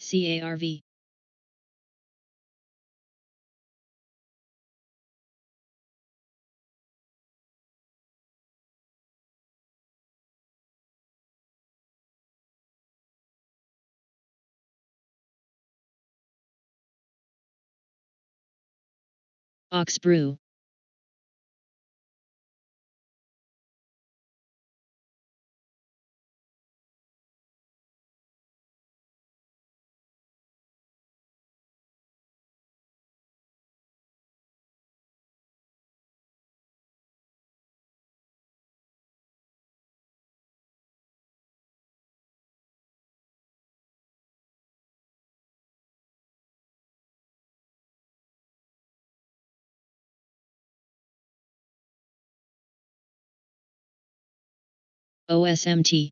CARV. Oxbrew. OSMT.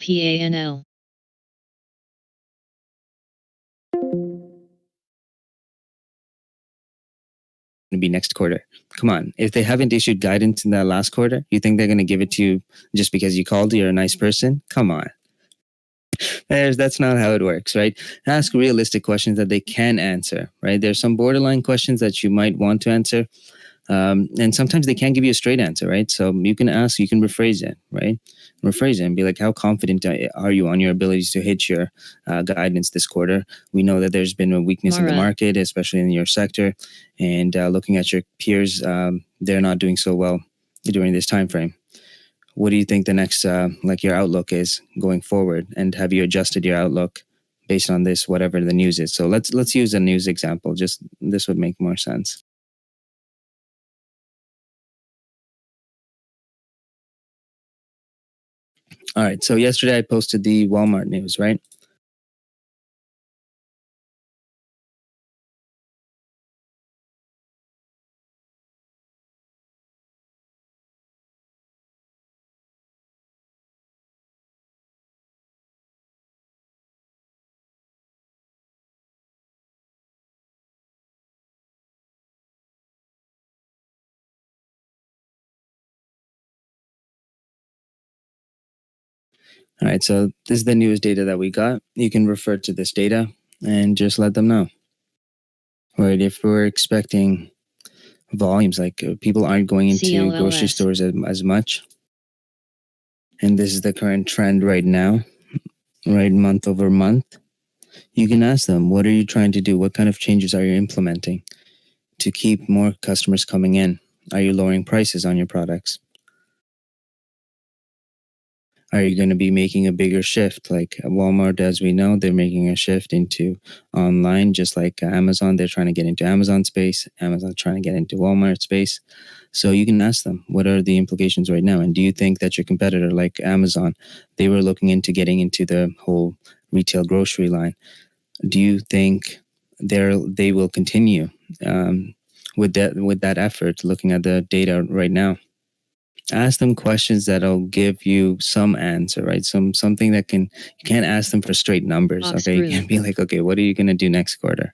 PANL. To be next quarter. Come on. If they haven't issued guidance in that last quarter, you think they're going to give it to you just because you called, you're a nice person? Come on. That's not how it works, right? Ask realistic questions that they can answer, right? There's some borderline questions that you might want to answer. And sometimes they can't give you a straight answer, right? So you can ask, you can rephrase it, right? Rephrase it and be like, how confident are you on your abilities to hit your guidance this quarter? We know that there's been a weakness in the market, especially in your sector. And looking at your peers, they're not doing so well during this time frame. What do you think the next, your outlook is going forward? And have you adjusted your outlook based on this, whatever the news is? So let's use a news example. Just this would make more sense. All right. So yesterday I posted the Walmart news, right? All right. So this is the news data that we got. You can refer to this data and just let them know. Right. If we're expecting volumes, like people aren't going into CLLS. Grocery stores as much. And this is the current trend right now, right? Month over month. You can ask them, what are you trying to do? What kind of changes are you implementing to keep more customers coming in? Are you lowering prices on your products? Are you going to be making a bigger shift? Like Walmart, as we know, they're making a shift into online, just like Amazon. They're trying to get into Amazon space. Amazon trying to get into Walmart space. So you can ask them, what are the implications right now? And do you think that your competitor, like Amazon, they were looking into getting into the whole retail grocery line? Do you think they will continue with that effort? Looking at the data right now. Ask them questions that'll give you some answer, right? Something that you can't ask them for straight numbers. Okay, you can't be like, okay, what are you going to do next quarter?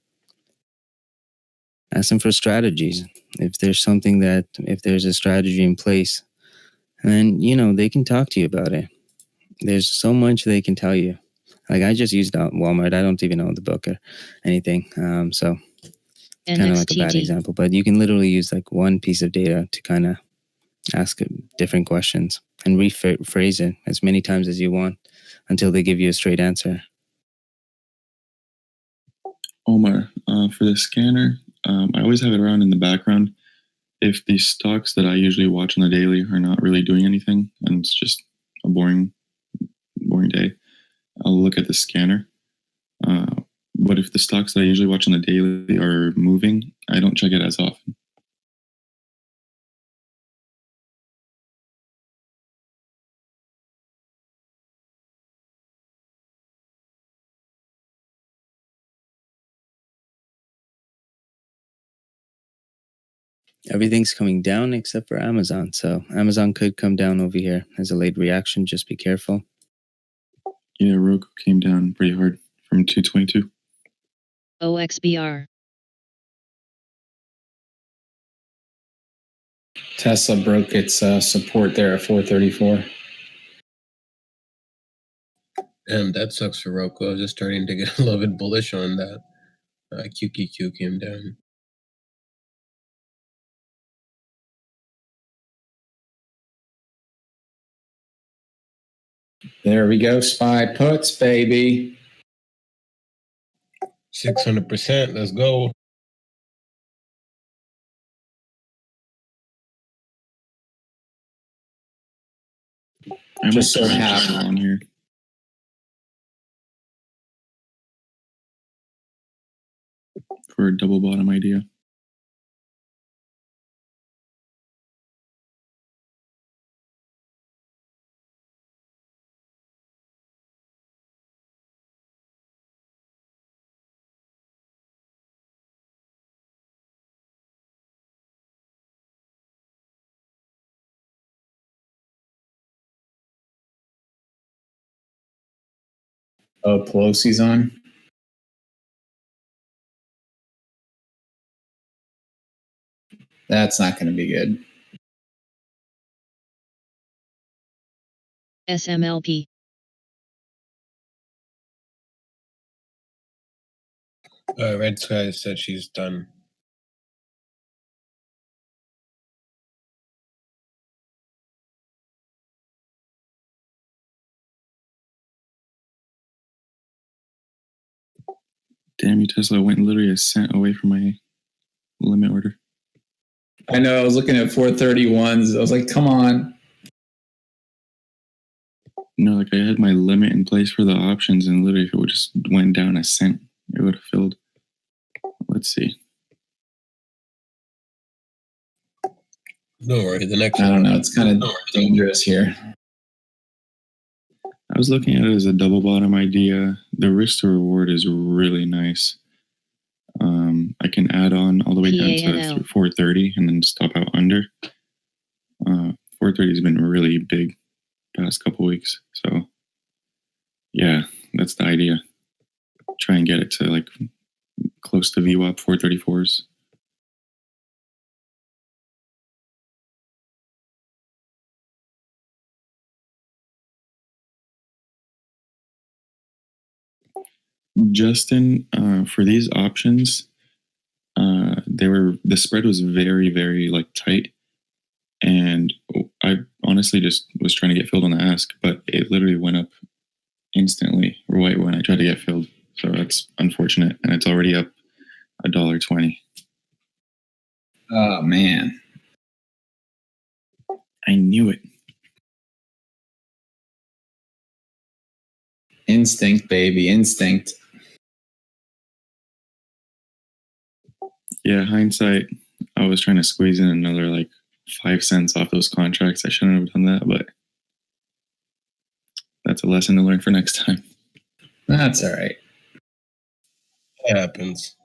Ask them for strategies. If there's a strategy in place, then they can talk to you about it. There's so much they can tell you. Like I just used Walmart. I don't even know the book or anything. So kind of like a bad example, but you can literally use like one piece of data to kind of ask different questions and rephrase it as many times as you want until they give you a straight answer. Omar, for the scanner, I always have it around in the background if the stocks that I usually watch on the daily are not really doing anything and it's just a boring day, I'll look at the scanner. But if the stocks that I usually watch on the daily are moving, I don't check it as often. Everything's coming down except for Amazon. So Amazon could come down over here as a late reaction. Just be careful. Yeah, Roku came down pretty hard from 222. OXBR. Tesla broke its support there at 434. Damn, that sucks for Roku. I was just starting to get a little bit bullish on that. QQQ came down. There we go. SPY puts, baby. 600%. Let's go. I'm Just so happy on here. For a double bottom idea. Oh, Pelosi's on. That's not going to be good. SMLP. Red Sky said she's done. Damn you, Tesla. I went literally a cent away from my limit order. I know. I was looking at 431s. I was like, come on. No, like I had my limit in place for the options, and literally if it would just went down a cent, it would have filled. Let's see. Don't worry, the next I don't know. It's kind of dangerous here. I was looking at it as a double bottom idea. The risk to reward is really nice. I can add on all the way down to 430 and then stop out under. 430 has been really big past couple weeks. So yeah, that's the idea. Try and get it to like close to VWAP 434s. Justin, for these options, the spread was very, very like tight, and I honestly just was trying to get filled on the ask, but it literally went up instantly right when I tried to get filled. So that's unfortunate, and it's already up $1.20. Oh man, I knew it. Instinct, baby, instinct. Yeah, hindsight, I was trying to squeeze in another like 5 cents off those contracts. I shouldn't have done that, but that's a lesson to learn for next time. That's all right. It happens.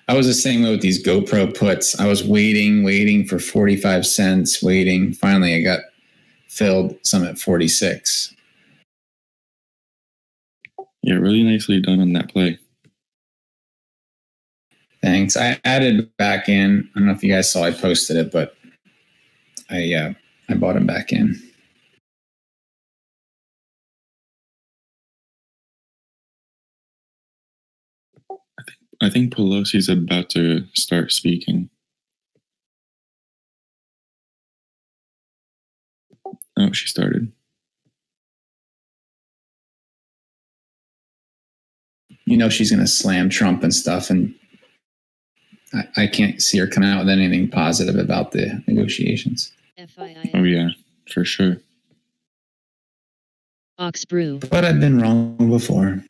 I was the same way with these GoPro puts. I was waiting for 45 cents, waiting. Finally, I got filled, some at 46. Yeah, really nicely done on that play. Thanks. I added back in. I don't know if you guys saw I posted it, but I bought him back in. I think Pelosi's about to start speaking. Oh, she started. You know she's going to slam Trump and stuff, and I can't see her coming out with anything positive about the negotiations. FII. Oh yeah, for sure. Ox Brew. But I've been wrong before.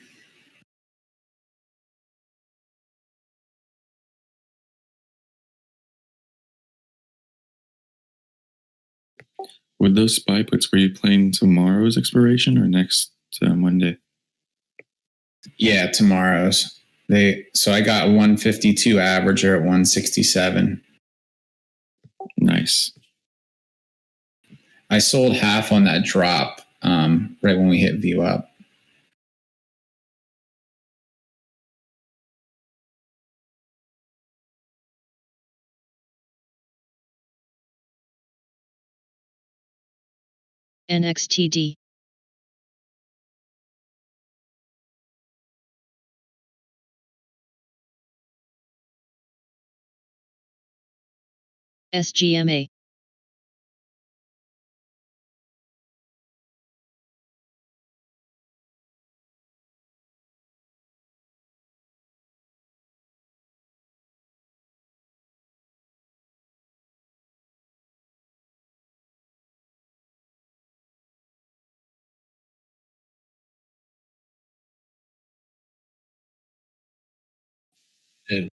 With those spy puts, were you playing tomorrow's expiration or next Monday? Yeah, tomorrow's. So I got 152 averager at 167. Nice. I sold half on that drop right when we hit view up. NXTD. SGMA. And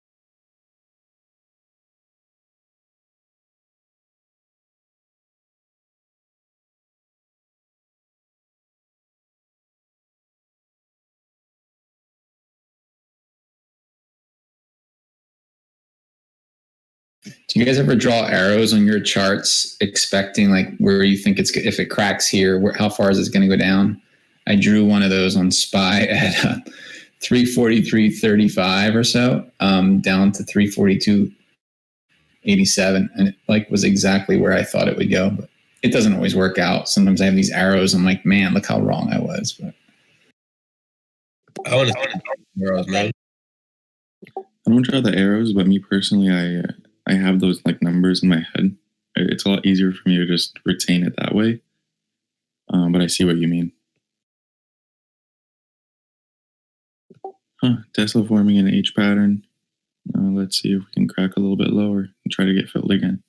Do you guys ever draw arrows on your charts expecting like where you think it's, if it cracks here, how far is it going to go down? I drew one of those on SPY at 343.35 or so, down to 342.87, and it like was exactly where I thought it would go. But it doesn't always work out. Sometimes I have these arrows. I'm like, man, look how wrong I was. But I want to arrows, man. I don't draw the arrows, but me personally, I have those like numbers in my head. It's a lot easier for me to just retain it that way. But I see what you mean. Tesla forming an H pattern. Let's see if we can crack a little bit lower and try to get filled again.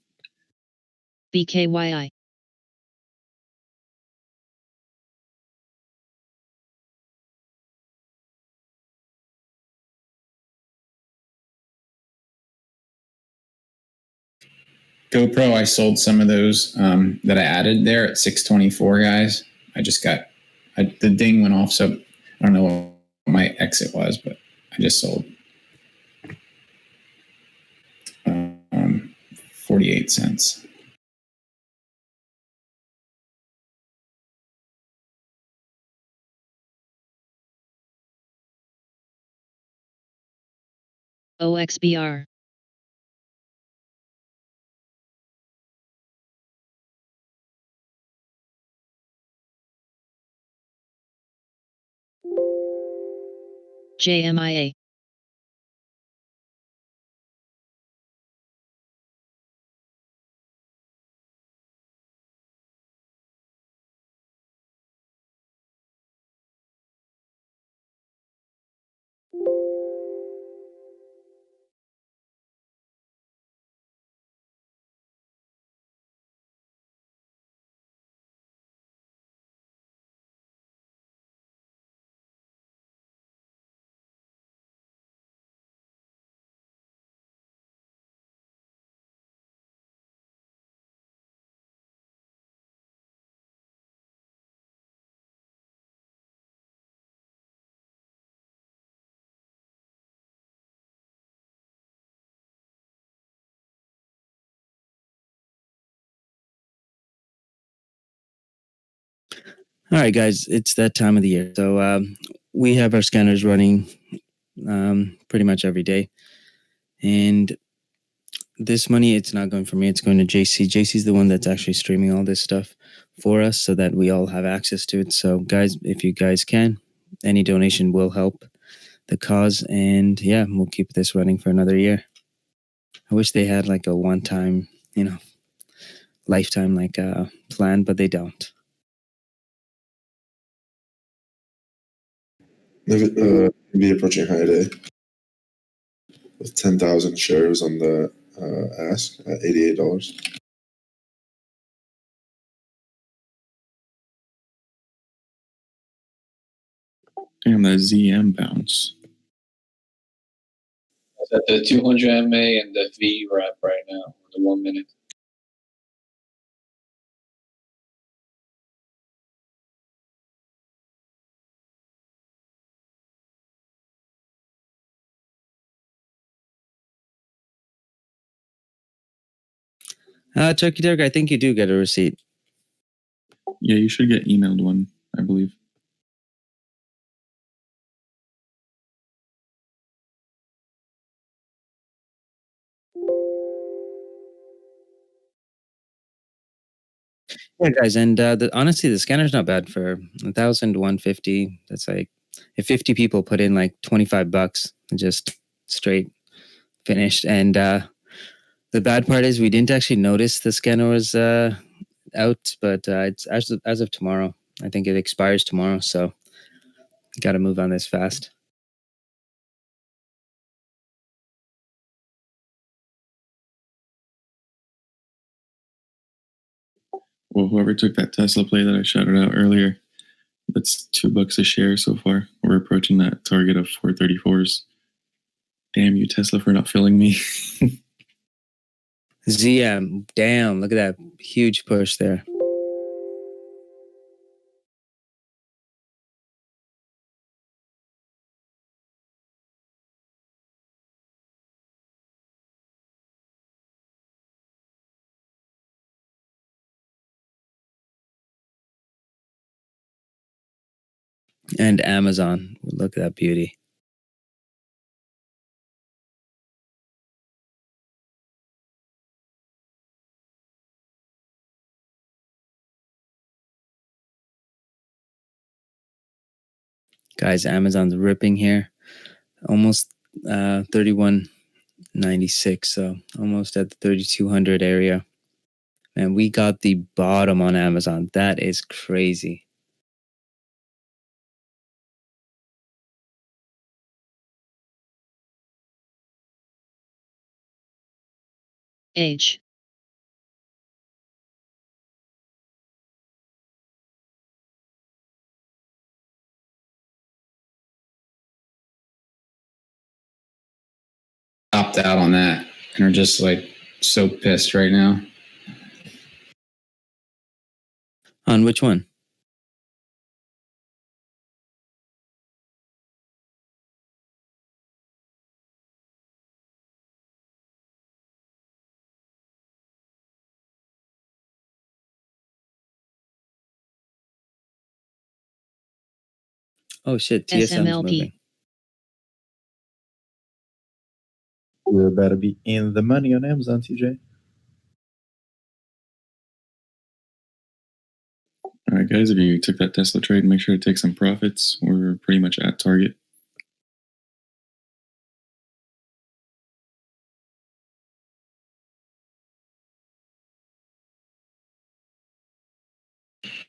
BKYI. GoPro, I sold some of those that I added there at 624, guys. I just got, the ding went off, so I don't know what my exit was, but I just sold 48 cents. OXBR. JMIA. All right, guys, it's that time of the year. So we have our scanners running pretty much every day. And this money, it's not going for me. It's going to JC. JC's the one that's actually streaming all this stuff for us so that we all have access to it. So, guys, if you guys can, any donation will help the cause. And, yeah, we'll keep this running for another year. I wish they had like a one-time, lifetime plan, but they don't. Be approaching high day. with 10,000 shares on the ask at $88. Damn, that ZM bounce. It's at the 200 MA and the V wrap right now, the 1 minute. Turkey Dirk, I think you do get a receipt. Yeah, you should get emailed one, I believe. Yeah, guys, and honestly, the scanner's not bad for 1,150. That's like if 50 people put in like $25, just straight finished. And the bad part is we didn't actually notice the scanner was out, but it's as of tomorrow. I think it expires tomorrow, so got to move on this fast. Well, whoever took that Tesla play that I shouted out earlier, that's $2 a share so far. We're approaching that target of 434s. Damn you, Tesla, for not filling me. ZM, damn, look at that huge push there. And Amazon, look at that beauty. Guys, Amazon's ripping here. Almost 31.96, so almost at the 3,200 area. And we got the bottom on Amazon. That is crazy. H. Opt out on that and are just like so pissed right now. On which one? Oh shit, TSM's SMLP. moving. We're about to be in the money on Amazon, TJ. All right, guys, if you took that Tesla trade, make sure to take some profits. We're pretty much at target.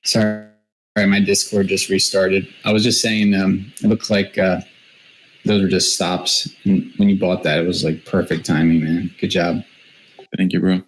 Sorry, my Discord just restarted. I was just saying, it looked like those were just stops. And when you bought that, it was like perfect timing, man. Good job. Thank you, bro.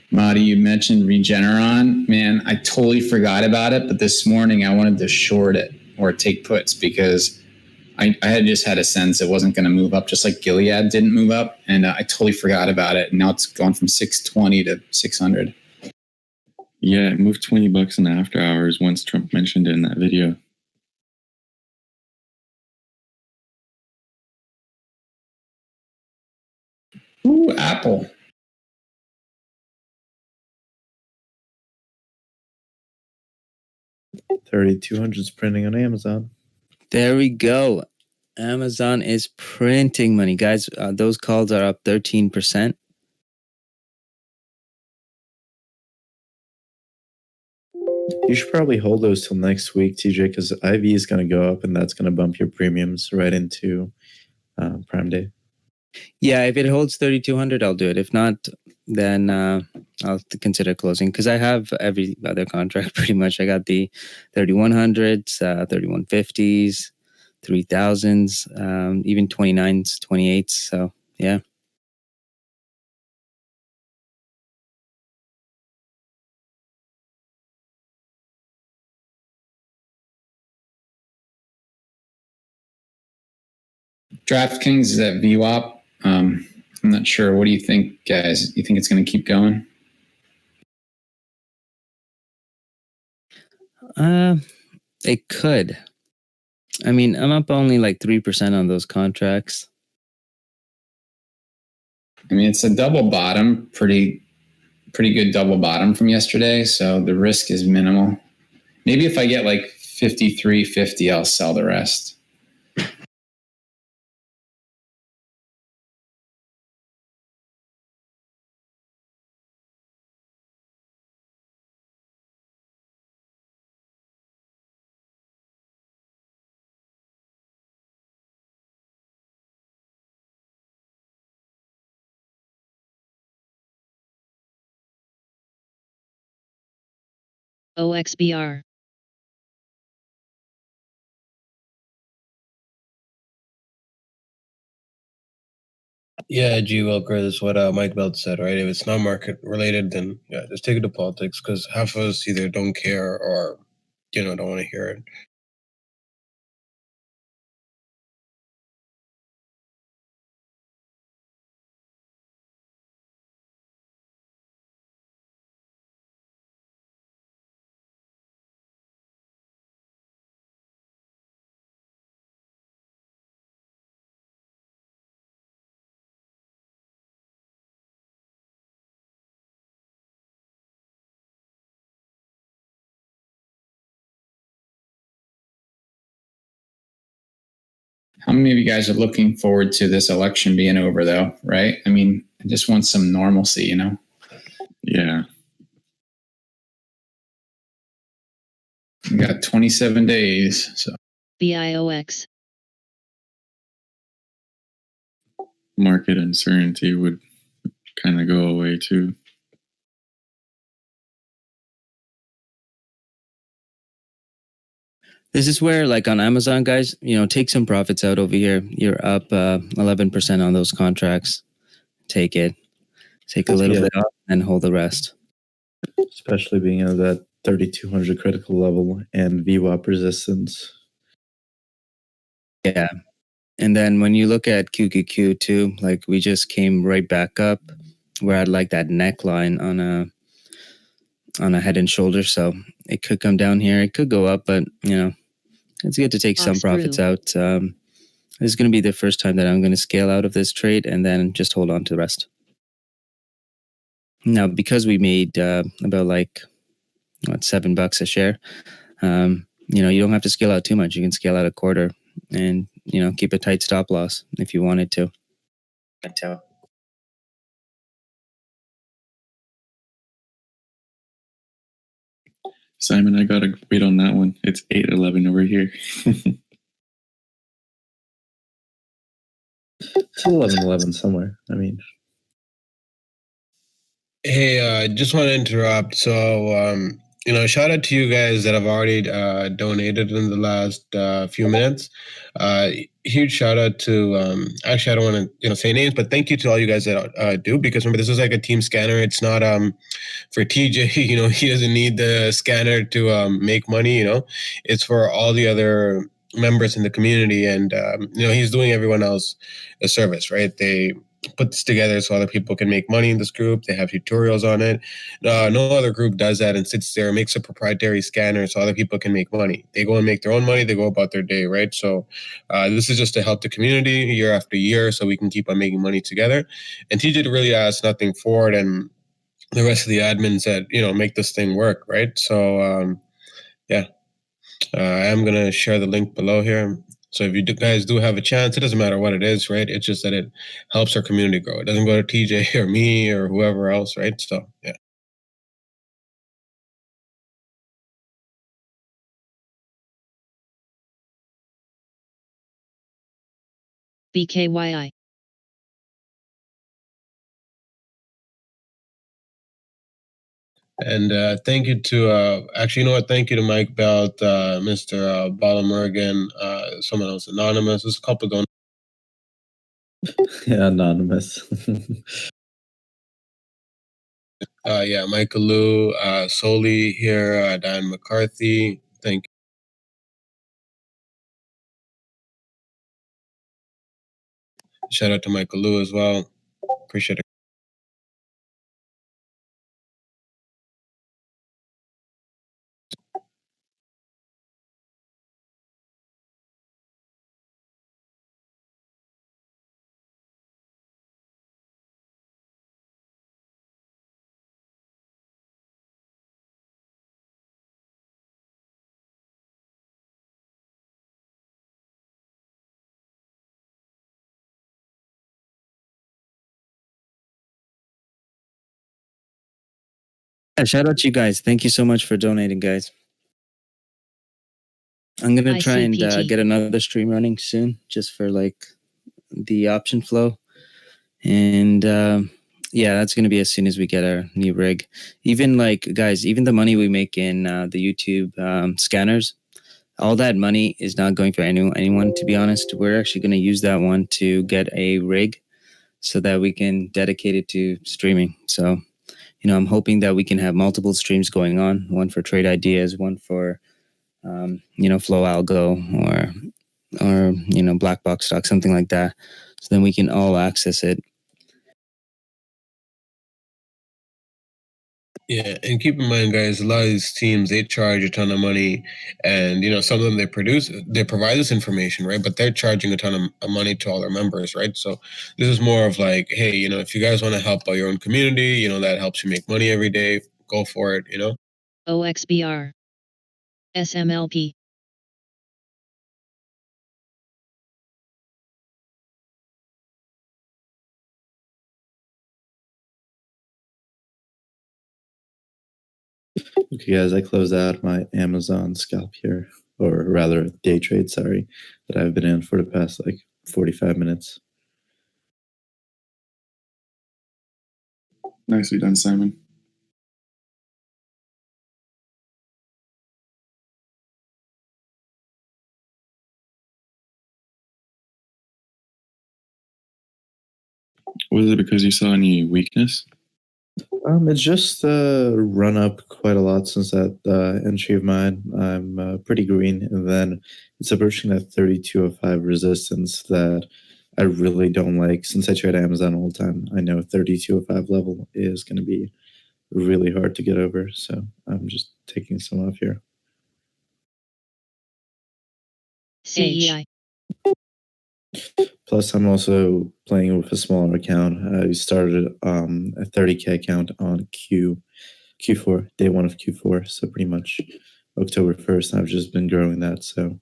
Marty, you mentioned Regeneron. Man, I totally forgot about it, but this morning I wanted to short it or take puts because I had just had a sense it wasn't going to move up, just like Gilead didn't move up, and I totally forgot about it. And now it's gone from 620 to 600. Yeah, it moved $20 in the after hours once Trump mentioned it in that video. Ooh, Apple. $3,200's printing on Amazon. There we go. Amazon is printing money. Guys, those calls are up 13%. You should probably hold those till next week, TJ, because IV is going to go up, and that's going to bump your premiums right into Prime Day. Yeah, if it holds 3,200, I'll do it. If not, then I'll consider closing because I have every other contract pretty much. I got the 3,100s, 3,150s, 3,000s, even 29s, 28s. So yeah. DraftKings is at VWAP. I'm not sure. What do you think, guys? You think it's going to keep going? It could. I mean, I'm up only like 3% on those contracts. I mean, it's a double bottom, pretty good double bottom from yesterday. So the risk is minimal. Maybe if I get like 53.50, I'll sell the rest. OXBR. Yeah, G. Wilker, that's what Mike Belt said, right? If it's not market related, then yeah, just take it to politics because half of us either don't care or, don't want to hear it. How many of you guys are looking forward to this election being over, though? Right? I mean, I just want some normalcy, Yeah. We got 27 days, so BIOX. Market uncertainty would kind of go away too. This is where, like on Amazon, guys, take some profits out over here. You're up 11% on those contracts. Take it. Take a little bit off and hold the rest. Especially being at that 3,200 critical level and VWAP resistance. Yeah. And then when you look at QQQ too, like we just came right back up. We're at like that neckline on a head and shoulder. So it could come down here. It could go up, but it's good to take some profits out. This is going to be the first time that I'm going to scale out of this trade and then just hold on to the rest. Now, because we made about like $7 a share, you don't have to scale out too much. You can scale out a quarter and, keep a tight stop loss if you wanted to. Simon, I gotta wait on that one. It's 8:11 over here. It's 11:11 somewhere. I mean, Hey, just want to interrupt. So, shout out to you guys that have already donated in the last few minutes. Huge shout out to, actually, I don't want to, say names, but thank you to all you guys that do, because remember, this is like a team scanner. It's not for TJ, he doesn't need the scanner to make money, it's for all the other members in the community. And, he's doing everyone else a service, right? They put this together so other people can make money in this group. They have tutorials on it. No other group does that and sits there and makes a proprietary scanner so other people can make money. They go and make their own money. They go about their day, right? So this is just to help the community year after year so we can keep on making money together. And TJ really asked nothing for it, and the rest of the admins that, make this thing work, right? So, I am going to share the link below here. So if you guys do have a chance, it doesn't matter what it is, right? It's just that it helps our community grow. It doesn't go to TJ or me or whoever else, right? So, yeah. BKYI. And thank you to actually, you know what? Thank you to Mike Belt, Mr. Bala Morgan, someone else anonymous. There's a couple going. Yeah, anonymous. Yeah, Michael Liu, Soli here, Dan McCarthy. Thank you. Shout out to Michael Liu as well. Appreciate it. Yeah, shout out to you guys. Thank you so much for donating, guys. I'm gonna try and ICPT. get another stream running soon, just for like the option flow, and yeah, that's gonna be as soon as we get our new rig. Even like guys, even the money we make in the YouTube scanners, all that money is not going for anyone. To be honest, we're actually gonna use that one to get a rig, so that we can dedicate it to streaming. So, you know, I'm hoping that we can have multiple streams going on, one for trade ideas, one for you know, flow algo, or you know, black box stock, something like that, so then we can all access it. Yeah, and keep in mind, guys, a lot of these teams, they charge a ton of money, and you know, some of them they provide this information, right? But they're charging a ton of money to all their members, right? So this is more of like, hey, you know, if you guys want to help out your own community, you know, that helps you make money every day. Go for it, you know. OXBR. SMLP. Okay, guys, I closed out my Amazon scalp here, or rather day trade, sorry, that I've been in for the past like 45 minutes. Nicely done, Simon. Was it because you saw any weakness? It's just run up quite a lot since that entry of mine. I'm pretty green, and then it's approaching that 3205 resistance that I really don't like. Since I trade Amazon all the time, I know 3205 level is going to be really hard to get over. So I'm just taking some off here. CEI. Plus, I'm also playing with a smaller account. I started a 30K account on Q4, day one of Q4. So pretty much October 1st, I've just been growing that. So,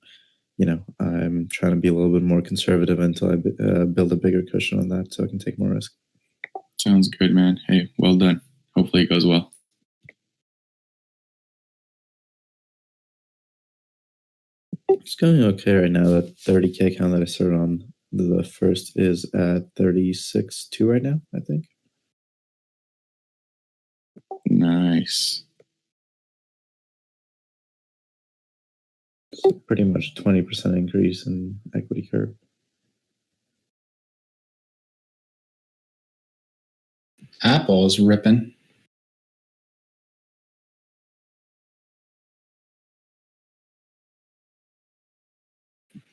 you know, I'm trying to be a little bit more conservative until I build a bigger cushion on that so I can take more risk. Sounds good, man. Hey, well done. Hopefully it goes well. It's going okay right now. That 30K account that I started on the first is at 36.2 right now, I think. Nice. So pretty much 20% increase in equity curve. Apple is ripping.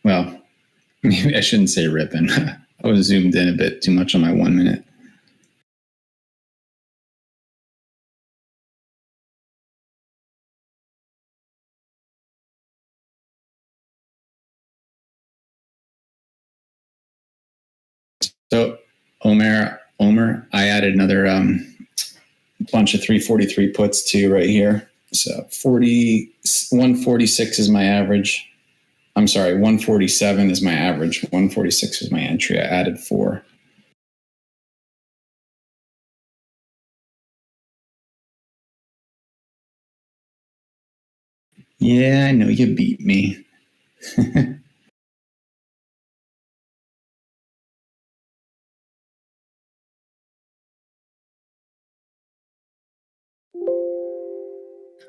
Well, maybe I shouldn't say ripping. I was zoomed in a bit too much on my 1 minute. So, Omer, I added another bunch of 343 puts to right here. So 146 is my average. I'm sorry, 147 is my average. 146 is my entry. I added 4. Yeah, I know you beat me.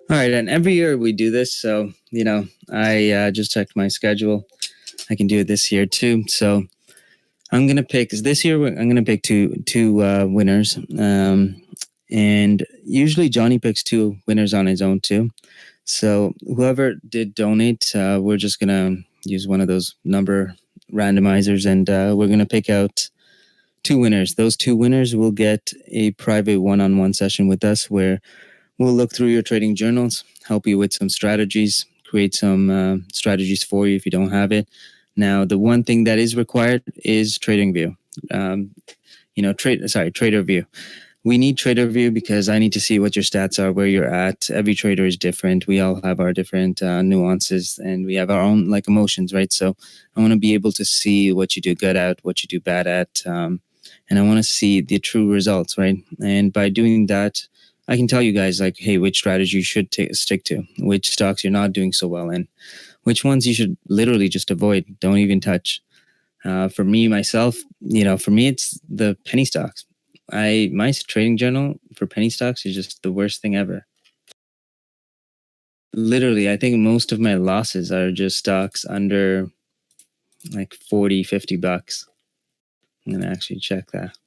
All right, and every year we do this, so I just checked my schedule. I can do it this year too. So I'm gonna pick this year. I'm gonna pick two winners, and usually Johnny picks two winners on his own too. So whoever did donate, we're just gonna use one of those number randomizers, and we're gonna pick out two winners. Those two winners will get a private one-on-one session with us where we'll look through your trading journals, help you with some strategies, create some strategies for you if you don't have it. Now, the one thing that is required is TradingView. TraderView. We need TraderView because I need to see what your stats are, where you're at. Every trader is different. We all have our different nuances, and we have our own emotions, right? So I want to be able to see what you do good at, what you do bad at, and I want to see the true results, right? And by doing that, I can tell you guys hey, which strategy you should stick to, which stocks you're not doing so well in, which ones you should literally just avoid, don't even touch. For me, myself, for me, it's the penny stocks. My trading journal for penny stocks is just the worst thing ever. Literally, I think most of my losses are just stocks under $40-$50. I'm going to actually check that.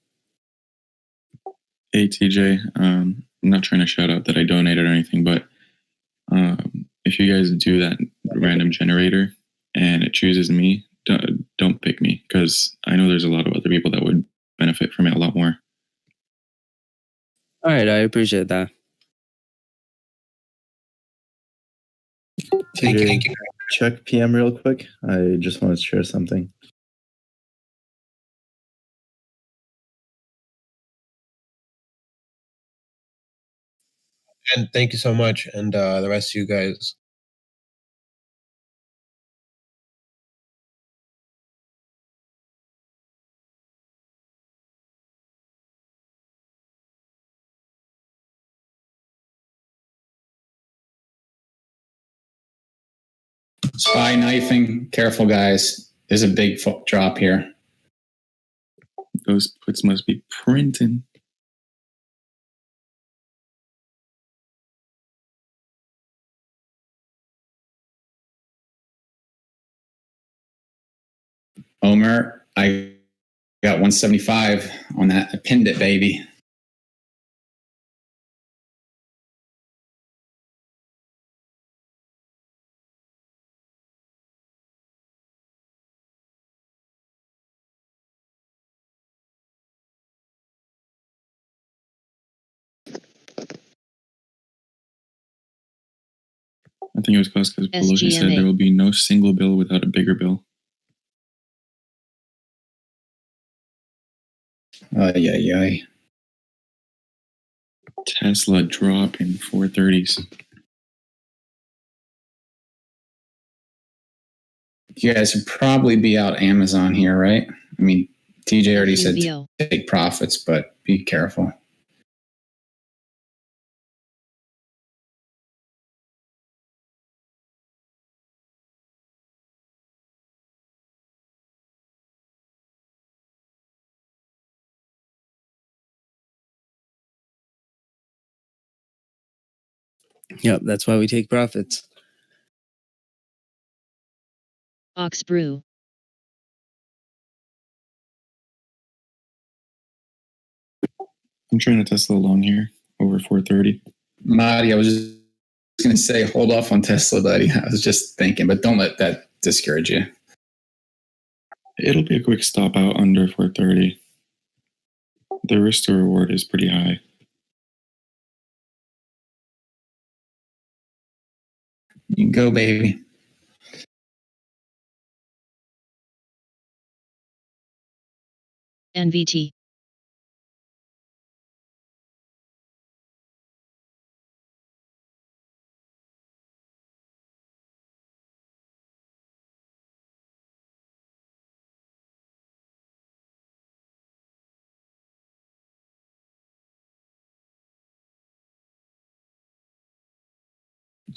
Hey, TJ, I'm not trying to shout out that I donated or anything, but if you guys do that random generator and it chooses me, don't pick me, because I know there's a lot of other people that would benefit from it a lot more. All right, I appreciate that. Thank you. Check PM real quick. I just want to share something. And thank you so much, and the rest of you guys. SPY knifing. Careful, guys. There's a big drop here. Those puts must be printing. Omer, I got 175 on that. I pinned it, baby. I think it was because Pelosi said SGMA. there will be no single bill without a bigger bill. Yeah. Tesla dropping 430s. You guys should probably be out Amazon here, right? I mean, TJ already said UBO. take profits, but be careful. Yep, that's why we take profits. Ox Brew. I'm trying to Tesla long here over 430. Marty, I was just going to say, hold off on Tesla, buddy. I was just thinking, but don't let that discourage you. It'll be a quick stop out under 430. The risk to reward is pretty high. You can go, baby. NVT.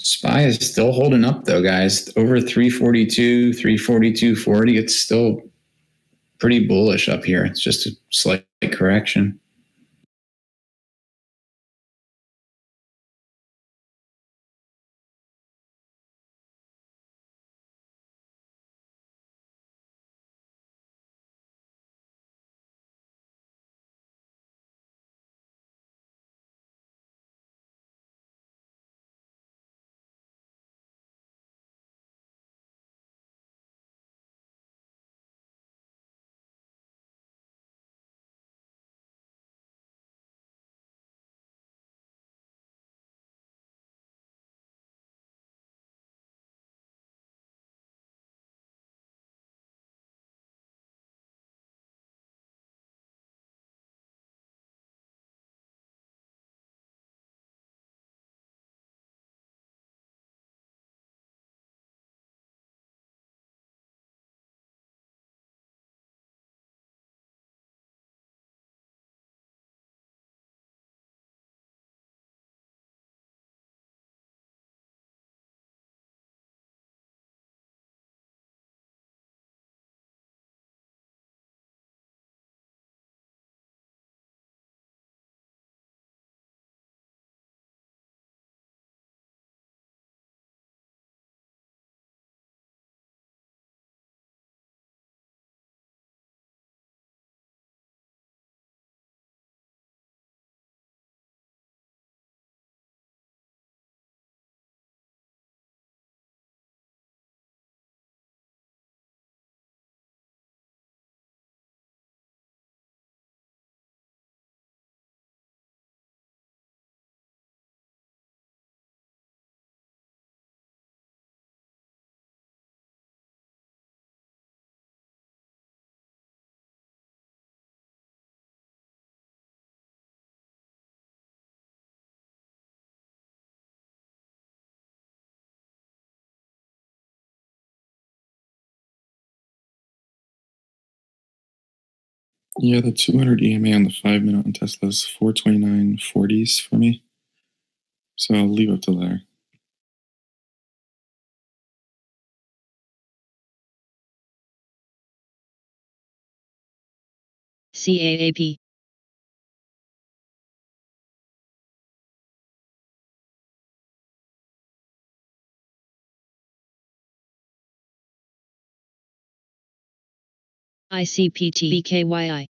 SPY is still holding up, though, guys. Over 342, 342.40. It's still pretty bullish up here. It's just a slight correction. Yeah, the 200 EMA on the 5-minute on Tesla is 429.40s for me. So I'll leave up to there. CAAP. ICPT BKYI.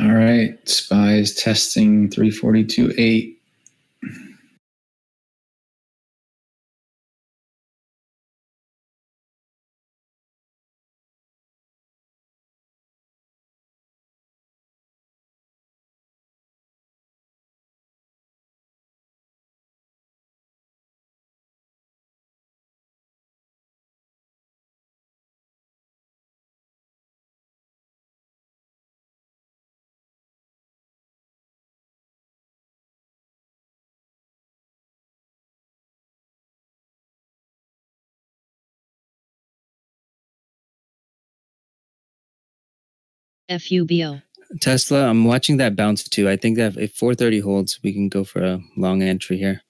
All right, spies testing 342.8. FUBO. Tesla, I'm watching that bounce too. I think that if 430 holds, we can go for a long entry here.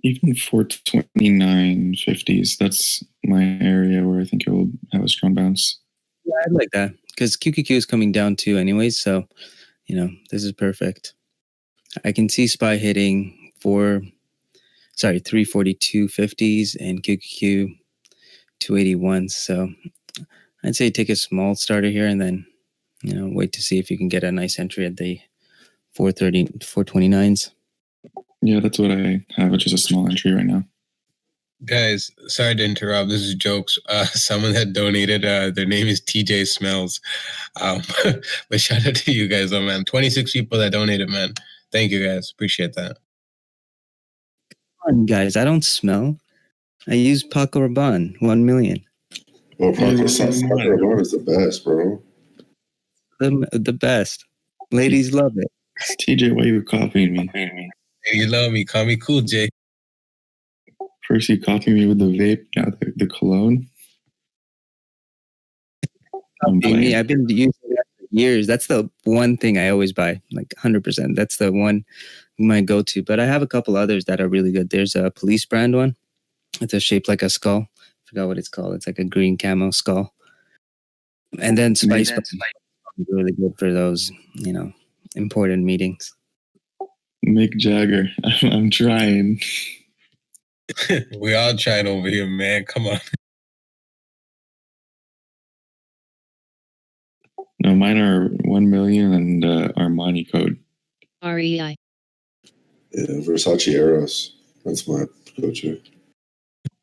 Even 429.50s, that's my area where I think it will have a strong bounce. Yeah, I like that because QQQ is coming down too, anyways. So, this is perfect. I can see SPY hitting 342.50s and QQQ 281. So, I'd say take a small starter here and then, wait to see if you can get a nice entry at the 429s. Yeah, that's what I have, which is a small entry right now. Guys, sorry to interrupt. This is jokes. Someone had donated. Their name is TJ Smells. But shout out to you guys, though, man. 26 people that donated, man. Thank you, guys. Appreciate that. Come on, guys. I don't smell. I use Paco Rabanne, 1 million. Well, Paco Rabanne is the best, bro. The best. Ladies love it. TJ, why are you copying me? Hey, you love me. Call me Cool J. First you copy me with the vape, now the cologne. Me, I've been using that for years. That's the one thing I always buy, like 100%. That's the one my go-to. But I have a couple others that are really good. There's a Police brand one. It's shaped like a skull. I forgot what it's called. It's like a green camo skull. And then Spice is really good for those, important meetings. Mick Jagger, I'm trying. We all trying over here, man. Come on. No, mine are 1 million and Armani code. REI. Yeah, Versace Eros. That's my go-to.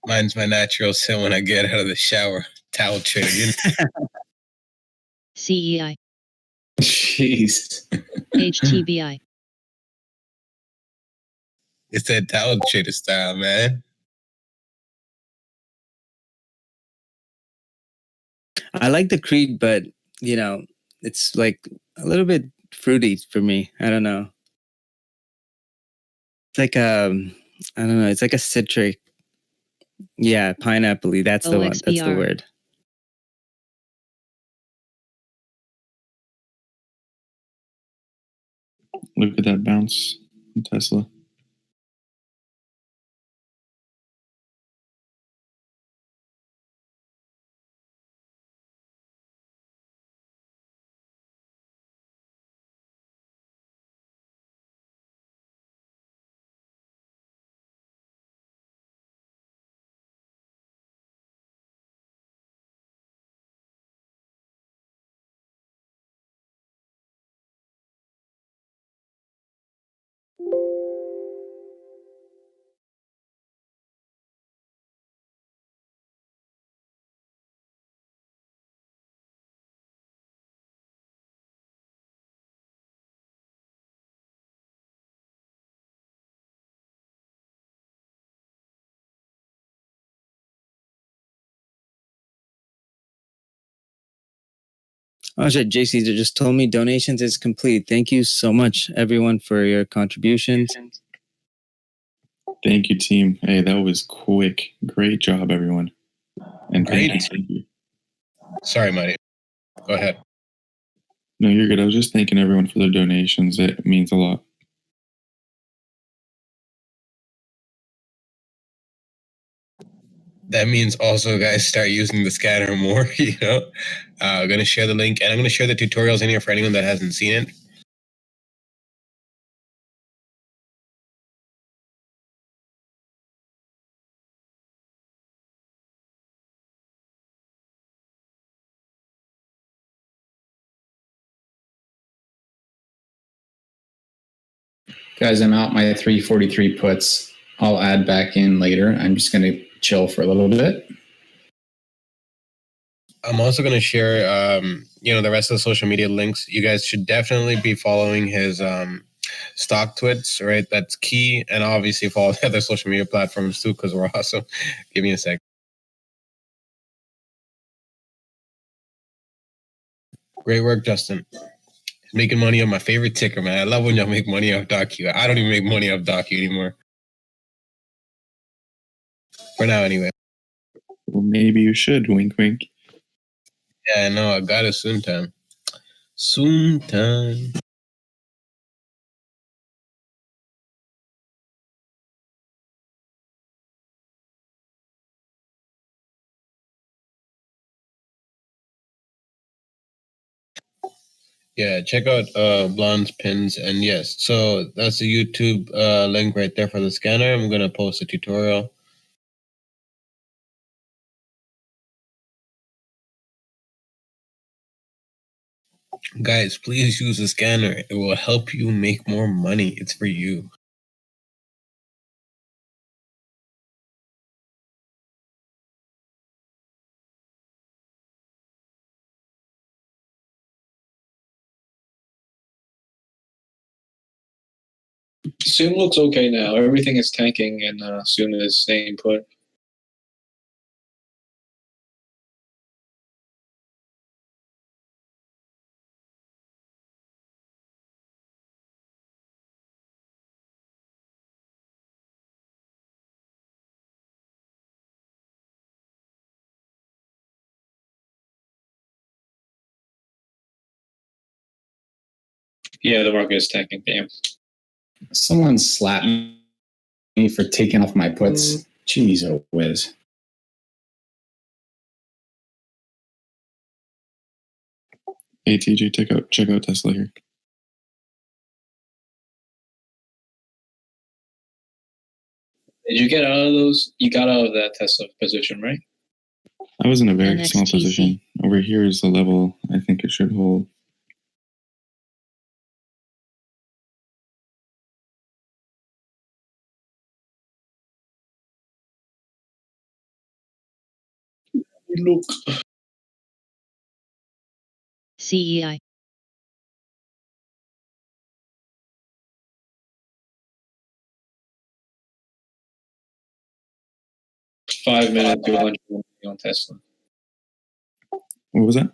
Mine's my natural sin when I get out of the shower. Towel trader. CEI. Jeez. HTBI. It's that towel trader style, man. I like the Creed, but, it's like a little bit fruity for me. I don't know. It's like I don't know. It's like a citric. Yeah, pineapple-y. That's the one. That's the OXBR. word. Look at that bounce in Tesla. Oh shit, JC just told me donations is complete. Thank you so much, everyone, for your contributions. Thank you, team. Hey, that was quick. Great job, everyone. And thank Great. you. Sorry, Marty. Go ahead. No, you're good. I was just thanking everyone for their donations. It means a lot. That means also, guys, start using the scanner more. I'm gonna share the link, and I'm gonna share the tutorials in here for anyone that hasn't seen it. Guys, I'm out my 343 puts. I'll add back in later. I'm just going to chill for a little bit. I'm also going to share, the rest of the social media links. You guys should definitely be following his stock twits, right? That's key. And obviously follow the other social media platforms too, because we're awesome. Give me a sec. Great work, Justin. Making money on my favorite ticker, man. I love when y'all make money off DocU. I don't even make money off DocU anymore. For now, anyway. Well, maybe you should. Wink, wink. Yeah, no, I got it soon time. Soon time. Yeah, check out Blonde's pins, and yes, so that's the YouTube link right there for the scanner. I'm gonna post a tutorial. Guys, please use the scanner. It will help you make more money. It's for you. Soon looks okay now. Everything is tanking, and Soon is staying put. Yeah, the market is tanking. Damn. Someone slapped me for taking off my puts. Jeez, oh whiz. Hey, TJ, check out Tesla here. Did you get out of those? You got out of that Tesla position, right? I was in a very small NXTC. position. Over here is the level I think it should hold. Look. CEI. Five minute 200 on Tesla. What was that?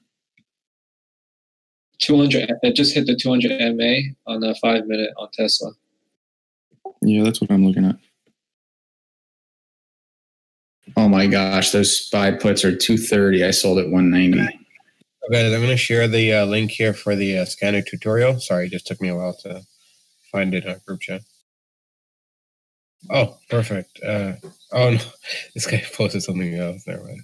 200. It just hit the 200 MA on the 5 minute on Tesla. Yeah, that's what I'm looking at. Oh my gosh, those SPY puts are 230. I sold at 190. Okay, I'm gonna share the link here for the scanner tutorial. Sorry, it just took me a while to find it in our group chat. Oh, perfect. Oh no, this guy posted something else. Never mind.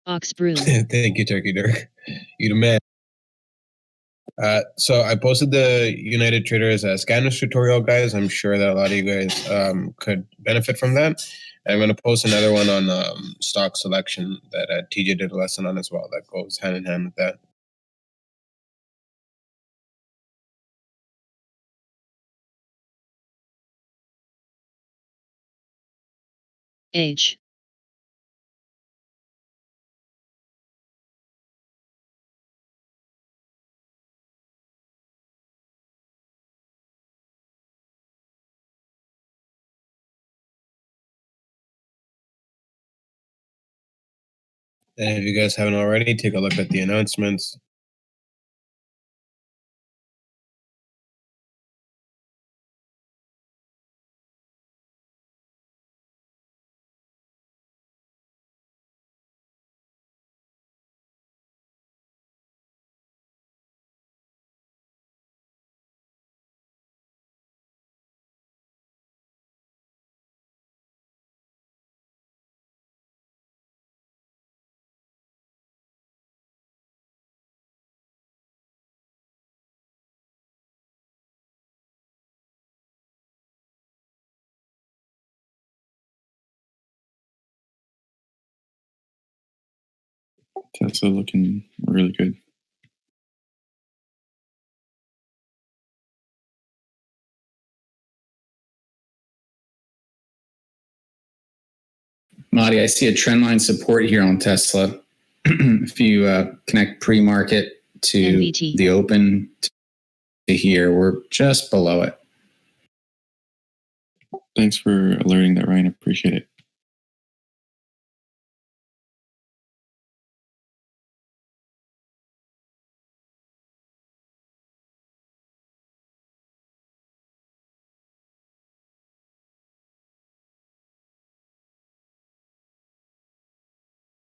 Oxbrew. Thank you, Turkey Dirk. You the man. So I posted the United Traders scanners tutorial, guys. I'm sure that a lot of you guys could benefit from that. And I'm going to post another one on stock selection that TJ did a lesson on as well. That goes hand in hand with that. Age. And if you guys haven't already, take a look at the announcements. Tesla looking really good. Marty, I see a trend line support here on Tesla. If you connect pre-market to NVT. the open to here, we're just below it. Thanks for alerting that, Ryan. Appreciate it.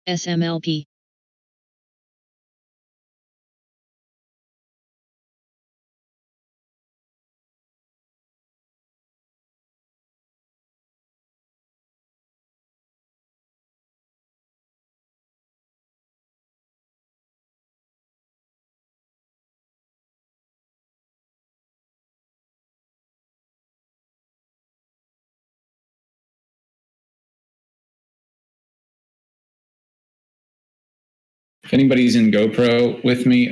SMLP. If anybody's in GoPro with me,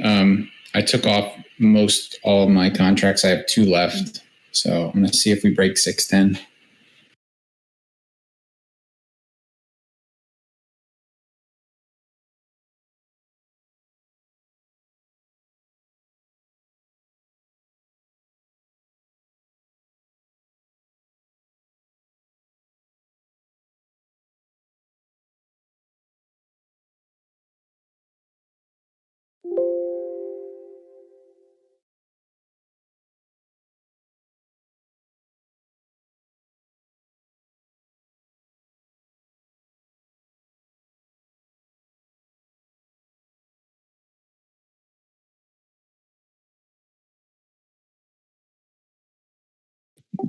I took off most all of my contracts. I have 2 left. So I'm going to see if we break 610.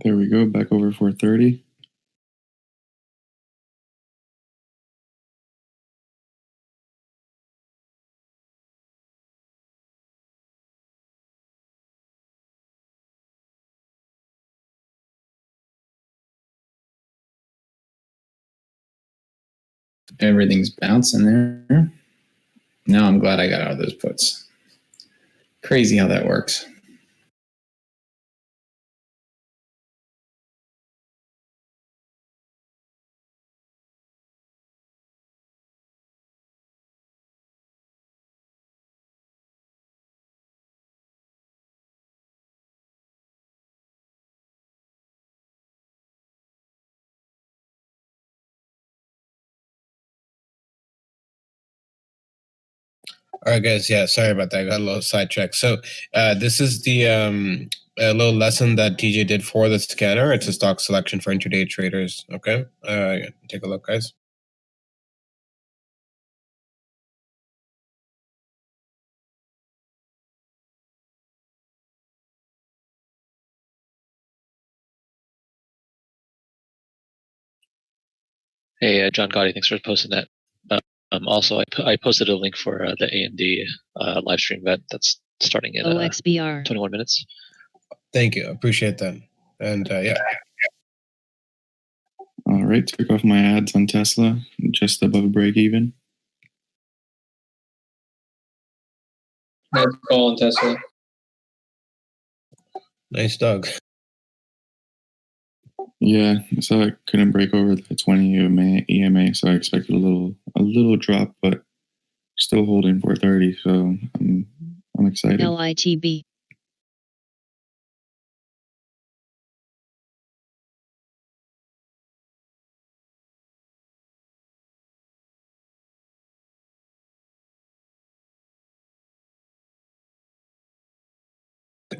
There we go. Back over 430. Everything's bouncing there. Now I'm glad I got out of those puts. Crazy how that works. All right, guys. Yeah, sorry about that. I got a little sidetracked. So this is the a little lesson that TJ did for the scanner. It's a stock selection for intraday traders. Okay, take a look, guys. Hey, John Gotti, thanks for posting that. Also, I posted a link for the AMD live stream event that's starting in OXBR. 21 minutes. Thank you. Appreciate that. And yeah. All right. Took off my ads on Tesla, just above break even. Nice call on Tesla. Nice dog. Yeah, so I couldn't break over the 20 EMA, so I expected a little drop, but still holding 430. So I'm excited. LITB.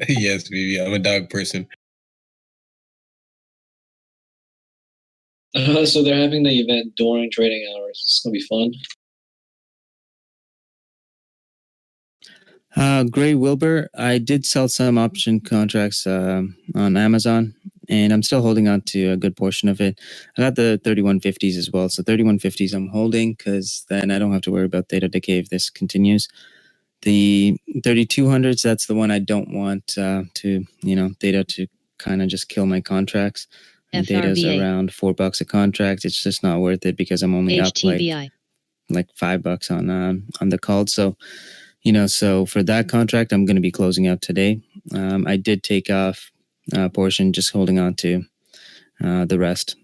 Yes, baby. I'm a dog person. So they're having the event during trading hours. It's gonna be fun. Gray Wilbur, I did sell some option contracts on Amazon, and I'm still holding on to a good portion of it. I got the 3150s as well. So 3150s I'm holding because then I don't have to worry about theta decay if this continues. The 3200s, that's the one I don't want theta to kind of just kill my contracts. And theta's FRBA. around $4 a contract. It's just not worth it because I'm only up HTBI. like $5 on the call. So, so for that contract, I'm going to be closing out today. I did take off a portion, just holding on to the rest,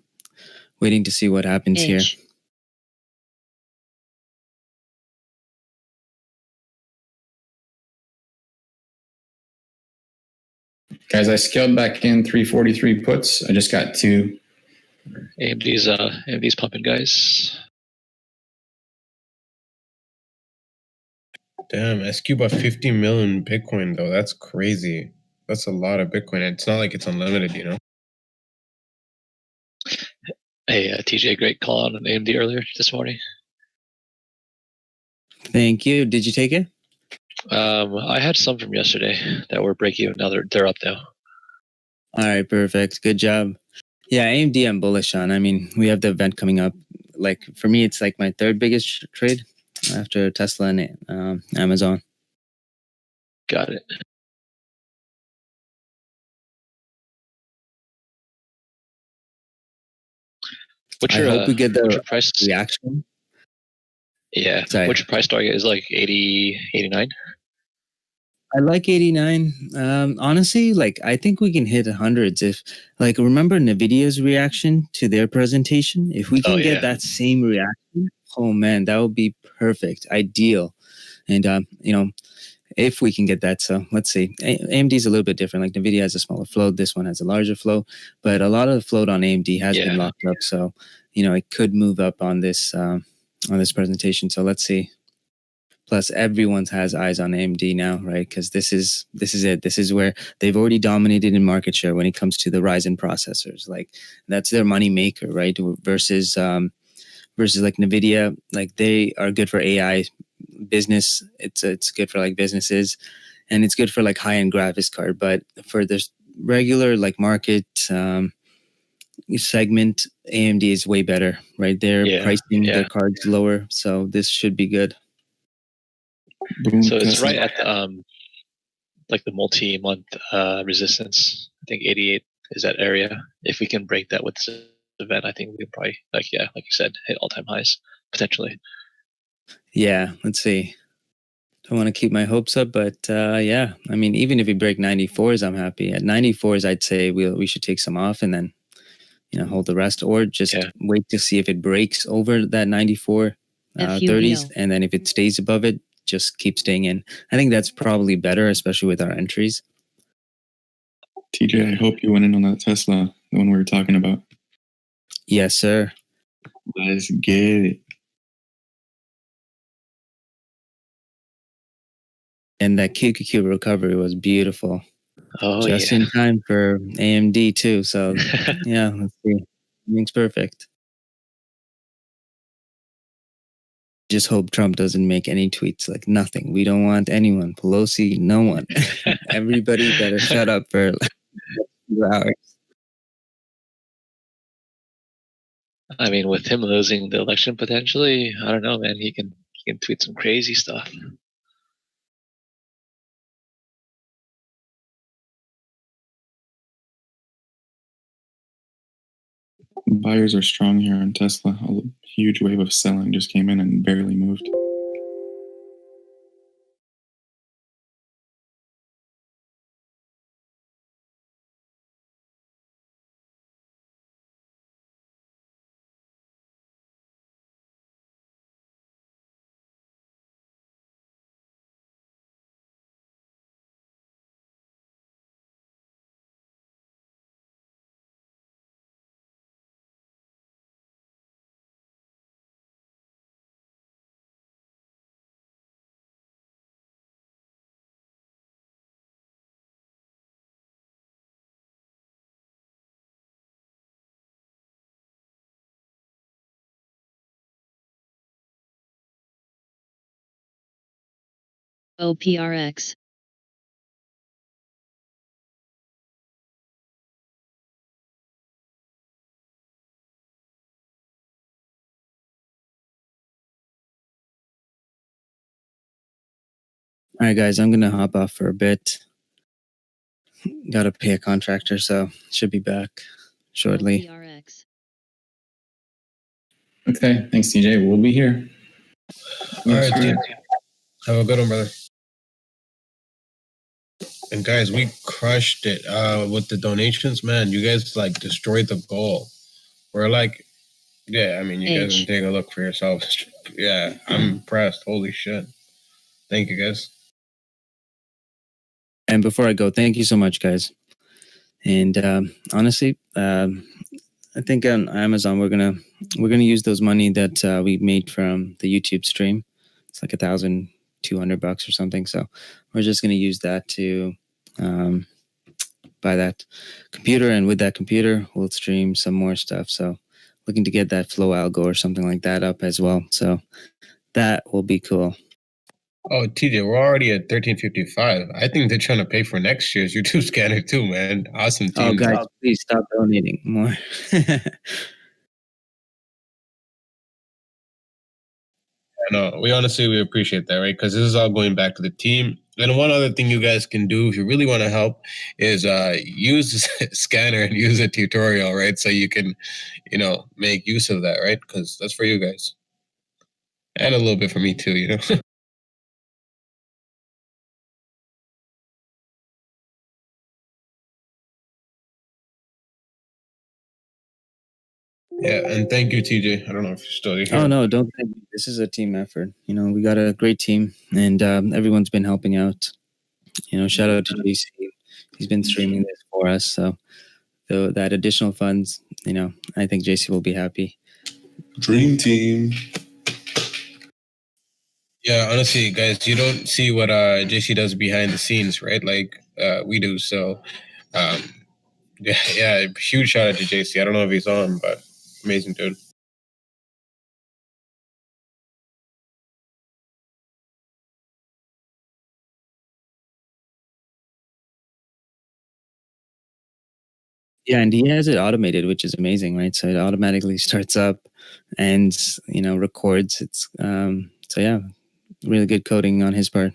waiting to see what happens here. H. Guys, I scaled back in 343 puts. I just got 2. AMD's pumping, guys. Damn, SQ bought 50 million Bitcoin though. That's crazy. That's a lot of Bitcoin. It's not like it's unlimited, you know. Hey, TJ, great call on AMD earlier this morning. Thank you. Did you take it? I had some from yesterday that were break even. Now they're up now. All right, perfect. Good job. Yeah, AMD I'm bullish on. I mean, we have the event coming up. Like for me, it's like my third biggest trade after Tesla and Amazon. Got it. What's I your, hope we get what's the your price? reaction. Yeah. Sorry. What's your price target? Is like 80, 89? I like 89. Honestly, like I think we can hit hundreds if, like, remember Nvidia's reaction to their presentation. If we can get that same reaction, oh man, that would be perfect, ideal. And if we can get that, so let's see. AMD is a little bit different. Like Nvidia has a smaller float, this one has a larger float, but a lot of the float on AMD has been locked up. So it could move up on this presentation. So let's see. Plus, everyone has eyes on AMD now, right? Because this is it. This is where they've already dominated in market share when it comes to the Ryzen processors. Like that's their money maker, right? Versus like Nvidia, like they are good for AI business. It's good for like businesses, and it's good for like high end graphics card. But for this regular like market segment, AMD is way better, right? They're pricing their cards lower, so this should be good. So it's right at like the multi-month resistance. I think 88 is that area. If we can break that with this event, I think we could probably like you said, hit all-time highs potentially. Yeah, let's see. Don't want to keep my hopes up, but yeah, I mean, even if we break 94s, I'm happy. At 94s, I'd say we should take some off and then hold the rest, or just wait to see if it breaks over that 94 30s, and then if it stays above it, just keep staying in. I think that's probably better, especially with our entries. TJ, I hope you went in on that Tesla, the one we were talking about. Yes, sir. Let's get it. And that QQQ recovery was beautiful. Oh, just in time for AMD too. So yeah, let's see. Everything's perfect. Just hope Trump doesn't make any tweets, like nothing. We don't want anyone. Pelosi, no one. Everybody better shut up for like 2 hours. I mean, with him losing the election potentially, I don't know, man. He can tweet some crazy stuff. Buyers are strong here on Tesla. A huge wave of selling just came in and barely moved. OPRX. All right, guys, I'm gonna hop off for a bit. Got to pay a contractor, so should be back shortly. OPRX. Okay, thanks, TJ. We'll be here. All right, dude. Have a good one, brother. And guys, we crushed it with the donations, man. You guys like destroyed the goal. We're like, yeah, I mean, you guys can take a look for yourselves. Yeah, I'm impressed. Holy shit. Thank you, guys. And before I go, thank you so much, guys. And honestly, I think on Amazon we're gonna use those money that we made from the YouTube stream. It's like $1,200 or something. So we're just gonna use that to buy that computer, and with that computer, we'll stream some more stuff. So looking to get that Flow Algo or something like that up as well. So that will be cool. Oh, TJ, we're already at 1355. I think they're trying to pay for next year's YouTube scanner too, man. Awesome team. Oh, guys, please stop donating more. No, we appreciate that, right? Because this is all going back to the team. And one other thing you guys can do if you really want to help is use the scanner and use a tutorial, right? So you can, make use of that, right? Because that's for you guys. And a little bit for me too, Yeah, and thank you, TJ. I don't know if you're still here. Oh, no, don't thank me. This is a team effort. We got a great team, and everyone's been helping out. Shout out to JC. He's been streaming this for us. So that additional funds, I think JC will be happy. Dream team. Yeah, honestly, guys, you don't see what JC does behind the scenes, right? Like we do. So, yeah, huge shout out to JC. I don't know if he's on, but amazing dude. Yeah, and he has it automated, which is amazing, right? So it automatically starts up and records. It's so yeah, really good coding on his part.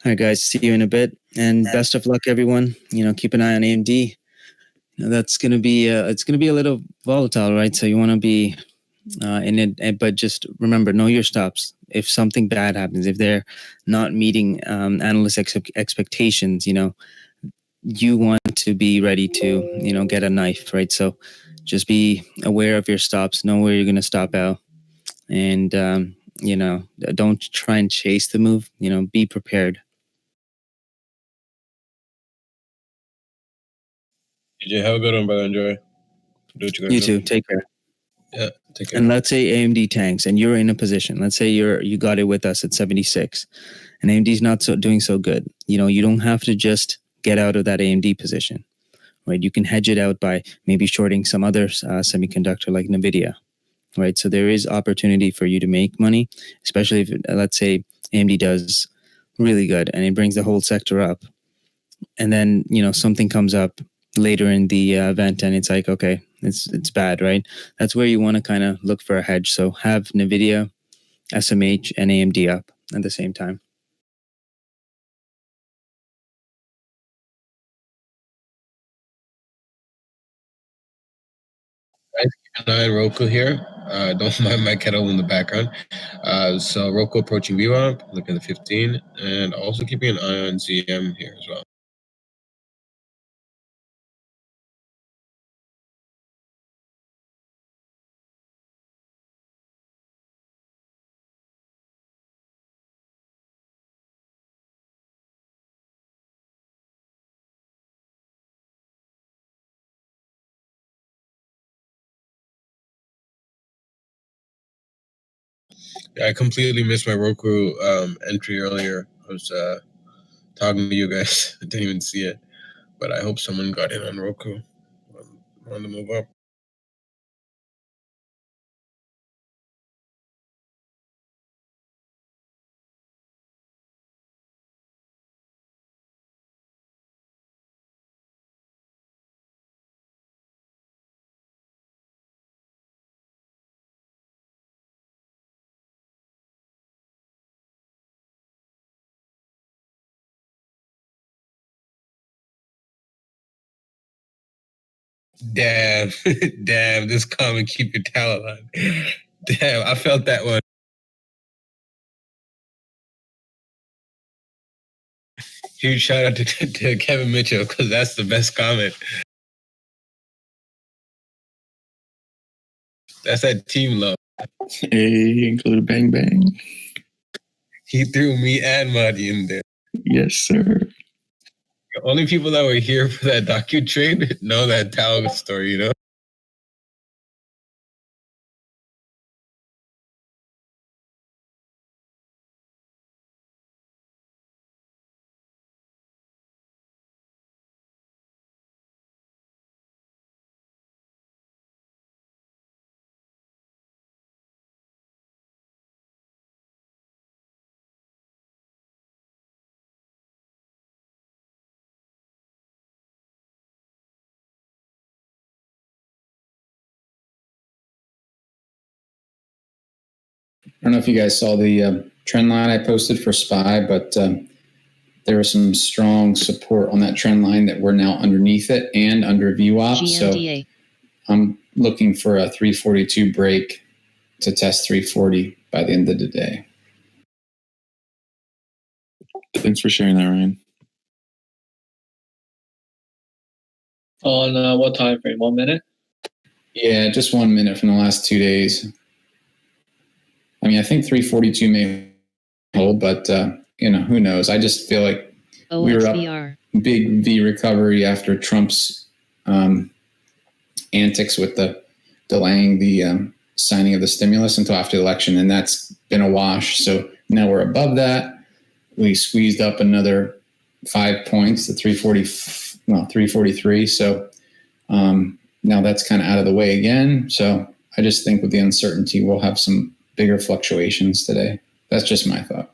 All right, guys, see you in a bit, and best of luck, everyone. Keep an eye on AMD. That's gonna be it's gonna be a little volatile, right? So you want to be in it, but just remember, know your stops. If something bad happens, if they're not meeting analyst expectations, you want to be ready to get a knife, right? So just be aware of your stops, know where you're going to stop out, and don't try and chase the move. Be prepared. DJ, have a good one, brother. Enjoy. Do what You too. Take care. Yeah, take care. And let's say AMD tanks, and you're in a position. Let's say you got it with us at 76, and AMD's not doing so good. You don't have to just get out of that AMD position, right? You can hedge it out by maybe shorting some other semiconductor like NVIDIA, right? So there is opportunity for you to make money, especially if, let's say, AMD does really good and it brings the whole sector up. And then, something comes up later in the event and it's like, okay, it's bad, right? That's where you want to kind of look for a hedge. So have NVIDIA, SMH, and AMD up at the same time. Keep an eye on Roku here. Don't mind my kettle in the background. So Roku approaching VWAP, look at the 15, and also keeping an eye on ZM here as well. I completely missed my Roku entry earlier. I was talking to you guys. I didn't even see it, but I hope someone got in on Roku on the move up. Damn, damn, this calm and keep your talent on. Damn, I felt that one. Huge shout out to Kevin Mitchell because that's the best comment. That's that team love. Hey, include bang bang. He threw me and Marty in there. Yes, sir. The only people that were here for that docu trade know that Tao story, you know? I don't know if you guys saw the trend line I posted for SPY, but there was some strong support on that trend line that we're now underneath it and under VWAP. So GMDA. I'm looking for a 342 break to test 340 by the end of the day. Thanks for sharing that, Ryan. On what time frame? 1 minute? Yeah, just 1 minute from the last 2 days. I mean, I think 342 may hold, but who knows? I just feel like we were up OXVR. big V recovery after Trump's antics with the delaying the signing of the stimulus until after the election, and that's been a wash. So now we're above that. We squeezed up another 5 points to 343. So now that's kind of out of the way again. So I just think with the uncertainty, we'll have some bigger fluctuations today. That's just my thought.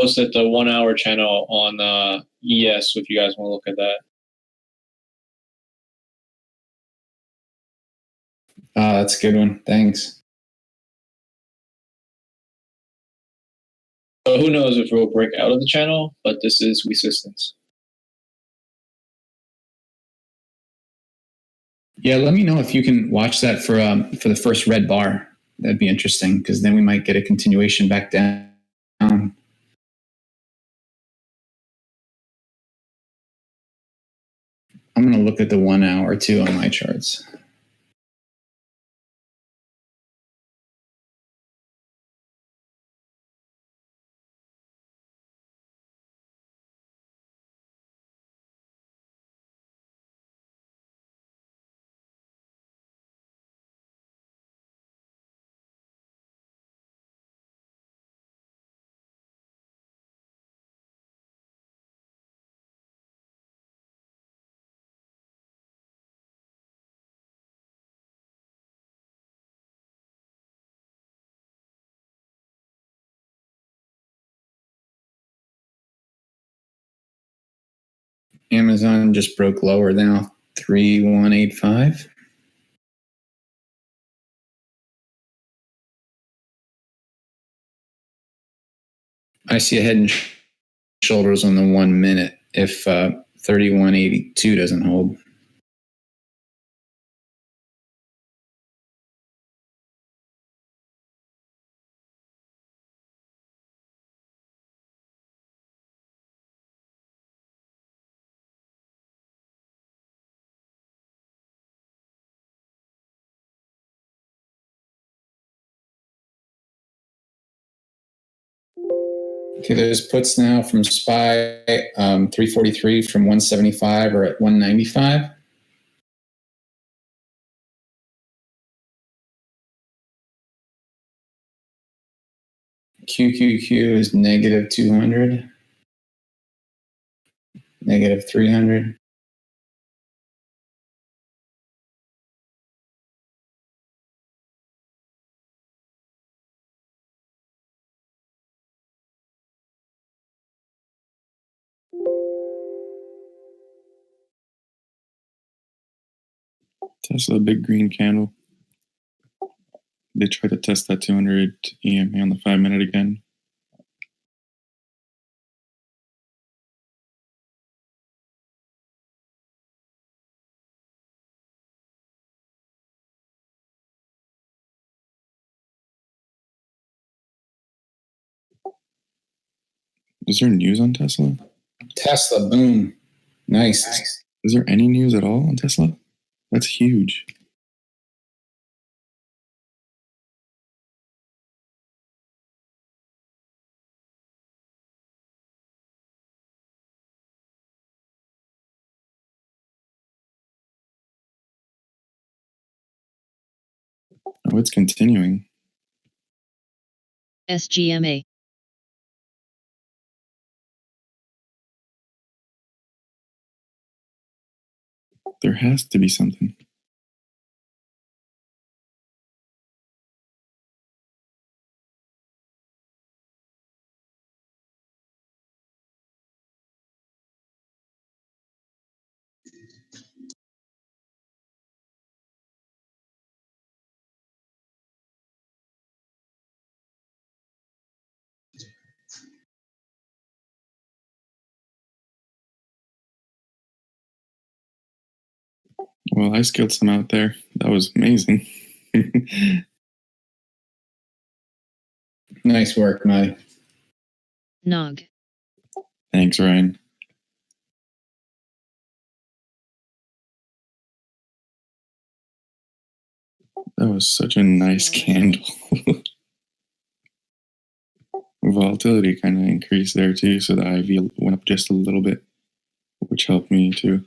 Posted the 1 hour channel on ES if you guys want to look at that. That's a good one. Thanks. So who knows if we'll break out of the channel, but this is resistance. Yeah, let me know if you can watch that for the first red bar. That'd be interesting because then we might get a continuation back down. I'm going to look at the 1 hour too on my charts. Amazon just broke lower now, 3185. I see a head and shoulders on the 1 minute if 3182 doesn't hold. Okay, there's puts now from SPY 343 from 175 or at 195. QQQ is negative 200, negative 300. Tesla, big green candle. They tried to test that 200 EMA on the 5-minute again. Is there news on Tesla? Tesla, boom. Nice. Is there any news at all on Tesla? That's huge. Oh, it's continuing. SGMA. There has to be something. Well, I skilled some out there. That was amazing. Nice work, Maddie. Nog. Thanks, Ryan. That was such a nice candle. Volatility kind of increased there too, so the IV went up just a little bit, which helped me too.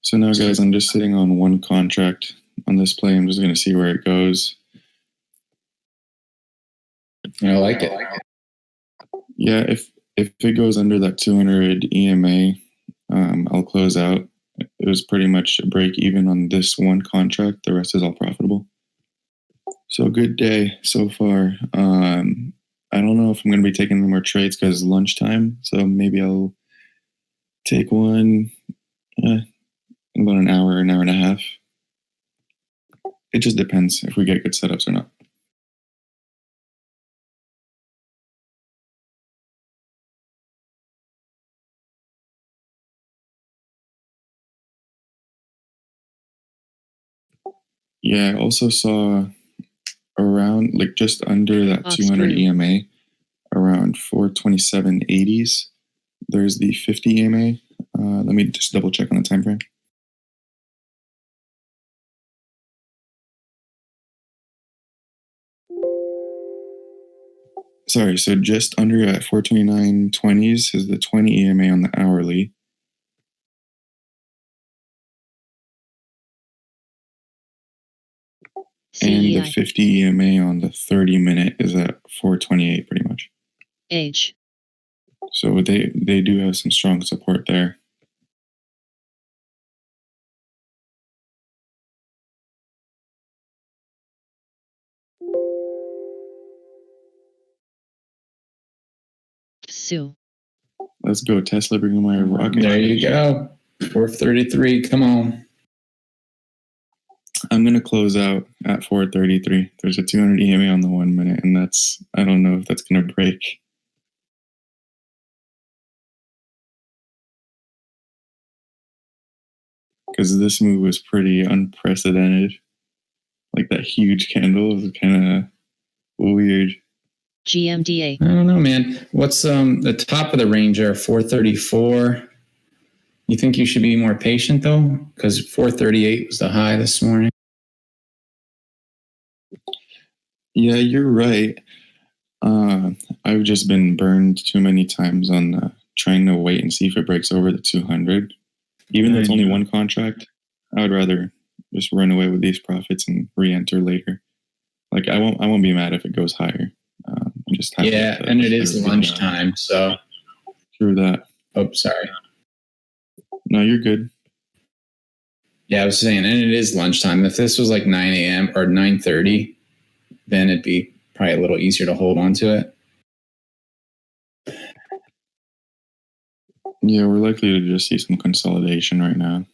So now, guys, I'm just sitting on one contract on this play. I'm just going to see where it goes. I like it. Yeah, if it goes under that 200 EMA, I'll close out. It was pretty much a break even on this one contract. The rest is all profitable. So good day so far. I don't know if I'm going to be taking any more trades because it's lunchtime. So maybe I'll take one in about an hour and a half. It just depends if we get good setups or not. Yeah, I also saw around, like just under that 200 EMA, around 427.80s. There's the 50 EMA. Let me just double check on the time frame. Sorry, so just under at 429.20s is the 20 EMA on the hourly. CEI. And the 50 EMA on the 30-minute is at 428 pretty much. H. So they do have some strong support there. Sue. Let's go, Tesla, bring my rocket. There you go. 433. Come on. I'm going to close out at 433. There's a 200 EMA on the 1 minute, and that's, I don't know if that's going to break. Because this move was pretty unprecedented. Like that huge candle was kind of weird. GMDA. I don't know, man. What's the top of the range are 434. You think you should be more patient though? Because 438 was the high this morning. Yeah, you're right. I've just been burned too many times on trying to wait and see if it breaks over the 200. Even though it's only one contract, I would rather just run away with these profits and re-enter later. Like I won't be mad if it goes higher. Just yeah, and it is lunchtime, so through that. Oh, sorry. No, you're good. Yeah, I was saying, and it is lunchtime. If this was like 9 a.m. or 9:30, then it'd be probably a little easier to hold on to it. Yeah, we're likely to just see some consolidation right now.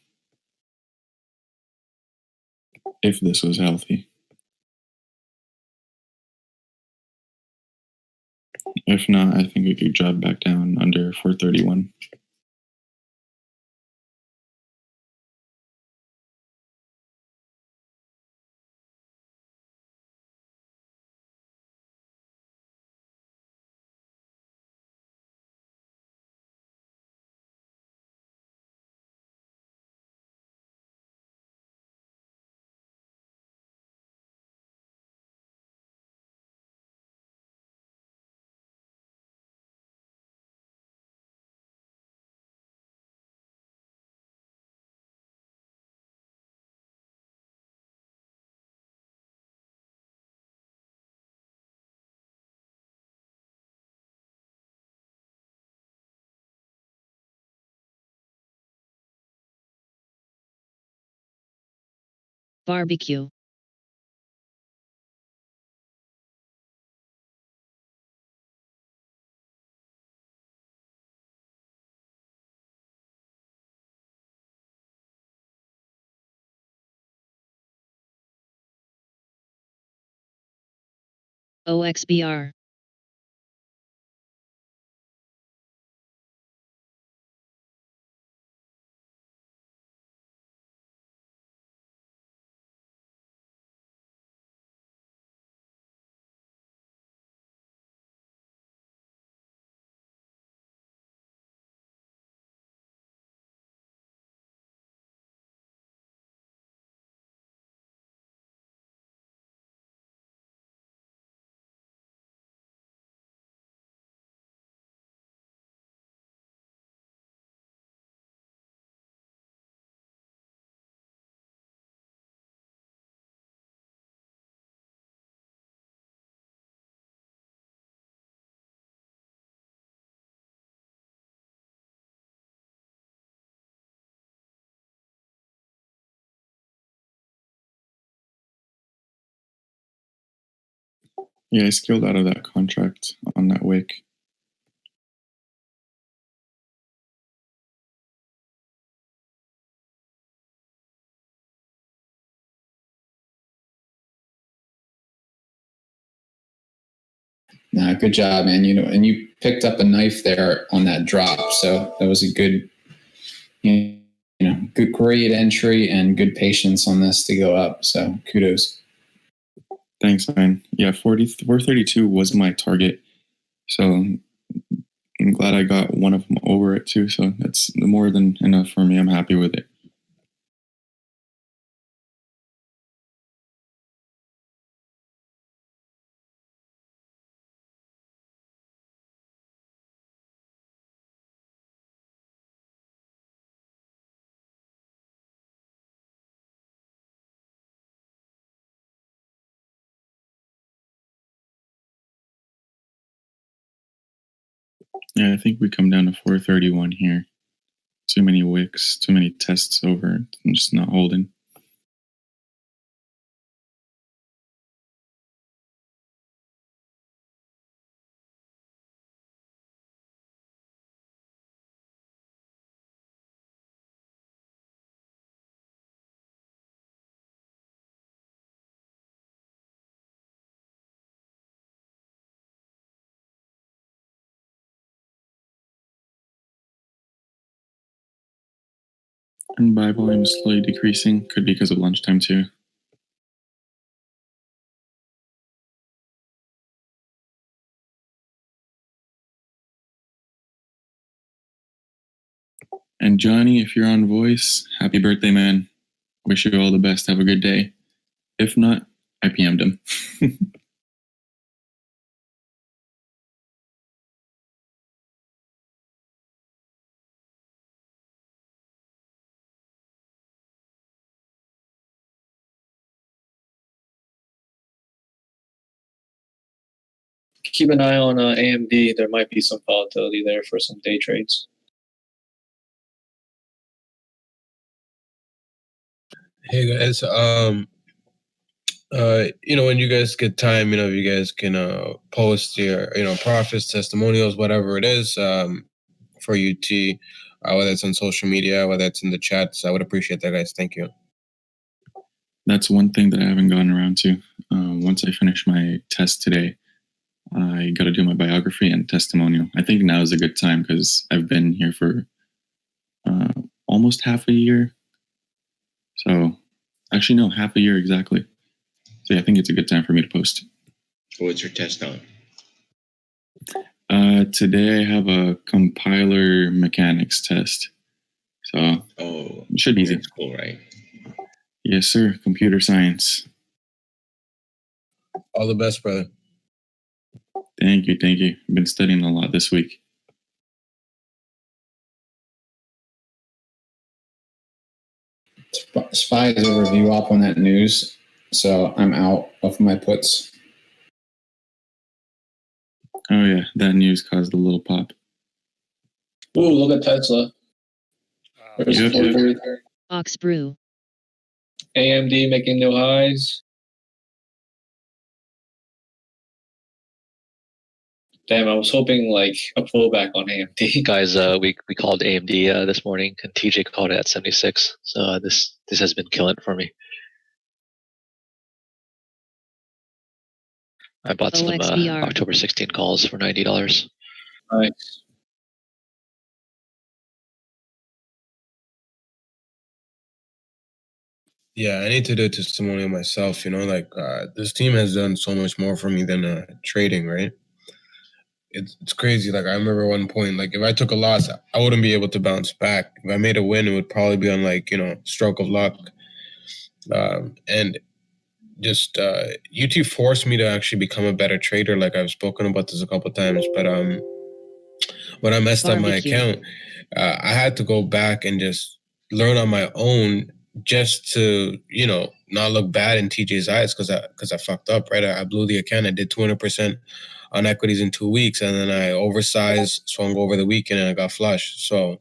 if this was healthy. If not, I think we could drop back down under 431. Barbecue. OXBR. Yeah, I scaled out of that contract on that wick. Nah, good job, man. And you picked up a knife there on that drop, so that was a good, good, great entry and good patience on this to go up. So kudos. Thanks, man. Yeah, 432 was my target. So I'm glad I got one of them over it too. So that's more than enough for me. I'm happy with it. Yeah, I think we come down to 431 here. Too many wicks, too many tests over. I'm just not holding. And buy volume is slowly decreasing. Could be because of lunchtime too. And Johnny, if you're on voice, happy birthday, man. Wish you all the best. Have a good day. If not, I PM'd him. Keep an eye on AMD. There might be some volatility there for some day trades. Hey guys, when you guys get time, if you guys can post your, profits, testimonials, whatever it is, for UT, whether it's on social media, whether it's in the chats, I would appreciate that, guys. Thank you. that's one thing that I haven't gotten around to. Once I finish my test today, I got to do my biography and testimonial. I think now is a good time because I've been here for almost half a year. So, actually, no, half a year exactly. So, yeah, I think it's a good time for me to post. What's your test on? Today I have a compiler mechanics test. So, it should be easy. That's cool, right? Yes, sir. Computer science. All the best, brother. Thank you. Thank you. I've been studying a lot this week. Spy is a review op on that news, so I'm out of my puts. Oh, yeah. That news caused a little pop. Ooh, look at Tesla. There's Yep. 443. Ox Brew. AMD making new highs. Damn, I was hoping like a pullback on AMD. Guys, we called AMD this morning, and TJ called it at 76. So this has been killing it for me. I bought some OXBR. October 16 calls for $90. Nice. Yeah, I need to do a testimonial myself. Like this team has done so much more for me than trading, right? It's crazy. Like I remember one point, like if I took a loss, I wouldn't be able to bounce back. If I made a win, it would probably be on stroke of luck. And just UT forced me to actually become a better trader. Like I've spoken about this a couple of times, but when I messed up my Barbecue. account, I had to go back and just learn on my own, just to not look bad in TJ's eyes because I fucked up, right? I blew the account. I did 200% on equities in 2 weeks, and then I oversized, swung over the weekend, and I got flushed. So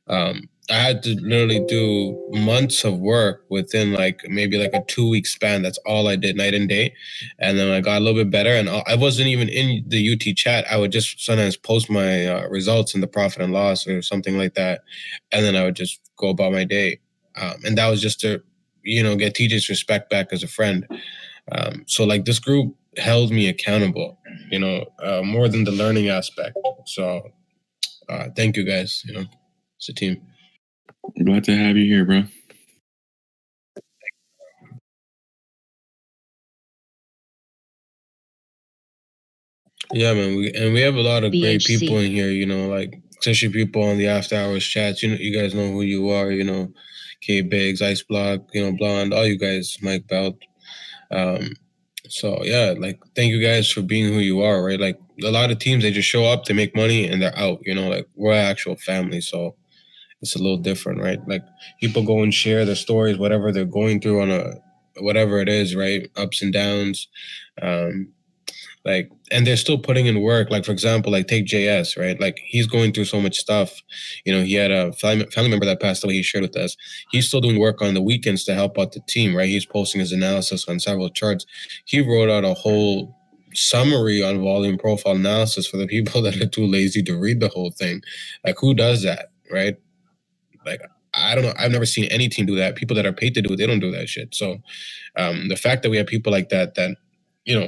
I had to literally do months of work within maybe a 2-week span. That's all I did, night and day. And then I got a little bit better, and I wasn't even in the UT chat. I would just sometimes post my results in the profit and loss or something like that, and then I would just go about my day. And that was just to get TJ's respect back as a friend. So this group held me accountable, more than the learning aspect. So thank you guys. It's a team. I'm glad to have you here, bro. Yeah, man. We have a lot of great BHC. people in here, especially people on the after hours chats. You guys know who you are, K Biggs, Ice Block, Blonde, all you guys, Mike Belt. So yeah, thank you guys for being who you are, right? A lot of teams, they just show up, they make money, and they're out. We're an actual family, so it's a little different, right? People go and share their stories, whatever they're going through on whatever it is, right? Ups and downs, and they're still putting in work. For example, take JS, right? He's going through so much stuff. He had a family member that passed away. He shared with us. He's still doing work on the weekends to help out the team, right? He's posting his analysis on several charts. He wrote out a whole summary on volume profile analysis for the people that are too lazy to read the whole thing. Who does that, right? I don't know. I've never seen any team do that. People that are paid to do it, they don't do that shit. So the fact that we have people like that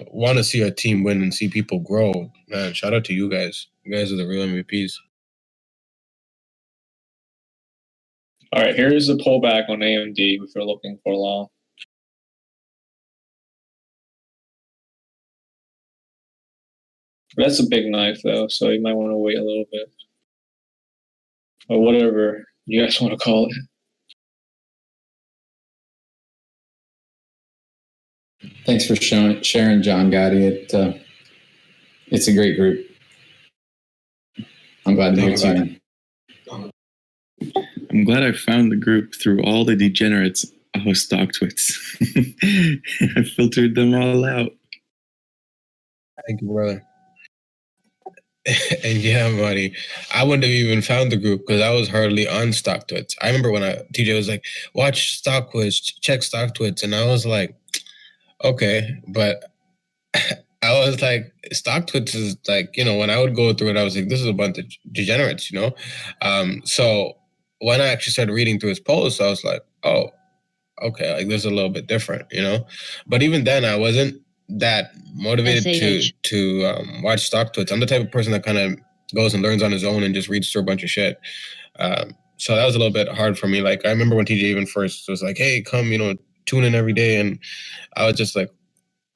want to see our team win and see people grow, man, shout out to you guys. You guys are the real MVPs. All right, here's the pullback on AMD if you're looking for long. That's a big knife though, so you might want to wait a little bit. Or whatever you guys want to call it. Thanks for sharing, John Gotti. It's a great group. I'm glad to hear it. I'm glad I found the group through all the degenerates of StockTwits. I filtered them all out. Thank you, brother. And yeah, buddy, I wouldn't have even found the group because I was hardly on StockTwits. I remember when TJ was like, watch StockTwits, check StockTwits. And I was like, okay. But I was like, StockTwits is when I would go through it, I was like, this is a bunch of degenerates, So when I actually started reading through his posts, I was like, oh, okay, like this is a little bit different, you know. But even then, I wasn't that motivated SAH. to watch StockTwits. I'm the type of person that kind of goes and learns on his own and just reads through a bunch of shit. So that was a little bit hard for me. Like I remember when TJ even first was like, "Hey, come, you know, tune in every day," and I was just like,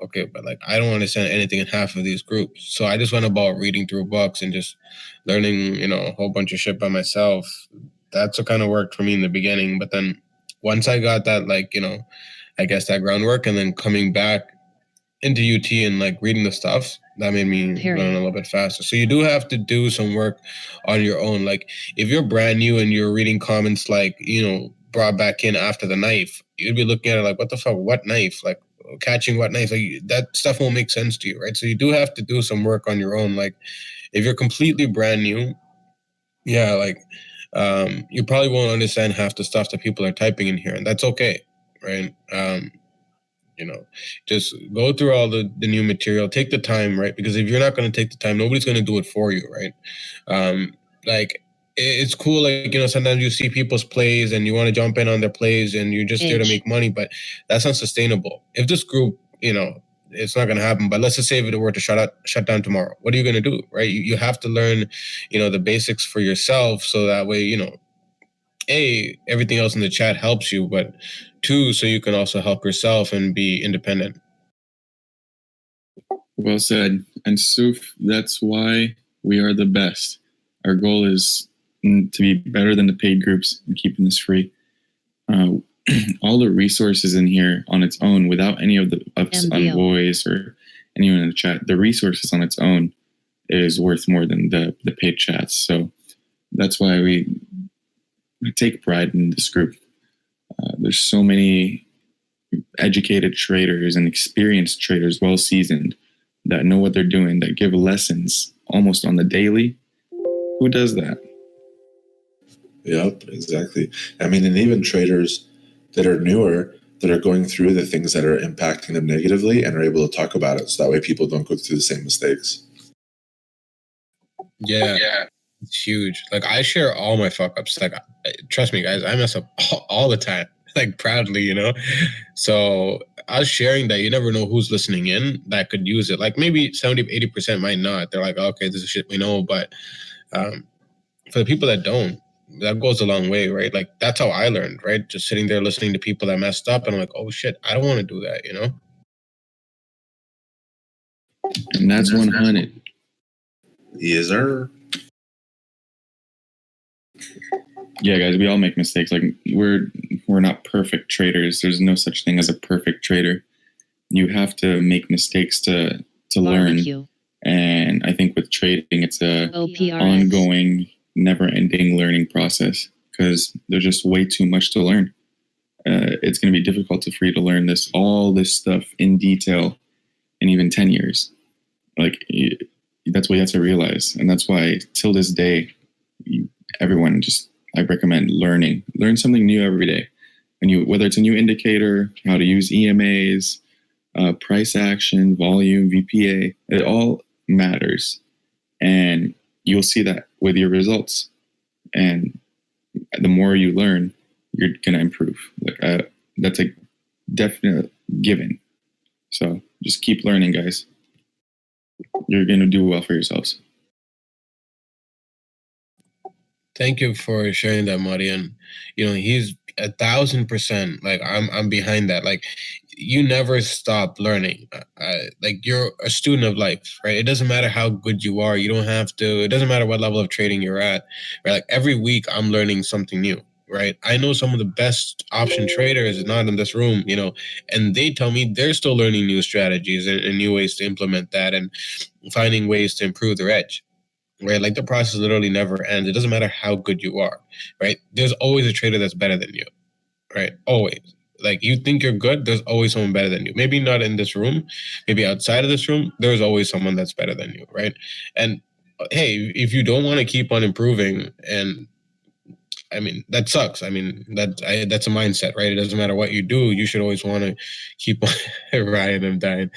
okay, but like I don't understand anything in half of these groups. So I just went about reading through books and just learning, you know, a whole bunch of shit by myself. That's what kind of worked for me in the beginning. But then once I got that, like, you know, I guess that groundwork, and then coming back into UT and like reading the stuff, that made me learn a little bit faster. So you do have to do some work on your own. Like if you're brand new and you're reading comments like, you know, brought back in after the knife, you'd be looking at it like, what the fuck, what knife? Like catching what knife? Like that stuff won't make sense to you, right? So you do have to do some work on your own. Like if you're completely brand new, yeah, like you probably won't understand half the stuff that people are typing in here, and that's okay, right? You know, just go through all the new material, take the time, right? Because if you're not going to take the time, nobody's going to do it for you, right? Like it's cool, like, you know, sometimes you see people's plays and you want to jump in on their plays and you're just there to make money, but that's not sustainable. If this group, you know, it's not going to happen, but let's just say if it were to shut down tomorrow, what are you going to do, right? You have to learn, you know, the basics for yourself, so that way, you know, A, everything else in the chat helps you, but 2, so you can also help yourself and be independent. Well said. And Suf, that's why we are the best. Our goal is to be better than the paid groups and keeping this free. All the resources in here on its own, without any of the ups on voice or anyone in the chat, the resources on its own is worth more than the paid chats. So that's why we take pride in this group. There's so many educated traders and experienced traders, well seasoned, that know what they're doing, that give lessons almost on the daily. Who does that? Yep, exactly. I mean, and even traders that are newer, that are going through the things that are impacting them negatively and are able to talk about it, so that way people don't go through the same mistakes. Yeah. It's huge. Like I share all my fuck ups. Like trust me, guys, I mess up all the time. Like proudly, you know. So us sharing that, you never know who's listening in that could use it. Like maybe 70-80% might not. They're like, oh, okay, this is shit we know. But for the people that don't, that goes a long way, right? Like that's how I learned, right? Just sitting there listening to people that messed up, and I'm like, oh shit, I don't want to do that, you know. And that's 100. Yes, sir. Yeah, guys, we all make mistakes. Like we're not perfect traders. There's no such thing as a perfect trader. You have to make mistakes to learn. And I think with trading, it's a ongoing, never-ending learning process, because there's just way too much to learn. It's going to be difficult for you to learn all this stuff in detail in even 10 years. Like that's what you have to realize, and that's why till this day, everyone I recommend learn something new every day. And whether it's a new indicator, how to use EMAs, price action, volume, VPA, it all matters. And you'll see that with your results. And the more you learn, you're going to improve. Like that's a definite given. So just keep learning, guys. You're going to do well for yourselves. Thank you for sharing that, Marty. And you know, he's 1,000%. Like I'm behind that. Like you never stop learning. Like you're a student of life, right? It doesn't matter how good you are. You don't have to. It doesn't matter what level of trading you're at. Right? Like every week, I'm learning something new. Right? I know some of the best option traders not in this room, you know, and they tell me they're still learning new strategies and new ways to implement that and finding ways to improve their edge. Right? Like the process literally never ends. It doesn't matter how good you are, right? There's always a trader that's better than you, right? Always. Like you think you're good, there's always someone better than you. Maybe not in this room, maybe outside of this room, there's always someone that's better than you, right? And hey, if you don't want to keep on improving, and I mean, that sucks. I mean, that's a mindset, right? It doesn't matter what you do, you should always want to keep on Ryan, I'm dying.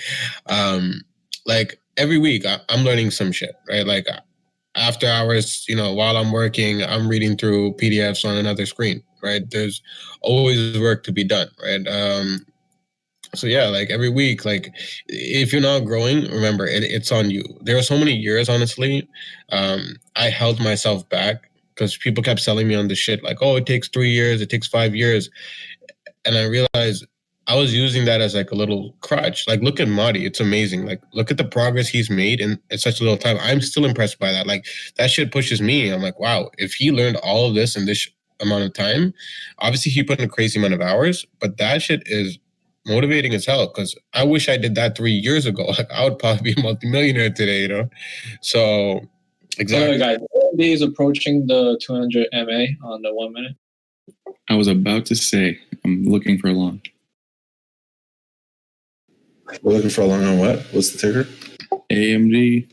Like every week I'm learning some shit, right? Like after hours, you know, while I'm working, I'm reading through PDFs on another screen, right? There's always work to be done, right? So yeah, like every week, like if you're not growing, remember it's on you. There are so many years, honestly, I held myself back because people kept selling me on the shit like, oh, it takes 3 years, it takes 5 years, and I realized I was using that as like a little crutch. Like, look at Marty, it's amazing. Like, look at the progress he's made in such a little time. I'm still impressed by that. Like, that shit pushes me. I'm like, wow, if he learned all of this in this amount of time, obviously he put in a crazy amount of hours, but that shit is motivating as hell because I wish I did that 3 years ago. Like, I would probably be a multimillionaire today, you know? So, exactly. Guys, AMD is approaching the 200 MA on the 1 minute. I was about to say, I'm looking for a long. We're looking for a long on what? What's the ticker? AMD.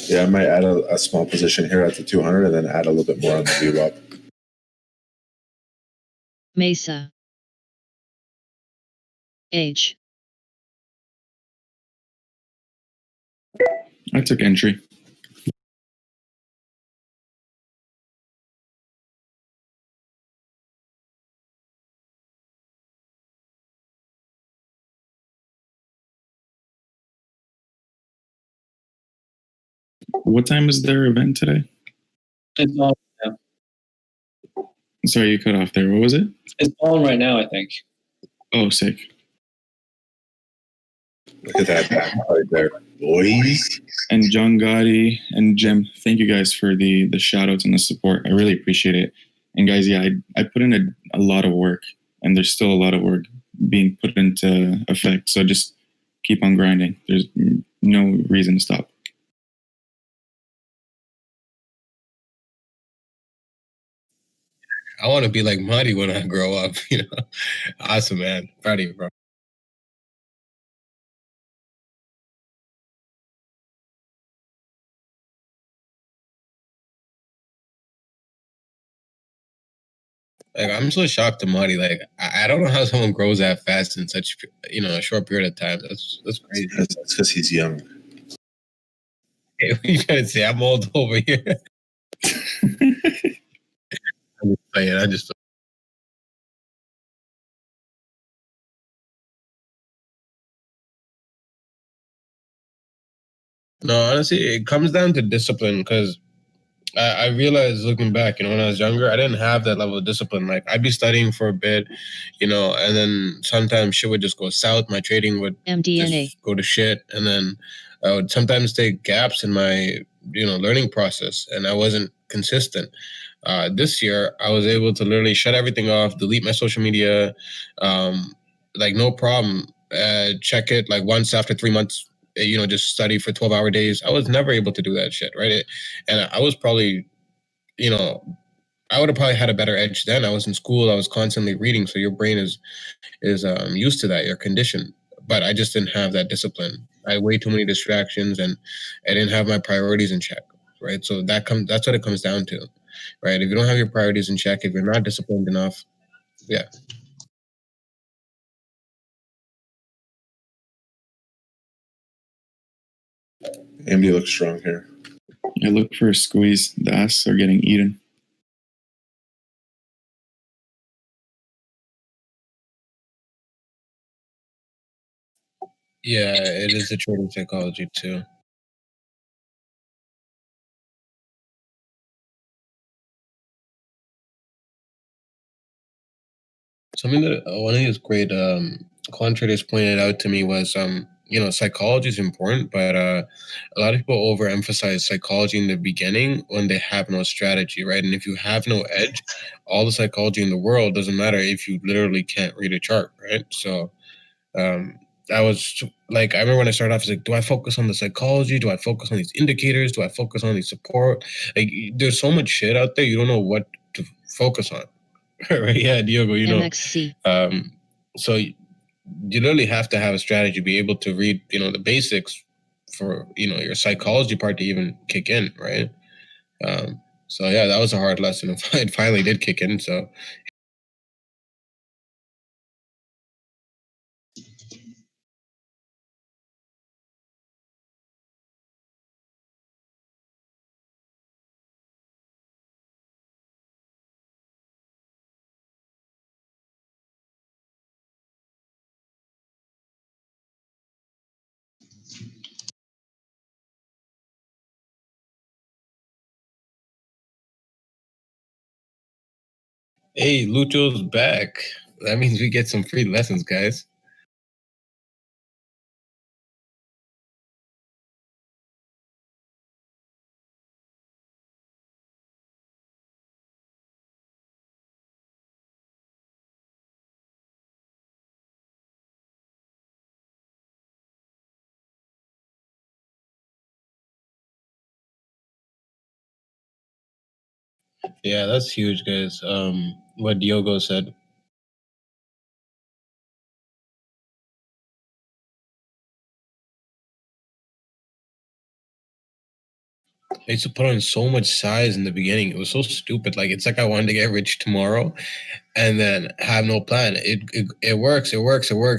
Yeah, I might add a small position here at the 200 and then add a little bit more on the VWAP. Mesa. Age. I took entry. What time is their event today? It's on now. Sorry, you cut off there. What was it? It's on right now, I think. Oh, sick. Look at that back right there, boys. And John Gotti and Jim, thank you guys for the shout outs and the support. I really appreciate it. And guys, yeah, I put in a lot of work, and there's still a lot of work being put into effect. So just keep on grinding. There's no reason to stop. I want to be like Marty when I grow up, you know? Awesome, man. Proud of you, bro. Like, I'm so shocked to Marty. Like, I don't know how someone grows that fast in such, you know, a short period of time. That's crazy. That's because he's young. Hey, what are you trying to say? I'm old over here. I'm just playing. No, honestly, it comes down to discipline because I realized looking back, you know, when I was younger, I didn't have that level of discipline. Like, I'd be studying for a bit, you know, and then sometimes shit would just go south. My trading would MDNA. just go to shit. And then I would sometimes take gaps in my, you know, learning process, and I wasn't consistent. This year, I was able to literally shut everything off, delete my social media, like no problem. Check it like once after 3 months, you know, just study for 12-hour days. I was never able to do that shit, right? And I was probably, you know, I would have probably had a better edge then. I was in school. I was constantly reading. So your brain is used to that. You're conditioned. But I just didn't have that discipline. I had way too many distractions, and I didn't have my priorities in check, right? So that's what it comes down to, right? If you don't have your priorities in check, if you're not disciplined enough, yeah. AMD looks strong here. I look for a squeeze. The asks are getting eaten. Yeah, it is a trading psychology too. Something that one of these great quant traders pointed out to me was, you know, psychology is important, but a lot of people overemphasize psychology in the beginning when they have no strategy, right? And if you have no edge, all the psychology in the world doesn't matter if you literally can't read a chart, right? So I was like, I remember when I started off, I was like, do I focus on the psychology? Do I focus on these indicators? Do I focus on the support? Like, there's so much shit out there, you don't know what to focus on. Right? Yeah, Diogo, you know. MXC. So you literally have to have a strategy, be able to read, you know, the basics for, you know, your psychology part to even kick in, right? So yeah, that was a hard lesson. It finally did kick in. So Hey, Lucho's back. That means we get some free lessons, guys. Yeah, that's huge, guys. What Diogo said. I used to put on so much size in the beginning. It was so stupid. Like it's like I wanted to get rich tomorrow and then have no plan. It works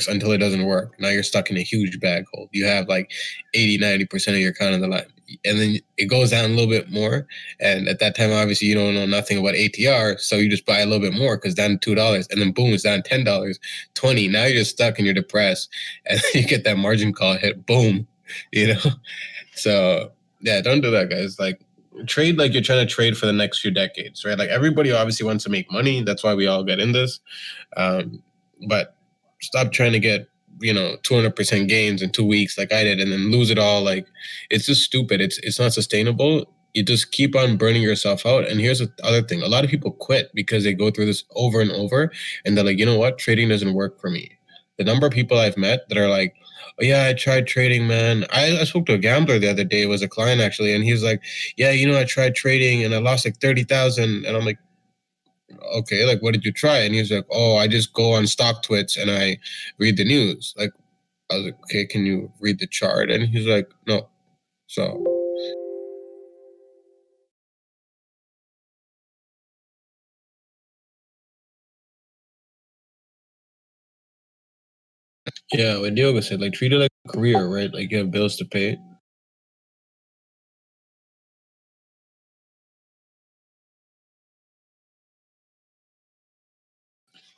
until it doesn't work. Now you're stuck in a huge bag hole. You have like 80-90% of your account on the line. And then it goes down a little bit more. And at that time, obviously, you don't know nothing about ATR. So you just buy a little bit more because down $2. And then boom, it's down $10, 20. Now you're just stuck and you're depressed. And then you get that margin call hit, boom, you know? So yeah, don't do that, guys. Like trade like you're trying to trade for the next few decades, right? Like everybody obviously wants to make money. That's why we all get in this. But stop trying to get 200% gains in 2 weeks like I did and then lose it all. Like it's just stupid. It's not sustainable. You just keep on burning yourself out. And here's the other thing. A lot of people quit because they go through this over and over and they're like, you know what? Trading doesn't work for me. The number of people I've met that are like, oh, yeah, I tried trading, man. I spoke to a gambler the other day. It was a client actually, and he was like, yeah, I tried trading and I lost like 30,000. And I'm like, okay, like what did you try? And he was like, oh, I just go on StockTwits and I read the news. Like I was like, okay, can you read the chart? And he's like, no. So yeah, what Diogo said, like treat it like a career, right? Like you have bills to pay.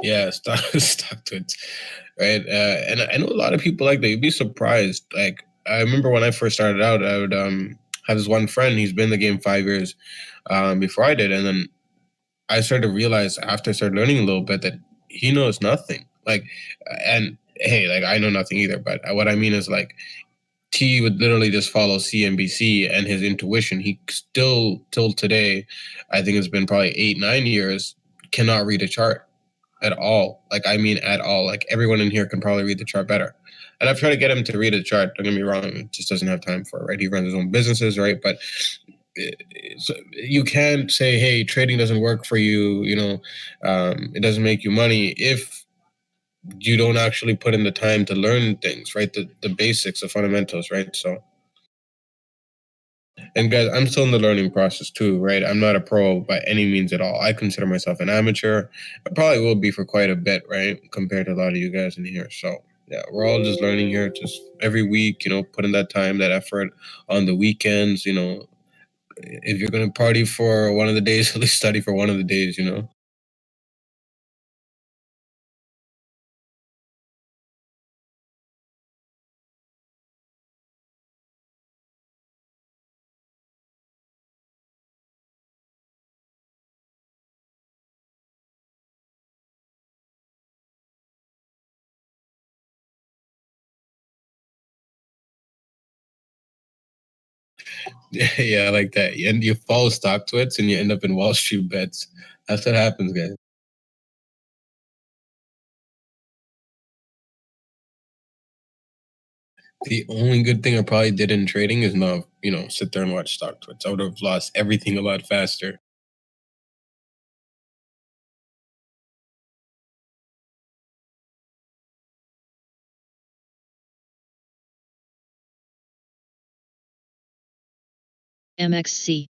Yeah, StockTwits, right? And I know a lot of people like that. You'd be surprised. Like I remember when I first started out, I would have this one friend. He's been in the game 5 years before I did, and then I started to realize after I started learning a little bit that he knows nothing. Like, and hey, like I know nothing either. But what I mean is like T would literally just follow CNBC and his intuition. He still till today, I think it's been probably 8-9 years, cannot read a chart at all. Like I mean at all. Like everyone in here can probably read the chart better. And I've tried to get him to read a chart. Don't get me wrong, he just doesn't have time for it, right? He runs his own businesses, right? But so you can't say, hey, trading doesn't work for you, it doesn't make you money if you don't actually put in the time to learn things, right? The basics, the fundamentals, right? So and guys, I'm still in the learning process too, right? I'm not a pro by any means at all. I consider myself an amateur. I probably will be for quite a bit, right? Compared to a lot of you guys in here. So yeah, we're all just learning here, just every week, putting that time, that effort on the weekends, if you're gonna party for one of the days, at least study for one of the days. Yeah, like that. And you follow StockTwits and you end up in Wall Street bets. That's what happens, guys. The only good thing I probably did in trading is not, sit there and watch StockTwits. I would have lost everything a lot faster. MXC.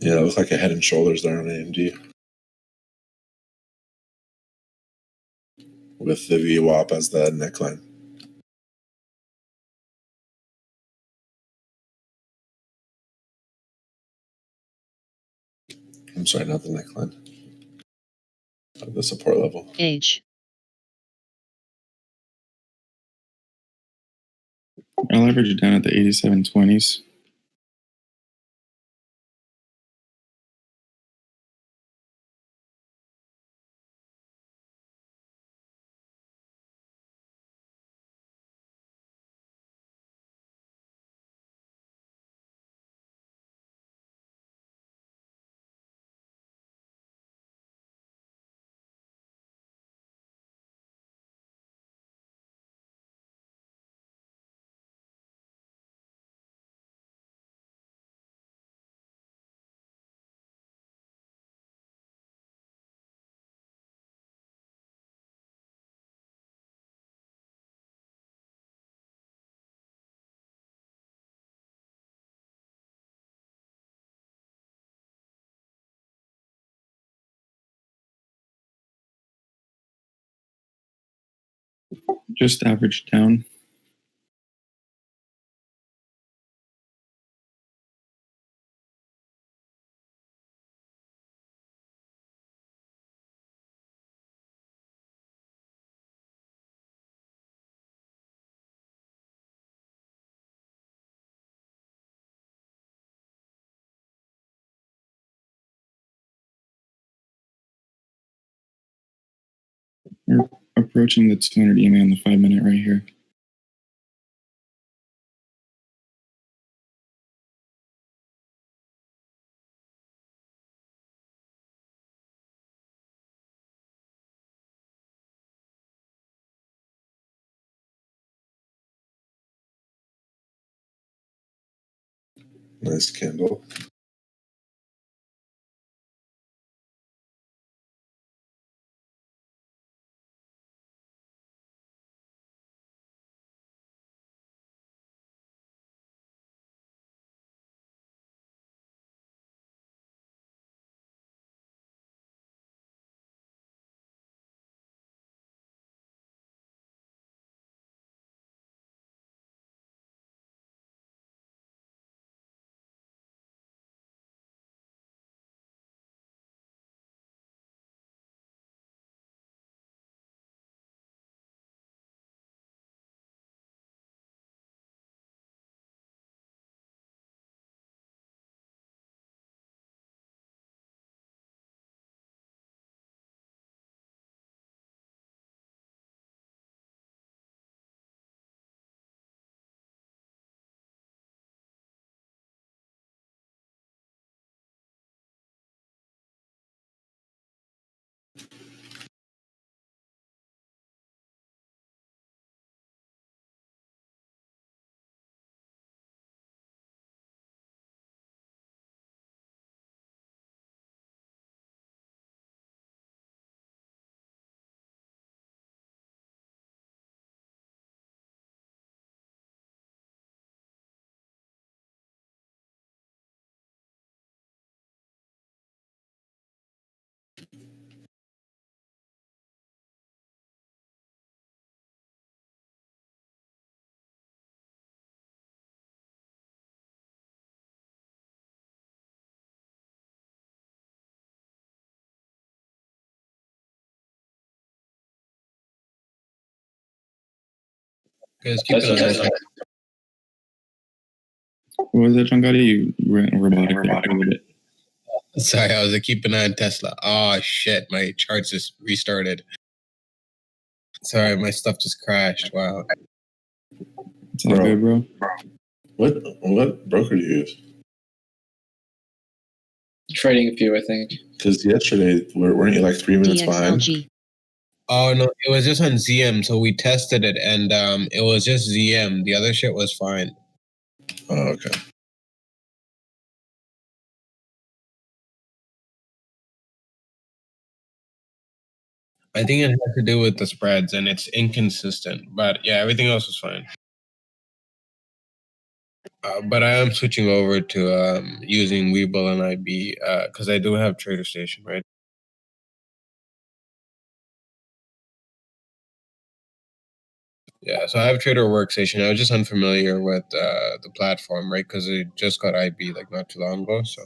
Yeah, it looks like a Head and Shoulders there on AMD with the VWAP as the neckline. I'm sorry, not the neckline. The support level. H. I'll average it down at the 87.20s. Just average down. We're approaching the 200 EMA on the 5-minute right here. Nice candle. Guys, keep it on that. What was that, Giangotti? You went robotic a little bit. Sorry, I was keeping an eye on Tesla. Oh shit, my charts just restarted. Sorry, my stuff just crashed. Wow. It's all good, bro. What broker do you use? Trading a few, I think. Because yesterday, weren't you like 3 minutes behind? DXLG. Oh no, it was just on ZM, so we tested it, and it was just ZM. The other shit was fine. Oh, okay. I think it had to do with the spreads, and it's inconsistent. But yeah, everything else was fine. But I am switching over to using Webull and IB because I do have Trader Station, right? Yeah, so I have Trader Workstation. I was just unfamiliar with the platform, right? Because it just got IB like not too long ago. So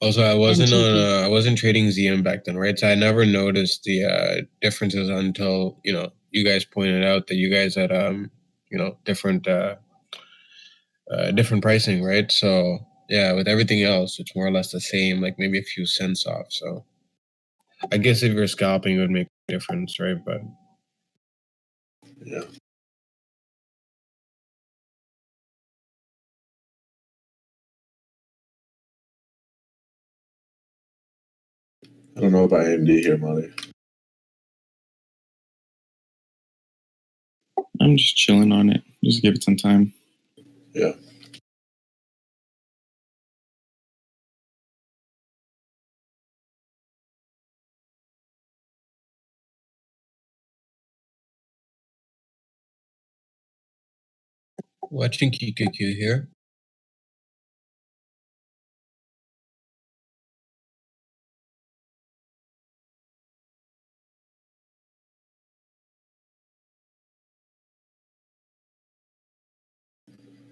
also, I wasn't trading ZM back then, right? So I never noticed the differences until you guys pointed out that you guys had different different pricing, right? So yeah, with everything else, it's more or less the same, like maybe a few cents off. So I guess if you're scalping, it would make a difference, right? But Yeah. I don't know about AMD here, Monty. I'm just chilling on it. Just give it some time. Yeah. watching QQQ here.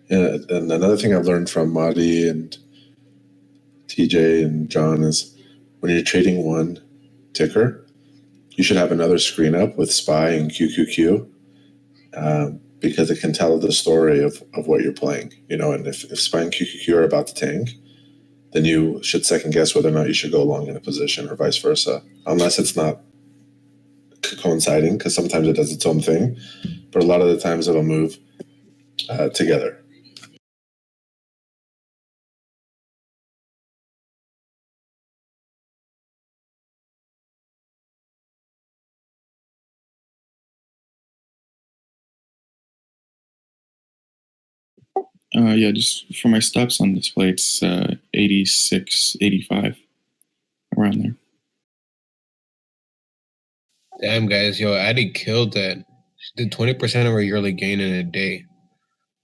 Yeah, and another thing I've learned from Madi and TJ and John is when you're trading one ticker, you should have another screen up with SPY and QQQ because it can tell the story of what you're playing. And if SPY and QQQ are about to tank, then you should second guess whether or not you should go long in a position or vice versa, unless it's not coinciding, because sometimes it does its own thing, but a lot of the times it'll move together. Yeah, just for my stops on display, it's 86, 85, around there. Damn, guys, yo, Addie killed that. She did 20% of her yearly gain in a day.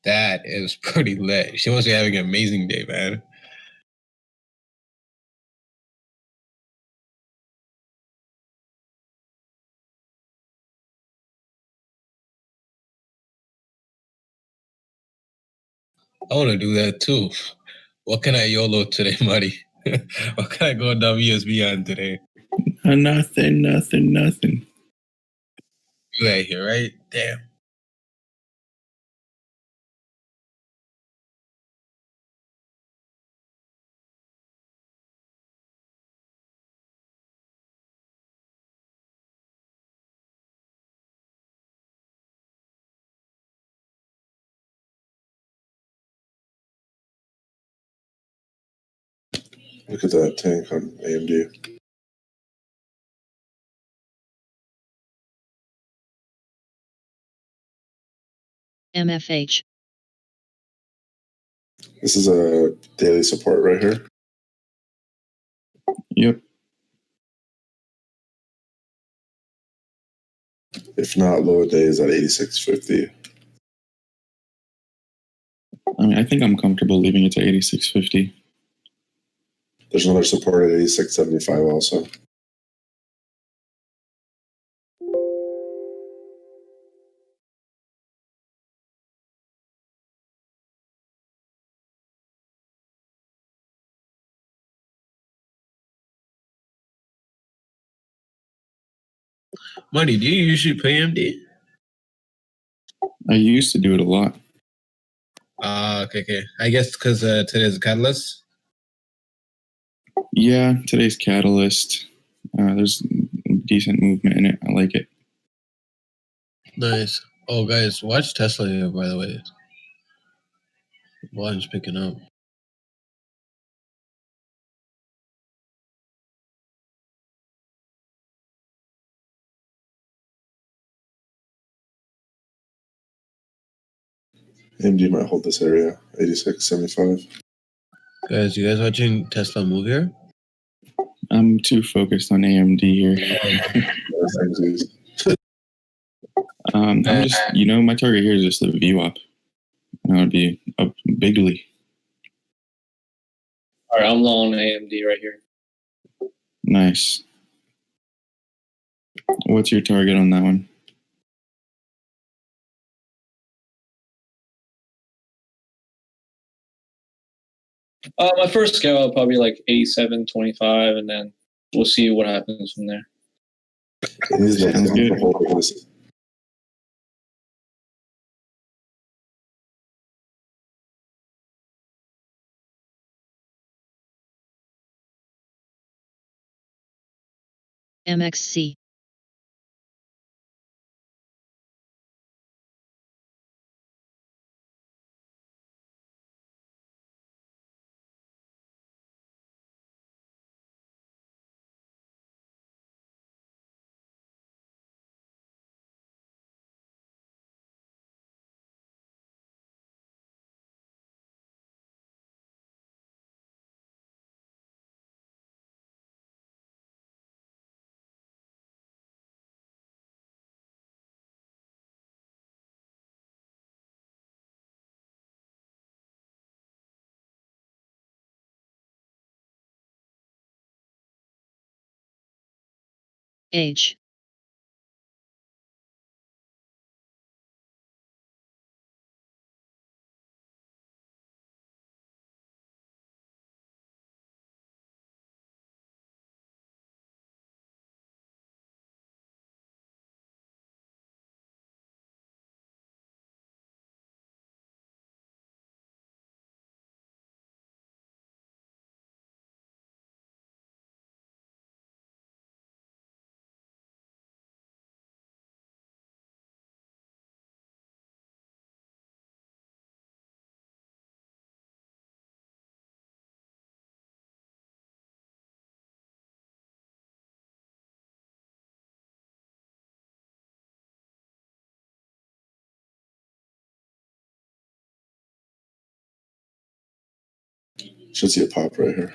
That is pretty lit. She must be having an amazing day, man. I want to do that too. What can I YOLO today, Muddy? What can I go WSB on today? Nothing. Do that here, right? Damn. Look at that tank on AMD. MFH. This is a daily support right here. Yep. If not, lower day is at 86.50. I mean, I think I'm comfortable leaving it to 86.50. There's another support at 86.75 also. Muddy, do you usually play MD? I used to do it a lot. Okay. I guess because today's a catalyst. Yeah, today's catalyst. There's decent movement in it. I like it. Nice. Oh, guys, watch Tesla here, by the way. Volume's picking up. AMD might hold this area, 86.75. Guys, you guys watching Tesla move here? I'm too focused on AMD here. I'm just, my target here is just the VWAP. And that would be up bigly. All right, I'm long AMD right here. Nice. What's your target on that one? My first scale I'll probably like 87.25, and then we'll see what happens from there. Sounds good. MXC. H. Should see a pop right here.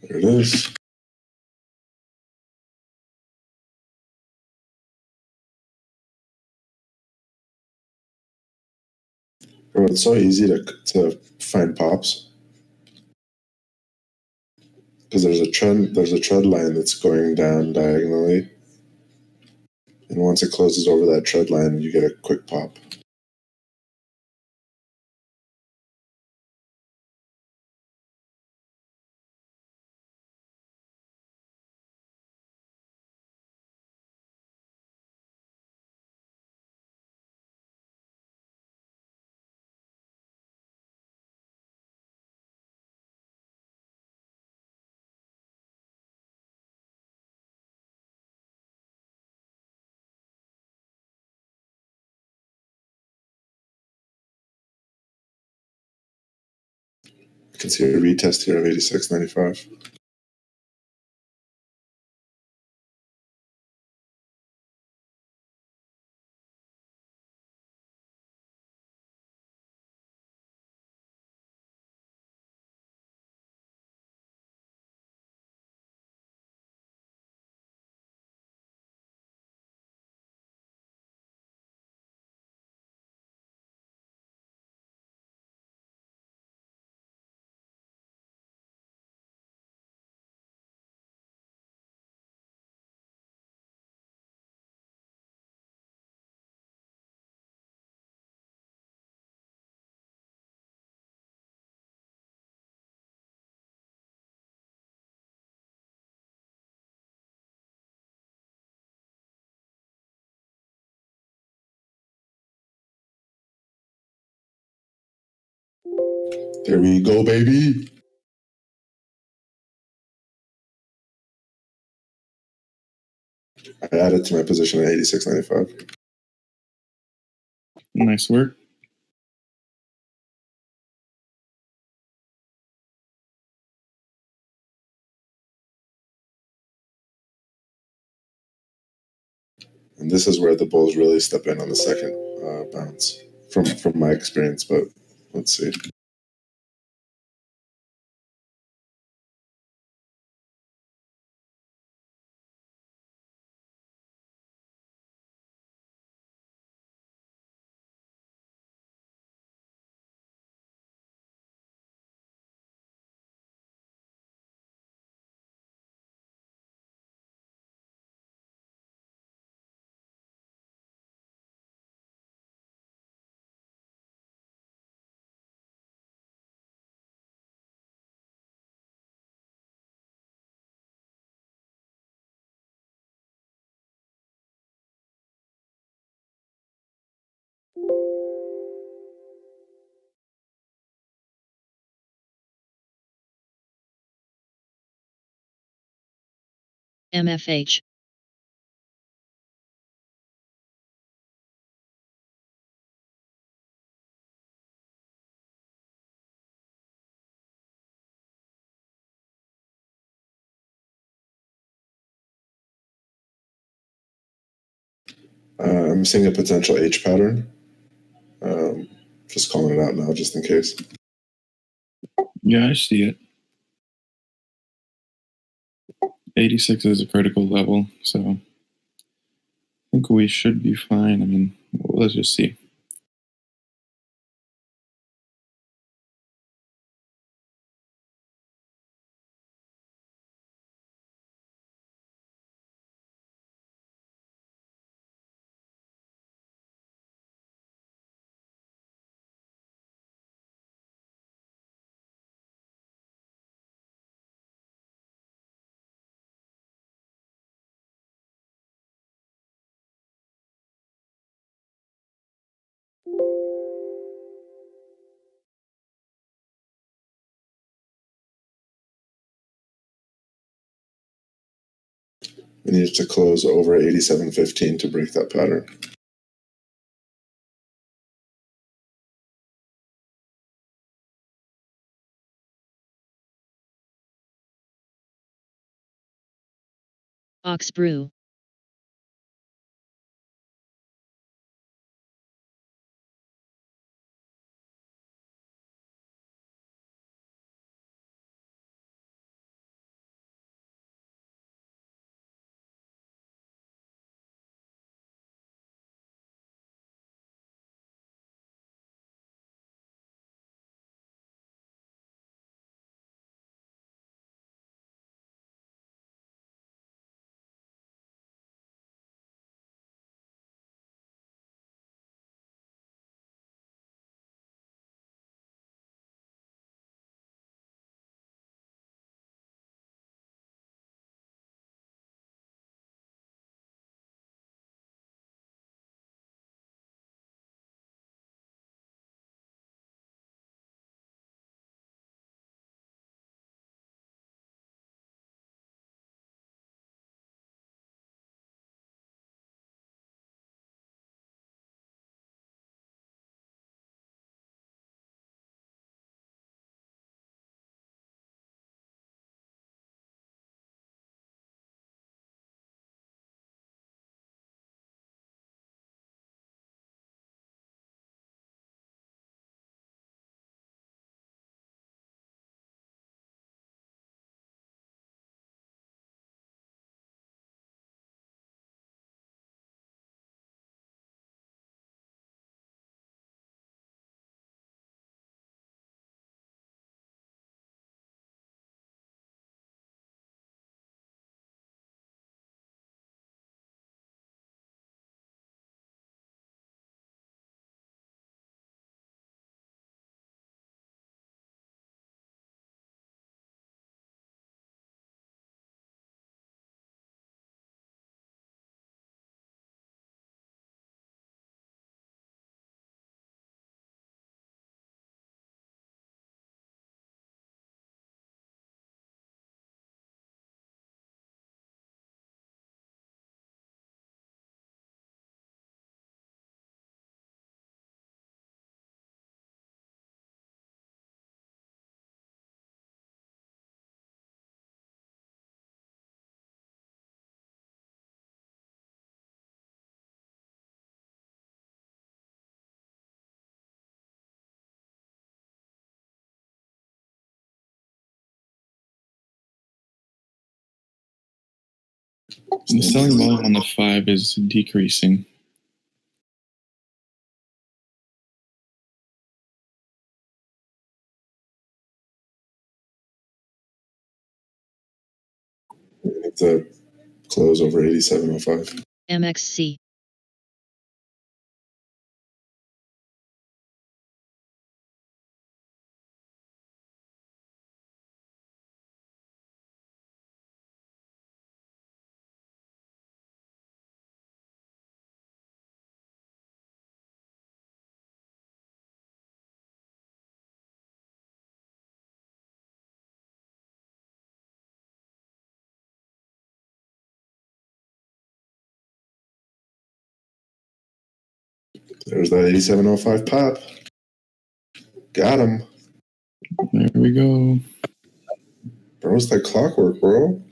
There it is. Bro, it's so easy to find pops because there's a trend line that's going down diagonally, and once it closes over that trend line, you get a quick pop. You can see a retest here of 86.95. There we go, baby. I added to my position at 86.95. Nice work. And this is where the bulls really step in on the second bounce, from my experience. But let's see. MFH. I'm seeing a potential H pattern. Just calling it out now, just in case. Yeah, I see it. 86 is a critical level, so I think we should be fine. I mean, let's just see. We need to close over 87.15 to break that pattern. Ox Brew. The selling volume on the 5 is decreasing. We need to close over 87.05. MXC. There's that 87.05 pop. Got him. There we go. Bro, it's like clockwork, bro.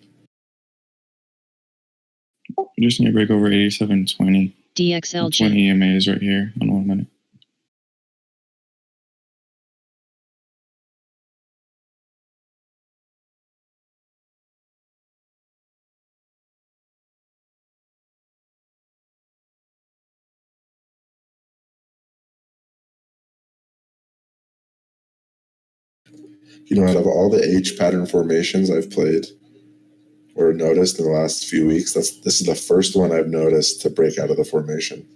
We just need to break over 87.20. DXLG. 20 EMA is right here on 1 minute. You know, out of all the H pattern formations I've played or noticed in the last few weeks, this is the first one I've noticed to break out of the formation.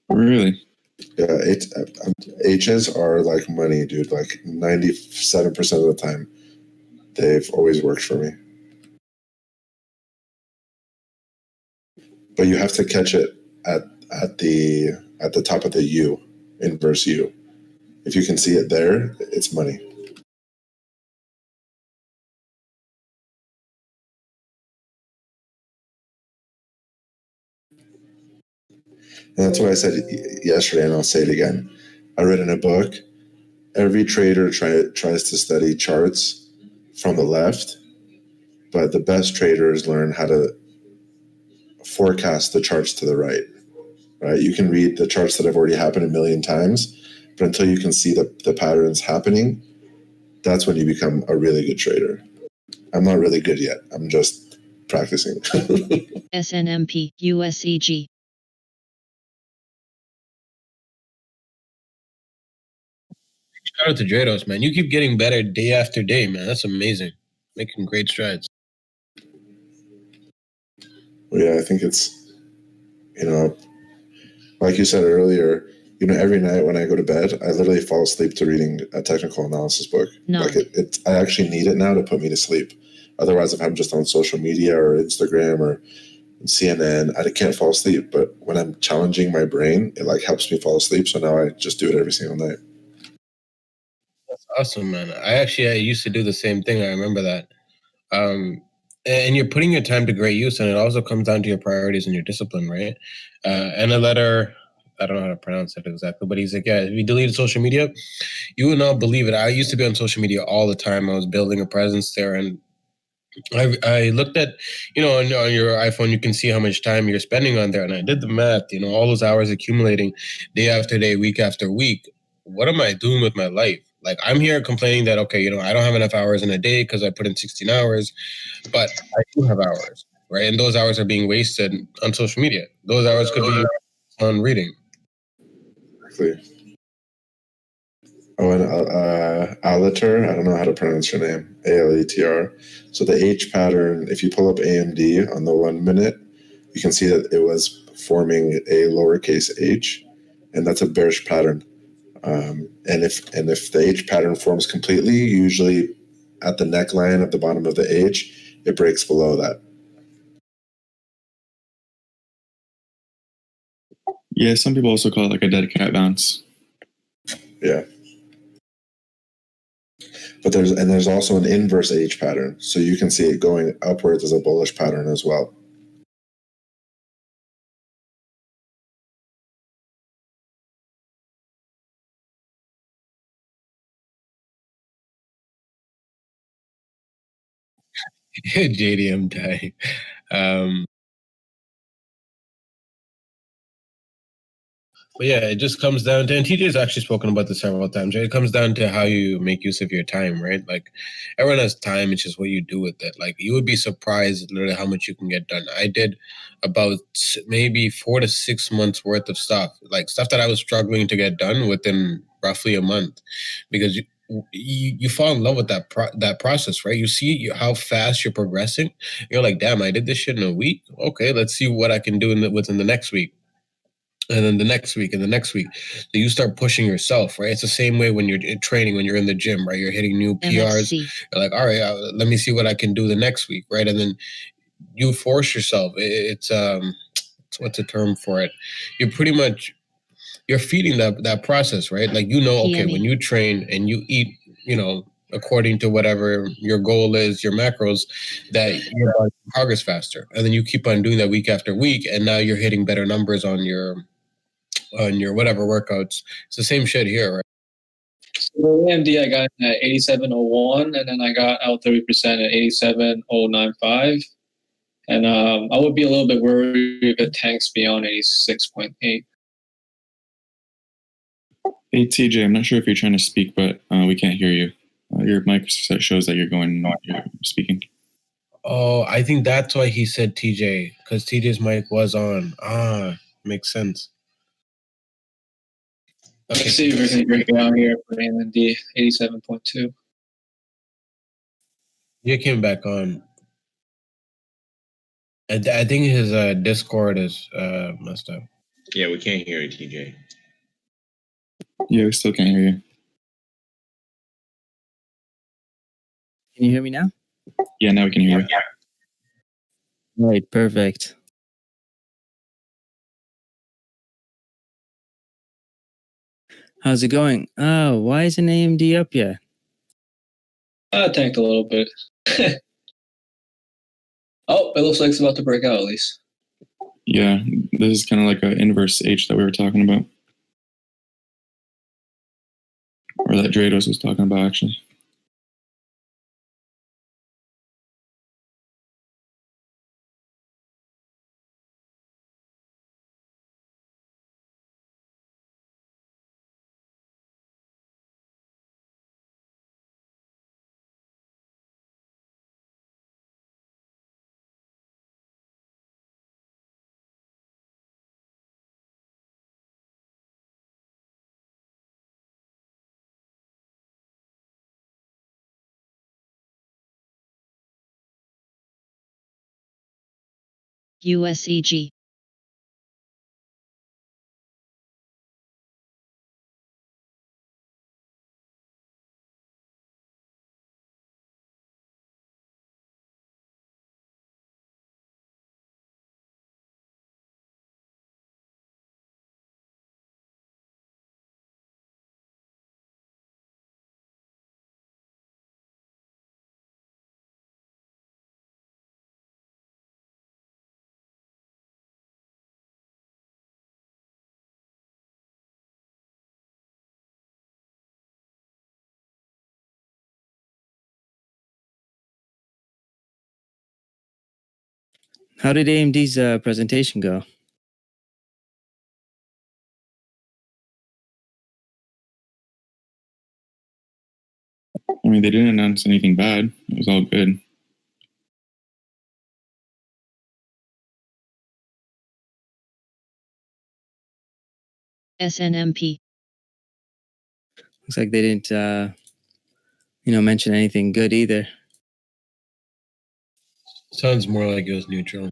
Really? Yeah, H's are like money, dude. Like 97% of the time, they've always worked for me. But you have to catch it at the top of the U, inverse U. If you can see it there, it's money. And that's what I said yesterday, and I'll say it again. I read in a book, every trader tries to study charts from the left, but the best traders learn how to forecast the charts to the right. Right? You can read the charts that have already happened a million times, but until you can see the patterns happening, that's when you become a really good trader. I'm not really good yet. I'm just practicing. SNMP, USEG. Shout out to Drados, man. You keep getting better day after day, man. That's amazing. Making great strides. Well, yeah, I think it's, like you said earlier, every night when I go to bed, I literally fall asleep to reading a technical analysis book. No. Like I actually need it now to put me to sleep. Otherwise, if I'm just on social media or Instagram or CNN, I can't fall asleep. But when I'm challenging my brain, it like helps me fall asleep. So now I just do it every single night. That's awesome, man. I used to do the same thing. I remember that. And you're putting your time to great use, and it also comes down to your priorities and your discipline, right? And a letter, I don't know how to pronounce it exactly, but he's like, yeah, if you deleted social media, you would not believe it. I used to be on social media all the time. I was building a presence there, and I looked at, on your iPhone, you can see how much time you're spending on there. And I did the math, all those hours accumulating day after day, week after week. What am I doing with my life? Like, I'm here complaining that, okay, I don't have enough hours in a day because I put in 16 hours, but I do have hours, right? And those hours are being wasted on social media. Those hours could be on reading. Exactly. Oh, and Aletr, I don't know how to pronounce your name, ALETR. So the H pattern, if you pull up AMD on the 1 minute, you can see that it was forming a lowercase h, and that's a bearish pattern. And if the H pattern forms completely, usually at the neckline at the bottom of the H, it breaks below that. Yeah, some people also call it like a dead cat bounce. Yeah. But there's also an inverse H pattern, so you can see it going upwards as a bullish pattern as well. JDM tie. But yeah, it just comes down to, and TJ's actually spoken about this several times, right? It comes down to how you make use of your time, right? Like everyone has time, it's just what you do with it. Like you would be surprised literally how much you can get done. I did about maybe 4 to 6 months worth of stuff, like stuff that I was struggling to get done within roughly a month, because you fall in love with that process, right? You see how fast you're progressing. You're like, damn, I did this shit in a week. Okay, let's see what I can do within the next week, and then the next week and the next week. So you start pushing yourself, right? It's the same way when you're training, when you're in the gym, right? You're hitting new PRs. MXC. You're like, all right, let me see what I can do the next week, right? And then you force yourself. It's what's the term for it? You're pretty much you're feeding that process, right? Like okay, PME. when you train and you eat, according to whatever your goal is, your macros, that your body can progress faster, and then you keep on doing that week after week, and now you're hitting better numbers on your whatever workouts. It's the same shit here, right? So the AMD I got at 8701, and then I got out 30% at 87095. And I would be a little bit worried if it tanks beyond 86.8. Hey TJ, I'm not sure if you're trying to speak, but we can't hear you. Your mic shows that you're speaking. Oh, I think that's why he said TJ, because TJ's mic was on. Makes sense. Okay. Let's see if we can break it down here for AMD 87.2. You came back on. I think his Discord is messed up. Yeah, we can't hear you, TJ. Yeah, we still can't hear you. Can you hear me now? Yeah, now we can hear you. Right, perfect. How's it going? Oh, why isn't AMD up yet? Tanked a little bit. Oh, it looks like it's about to break out at least. Yeah, this is kind of like an inverse H that we were talking about. Or that Drados was talking about, actually. USEG. How did AMD's presentation go? I mean, they didn't announce anything bad. It was all good. SNMP. Looks like they didn't, mention anything good either. Sounds more like it was neutral.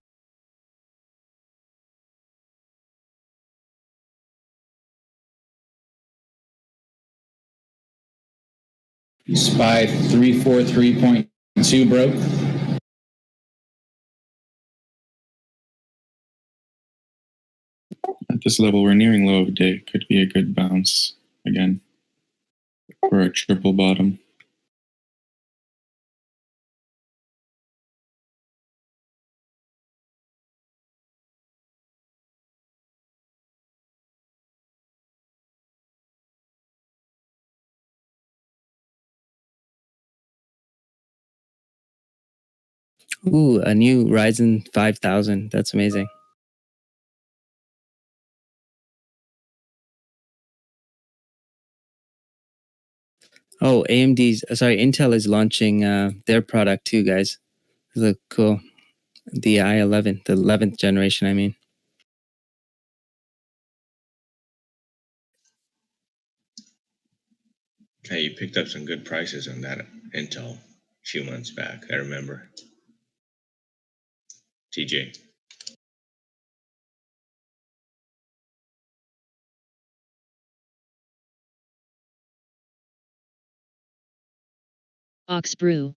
SPY 343.2 broke. At this level, we're nearing low of the day. Could be a good bounce again for a triple bottom. Ooh, a new Ryzen 5000. That's amazing. Oh, Intel is launching their product too, guys. Look cool. The i11, the 11th generation, I mean. Hey, you picked up some good prices on that Intel a few months back. I remember. TJ. Oxbrew.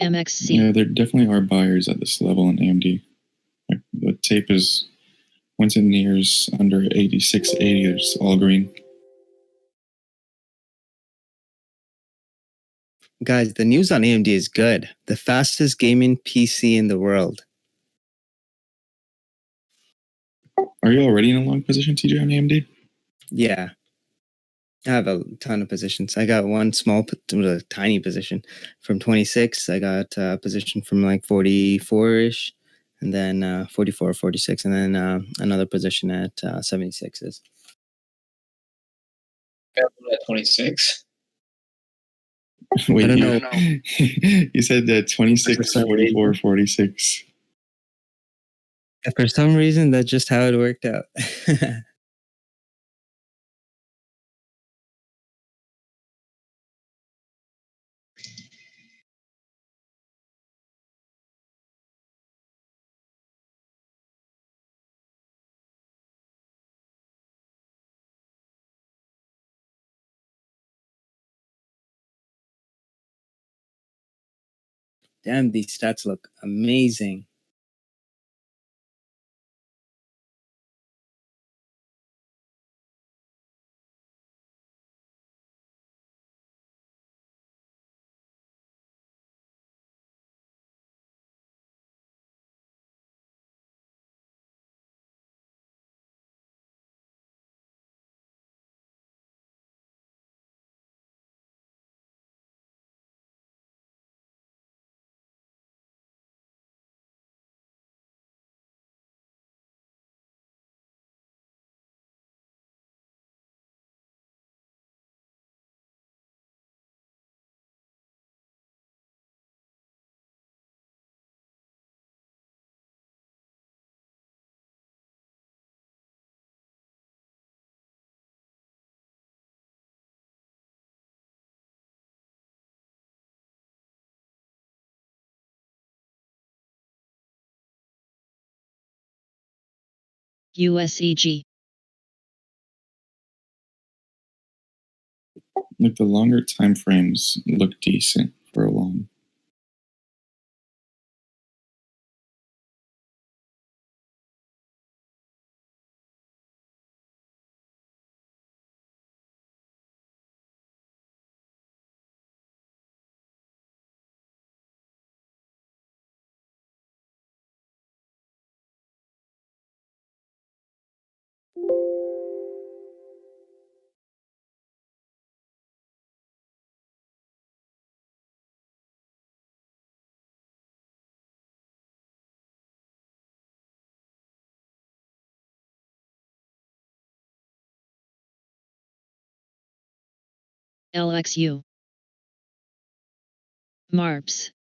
MXC. Yeah, there definitely are buyers at this level in AMD. Like, the tape is, once it nears under 8680, it's all green. Guys, the news on AMD is good. The fastest gaming PC in the world. Are you already in a long position, TJ, on AMD? Yeah. I have a ton of positions. I got one a tiny position from 26. I got a position from like 44-ish, and then 44 or 46, and then another position at 76s. At 26. Wait, I don't know. You said that 26, 44, 46. For some reason, that's just how it worked out. Damn, these stats look amazing. USEG. Like, the longer time frames look decent for a long. LXU. MARPS.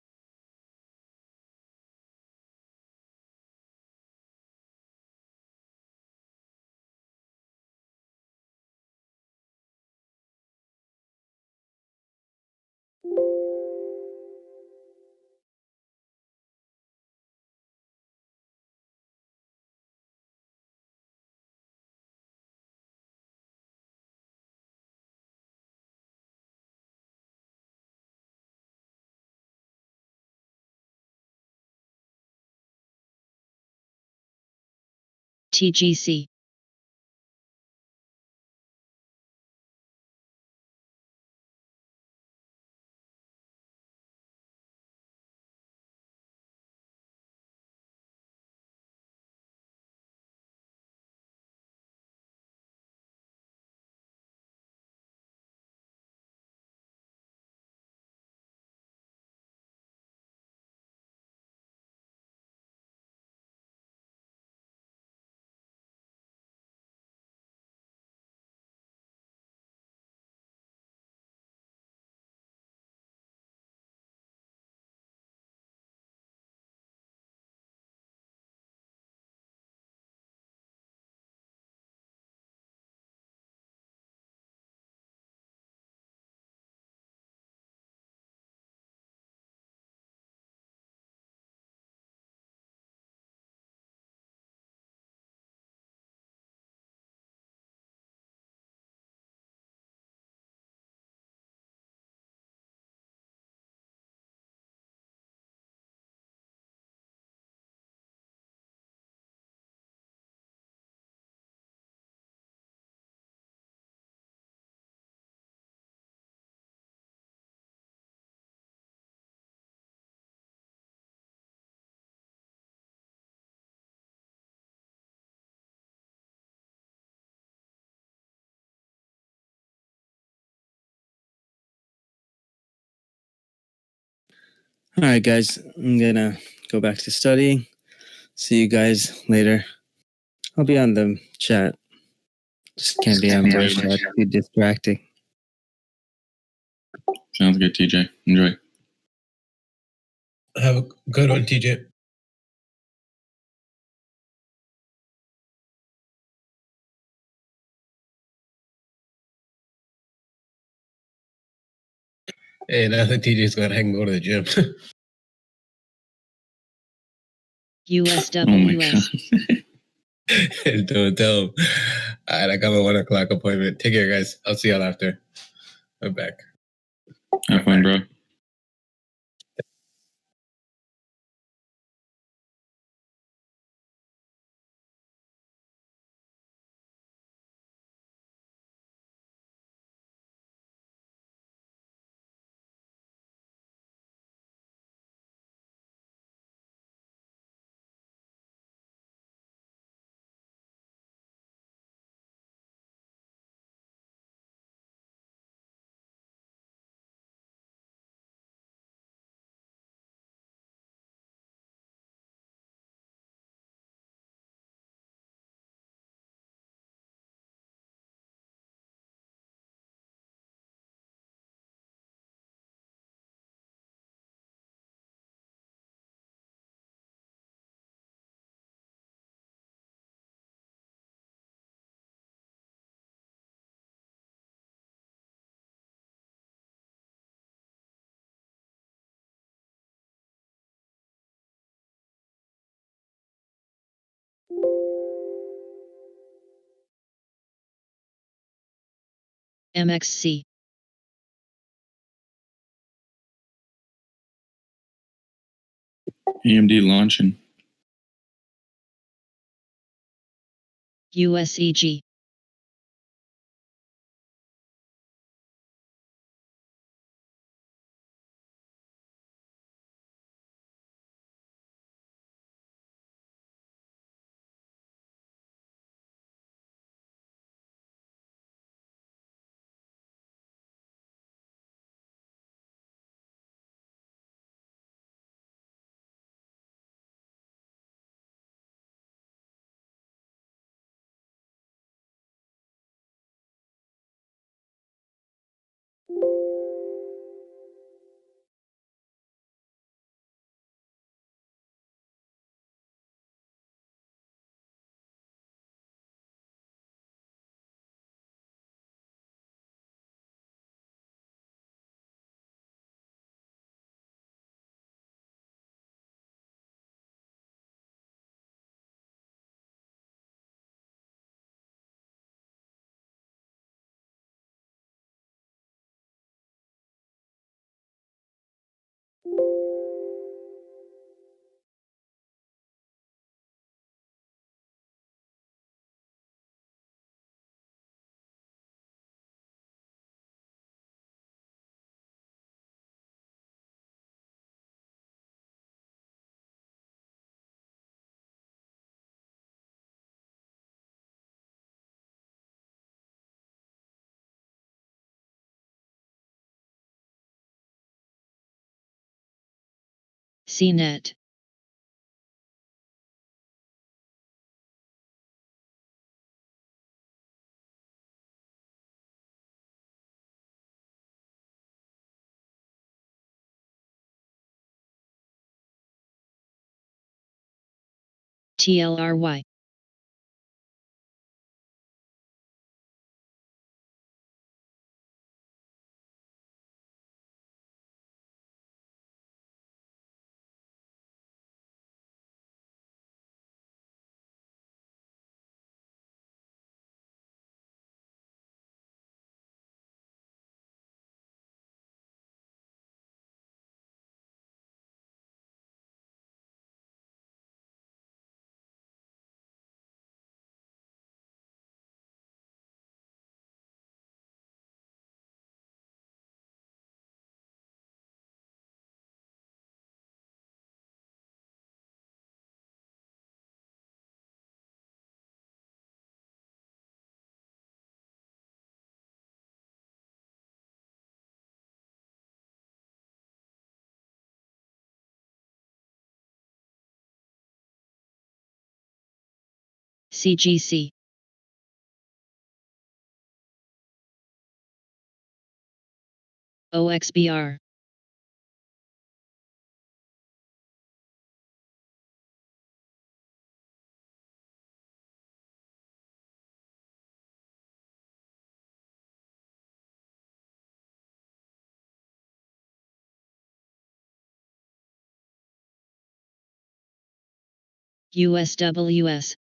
TGC. All right, guys. I'm gonna go back to studying. See you guys later. I'll be on the chat. Just can't be on voice chat. Too distracting. Sounds good, TJ. Enjoy. Have a good one, TJ. Hey, now that TJ's gonna hang go to the gym. Oh my USWS. god. Don't tell him. All right, I got my 1 o'clock appointment. Take care, guys. I'll see y'all after. I'm back. Have fun, bro. MXC. AMD launching. USEG. CNET. TLRY. CGC. OXBR. USWS.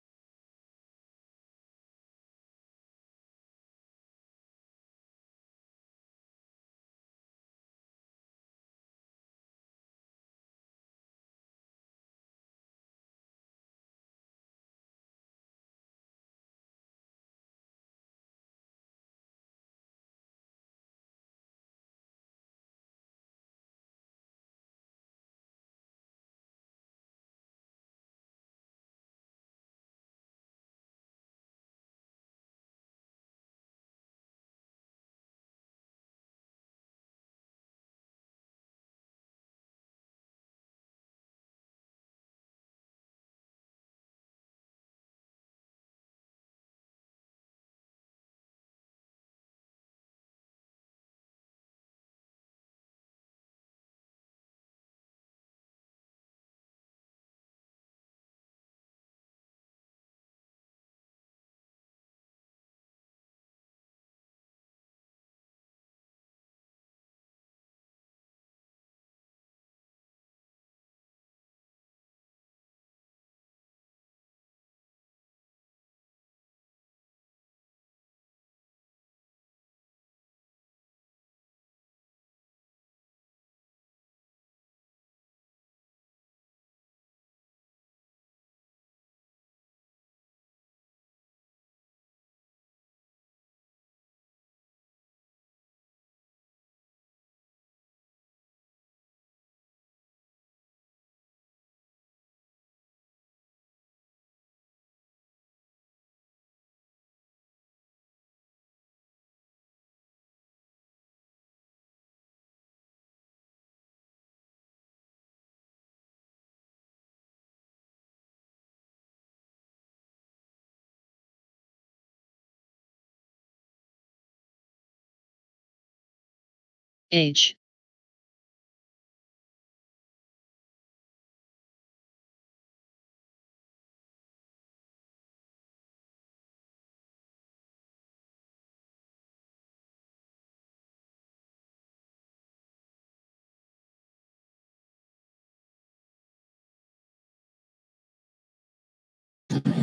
Age.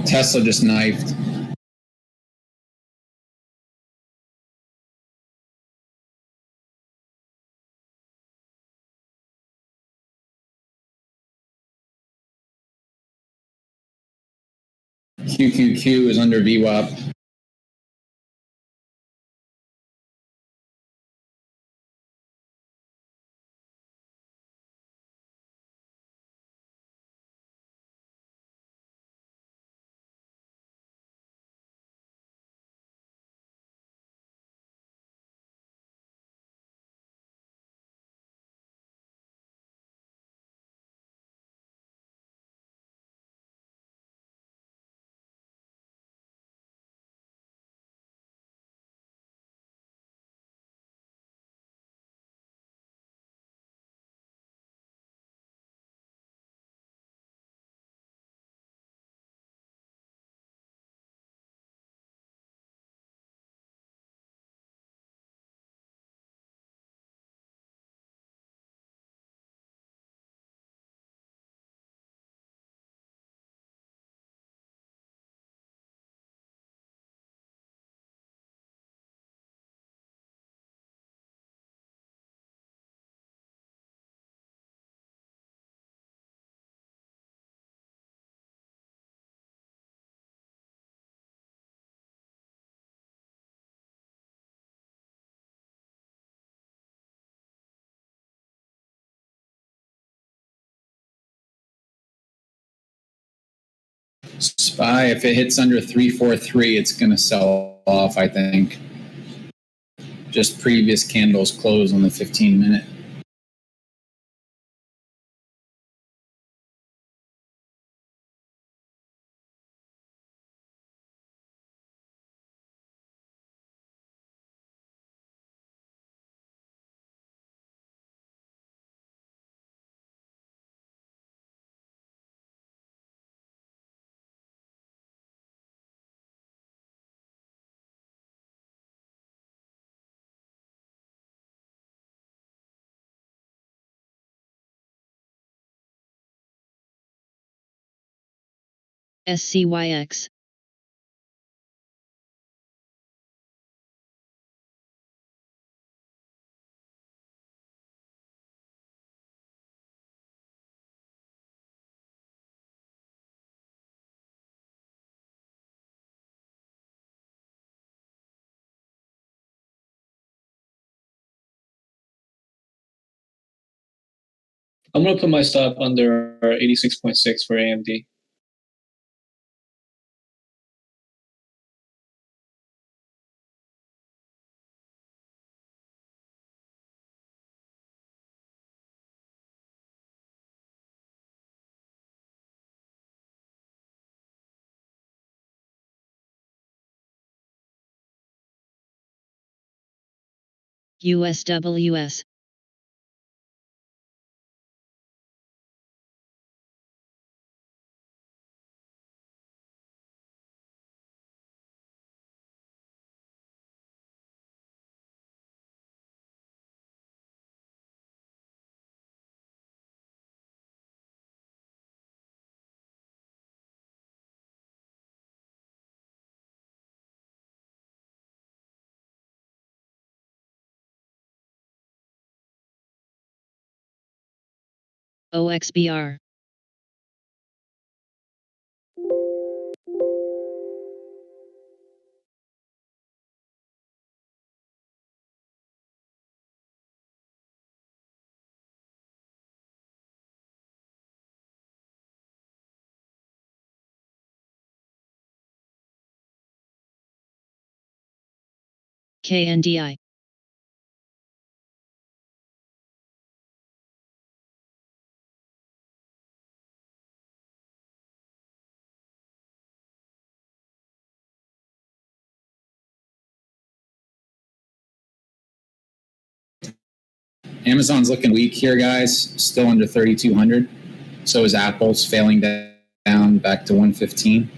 Tesla just knifed. QQQ is under VWAP. SPY, if it hits under 343, it's going to sell off, I think. Just previous candles close on the 15-minute. SCYX. I'm gonna put my stop under 86.6 for AMD. USWS. OXBR. KNDI. Amazon's looking weak here, guys. Still under 3,200. So is Apple's failing down back to 115.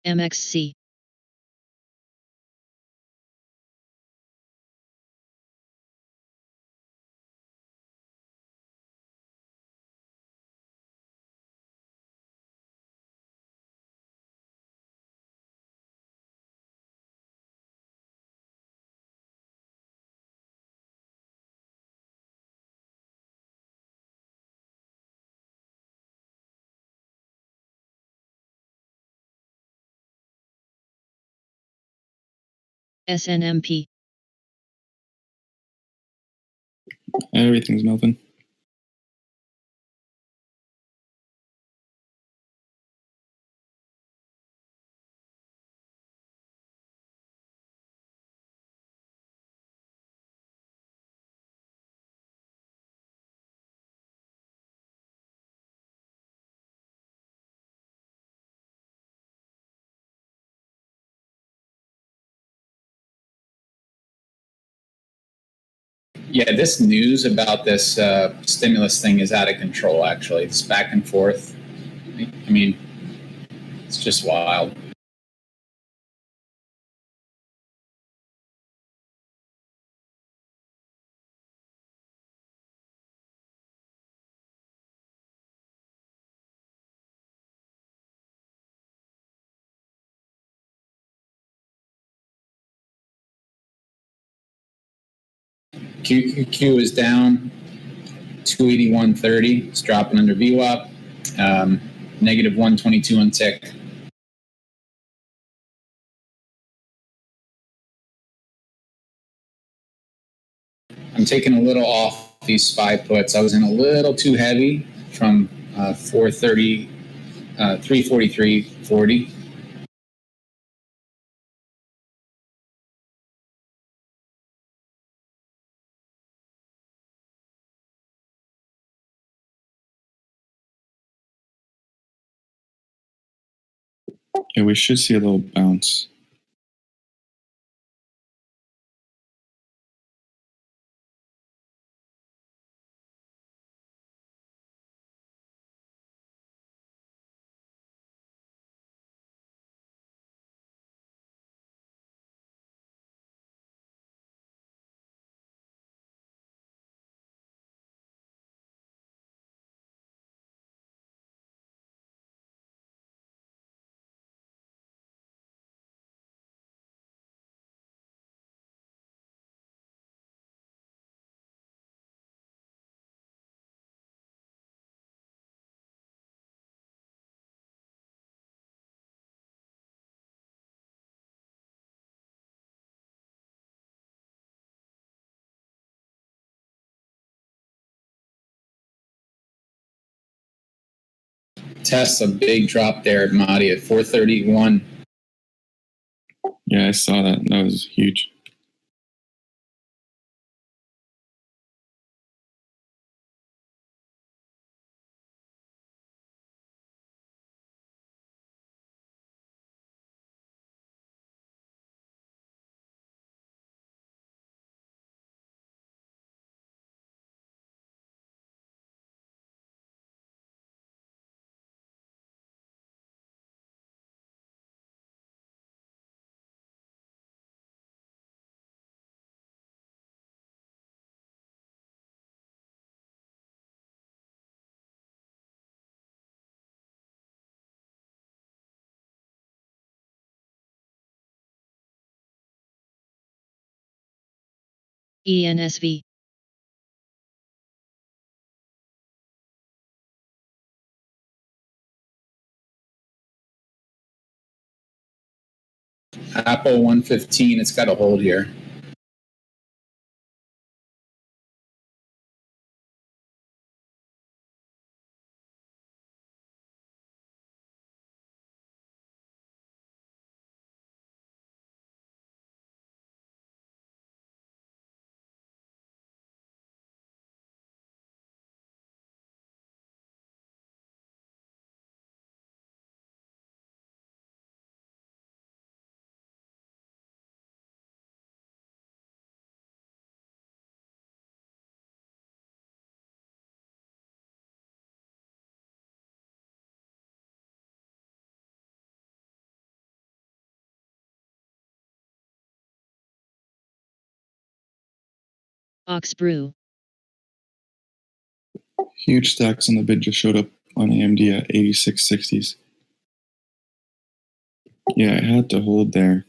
MXC. SNMP. Everything's melting. Yeah, this news about this stimulus thing is out of control, actually. It's back and forth. I mean, it's just wild. QQQ is down 281.30. It's dropping under VWAP. Negative 122 on tick. I'm taking a little off these SPY puts. I was in a little too heavy from 430, 343.40. Yeah, we should see a little bounce. tests a big drop there at Mahdi at 431. Yeah, I saw that. That was huge. ENSV. Apple 115, it's got a hold here. Oxbrew. Huge stacks on the bid just showed up on AMD at 8660s. Yeah, it had to hold there.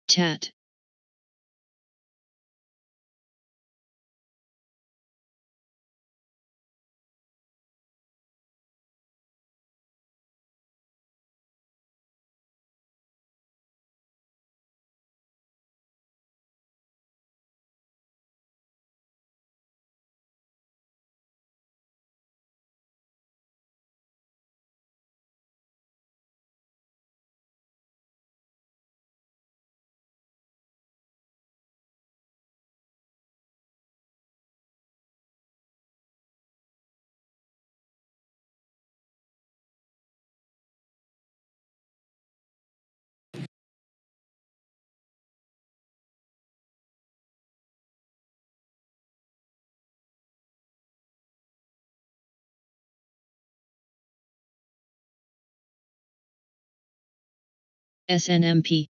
TAT. SNMP.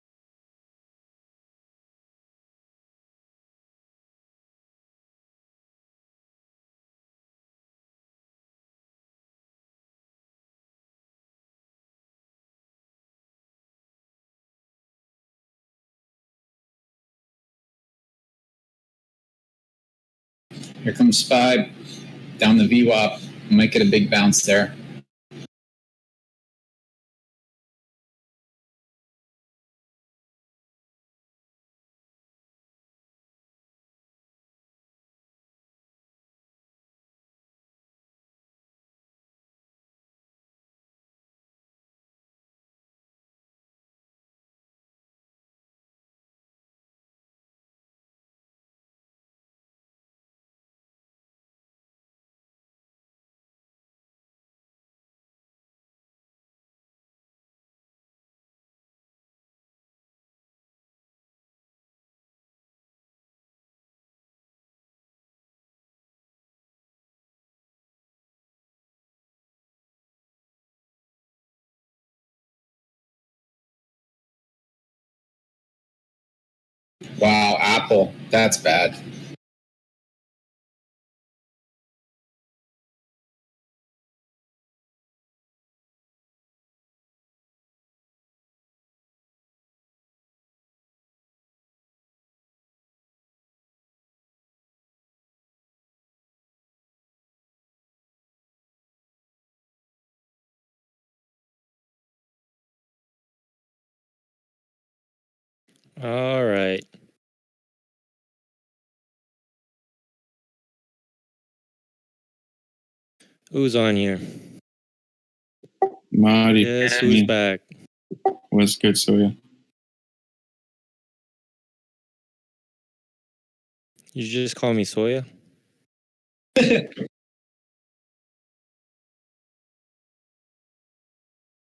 Here comes SPY down the VWAP. Might get a big bounce there. Wow, Apple. That's bad. All right. Who's on here? Marty. Guess who's back? What's good, Soya? You just call me Soya? Gone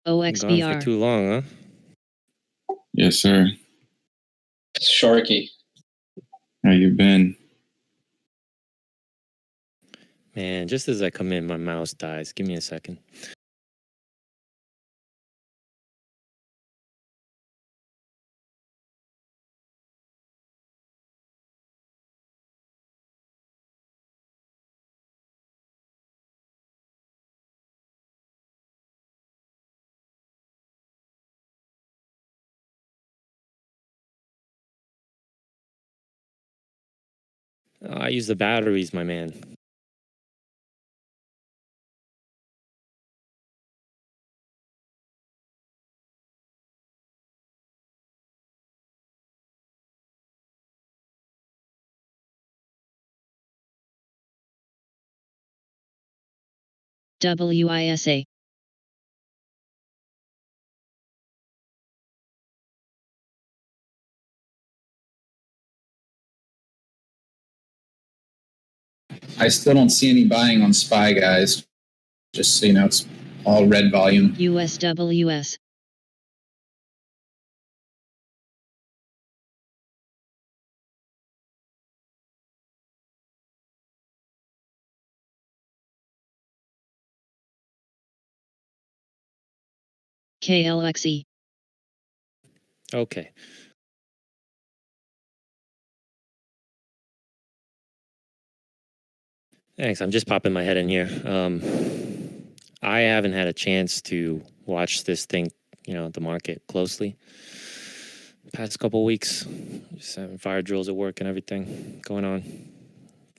for OXBR. too long, huh? Yes, sir. Sharky. How you been? Man, just as I come in, my mouse dies. Give me a second. I use the batteries, my man. WISA. I still don't see any buying on SPY, guys. Just so you know, it's all red volume. USWS. KLXE. Okay. Thanks. I'm just popping my head in here. I haven't had a chance to watch this thing, the market closely. Past couple weeks, just having fire drills at work and everything going on.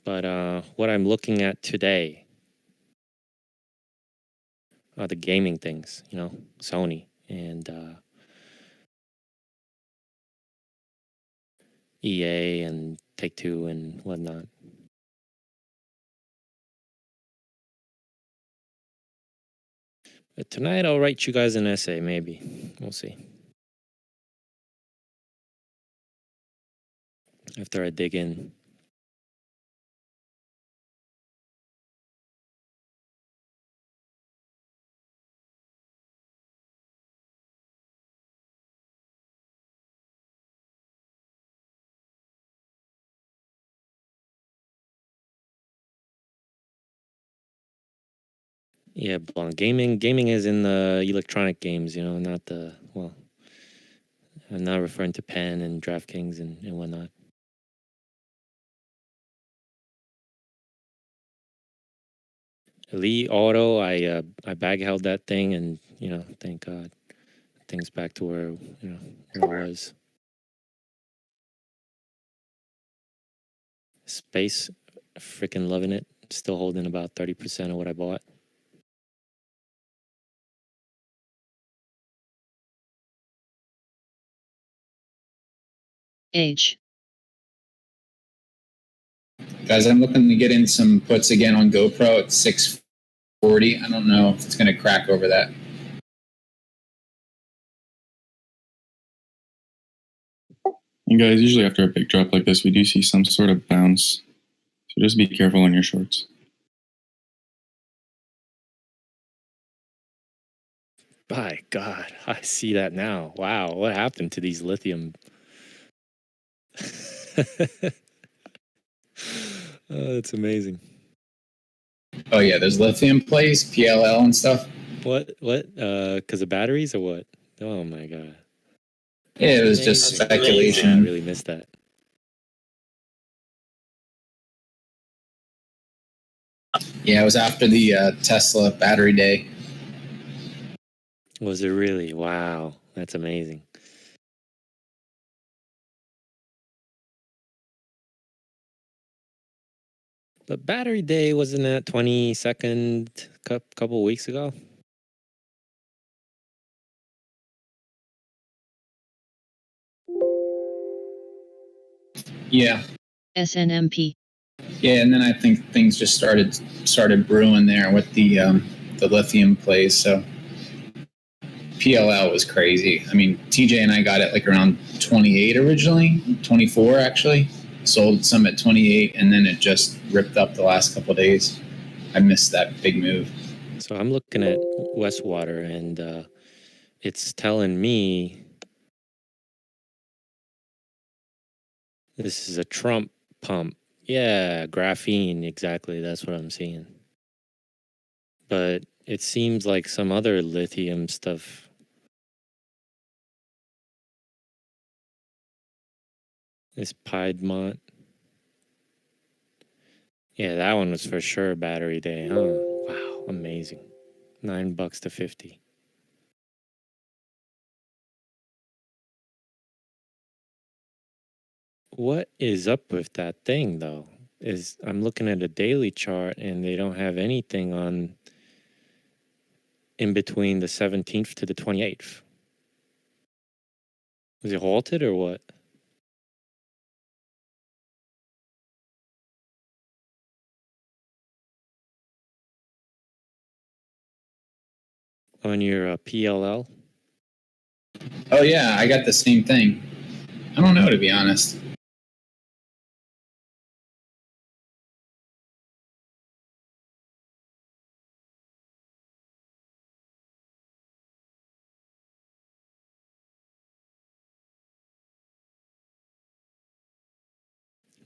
But what I'm looking at today are the gaming things, Sony and EA and Take-Two and whatnot. But tonight I'll write you guys an essay, maybe. We'll see. After I dig in. Yeah, Blonde. Gaming is in the electronic games, not the, I'm not referring to Penn and DraftKings and whatnot. Elite Auto, I bag held that thing, and thank God, things back to where where it was. Space, freaking loving it. Still holding about 30% of what I bought. Age. Guys, I'm looking to get in some puts again on GoPro at 640. I don't know if it's going to crack over that. And guys, usually after a big drop like this, we do see some sort of bounce. So just be careful on your shorts. By God, I see that now. Wow, what happened to these lithium? Oh, that's amazing. Oh yeah, there's lithium plays, PLL and stuff. What? Because of batteries or what? Oh my God. Yeah, it was just speculation. I really missed that. Yeah, it was after the Tesla battery day. Was it really? Wow, that's amazing. But battery day wasn't that 22nd couple weeks ago? Yeah. SNMP. Yeah, and then I think things just started brewing there with the lithium plays. So PLL was crazy. I mean, TJ and I got it like around 28 originally, 24 actually. Sold some at 28, and then it just ripped up the last couple of days. I missed that big move. So I'm looking at Westwater, and it's telling me this is a Trump pump. Yeah, graphene, exactly. That's what I'm seeing. But it seems like some other lithium stuff. This Piedmont. Yeah, that one was for sure battery day, huh? Wow, amazing. $9 to 50. What is up with that thing though? I'm looking at a daily chart and they don't have anything on in between the 17th to the 28th. Was it halted or what? On your PLL? Oh yeah, I got the same thing. I don't know, to be honest.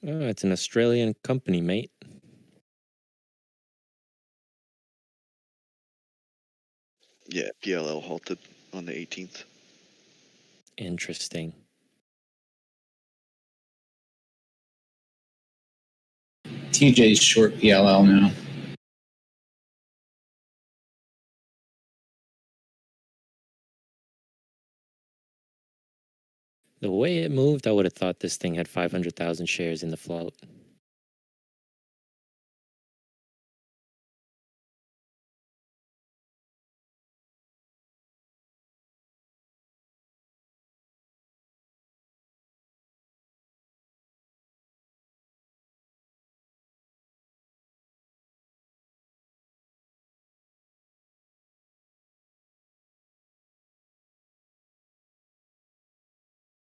Oh, it's an Australian company, mate. Yeah, PLL halted on the 18th. Interesting. TJ's short PLL now. The way it moved, I would have thought this thing had 500,000 shares in the float.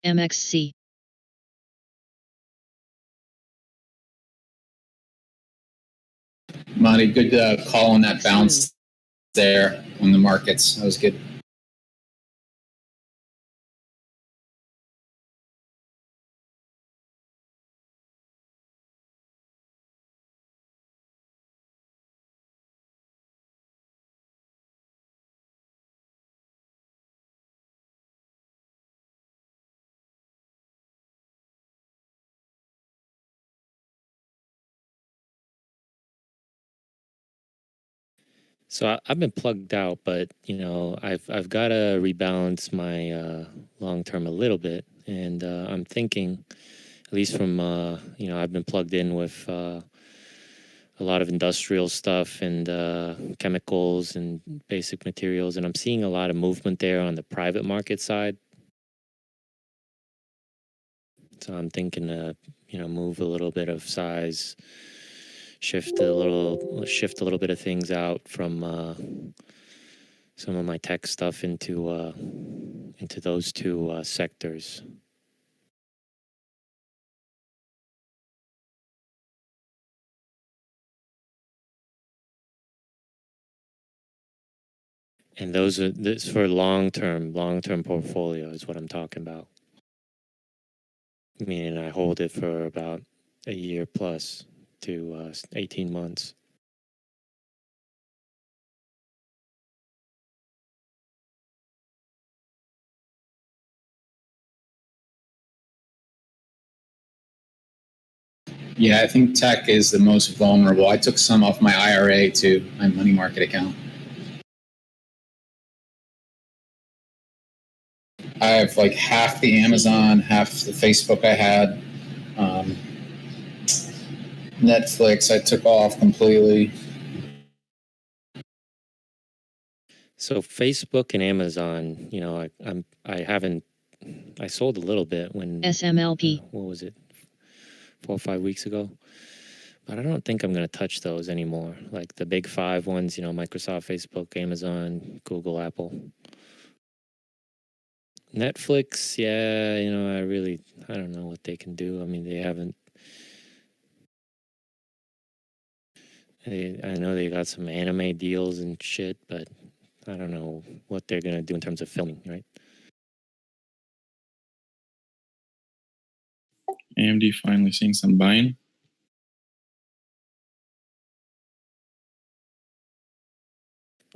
MXC. Monty, good call on that bounce there on the markets. That was good. So I've been plugged out, but I've got to rebalance my long term a little bit, and I'm thinking, at least from I've been plugged in with a lot of industrial stuff and chemicals and basic materials, and I'm seeing a lot of movement there on the private market side. So I'm thinking to move a little bit of size, shift a little bit of things out from some of my tech stuff into those two sectors. And this for long term portfolio is what I'm talking about. Meaning I hold it for about a year plus to 18 months. Yeah, I think tech is the most vulnerable. I took some off my IRA to my money market account. I have like half the Amazon, half the Facebook I had. Netflix I took off completely. So Facebook and Amazon, you know, I sold a little bit when SMLP. What was it? 4 or 5 weeks ago. But I don't think I'm going to touch those anymore. Like the big five ones, you know, Microsoft, Facebook, Amazon, Google, Apple. Netflix, yeah, you know, I don't know what they can do. I mean, I know they got some anime deals and shit, but I don't know what they're going to do in terms of filming, right? AMD finally seeing some buying.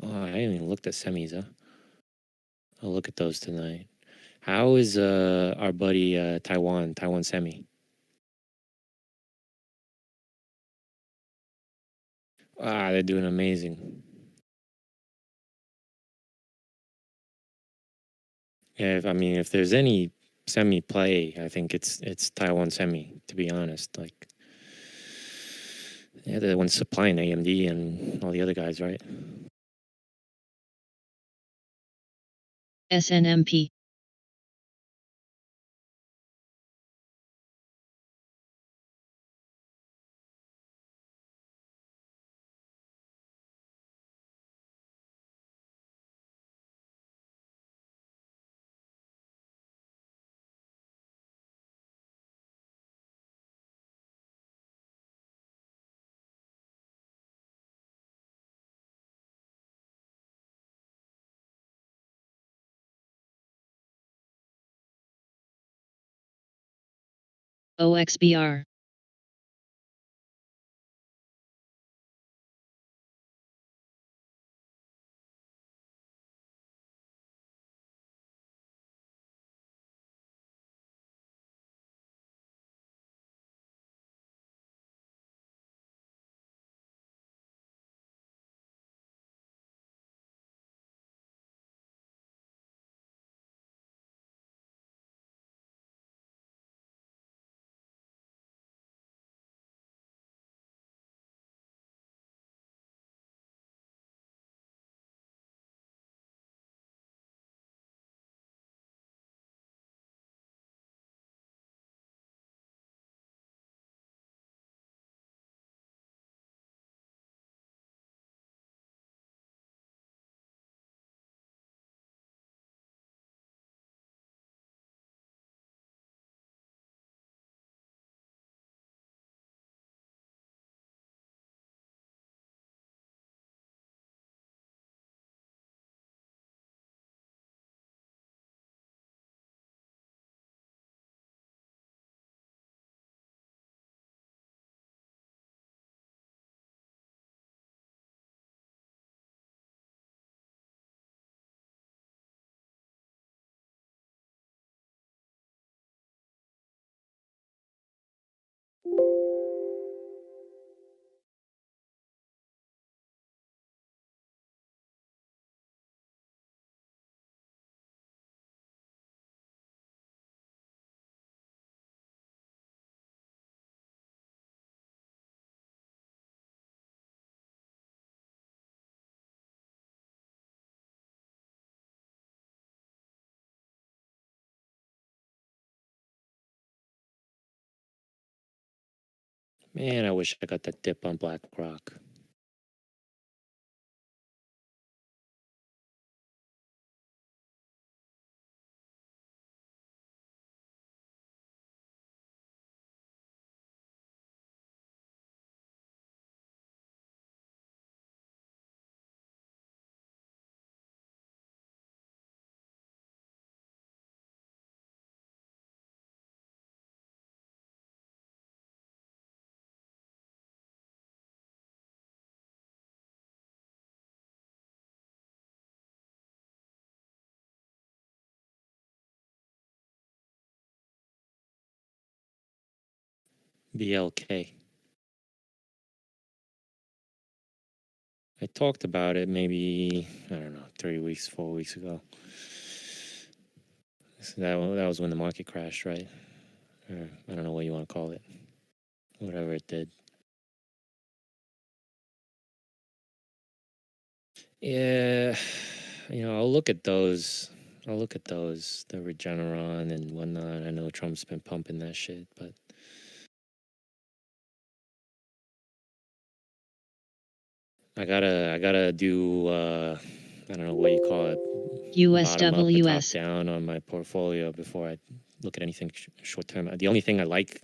Oh, I haven't even looked at semis, huh? I'll look at those tonight. How is our buddy Taiwan Semi? Ah, they're doing amazing. Yeah, if there's any semi play, I think it's Taiwan Semi, to be honest. Like, yeah, the ones supplying AMD and all the other guys, right? SNMP. OXBR. Man, I wish I got that dip on BlackRock. BLK. I talked about it maybe, I don't know, 3 weeks, 4 weeks ago. So that was when the market crashed, right? Or I don't know what you want to call it. Whatever it did. Yeah, I'll look at those. The Regeneron and whatnot. I know Trump's been pumping that shit, but I gotta do I don't know what you call it, bottom up or top USWS. down on my portfolio before I look at anything short term. The only thing I like,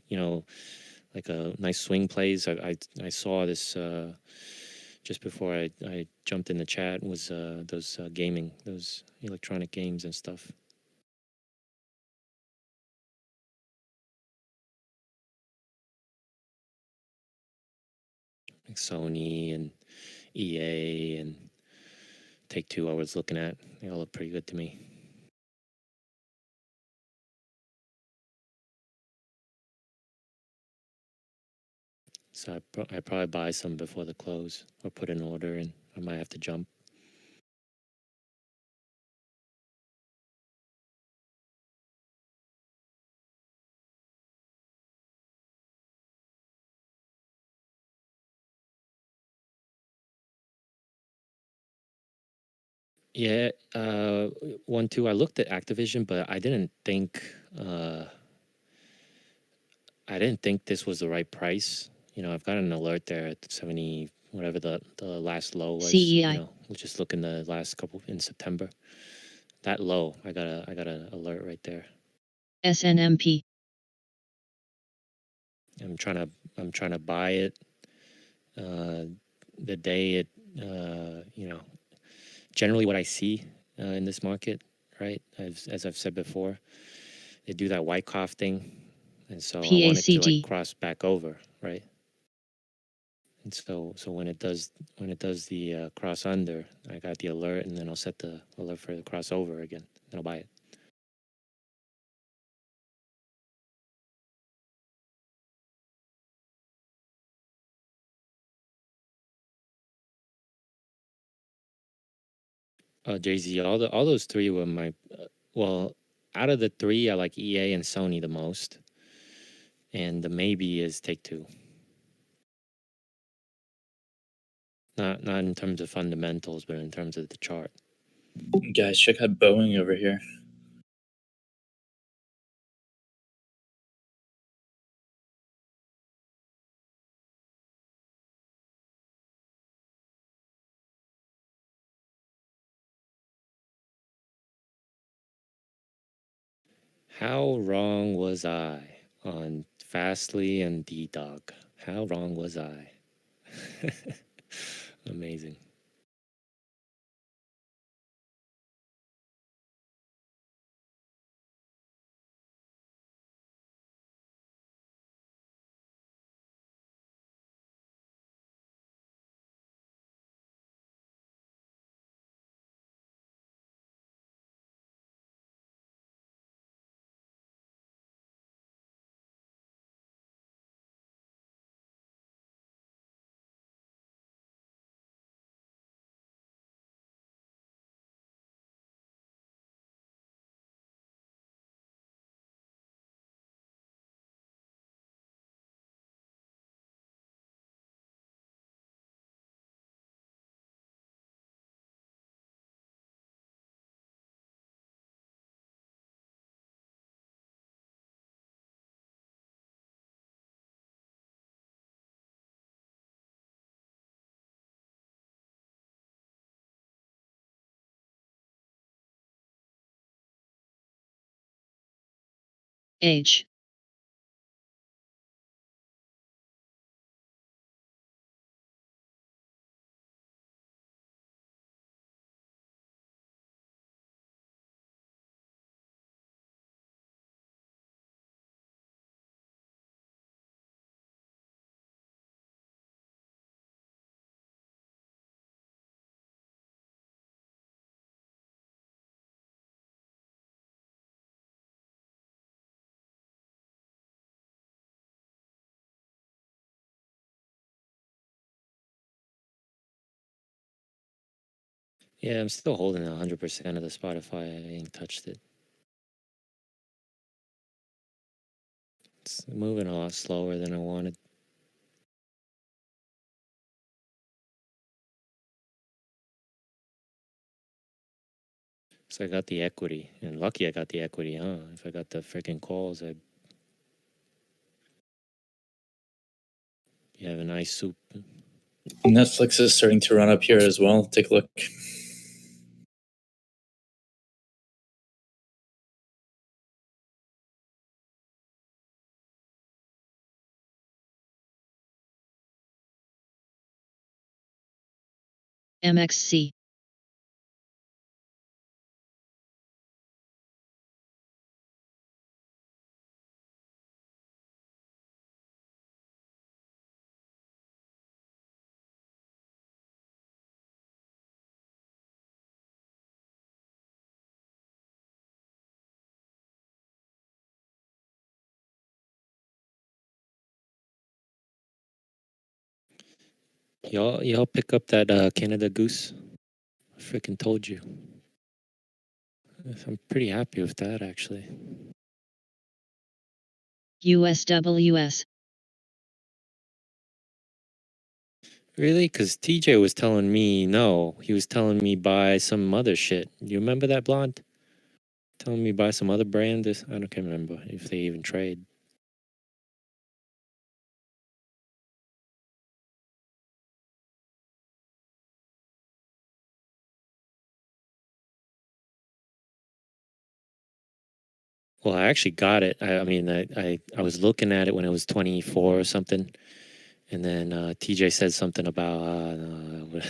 like a nice swing plays. I saw this just before I jumped in the chat was those gaming, those electronic games and stuff. Like Sony and EA and Take-Two I was looking at. They all look pretty good to me. So I probably buy some before the close or put an order and I might have to jump. Yeah, 1, 2. I looked at Activision, but I didn't think this was the right price. I've got an alert there at 70, whatever the last low was. CEI. We'll just look in the last couple in September. That low, I got an alert right there. SNMP. I'm trying to buy it the day it generally what I see in this market, right? As I've said before, they do that Wyckoff thing, and so I want it to like cross back over, right? And so when it does the cross under, I got the alert, and then I'll set the alert for the crossover again, and I'll buy it. Jay-Z, all those three were my well, out of the three, I like EA and Sony the most, and the maybe is Take-Two. Not in terms of fundamentals, but in terms of the chart. Guys, check out Boeing over here. How wrong was I on Fastly and D-Dog? How wrong was I? Amazing. H. Yeah, I'm still holding 100% of the Spotify. I ain't touched it. It's moving a lot slower than I wanted. So I got the equity, and lucky I got the equity, huh? If I got the freaking calls, I'd have a nice soup. Netflix is starting to run up here as well. Take a look. MXC. Y'all pick up that Canada Goose? I freaking told you. I'm pretty happy with that, actually. USWS. Really? Because TJ was telling me no. He was telling me buy some other shit. You remember that blonde? Telling me buy some other brand. I can't remember if they even trade. Well, I actually got it. I mean, I was looking at it when it was 24 or something, and then TJ said something about, no.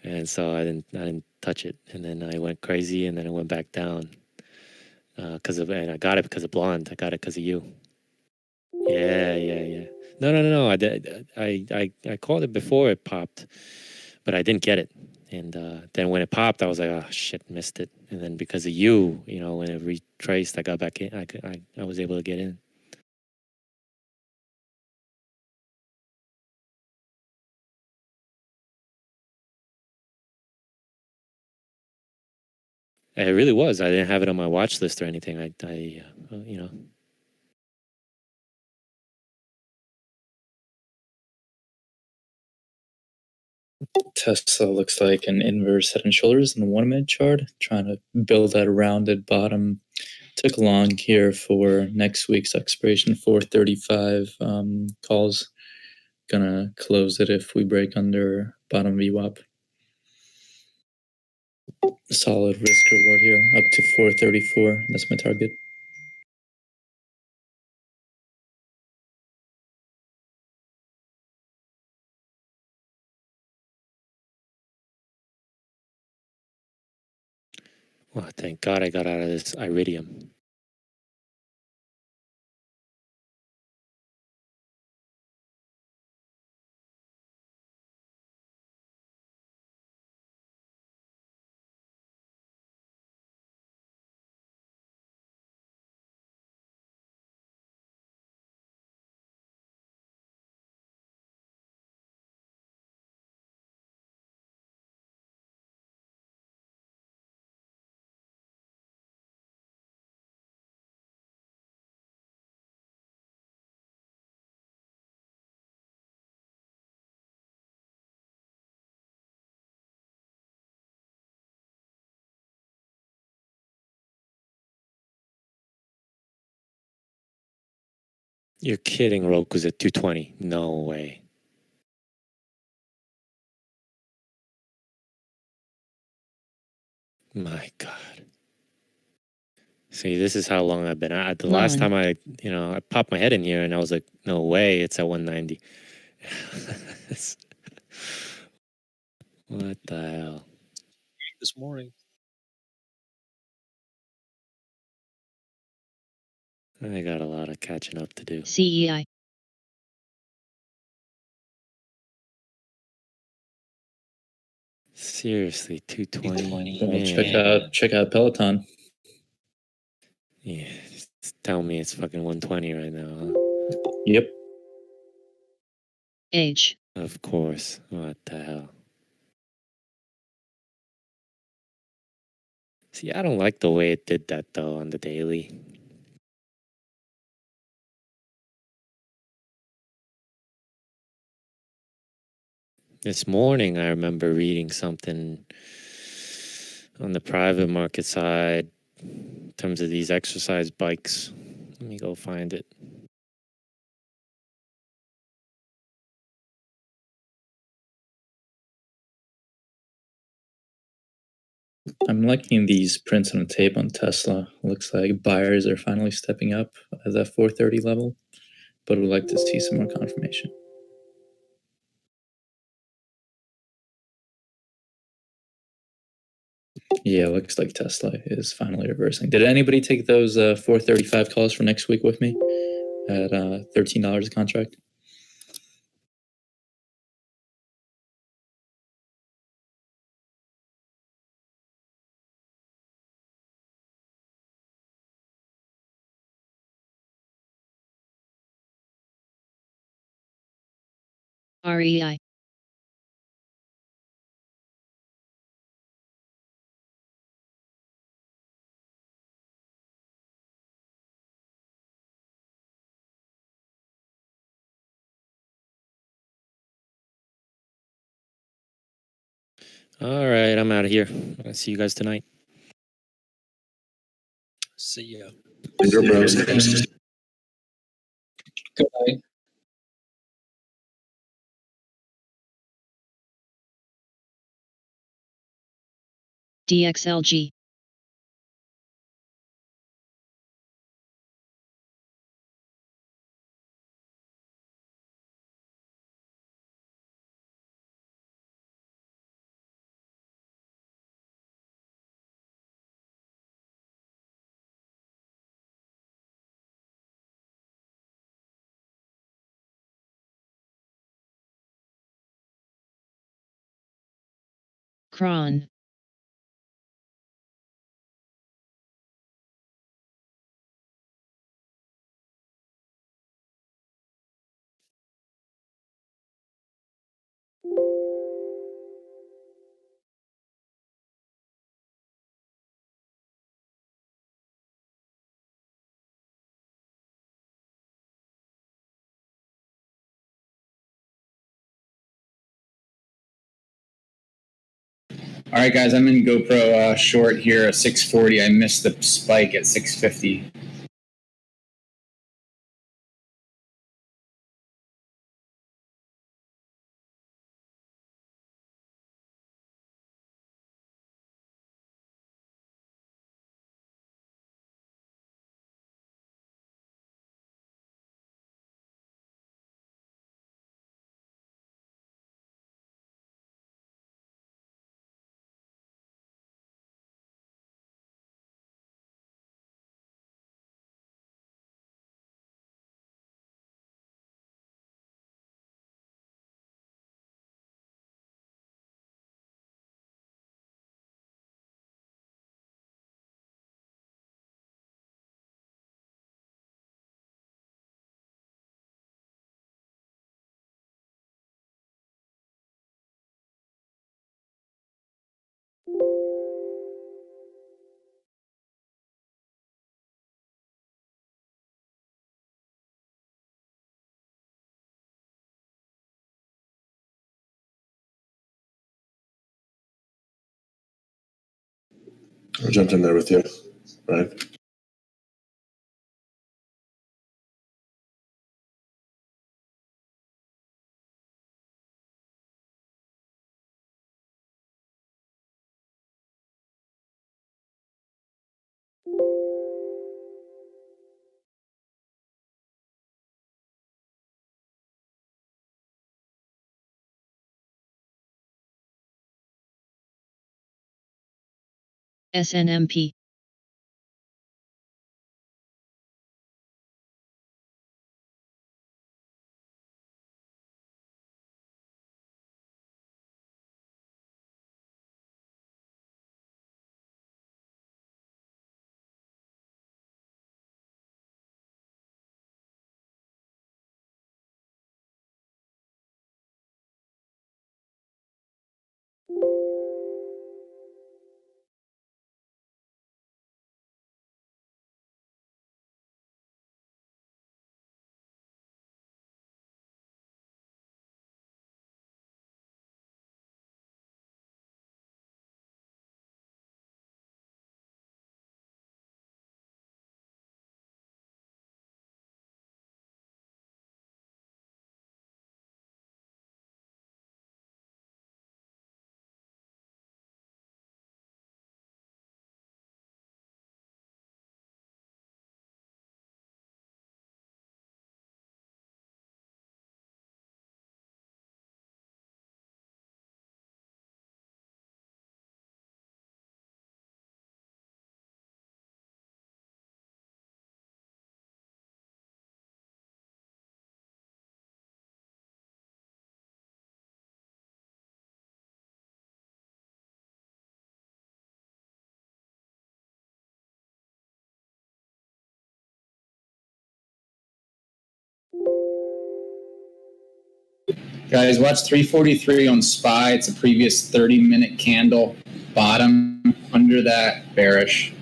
And so I didn't touch it, and then I went crazy, and then it went back down and I got it because of blonde. I got it because of you. Yeah. No. I called it before it popped, but I didn't get it. And then when it popped, I was like, oh shit, missed it. And then because of you, when it retraced, I got back in. I was able to get in. It really was. I didn't have it on my watch list or anything. Tesla looks like an inverse head and shoulders in the 1 minute chart, trying to build that rounded bottom. Took long here for next week's expiration, 435 calls. Gonna close it if we break under bottom VWAP. Solid risk reward here, up to 434. That's my target. Well, thank God I got out of this Iridium. You're kidding, Roku's at 220. No way. My God. See, this is how long I've been at. The last time I popped my head in here and I was like, no way, it's at 190. What the hell? This morning. I got a lot of catching up to do. CEI. Seriously, 220. Well, check out Peloton. Yeah, tell me it's fucking 120 right now, huh? Yep. H. Of course. What the hell? See, I don't like the way it did that though on the daily. This morning, I remember reading something on the private market side in terms of these exercise bikes. Let me go find it. I'm liking these prints on tape on Tesla. Looks like buyers are finally stepping up at that 430 level, but would like to see some more confirmation. Yeah, looks like Tesla is finally reversing. Did anybody take those 435 calls for next week with me at $13 a contract? REI. All right, I'm out of here. I'll see you guys tonight. See ya. Later, bro. Good night. DXLG. Cron. All right, guys, I'm in GoPro short here at 640. I missed the spike at 650. I jumped in there with you, right? SNMP. Guys, watch 343 on SPY. It's a previous 30-minute candle. Bottom under that, bearish.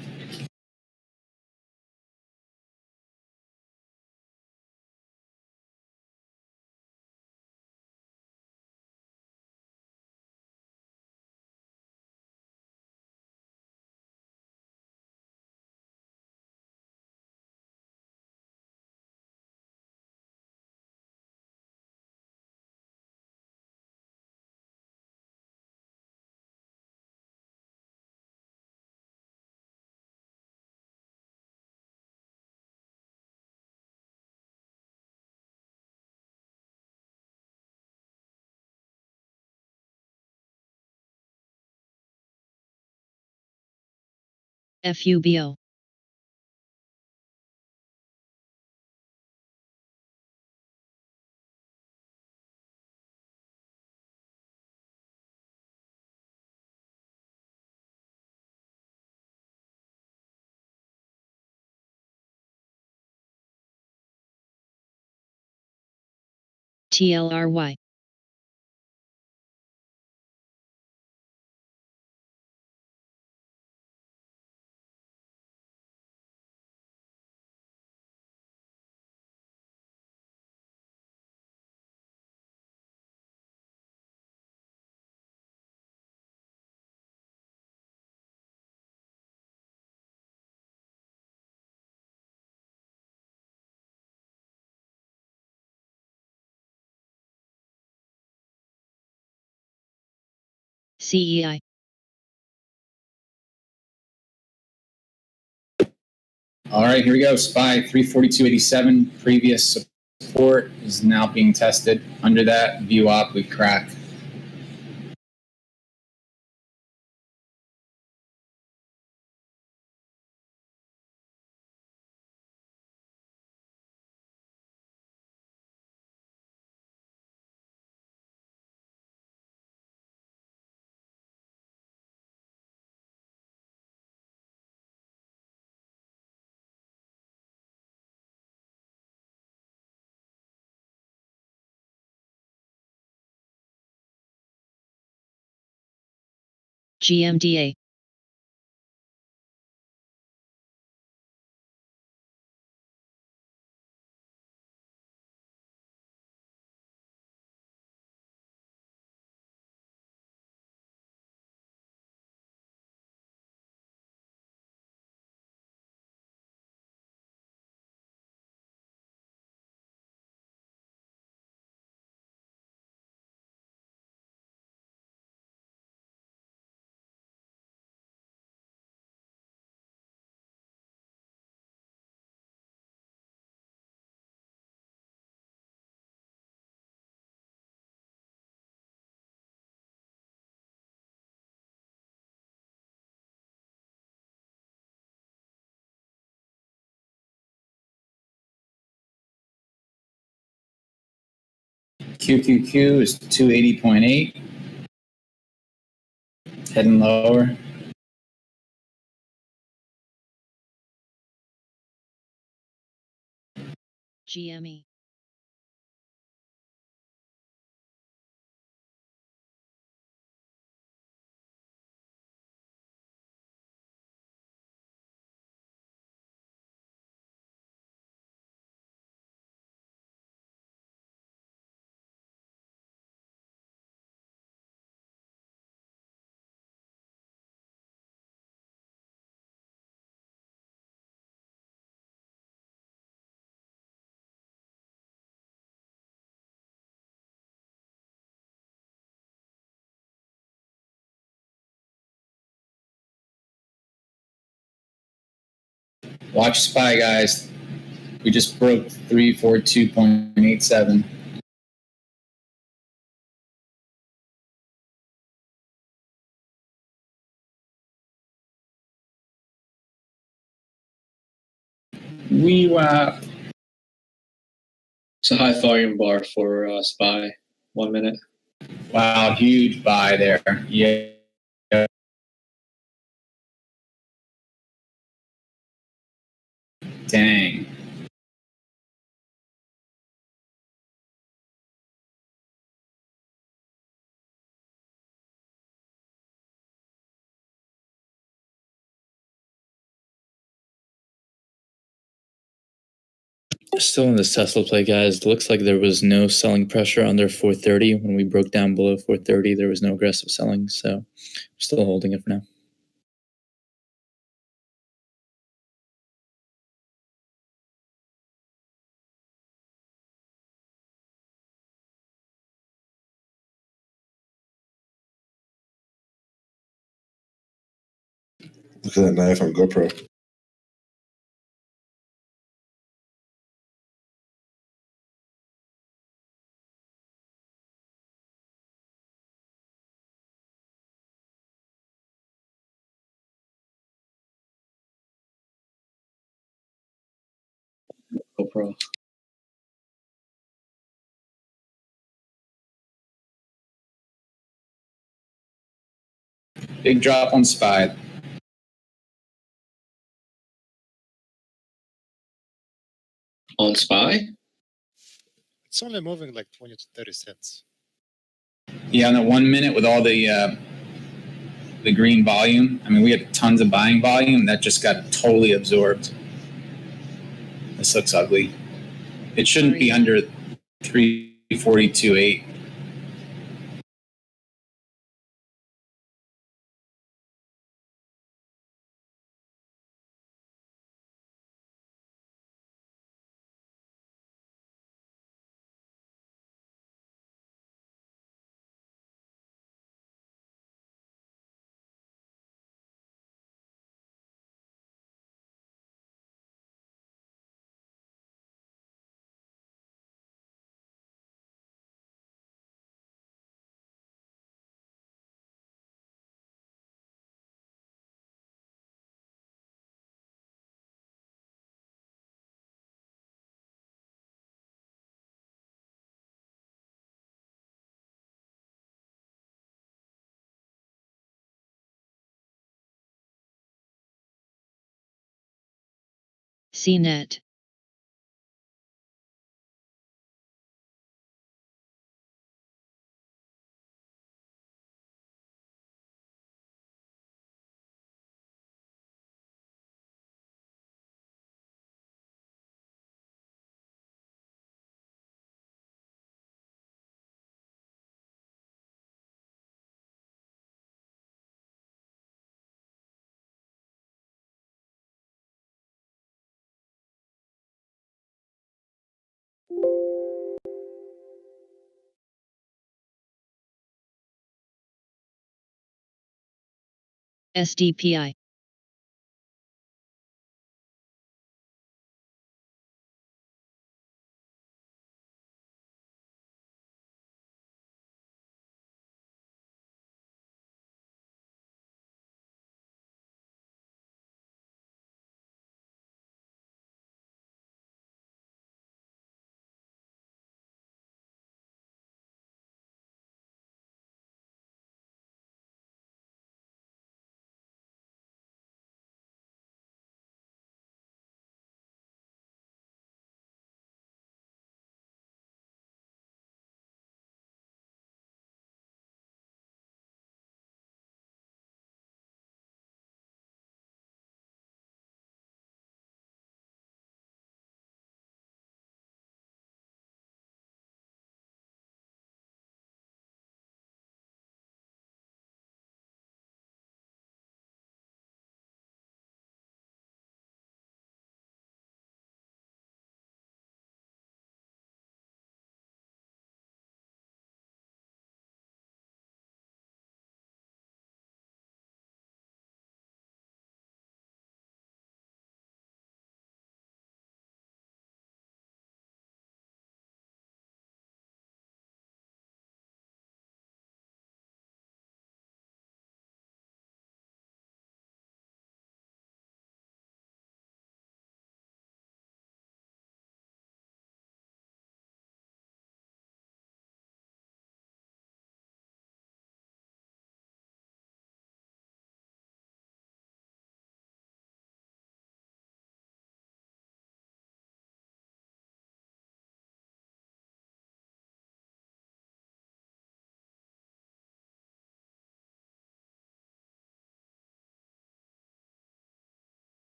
FUBO. TLRY. CEI. All right, here we go. SPY 342.87. Previous support is now being tested. Under that, view up, we crack. GMDA. QQQ is 280.8. Heading lower. GME. Watch SPY, guys. We just broke 342.87. WAP. It's a high volume bar for SPY. 1 minute. Wow, huge buy there. Yeah. Dang. Still in this Tesla play, guys. Looks like there was no selling pressure under 430. When we broke down below 430, there was no aggressive selling. So still holding it for now. Look at that knife on GoPro. GoPro. Big drop on SPY. On SPY? It's only moving like 20 to 30 cents. Yeah, in that 1 minute with all the green volume. I mean, we had tons of buying volume that just got totally absorbed. This looks ugly. It shouldn't be under 342.8. CNET. SDPI.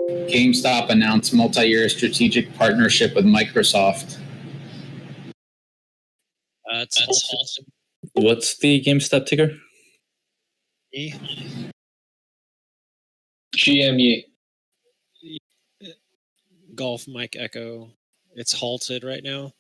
GameStop announced multi-year strategic partnership with Microsoft. That's halted. What's the GameStop ticker? E. GME. Golf Mike Echo. It's halted right now.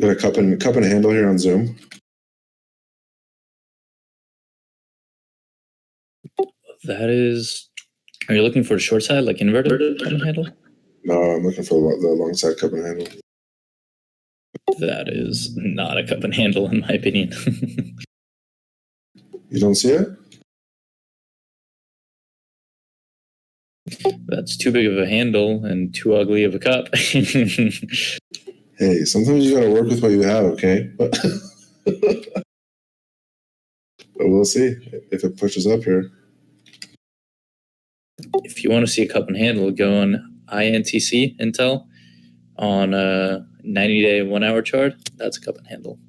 Got a cup and handle here on Zoom. That is. Are you looking for the short side, like inverted cup and handle? No, I'm looking for the long side cup and handle. That is not a cup and handle, in my opinion. You don't see it? That's too big of a handle and too ugly of a cup. Hey, sometimes you gotta work with what you have, okay? But we'll see if it pushes up here. If you want to see a cup and handle, go on INTC Intel on a 90-day 1 hour chart. That's a cup and handle.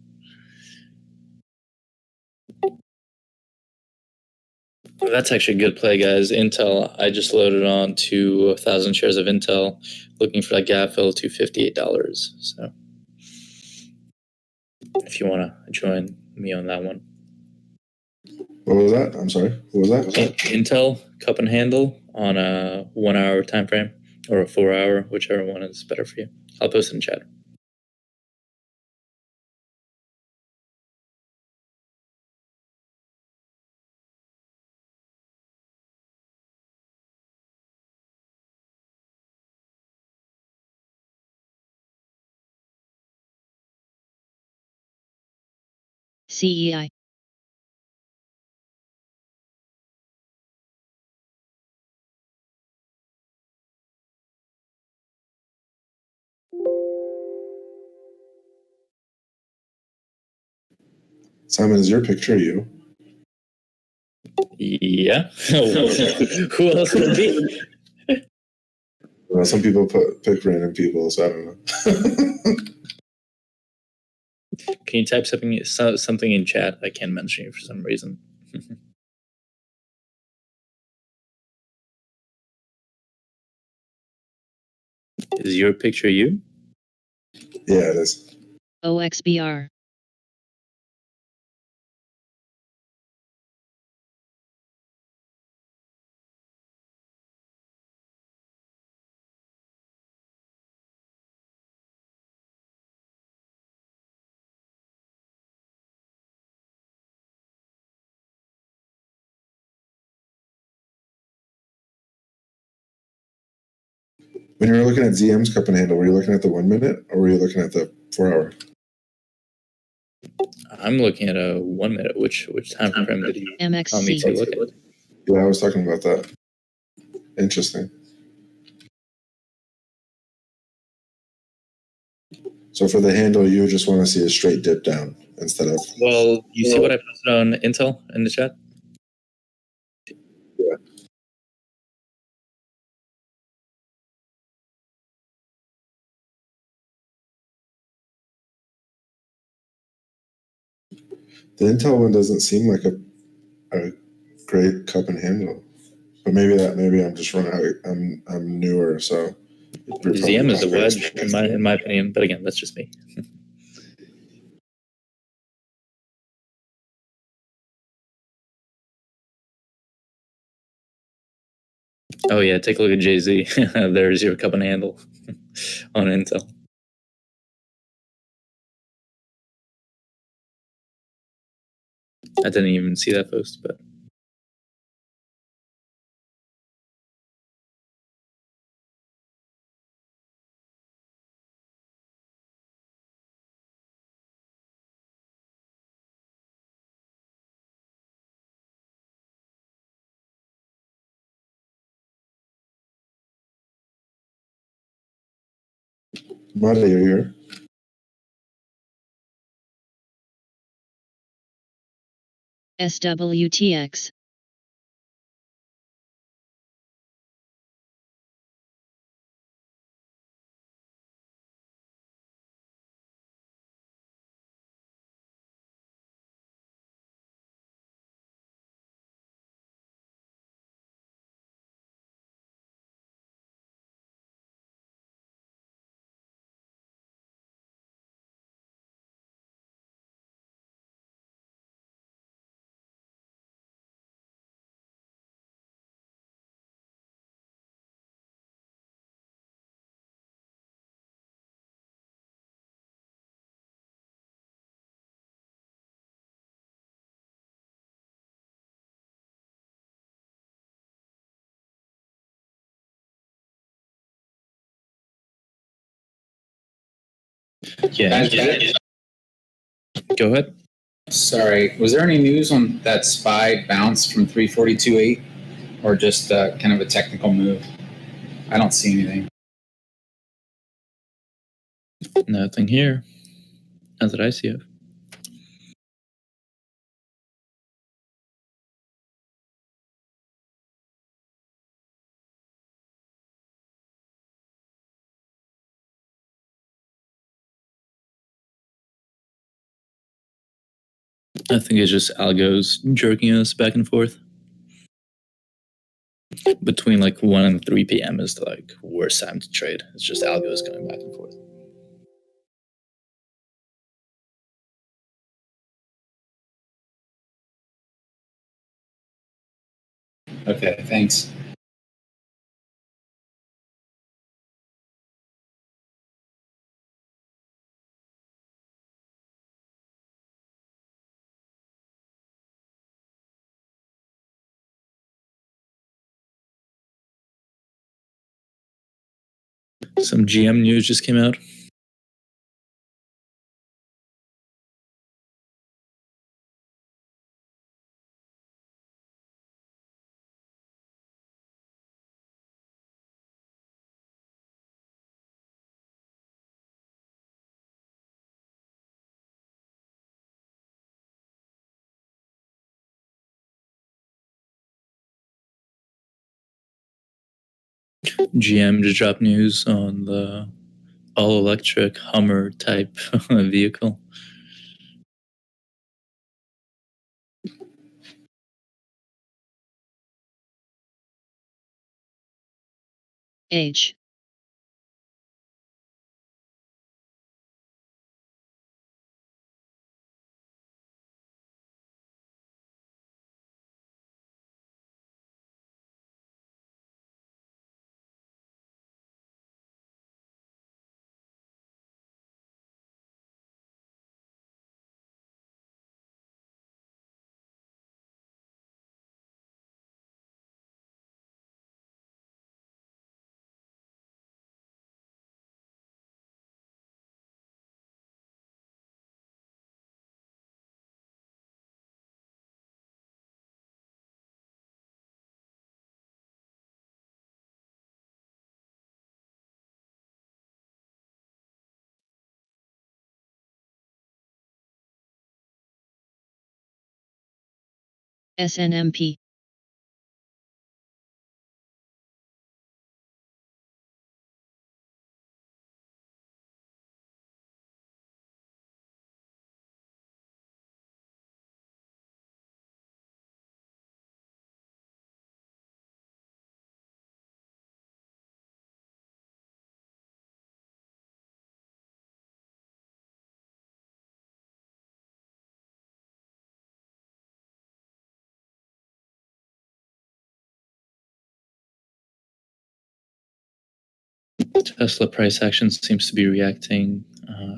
That's actually a good play, guys. Intel, I just loaded on to 1,000 shares of Intel, looking for that gap fill to $58. So if you want to join me on that one. What was that? I'm sorry. What was that? Intel cup and handle on a 1 hour time frame or a 4 hour, whichever one is better for you. I'll post it in chat. CEI. Simon, is your picture you? Yeah. Who else would it be? Well, some people pick random people, so I don't know. Can you type something in chat? I can't mention you for some reason. Is your picture you? Yeah, it is. OXBR. When you were looking at ZM's cup and handle, were you looking at the 1 minute or were you looking at the 4 hour? I'm looking at a 1 minute. Which time frame did you tell me to look at? Yeah, I was talking about that. Interesting. So for the handle, you just want to see a straight dip down instead of. Well, you see what I posted on Intel in the chat? Yeah. The Intel one doesn't seem like a great cup and handle, but maybe I'm just running. I'm newer, so. ZM is a wedge in my opinion, but again, that's just me. Oh yeah, take a look at Jay-Z. There's your cup and handle on Intel. I didn't even see that post, but Marty, you're here. SWTX. Yeah. Go ahead. Sorry, was there any news on that SPY bounce from 342.8 or just kind of a technical move? I don't see anything. Nothing here. Not that I see it. I think it's just algos jerking us back and forth. Between like 1 and 3 p.m. is the like worst time to trade. It's just algos going back and forth. Okay, thanks. Some GM news just came out. GM just dropped news on the all-electric Hummer type vehicle. H. SNMP. Tesla price action seems to be reacting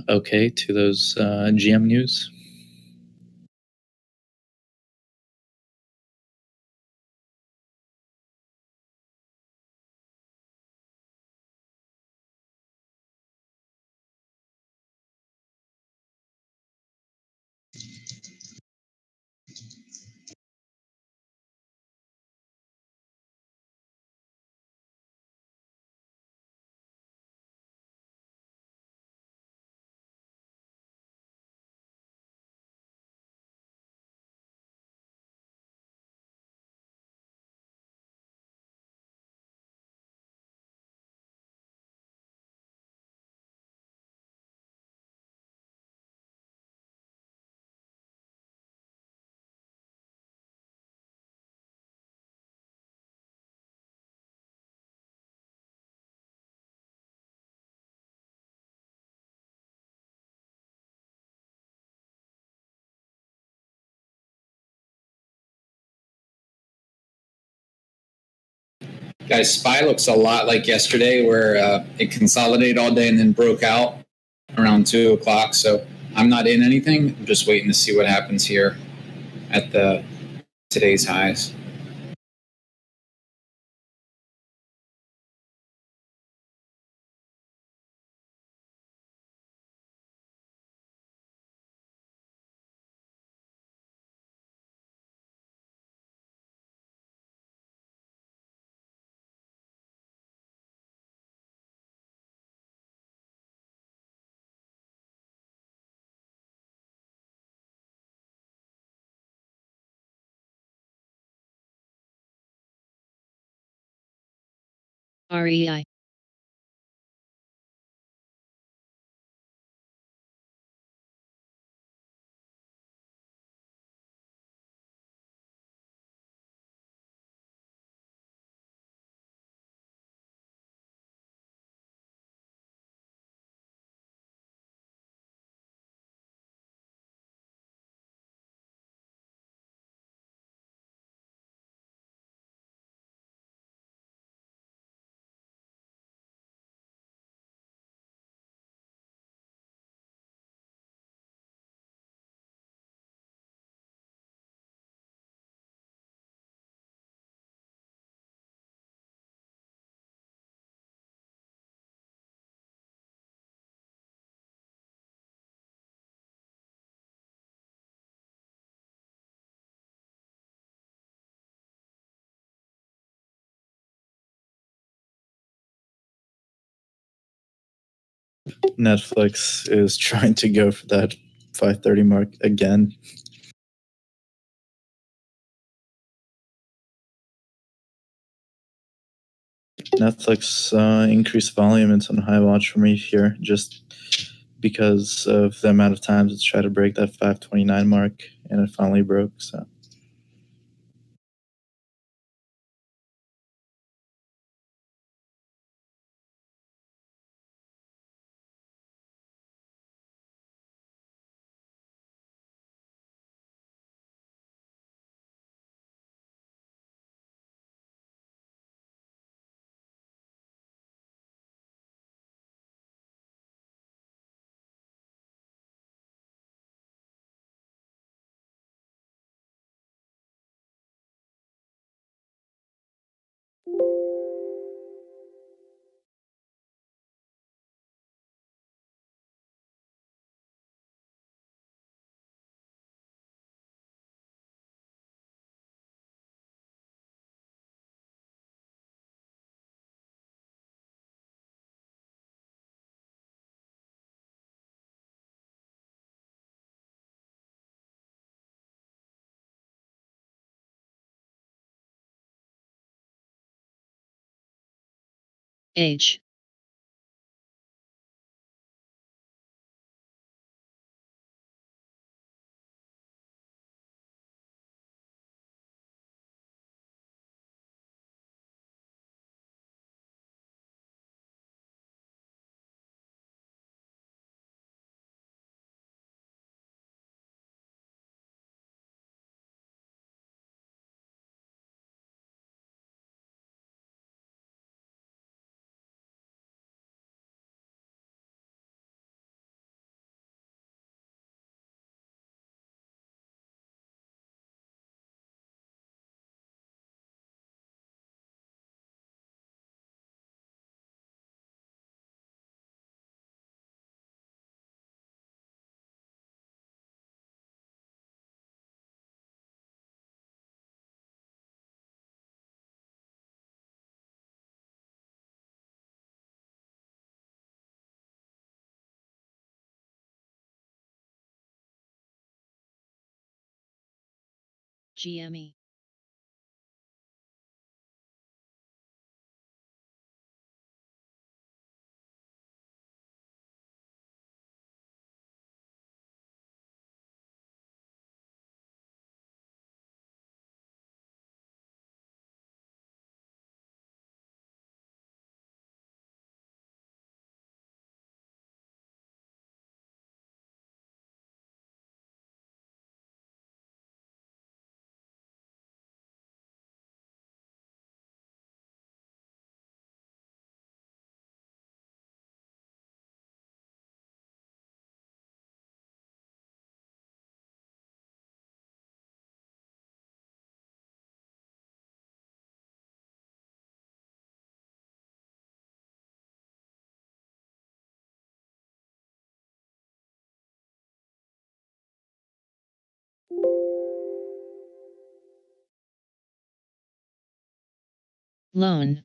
okay to those GM news. Guys, SPY looks a lot like yesterday where it consolidated all day and then broke out around 2 o'clock. So I'm not in anything. I'm just waiting to see what happens here at the today's highs. REI. Netflix is trying to go for that 530 mark again. Netflix increased volume into on high watch for me here just because of the amount of times it's tried to break that 529 mark and it finally broke. So H. GME. Loan.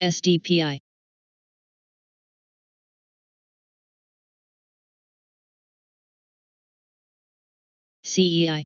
SDPI. CEI.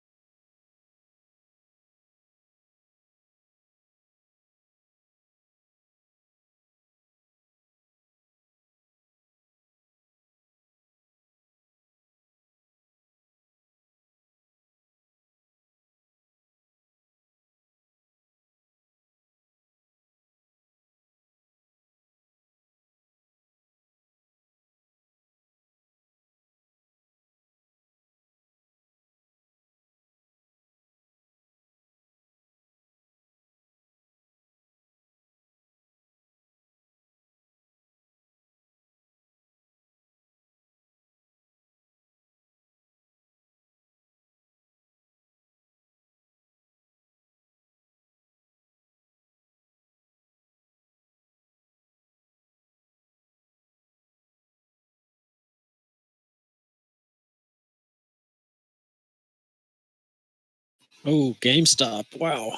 Oh, GameStop. Wow.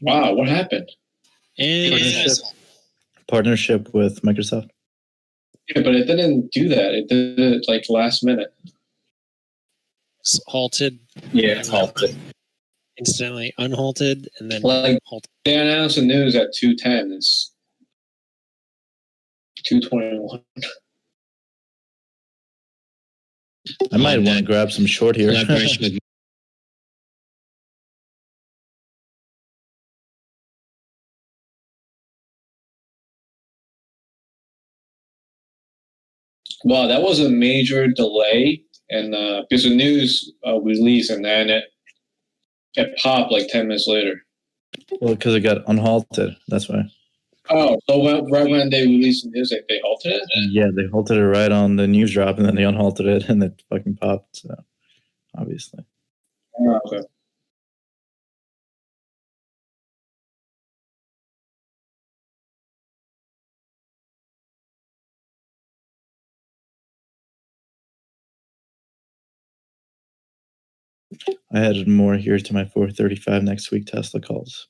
Wow, what happened? Partnership with Microsoft. Yeah, but it didn't do that. It did it like last minute. It's halted. Yeah, it's halted. Instantly unhalted and then Like halted. they announced the news at 2:10. It's 2:21. I might want to grab some short here. Collaboration with Wow, that was a major delay, and because the news released and then it popped like 10 minutes later. Well, because it got unhalted. That's why. Oh, so right when they released the news, they halted it? Yeah, they halted it right on the news drop, and then they unhalted it, and it fucking popped. So, obviously. Oh, okay. I added more here to my 435 next week Tesla calls.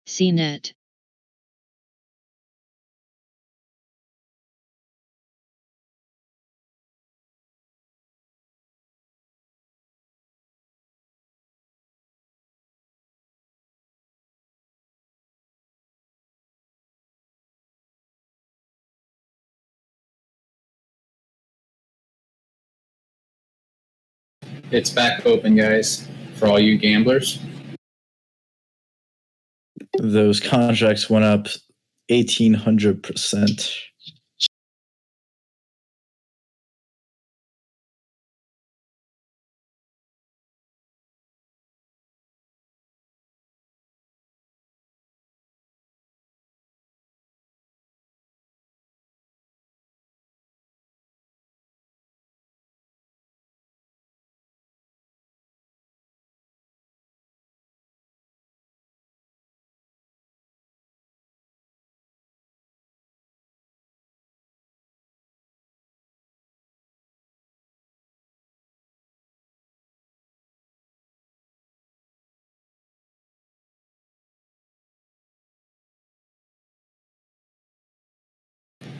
CNET. It's back open, guys, for all you gamblers. Those contracts went up 1,800%.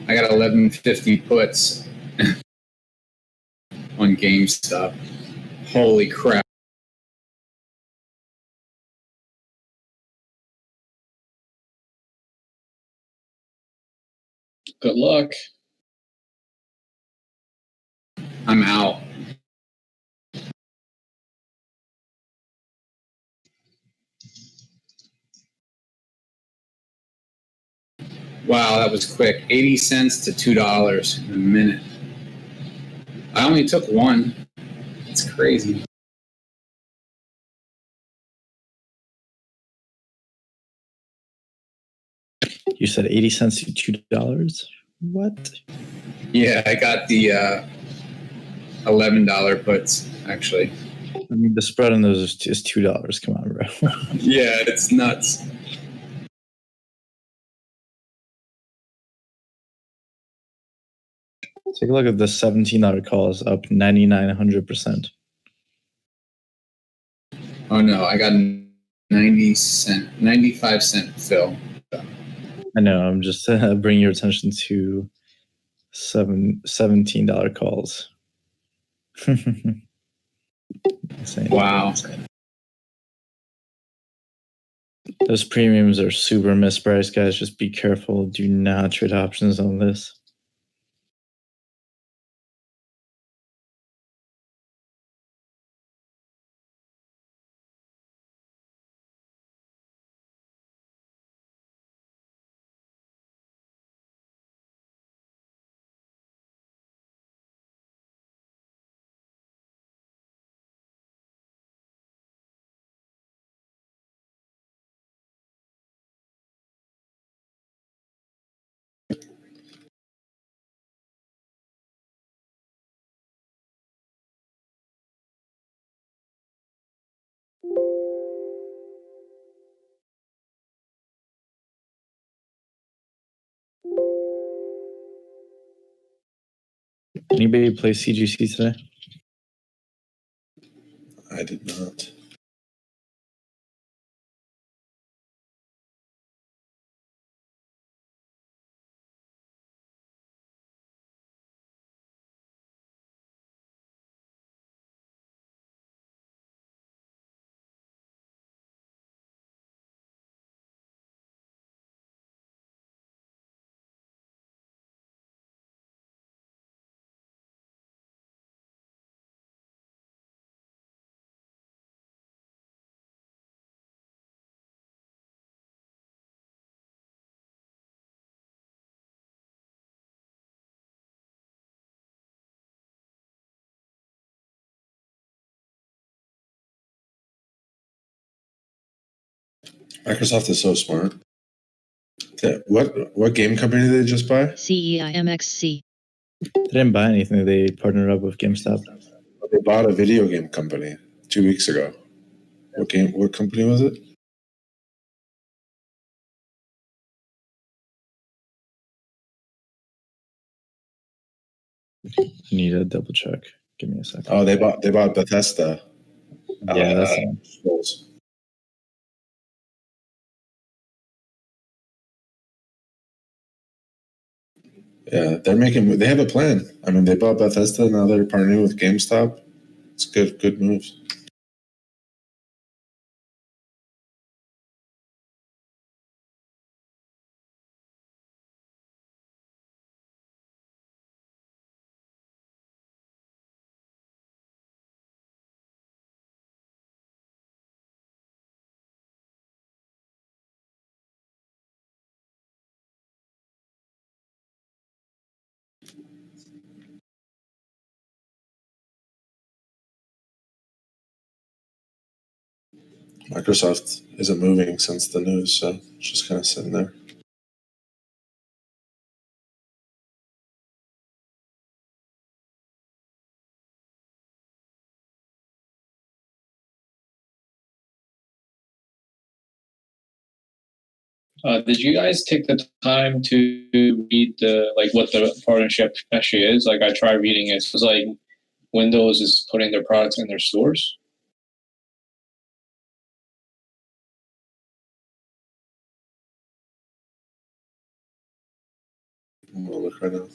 I got 1150 puts on GameStop. Holy crap. Good luck. I'm out. Wow, that was quick. 80 cents to $2 in a minute. I only took one. It's crazy. You said 80 cents to $2. What? Yeah, I got the $11 puts, actually. I mean, the spread on those is $2. Come on, bro. Yeah, it's nuts. Take a look at the $17 calls, up 9,900%. Oh no, I got 95 cent fill. I know. I'm just bringing your attention to $17 calls. Insane. Wow. Those premiums are super mispriced, guys. Just be careful. Do not trade options on this. Anybody play CGC today? I did not. Microsoft is so smart. What game company did they just buy? CEIMXC. They didn't buy anything. They partnered up with GameStop. They bought a video game company 2 weeks ago. What company was it? I need to double check. Give me a second. Oh, they bought Bethesda. Yeah, that's Souls. Yeah, they have a plan. I mean, they bought Bethesda, now they're partnering with GameStop. It's good moves. Microsoft isn't moving since the news, so it's just kind of sitting there. Did you guys take the time to read what the partnership actually is? Like, I tried reading it. It's like Windows is putting their products in their stores. I'll look right now.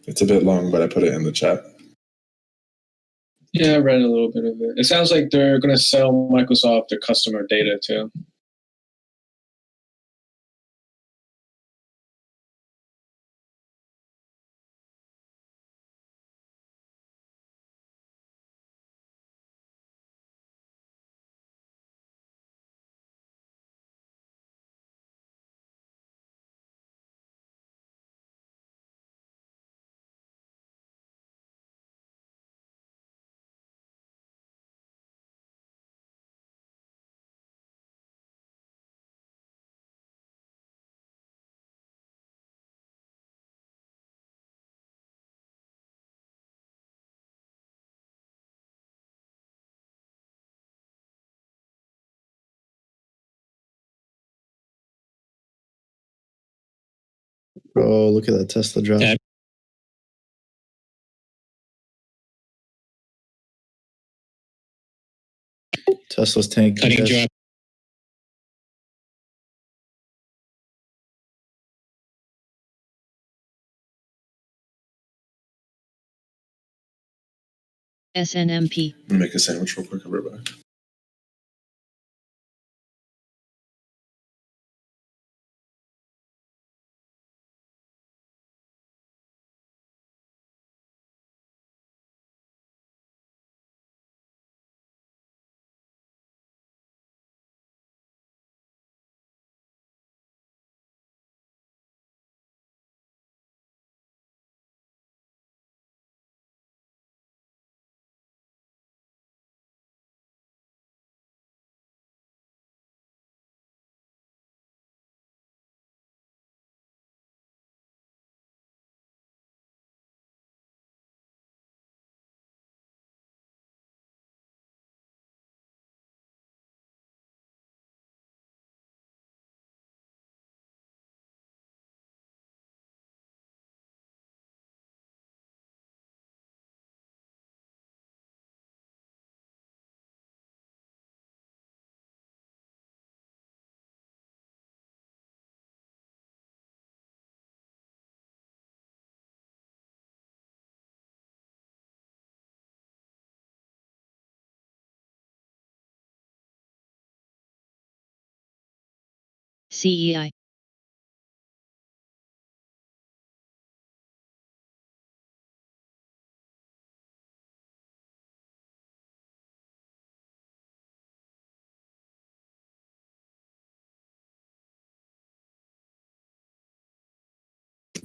It's a bit long, but I put it in the chat. Yeah, I read a little bit of it. It sounds like they're going to sell Microsoft their customer data too. Bro, look at that Tesla drop. Yeah. Tesla's tanking. Cutting guys. drop. SNMP. I'm gonna make a sandwich real quick. I'll be right back. CEI.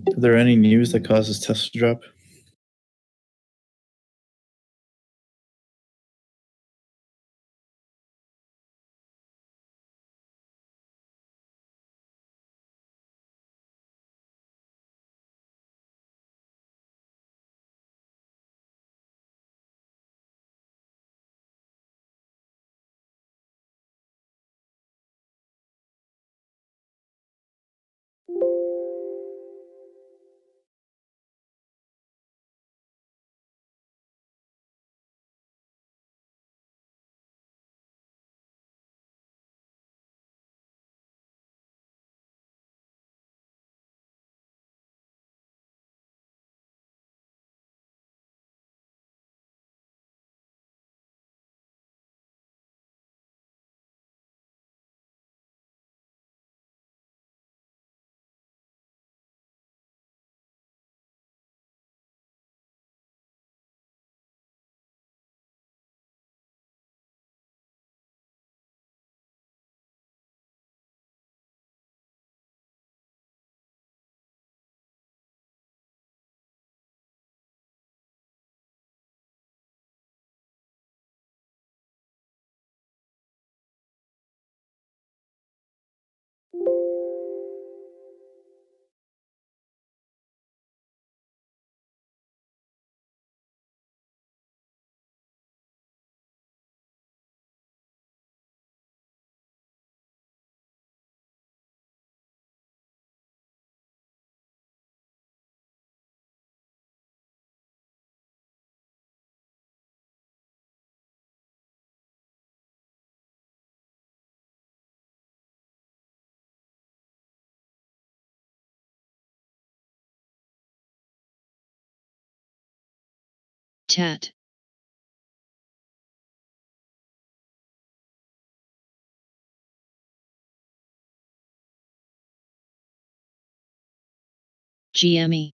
Are there any news that causes Tesla to drop? Chat. GME.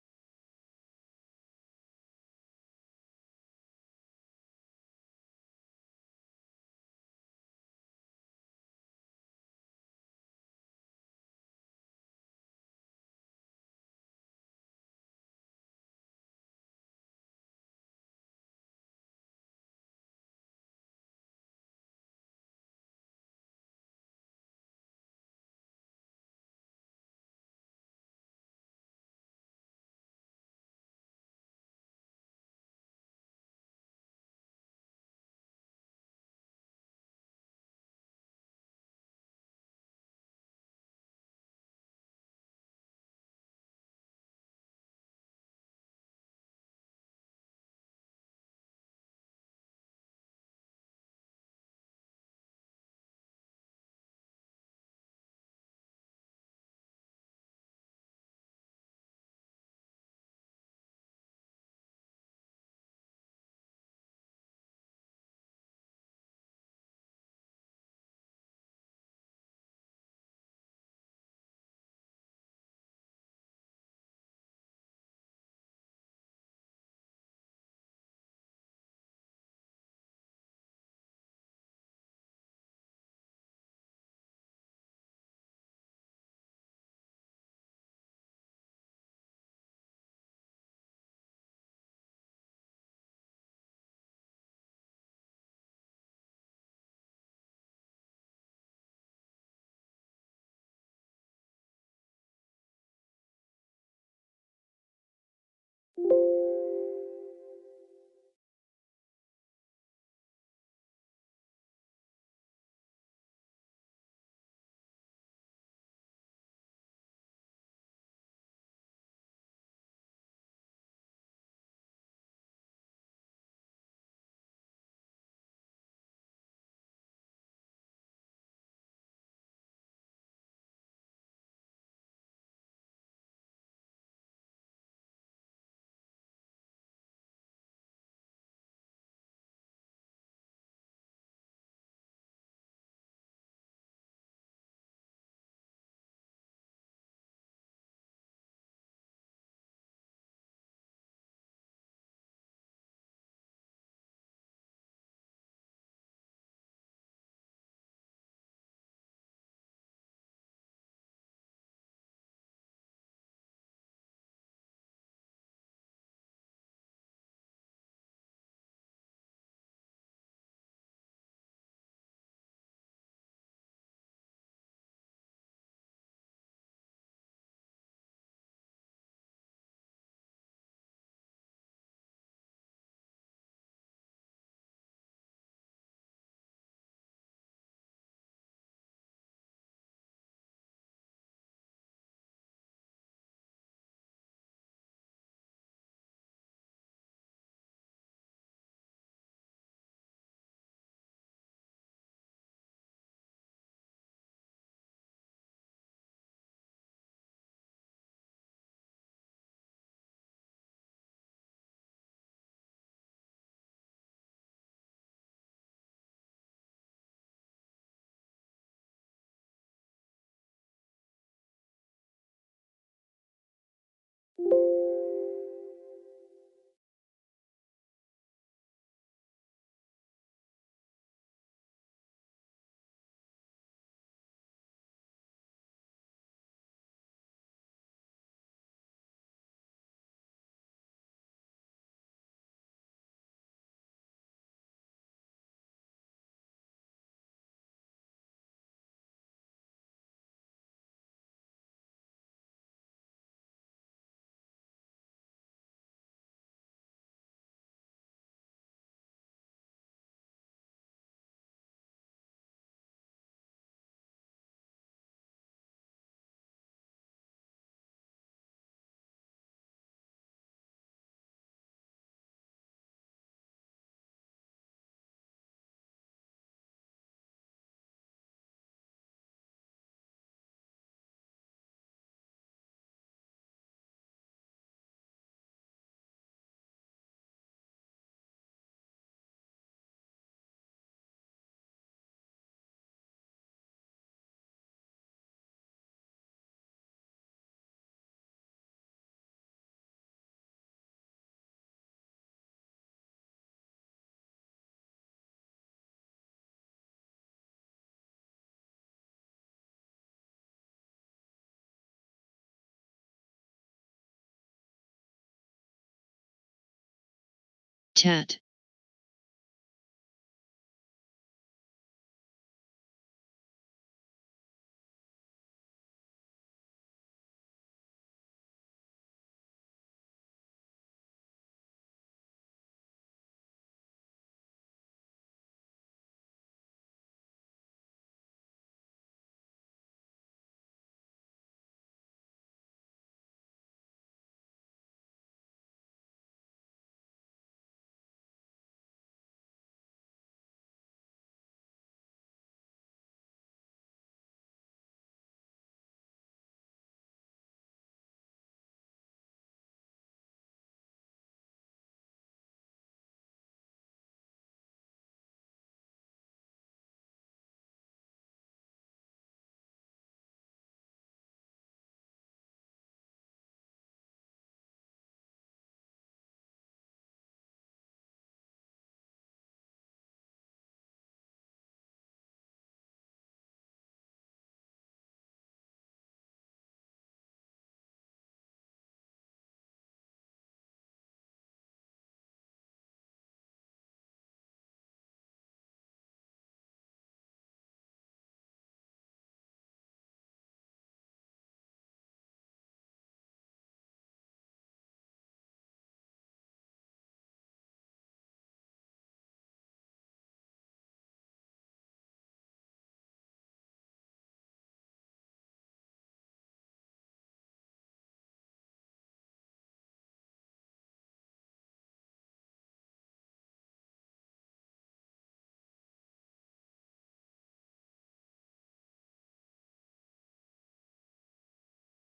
Chat.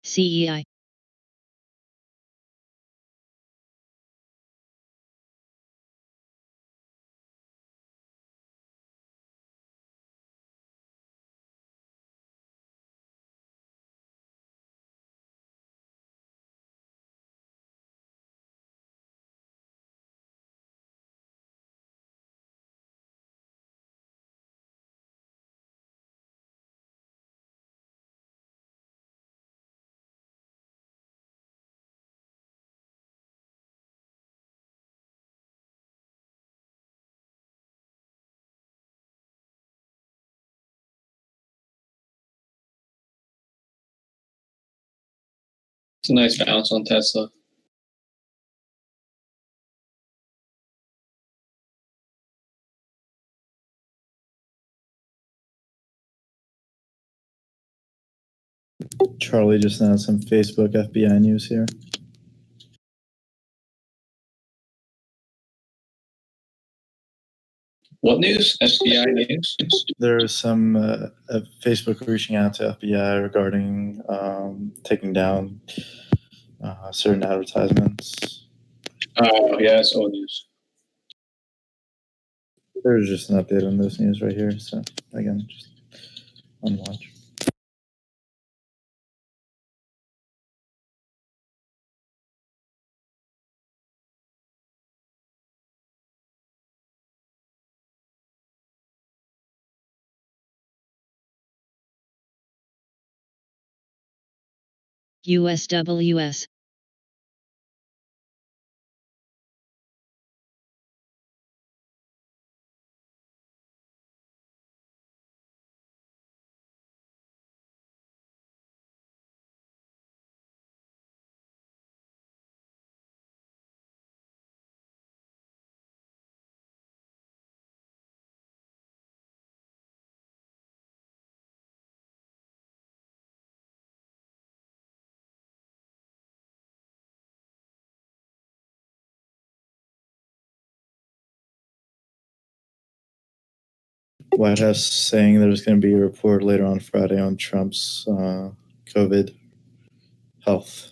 CEI. It's a nice bounce on Tesla. Charlie just announced some Facebook FBI news here. What news? SBI news? There's some Facebook reaching out to FBI regarding taking down certain advertisements. Oh, yeah, it's old news. There's just an update on this news right here. So again, just on watch. USWS. White House saying there's going to be a report later on Friday on Trump's COVID health.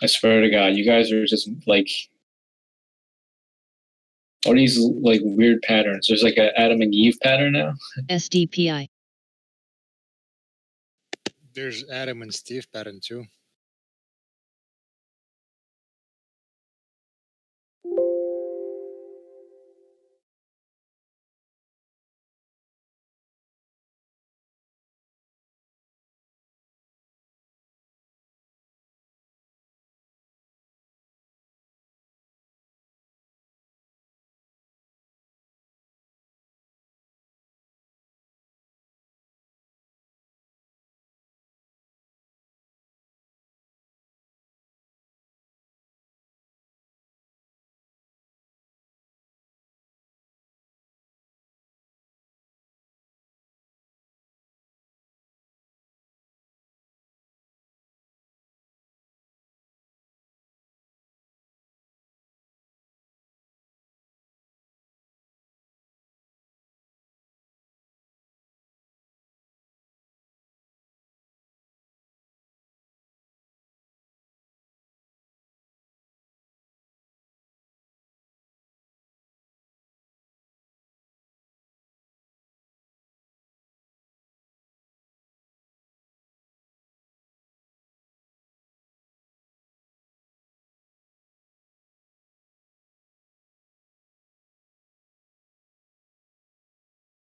I swear to God, you guys are just like all these like weird patterns. There's like a Adam and Eve pattern now. SDPI. There's Adam and Steve pattern too.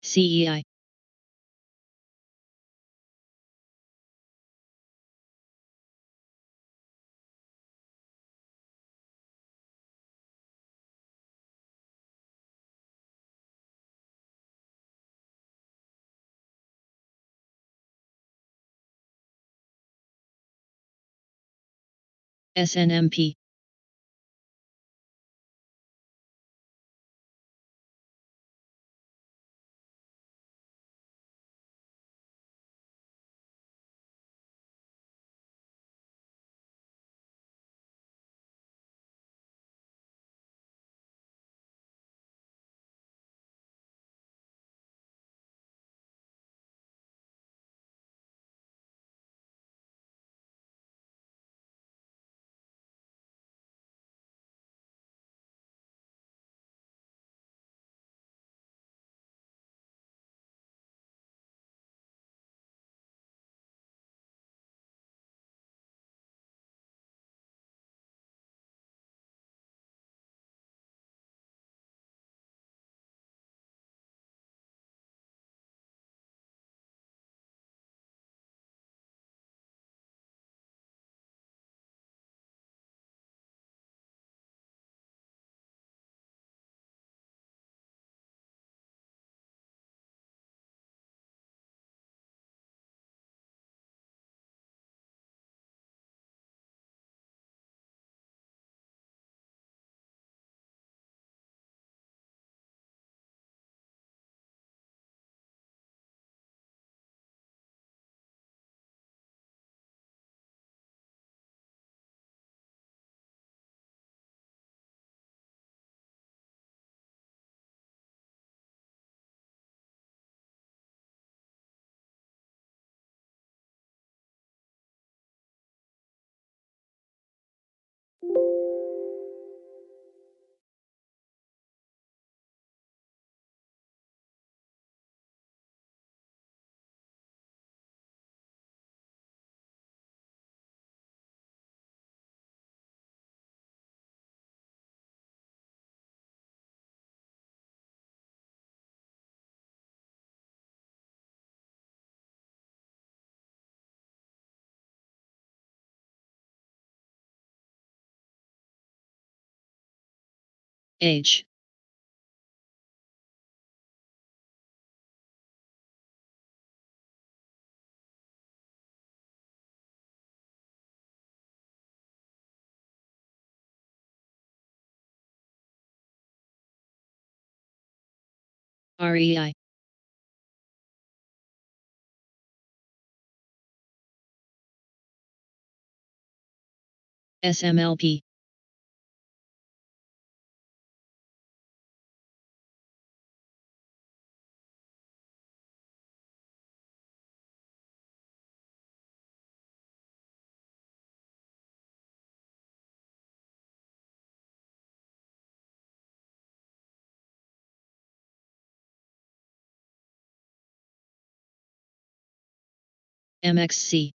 CEI. SNMP. Age. REI. SMLP. MXC.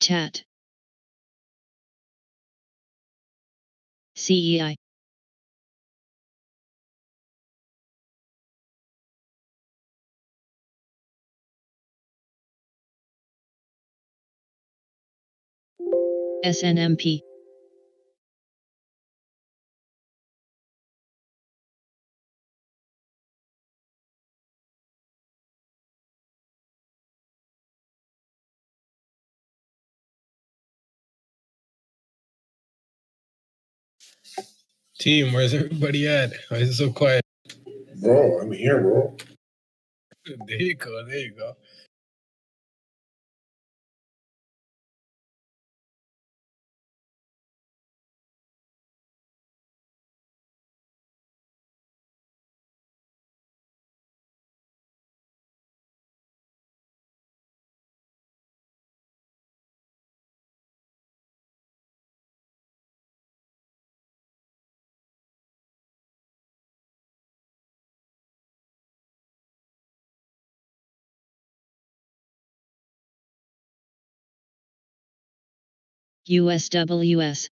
TAT. CEI. SNMP. Team, where's everybody at? Why is it so quiet? Bro, I'm here, bro. There you go. There you go. USWS.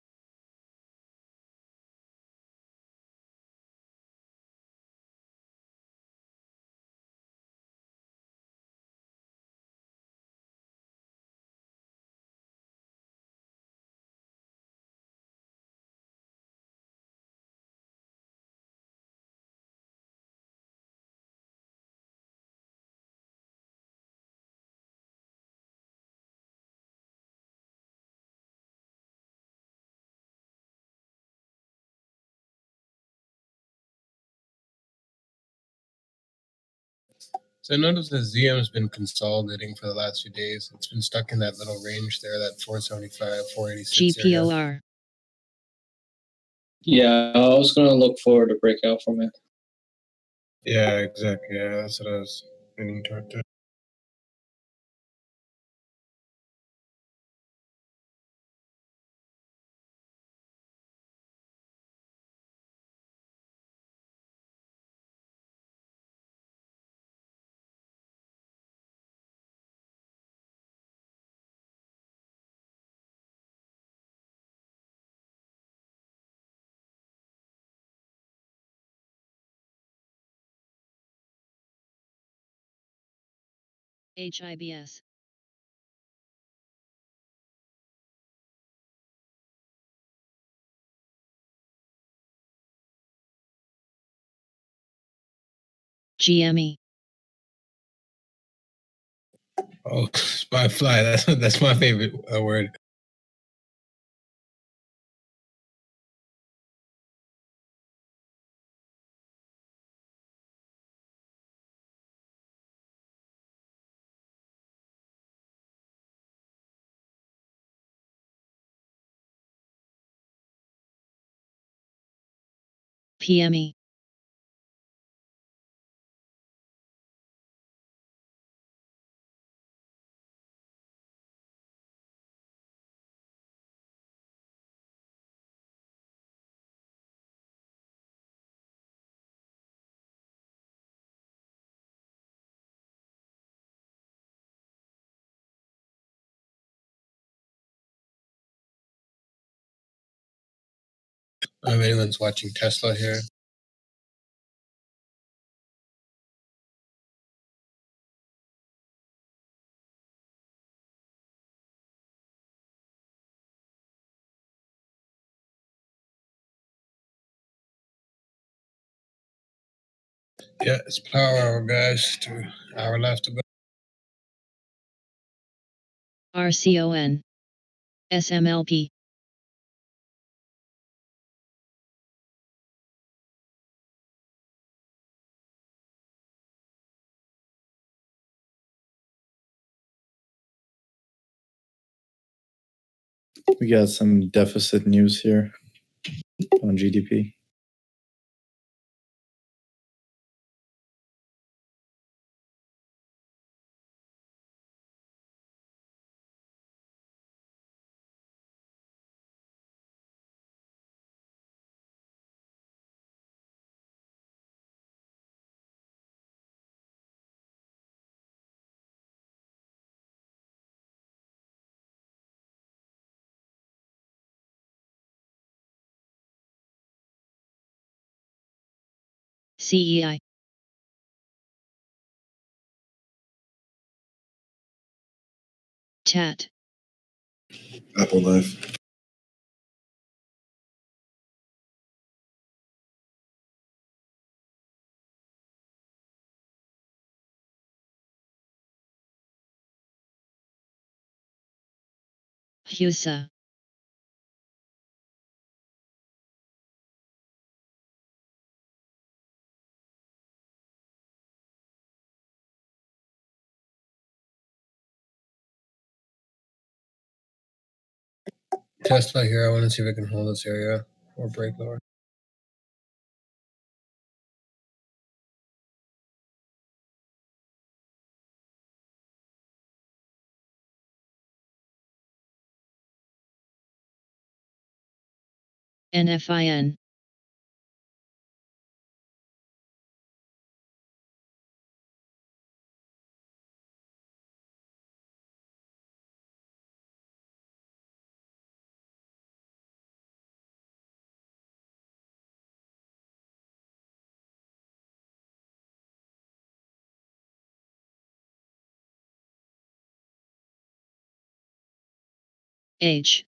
So I noticed that ZM's been consolidating for the last few days. It's been stuck in that little range there, that 475, 486 area. GPOR. Yeah, I was gonna look for the breakout from it. Yeah, exactly. Yeah, that's what I was leaning toward too. HIBS. GME. Oh, spy fly. That's my favorite word. PME. If anyone's watching Tesla here. Yeah, it's power hour, guys. 2 hour left to go. RCON. SMLP. We got some deficit news here on GDP. CEI. TAT. Apple knife. HUSA. Tesla here. I want to see if I can hold this area or break lower. NFIN. H.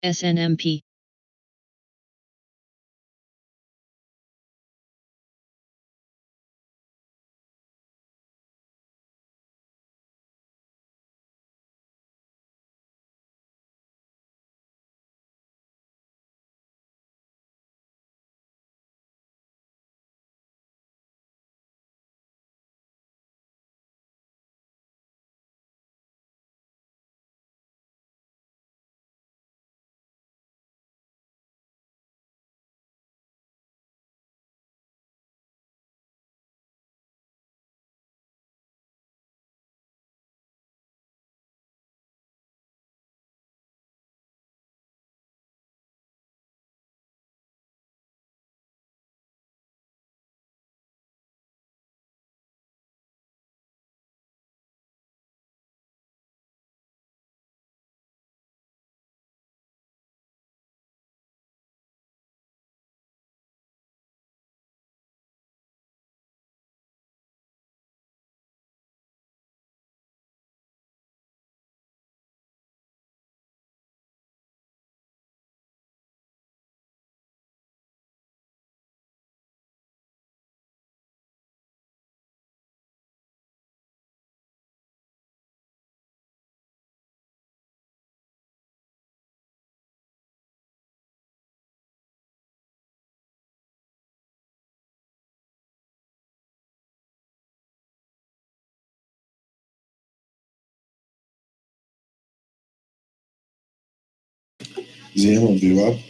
SNMP. ZM on VWAP.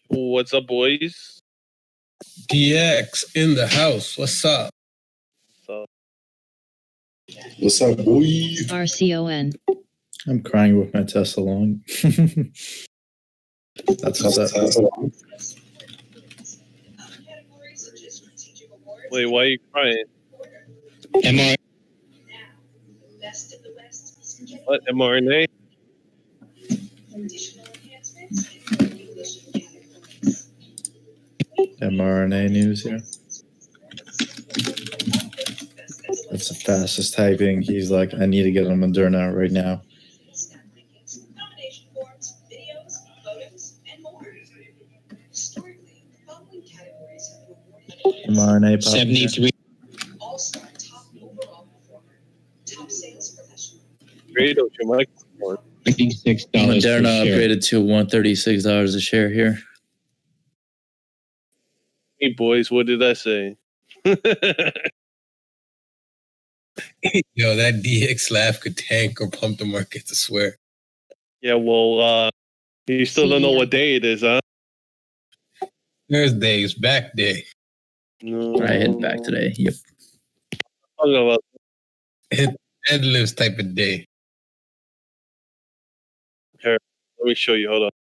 What's up, boys? DX in the house. What's up? What's up, boy? RCON. I'm crying with my Tesla long. That's what's up. Wait, why are you crying? MR. What, mRNA? mRNA news here. That's the fastest typing. He's like, I need to get on Moderna right now. mRNA 73. Great, your microphone. $56 Moderna per share. upgraded to $136 a share here. Hey, boys, what did I say? Yo, that DX laugh could tank or pump the market, I swear. Yeah, well, you still don't know what day it is, huh? Thursday is back day. No. I hit back today. Yep. Talking about Deadlifts type of day. here. Let me show you. Hold on.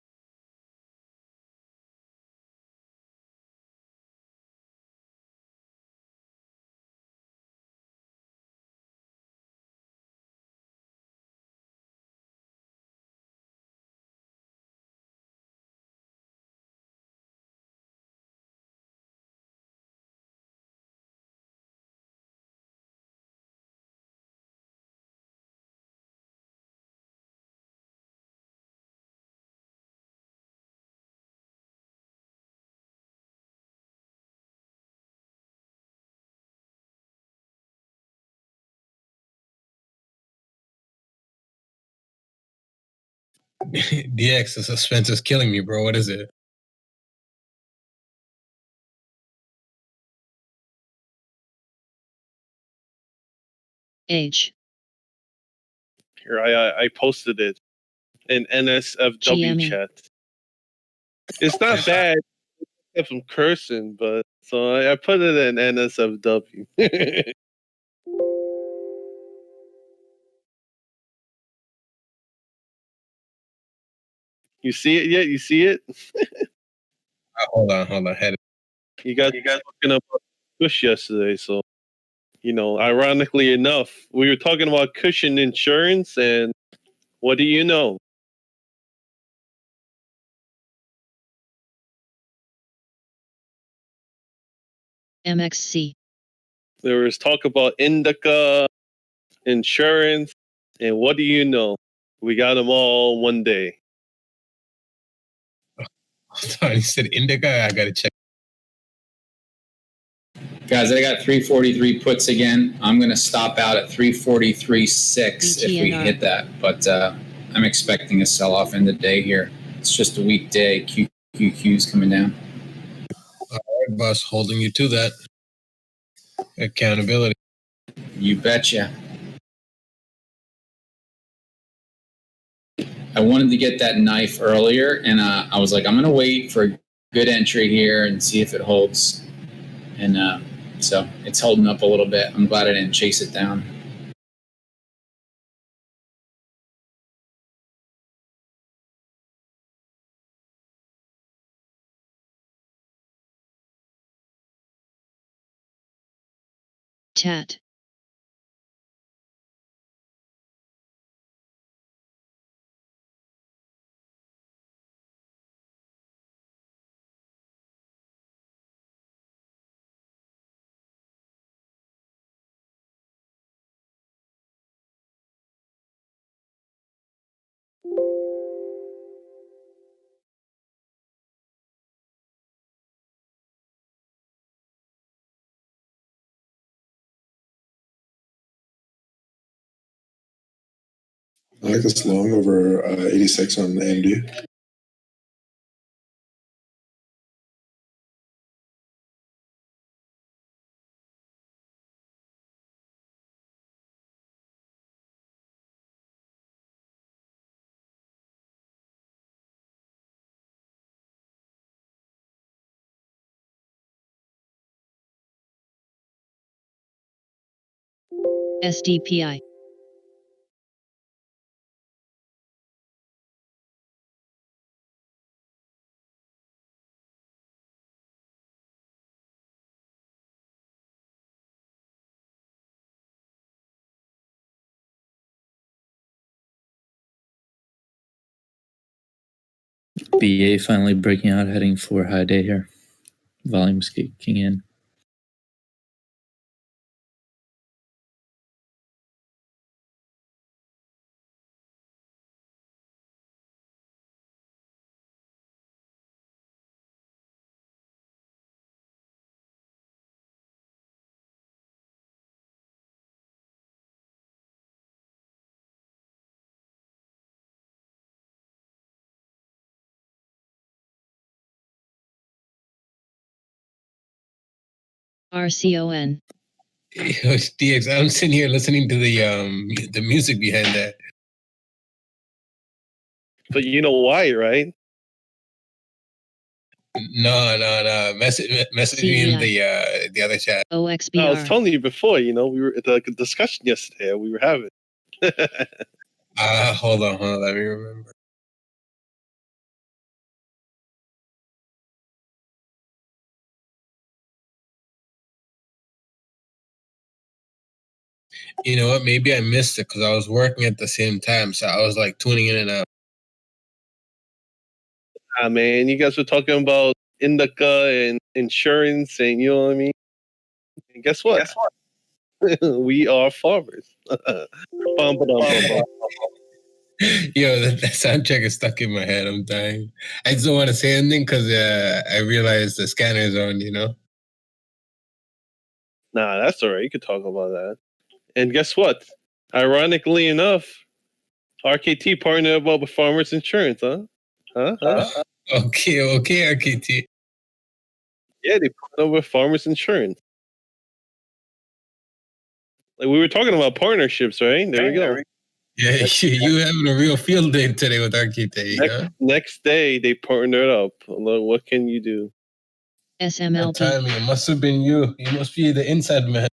DX, the suspense is killing me, bro. What is it? H. Here, I posted it in NSFW GME. chat. It's not bad. If I'm cursing, but so I put it in NSFW. You see it yet? You see it? Hold on. You guys talking about Kush yesterday, so ironically enough, we were talking about Cushion Insurance, and what do you know? MXC. There was talk about Indica Insurance, and what do you know? We got them all one day. He said Indica. I gotta check. Guys, I got 343 puts again. I'm going to stop out at 343.6 if we hit that. But I'm expecting a sell-off in the day here. It's just a weak day. QQQ's coming down. All right, boss, holding you to that. Accountability. You betcha. I wanted to get that knife earlier, and I was like, I'm going to wait for a good entry here and see if it holds. And so it's holding up a little bit. I'm glad I didn't chase it down. TAT. I like this long over 86 on AMD. SDPI. BA finally breaking out, heading for high day here. Volumes kicking in. RCON. Yo, DX, I'm sitting here listening to the music behind that. But you know why, right? No. Message me in the other chat. OXBR. I was telling you before, we were at the discussion yesterday we were having. Hold on, let me remember. You know what? Maybe I missed it because I was working at the same time, so I was like tuning in and out. Ah, man, you guys were talking about indica and insurance, and you know what I mean. And guess what? We are farmers. Bum, ba-dum, bum, bum. Yo, that soundtrack is stuck in my head. I'm dying. I just don't want to say anything because I realize the scanner's on, Nah, that's all right. You could talk about that. And guess what? Ironically enough, RKT partnered up with Farmers Insurance, huh? Okay, RKT. Yeah, they partnered with Farmers Insurance. Like we were talking about partnerships, right? There we go. Yeah, you having a real field day today with RKT. Next day, they partnered up. Look, what can you do? SMLP. Timing, it must have been you. You must be the inside man.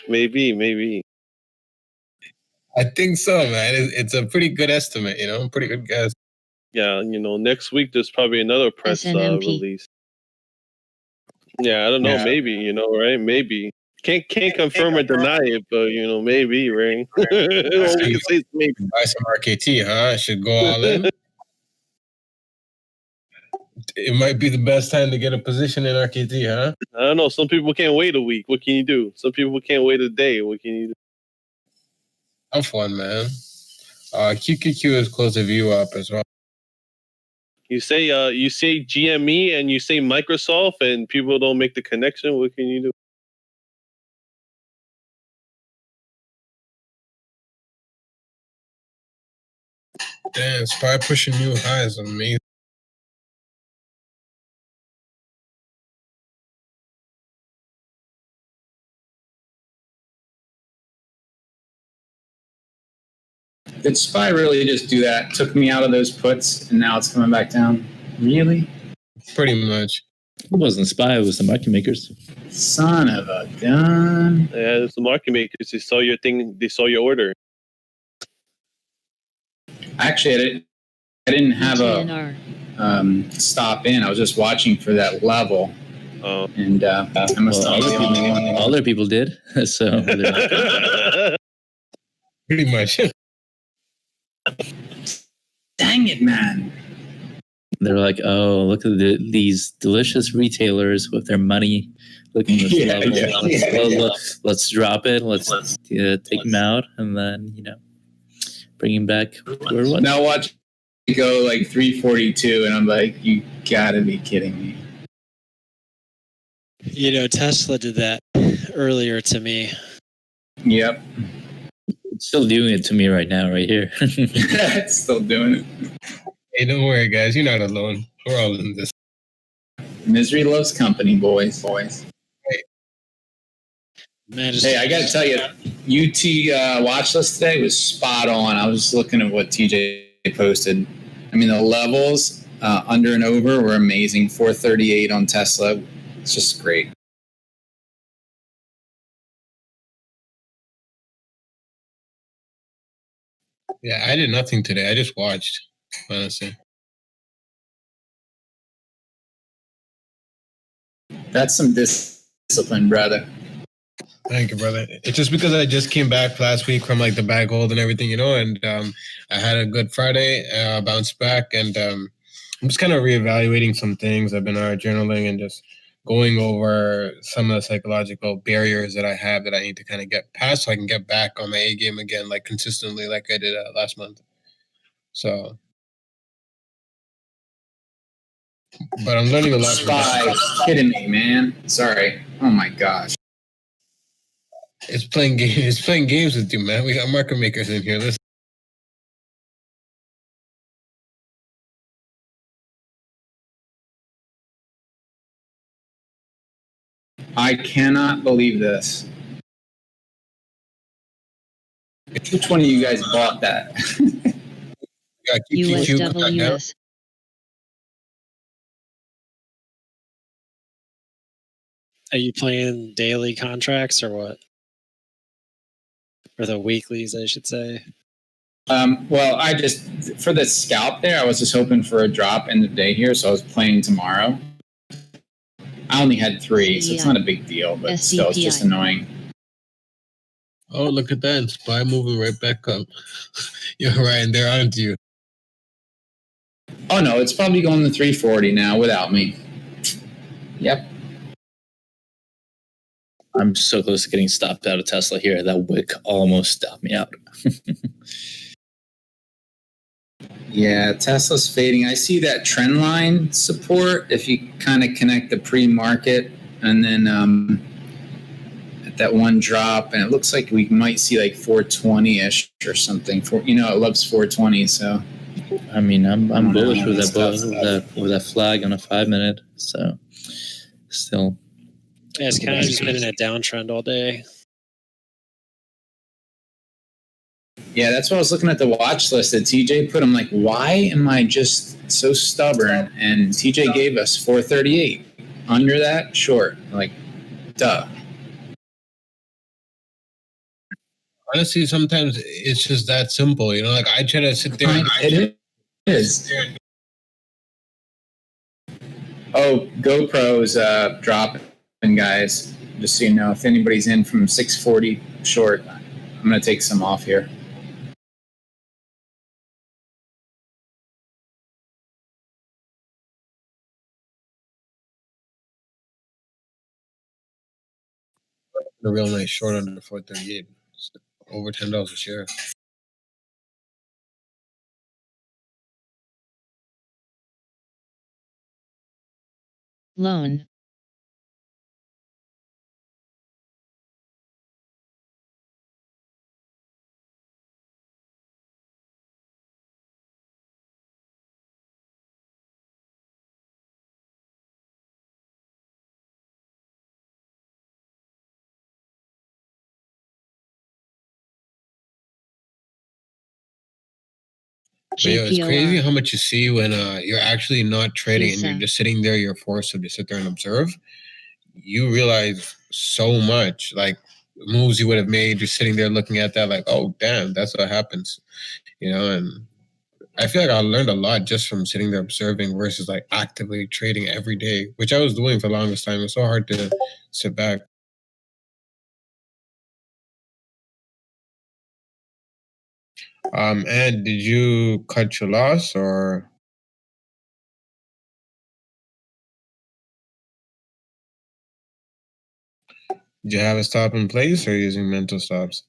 Maybe. I think so, man. It's a pretty good estimate, pretty good guess. Yeah, next week there's probably another press release. Yeah, I don't know. Yeah. Maybe, right? Maybe. Can't confirm or deny it, but maybe, right? All we can say is maybe. Buy some RKT, huh? I should go all in. It might be the best time to get a position in RKT, huh? I don't know. Some people can't wait a week. What can you do? Some people can't wait a day. What can you do? I'm fun, man. QQQ has closed the view up as well. You say GME and you say Microsoft, and people don't make the connection. What can you do? Damn, SPY pushing new highs, amazing. Did SPY really just do that? Took me out of those puts, and now it's coming back down? Really? Pretty much. It wasn't SPY, it was the market makers. Son of a gun. Yeah, it's the market makers. They saw your thing. They saw your order. Actually, I didn't have a stop in. I was just watching for that level. Oh. And I must not be the only one. Other people did. So pretty much. Dang it, man. They're like, oh, look at these delicious retailers with their money looking at this level. Let's drop it. Let's take them out and then, bring him back where it was. Now watch it go like 342, and I'm like, you gotta be kidding me. Tesla did that earlier to me. Yep. It's still doing it to me right now, right here. It's still doing it. Hey, don't worry, guys. You're not alone. We're all in this. Misery loves company, boys. Man, Hey, I got to tell you, UT watch list today was spot on. I was just looking at what TJ posted. I mean, the levels under and over were amazing. 438 on Tesla. It's just great. Yeah, I did nothing today. I just watched, honestly. That's some discipline, brother. Thank you, brother. It's just because I just came back last week from like the bag hold and everything, and I had a good Friday, bounced back, and I'm just kind of reevaluating some things. I've been journaling and just going over some of the psychological barriers that I have that I need to kind of get past so I can get back on my A game again, like consistently, like I did last month. So, but I'm learning a lot. Spy, kidding me, man. Sorry. Oh my gosh. It's playing games. It's playing games with you, man. We got market makers in here. Listen. I cannot believe this. Which one of you guys bought that? USWS. Are you playing daily contracts or what? Or the weeklies, I should say. Well, I just, for the scalp there, I was just hoping for a drop in the day here, so I was playing tomorrow. I only had 3, so it's not a big deal, but still, it's just annoying. Oh, look at that. SPY moving right back up. You're right, and they're onto you. Oh, no, it's probably going to 340 now without me. Yep. I'm so close to getting stopped out of Tesla here. That wick almost stopped me out. Yeah, Tesla's fading. I see that trend line support if you kind of connect the pre-market and then at that one drop, and it looks like we might see like 420-ish or something. It loves 420, so. I mean, I'm bullish with that flag on a 5-minute. So, still. Yeah, it's kind of just been in a downtrend all day. Yeah, that's why I was looking at the watch list that TJ put. I'm like, why am I just so stubborn? And TJ gave us 438. Under that, short. Like, duh. Honestly, sometimes it's just that simple. Like I try to sit there. It is. Oh, GoPro's dropping, guys. Just so you know, if anybody's in from 640 short, I'm going to take some off here. A real nice short under 438. It's over $10 a share. Loan. But it's crazy how much you see when you're actually not trading and you're just sitting there. You're forced to just sit there and observe. You realize so much, like moves you would have made. You're sitting there looking at that, like, oh damn, that's what happens, And I feel like I learned a lot just from sitting there observing versus like actively trading every day, which I was doing for the longest time. It's so hard to sit back. And did you cut your loss or? Did you have a stop in place or using mental stops?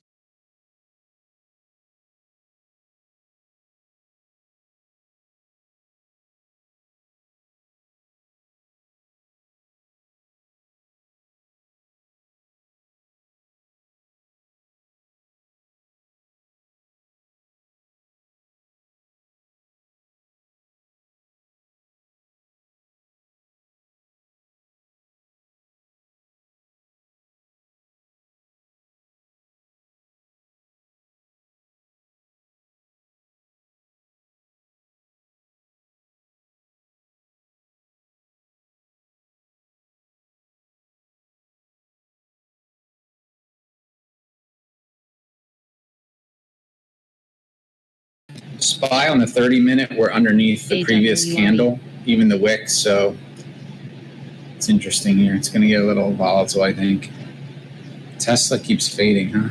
SPY on the 30-minute were underneath the previous candle, even the wick. So it's interesting here. It's going to get a little volatile, I think. Tesla keeps fading, huh?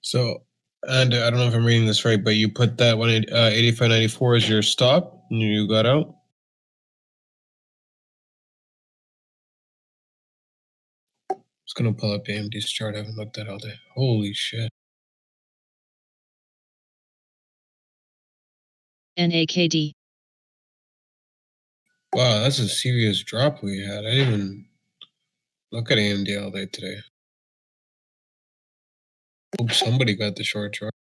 So, and I don't know if I'm reading this right, but you put that 85.94 as your stop, and you got out. Just gonna pull up AMD's chart. I haven't looked at it all day. Holy shit! NAKD. Wow, that's a serious drop we had. I didn't even look at AMD all day today. Hope somebody got the short chart.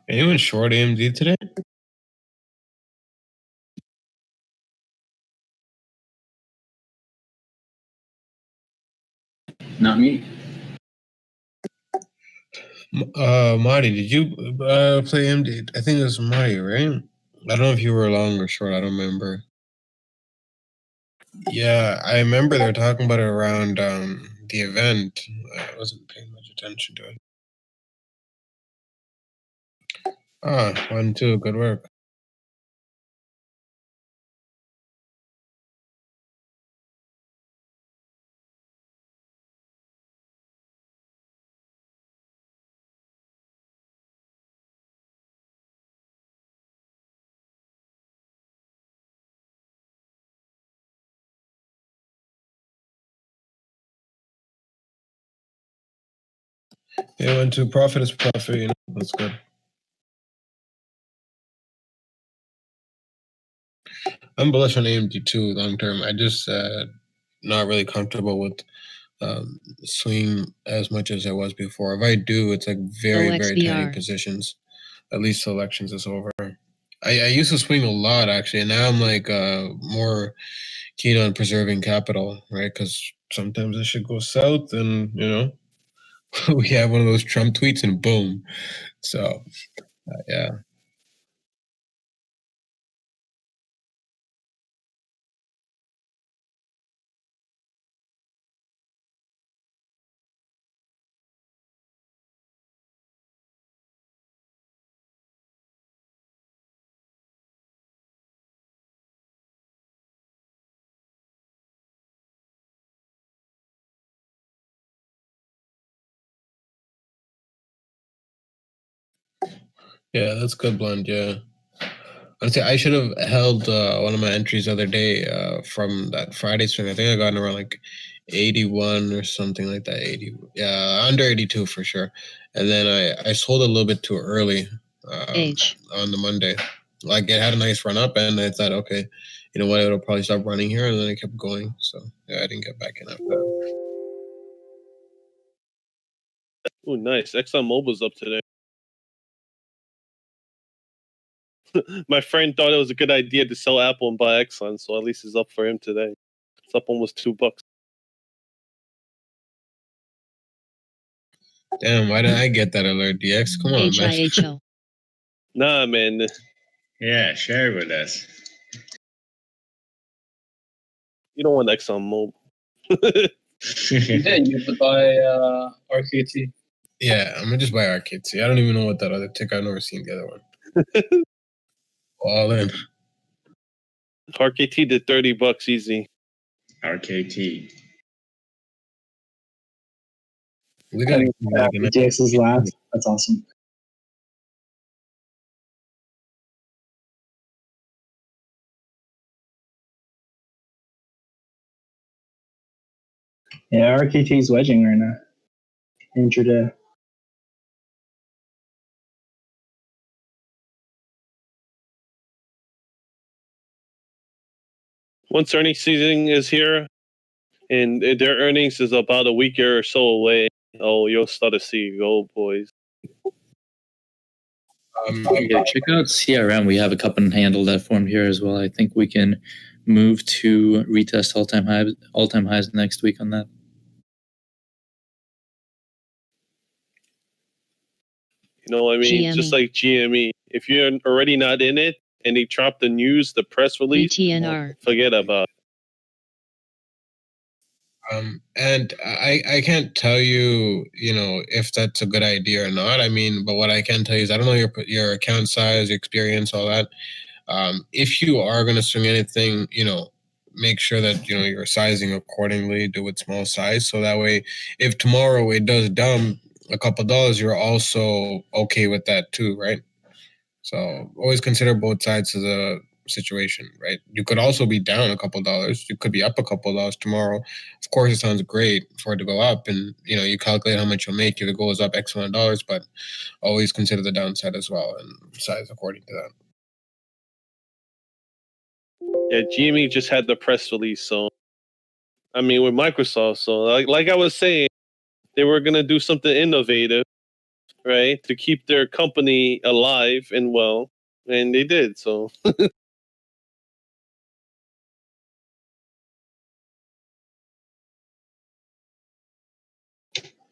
Anyone short AMD today? Not me. Marty, did you play AMD? I think it was Marty, right? I don't know if you were long or short. I don't remember. Yeah, I remember they were talking about it around the event. I wasn't paying much attention to it. Ah, 1-2, good work. Yeah, 1-2, profit is profit, you know, that's good. I'm bullish on AMD too, long term. I just not really comfortable with swing as much as I was before. If I do, it's like very tiny positions. At least elections is over. I used to swing a lot actually, and now I'm like more keen on preserving capital, right? Because sometimes it should go south, and you know, we have one of those Trump tweets, and boom. So yeah. Yeah, that's good blend. Yeah, honestly, I should have held one of my entries the other day from that Friday swing. I think I got in around like 81 or something like that. 80, yeah, under 82 for sure. And then I sold a little bit too early on the Monday. Like it had a nice run up, and I thought, okay, you know what, it'll probably stop running here, and then it kept going. So yeah, I didn't get back in after that. Oh, nice. ExxonMobil's up today. My friend thought it was a good idea to sell Apple and buy Exxon, so at least it's up for him today. It's up almost $2. Damn, why did I get that alert, DX? Come on, man. Nah, man. Yeah, share with us. You don't want ExxonMobil. Yeah, you could buy RKT. Yeah, I'm gonna just buy RKT. I don't even know what that other ticker. I've never seen the other one. All in. RKT did $30 easy. RKT. We got GTX is last. That's awesome. Yeah, RKT's wedging right now. Intraday. Once earnings season is here, and their earnings is about a week or so away, you'll start to see gold, boys. Yeah, check out CRM. We have a cup and handle that formed here as well. I think we can move to retest all-time highs next week on that. You know what I mean? GME. Just like GME. If you're already not in it and they drop the news, the press release, BTNR. forget about it. And I can't tell you, if that's a good idea or not. I mean, but what I can tell you is I don't know your account size, your experience, all that. If you are going to swing anything, make sure that, you're sizing accordingly, do it small size. So that way, if tomorrow it does dump a couple dollars, you're also okay with that too, right? So always consider both sides of the situation, right? You could also be down a couple dollars. You could be up a couple dollars tomorrow. Of course, it sounds great for it to go up, and you calculate how much you'll make if it goes up X amount of dollars. But always consider the downside as well and size according to that. Yeah, GME just had the press release, so I mean with Microsoft. So like I was saying, they were gonna do something innovative, right, to keep their company alive and well, and they did. So.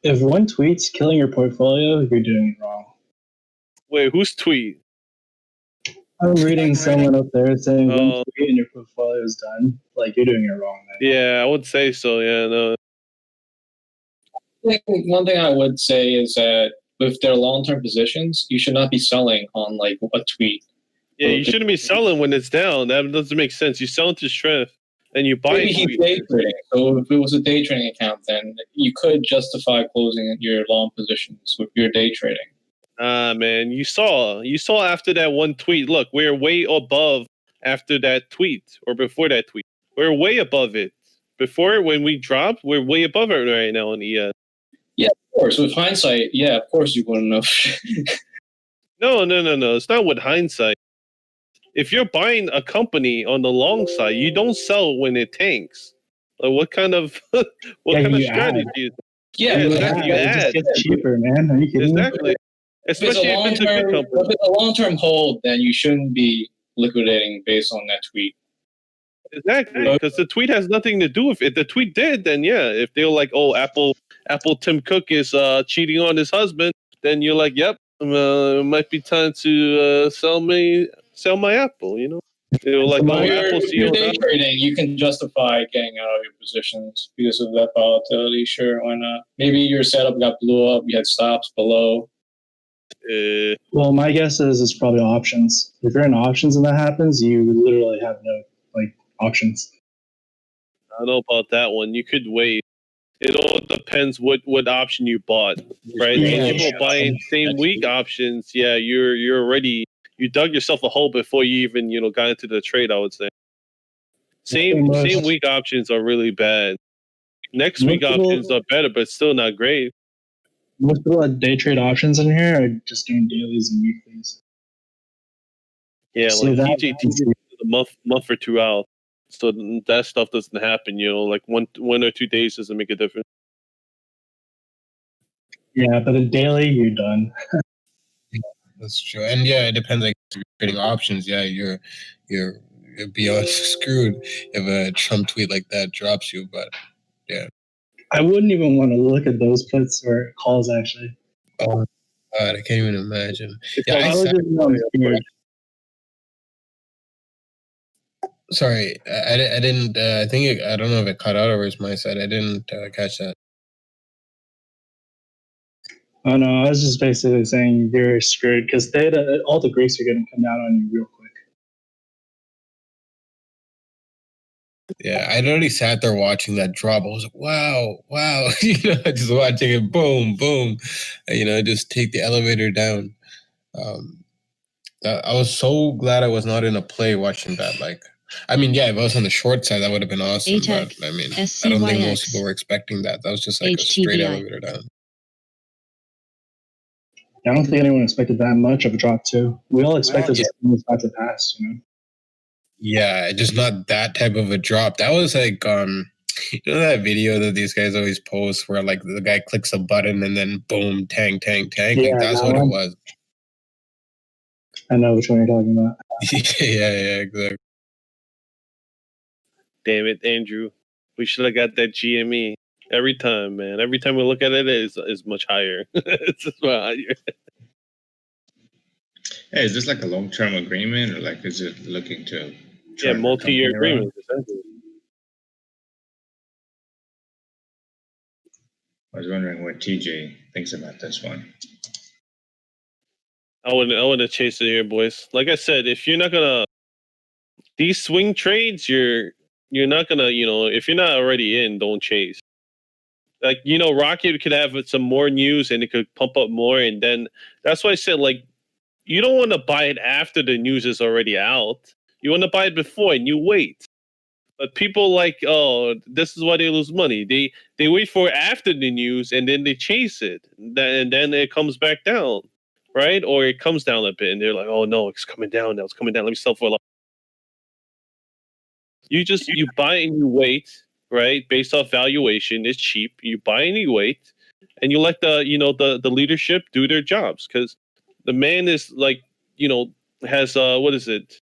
If one tweet's killing your portfolio, you're doing it wrong. Wait, whose tweet? I'm reading someone up there saying one tweet and your portfolio is done. Like, you're doing it wrong, man. Yeah, I would say so. Yeah, no. One thing I would say is that with their long-term positions, you should not be selling on like a tweet. Yeah, you shouldn't be selling when it's down. That doesn't make sense. You sell into strength and you buy. Maybe he's day trading. So if it was a day trading account, then you could justify closing your long positions with your day trading. Man, you saw after that one tweet. Look, we're way above after that tweet or before that tweet. We're way above it. Before, when we dropped, we're way above it right now on ES. Yeah, of course. With hindsight, yeah, of course you wouldn't have. No. It's not with hindsight. If you're buying a company on the long side, you don't sell when it tanks. Like what kind of strategy? Yeah, you add. It just gets cheaper, man. Are you kidding Exactly. me? Especially if it's a good company. If it's a long-term hold, then you shouldn't be liquidating based on that tweet. Exactly, because the tweet has nothing to do with it. The tweet did, then yeah. If they're like, "Oh, Apple Tim Cook is cheating on his husband," then you're like, "Yep, it might be time to sell my Apple." They're like, So "Oh, Apple if you're CEO." day trading, you can justify getting out of your positions because of that volatility. Sure, why not? Maybe your setup got blew up. You had stops below. Well, my guess is it's probably options. If you're in options and that happens, you literally have no options. I don't know about that one. You could wait. It all depends what option you bought, right? Yeah, People buying same week options, yeah, you're already you dug yourself a hole before you even got into the trade. I would say same week options are really bad. Next week options are better, but still not great. Most people that day trade options in here are just doing dailies and weeklies. Yeah, So like that- DJT a month or two out. So that stuff doesn't happen, like one or 2 days doesn't make a difference. Yeah, but a daily, you're done. That's true, and yeah, it depends. Like if you're trading options, yeah, you're beyond screwed if a Trump tweet like that drops you. But yeah, I wouldn't even want to look at those puts or calls actually. oh God, I can't even imagine. It's Yeah, like, I would just be on the scared. sorry, I didn't. I think I don't know if it cut out or it's my side. I didn't catch that. Oh no, I was just basically saying you're screwed because all the Greeks are going to come down on you real quick. Yeah, I literally sat there watching that drop. I was like, wow, wow. Just watching it, boom, boom. And, just take the elevator down. I was so glad I was not in a play watching that. Like, I mean, yeah, if I was on the short side, that would have been awesome. But I mean, I don't think most people were expecting that. That was just like a straight elevator down. I don't think anyone expected that much of a drop, too. We all expected the stock to pass, Yeah, just not that type of a drop. That was like, that video that these guys always post where like the guy clicks a button and then boom, tank. Yeah, like that's what it was. I know which one you're talking about. yeah, exactly. Damn it, Andrew. We should have got that GME every time, man. Every time we look at it, is much higher. It's just much higher. Hey, is this like a long-term agreement, or like is it looking to? Yeah, multi-year agreement. Essentially. I was wondering what TJ thinks about this one. I wouldn't chase it here, boys. Like I said, if you're not gonna these swing trades, you're not gonna, if you're not already in, don't chase. Like, Rocket could have some more news and it could pump up more, and then that's why I said, like, you don't want to buy it after the news is already out. You want to buy it before and you wait. But people like, oh, this is why they lose money. They wait for after the news and then they chase it, and then it comes back down, right? Or it comes down a bit and they're like, oh no, it's coming down now. It's coming down. Let me sell for a lot. You buy and you wait, right? Based off valuation, it's cheap. You buy and you wait, and you let the leadership do their jobs, because the man is like, has what is it?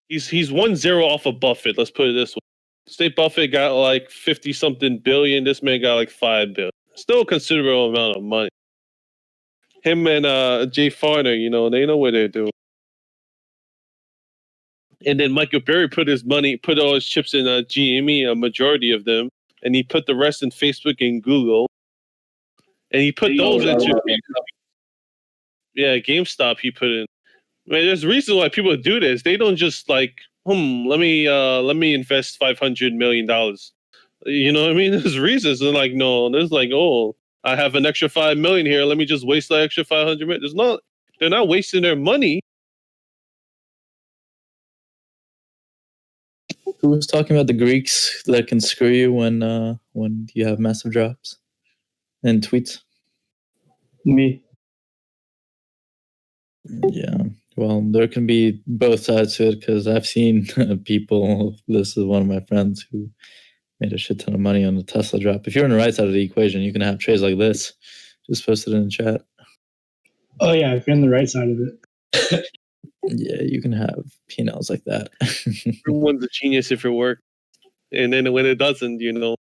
He's 1-0 off of Buffett. Let's put it this way. State Buffett got like 50 something billion. This man got like 5 billion. Still a considerable amount of money. Him and Jay Farner, they know what they're doing. And then Michael Berry put all his chips in GME, a majority of them, and he put the rest in Facebook and Google. And he put those into GameStop. He put in. Man, there's a reason why people do this. They don't just like, let me invest $500 million. You know what I mean? There's reasons. They're like, no. There's like, oh, I have an extra $5 million here. Let me just waste that extra $500 million. They're not wasting their money. Who was talking about the Greeks that can screw you when you have massive drops and tweets? Me. Yeah. Well, there can be both sides to it, because I've seen people. This is one of my friends who made a shit ton of money on the Tesla drop. If you're on the right side of the equation, you can have trades like this. Just post it in the chat. Oh yeah, if you're on the right side of it. Yeah, you can have P&Ls like that. Everyone's a genius if it works, and then when it doesn't, TGA.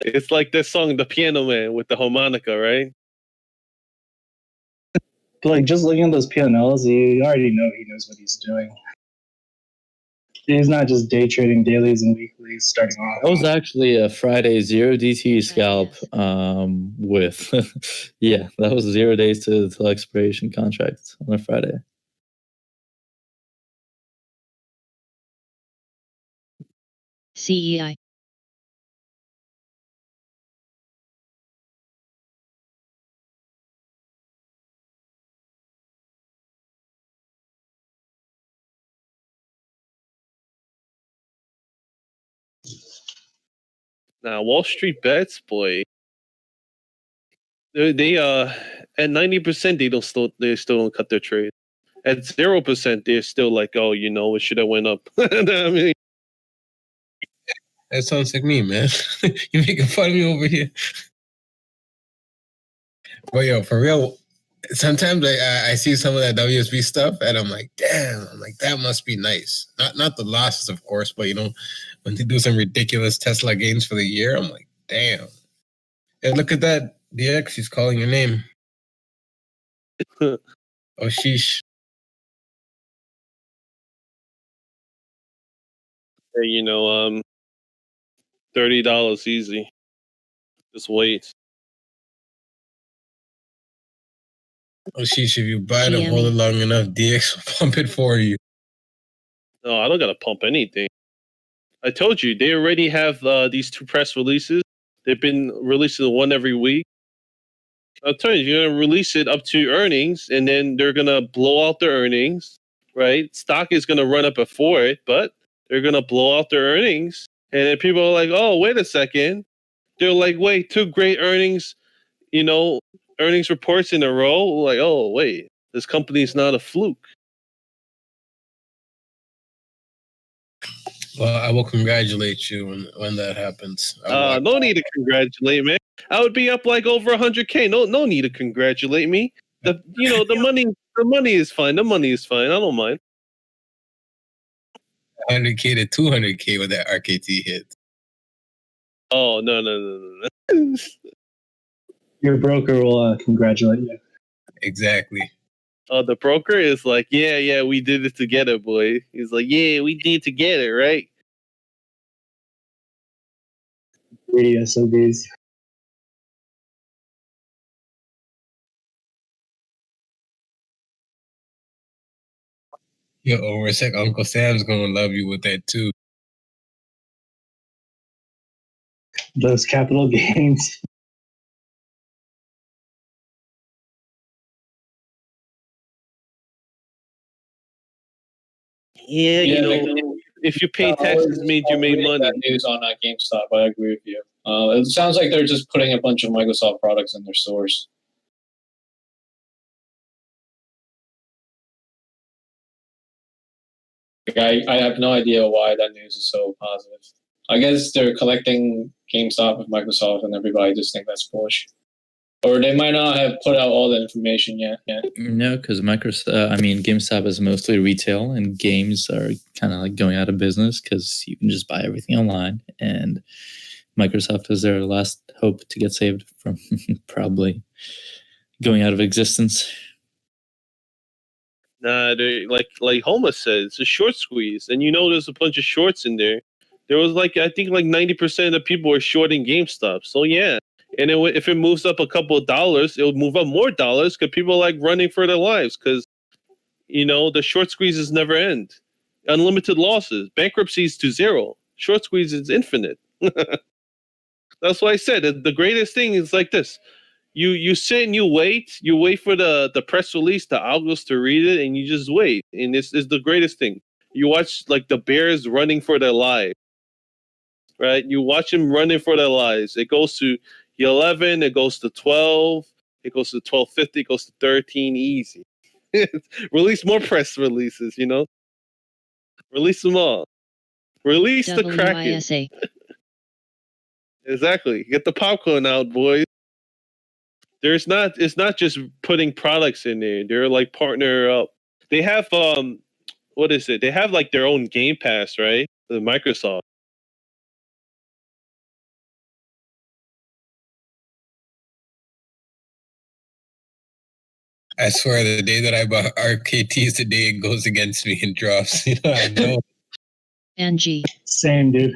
It's like this song, "The Piano Man" with the harmonica, right? But like, just looking at those P&Ls, you already know he knows what he's doing. He's not just day trading dailies and weeklies starting off. That was actually a Friday 0 DT scalp with, that was 0 days to expiration contract on a Friday. CEI. Now, Wall Street Bets, boy, they at 90% they still don't cut their trade. At 0%, they're still like, oh, it should have went up. I mean, that sounds like me, man. You're making fun of me over here. But yo, for real, sometimes I see some of that WSB stuff and I'm like, damn, that must be nice. Not the losses, of course, but when they do some ridiculous Tesla gains for the year, I'm like, damn. Hey, look at that. DX, he's calling your name. Oh, sheesh. Hey, $30 easy. Just wait. Oh, sheesh, if you buy it and hold it long enough, DX will pump it for you. No, I don't gotta pump anything. I told you they already have these 2 press releases. They've been releasing one every week. I'll tell you, you're gonna release it up to earnings, and then they're gonna blow out their earnings, right? Stock is gonna run up before it, but they're gonna blow out their earnings, and then people are like, "Oh, wait a second." They're like, "Wait, 2 great earnings, earnings reports in a row." Like, "Oh, wait, this company's not a fluke." Well, I will congratulate you when that happens. No need to congratulate me. I would be up like over 100K. No need to congratulate me. The money is fine. The money is fine. I don't mind. 100K to 200K with that RKT hit. Oh no. Your broker will congratulate you. Exactly. The broker is like, yeah, we did it together, boy. He's like, yeah, we did it together, right? Greedy SOBs. Yo, Orsec, Uncle Sam's gonna love you with that too. Those capital gains. Yeah, if you pay taxes, means you made money. That news on GameStop. I agree with you. It sounds like they're just putting a bunch of Microsoft products in their stores. I have no idea why that news is so positive. I guess they're collecting GameStop with Microsoft, and everybody just think that's bullish. Or they might not have put out all the information yet. No, because GameStop is mostly retail, and games are kind of like going out of business because you can just buy everything online. And Microsoft is their last hope to get saved from probably going out of existence. Nah, they like Homa said, it's a short squeeze, and there's a bunch of shorts in there. There was I think 90% of people were shorting GameStop. So yeah, and if it moves up a couple of dollars, it'll move up more dollars because people are running for their lives because the short squeezes never end. Unlimited losses, bankruptcies to zero. Short squeeze is infinite. That's why I said the greatest thing is like this. You sit and you wait for the press release, the algos to read it, and you just wait. And this is the greatest thing. You watch the Bears running for their lives, right? You watch them running for their lives. It goes to 11, it goes to 12, it goes to 12.50, it goes to 13, easy. Release more press releases, Release them all. Release the Kraken. Exactly. Get the popcorn out, boys. It's not just putting products in there. They're partner up. They have what is it? They have their own Game Pass, right? The Microsoft. I swear, the day that I bought RKT is the day it goes against me and drops. I know. NG. Same, dude.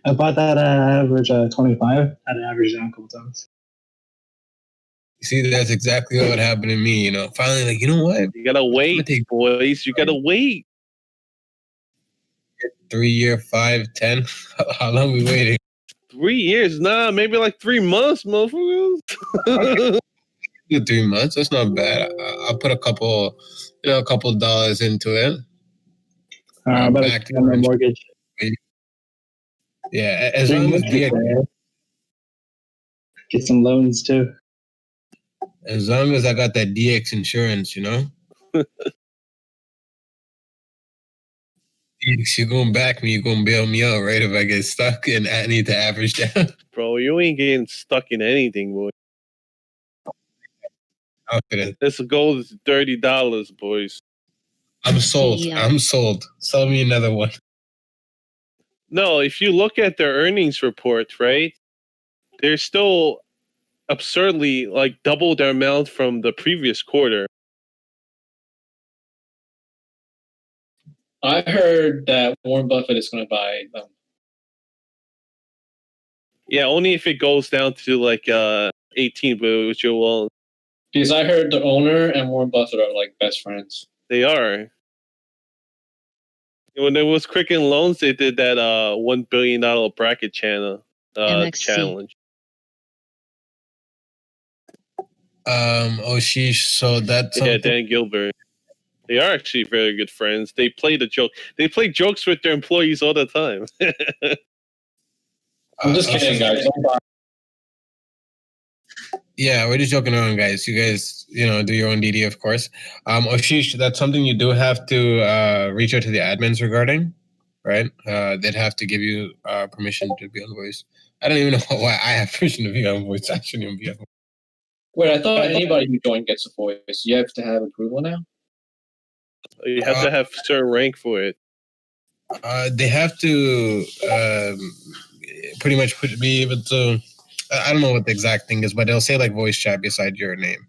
I bought that at average 25. Had an average down a couple times. You see, that's exactly what happened to me. Finally, you know what? You gotta wait, boys. You gotta wait. 3 year, 5, 10. How long we waiting? 3 years? Nah, maybe 3 months, motherfuckers. 3 months. That's not bad. I'll put a couple dollars into it. Back to my mortgage. Yeah, as long as get some loans too. As long as I got that DX insurance, DX, you're gonna back me. You're gonna bail me out, right? If I get stuck and I need to average down. Bro, you ain't getting stuck in anything, boy. This gold is $30, boys. I'm sold. I'm sold. Sell me another one. No, if you look at their earnings report, right? They're still absurdly double their amount from the previous quarter. I heard that Warren Buffett is going to buy them. Yeah, only if it goes down to 18, which it won't. Because I heard the owner and Warren Buffett are best friends. They are. When there was Quicken Loans, they did that $1 billion bracket channel MXC. challenge. Oh, sheesh. So that's Yeah, Dan Gilbert. They are actually very good friends. They play the joke. They play jokes with their employees all the time. I'm just kidding, guys. Yeah, we're just joking around, guys. You guys, do your own DD, of course. Ashish, that's something you do have to reach out to the admins regarding, right? They'd have to give you permission to be on voice. I don't even know why I have permission to be on voice. I shouldn't even be on voice. Wait, I thought anybody who joined gets a voice. You have to have approval now? You have to have certain rank for it. They have to pretty much be able to. I don't know what the exact thing is, but they'll say like voice chat beside your name.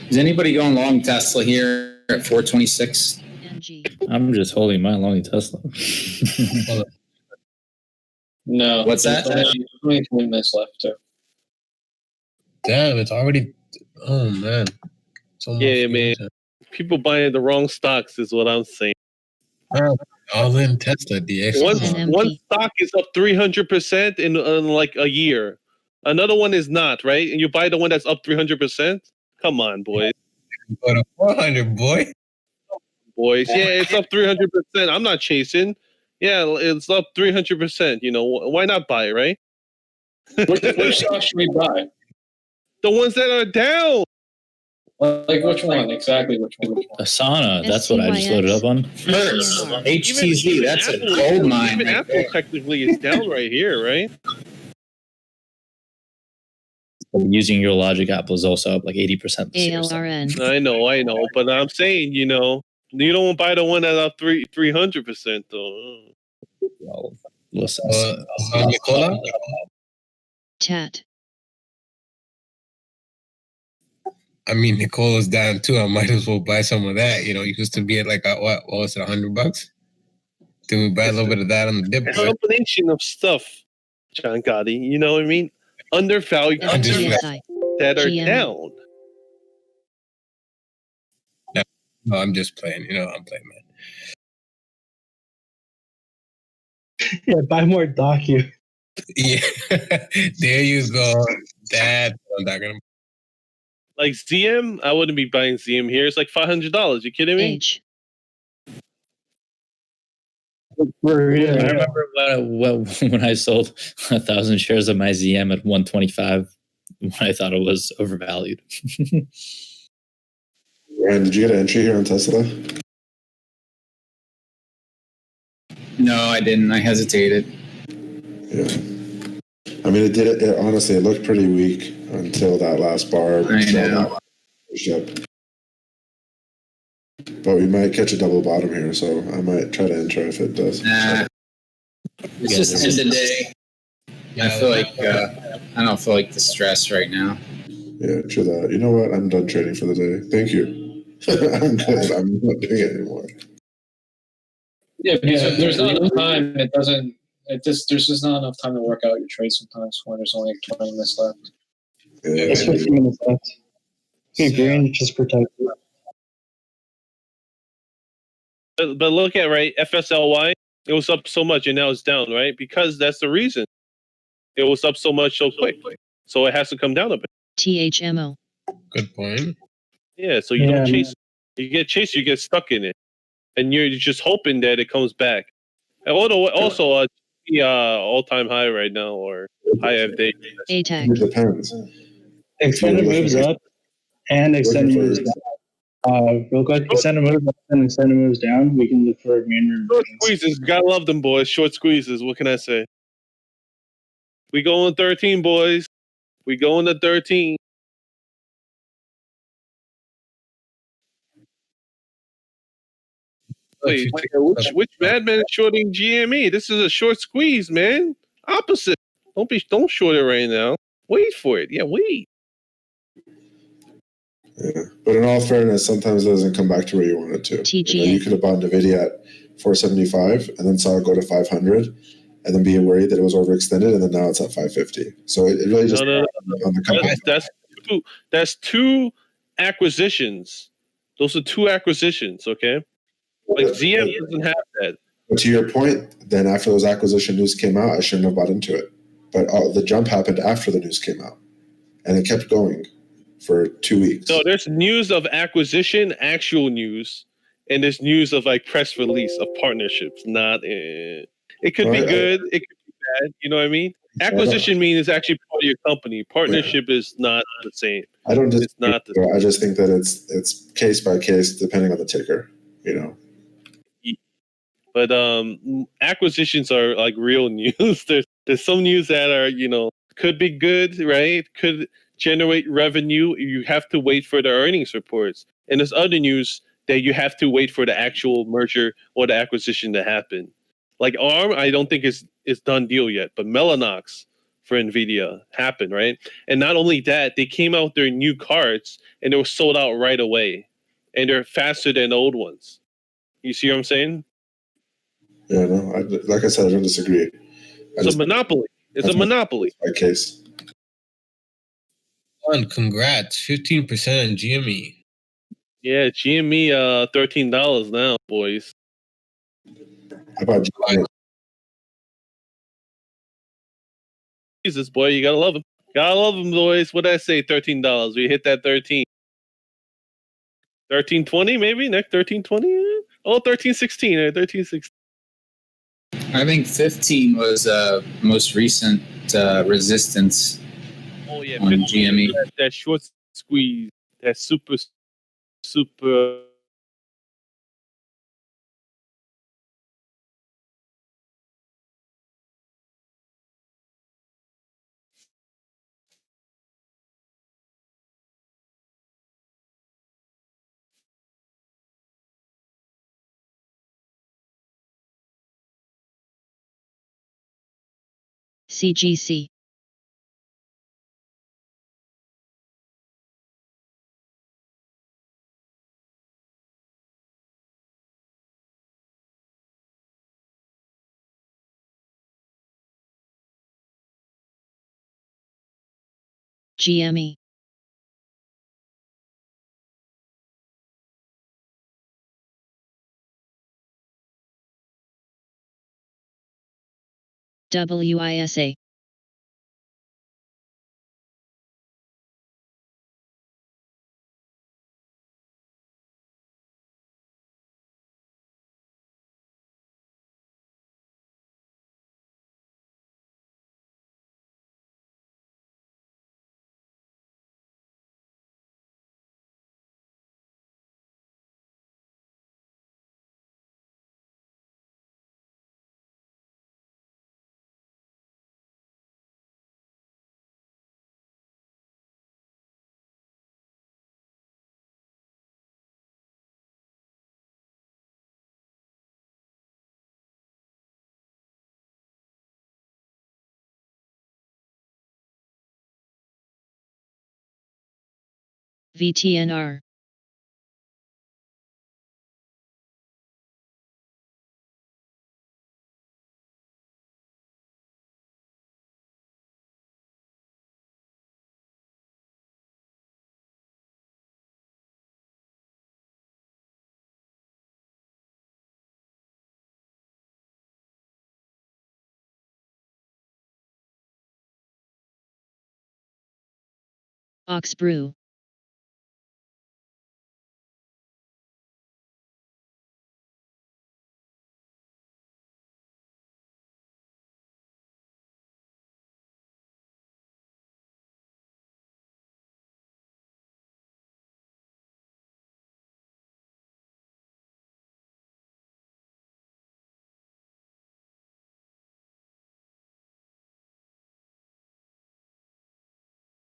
Is anybody going long Tesla here at 426? I'm just holding my long Tesla. No. What's that? There's only 20 minutes left, too. Damn, it's already. Oh man. Yeah, man. People buying the wrong stocks is what I'm saying. All in Tesla, DX. One stock is up 300% in like a year. Another one is not, right? And you buy the one that's up 300%? Come on, boys. But a 400, boy. Boys, yeah, it's up 300%. I'm not chasing. Yeah, it's up 300%. Why not buy it, right? Which stock should we buy? The ones that are down. Like which one? Exactly which one? Asana, that's what I just loaded up on. HTZ, that's a gold mine. Even Right Apple there. technically is down right here, right? Using your logic, Apple's also up like 80% this year. So. ALRN. I know, but I'm saying, you don't buy the one that's up 300% though. Well, listen. Nicola? Chat. I mean, Nicola's down too. I might as well buy some of that. You used to be at like what was it, $100? Then we buy a little bit of that on the dip. A combination of stuff, John Gotti. You know what I mean? Undervalued FGSI. that are GM. down. No, I'm just playing. I'm playing, man. Yeah, buy more docu. Yeah, there you go. That's what I'm talking about. Like ZM, I wouldn't be buying ZM here. It's like $500. You kidding me? H. I remember when I sold 1,000 shares of my ZM at 125 when I thought it was overvalued. Ryan, did you get an entry here on Tesla? No, I didn't. I hesitated. Yeah. I mean, it honestly, it looked pretty weak until that last bar. I know. But we might catch a double bottom here, so I might try to enter if it does. Nah. It's just end of the day. I feel like I don't feel like the stress right now. Yeah, true that. You know what? I'm done trading for the day. Thank you. I'm good. I'm not doing it anymore. Yeah, because there's not enough time. There's just not enough time to work out your trade sometimes when there's only 20 minutes left. Yeah, It's 15 minutes left. Okay, green, just protect it. But look at, right, FSLY, it was up so much and now it's down, right? Because that's the reason. It was up so much so quick. So it has to come down a bit. THMO. Good point. Yeah, so you don't chase. You get chased, you get stuck in it. And you're just hoping that it comes back. And also all-time high right now, or high of day. ATAC. It depends. Extended moves up and extended moves down. Real quick, extended moves up and extended moves down. We can look for main room. Short squeezes, gotta love them, boys. Short squeezes. What can I say? We going 13, boys. We going to 13. Wait, which madman is shorting GME? This is a short squeeze, man. Opposite. Don't short it right now. Wait for it. Yeah, wait. Yeah. But in all fairness, sometimes it doesn't come back to where you want it to. TGA. You could have bought NVIDIA at 475 and then saw it go to 500 and then be worried that it was overextended and then now it's at 550. So it really just No. on the company. That's two acquisitions. Those are two acquisitions, okay? Like ZM doesn't have that. But to your point, then after those acquisition news came out, I shouldn't have bought into it. But the jump happened after the news came out, and it kept going for 2 weeks. So there's news of acquisition, actual news, and there's news of like press release of partnerships. Not it could be good, it could be bad. You know what I mean? Acquisition means it's actually part of your company. Partnership is not the same. I don't just. It's not the same. I just think that it's case by case depending on the ticker. You know. But acquisitions are like real news. There's some news that are could be good, right? Could generate revenue. You have to wait for the earnings reports, and there's other news that you have to wait for the actual merger or the acquisition to happen. Like ARM, I don't think it's done deal yet, but Mellanox for Nvidia happened, right? And not only that, they came out with their new cards and they were sold out right away, and they're faster than the old ones. You see what I'm saying? Yeah, no. Like I said, I don't disagree. It's a monopoly. It's a monopoly. My case. Congrats, 15% on GME. Yeah, GME $13 now, boys. How about Jesus, boy, you gotta love him. Gotta love him, boys. What did I say? $13. We hit that 13. 13.20 maybe? Next 13.20? Oh, 13.16. 13.16. I think 15 was most recent resistance Oh yeah, on GME. That short squeeze, that super. CGC. GME. WISA. VTNR. Oxbrew.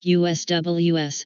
USWS.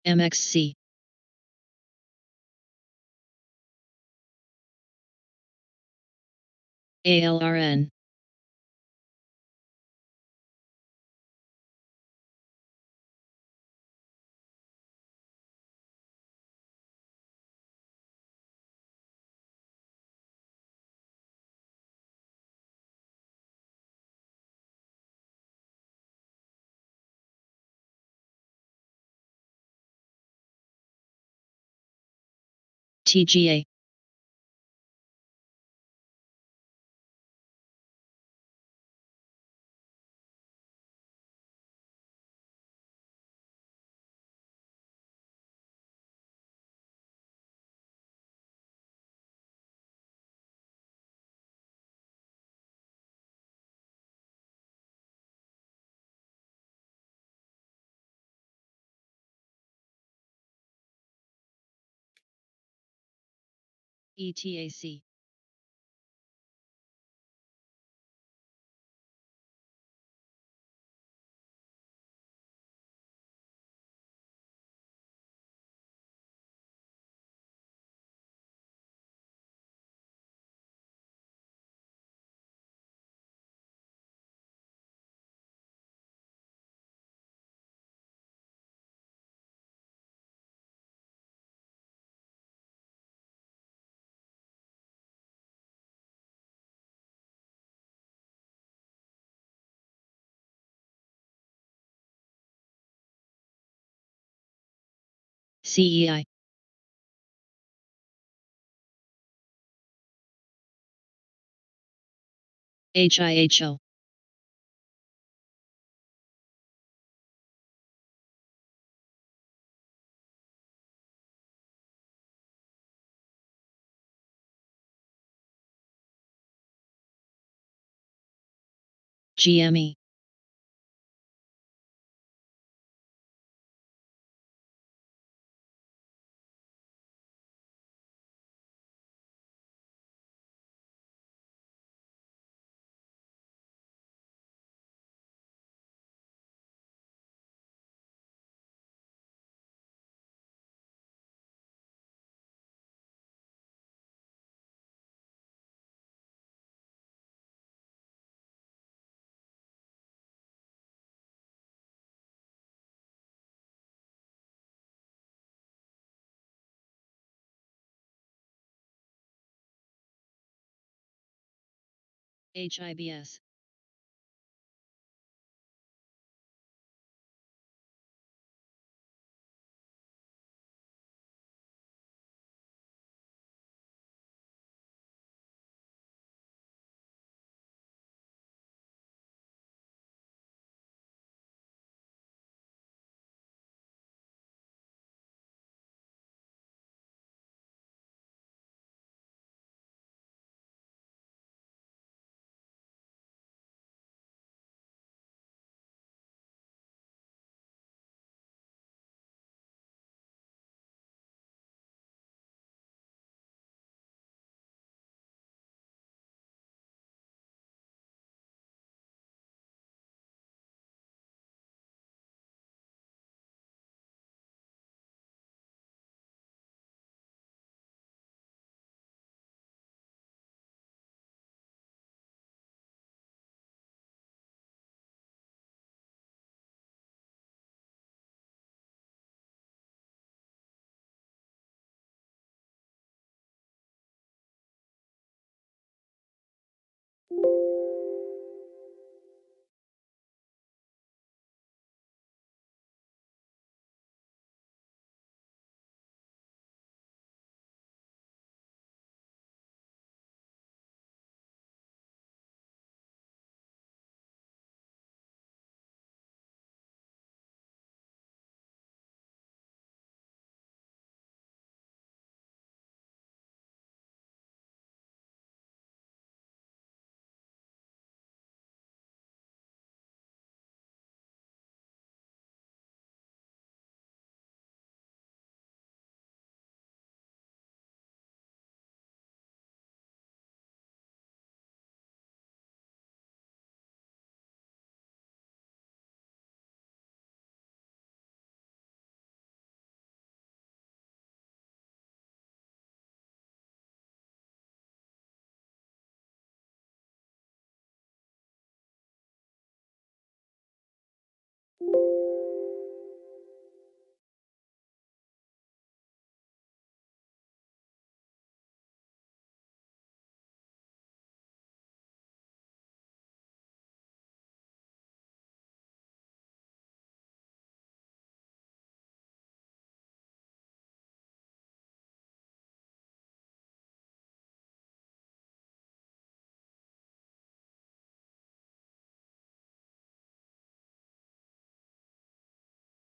MXC. ALRN. TGA. ETAC. CEI. HIHO. GME. HIBS.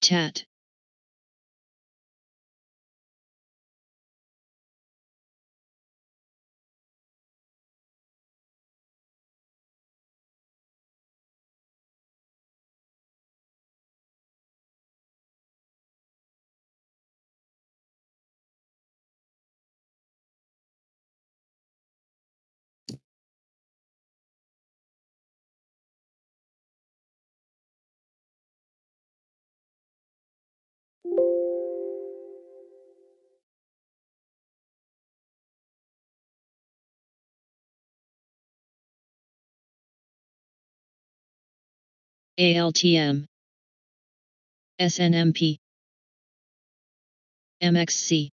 TAT. ALTM. SNMP. MXC.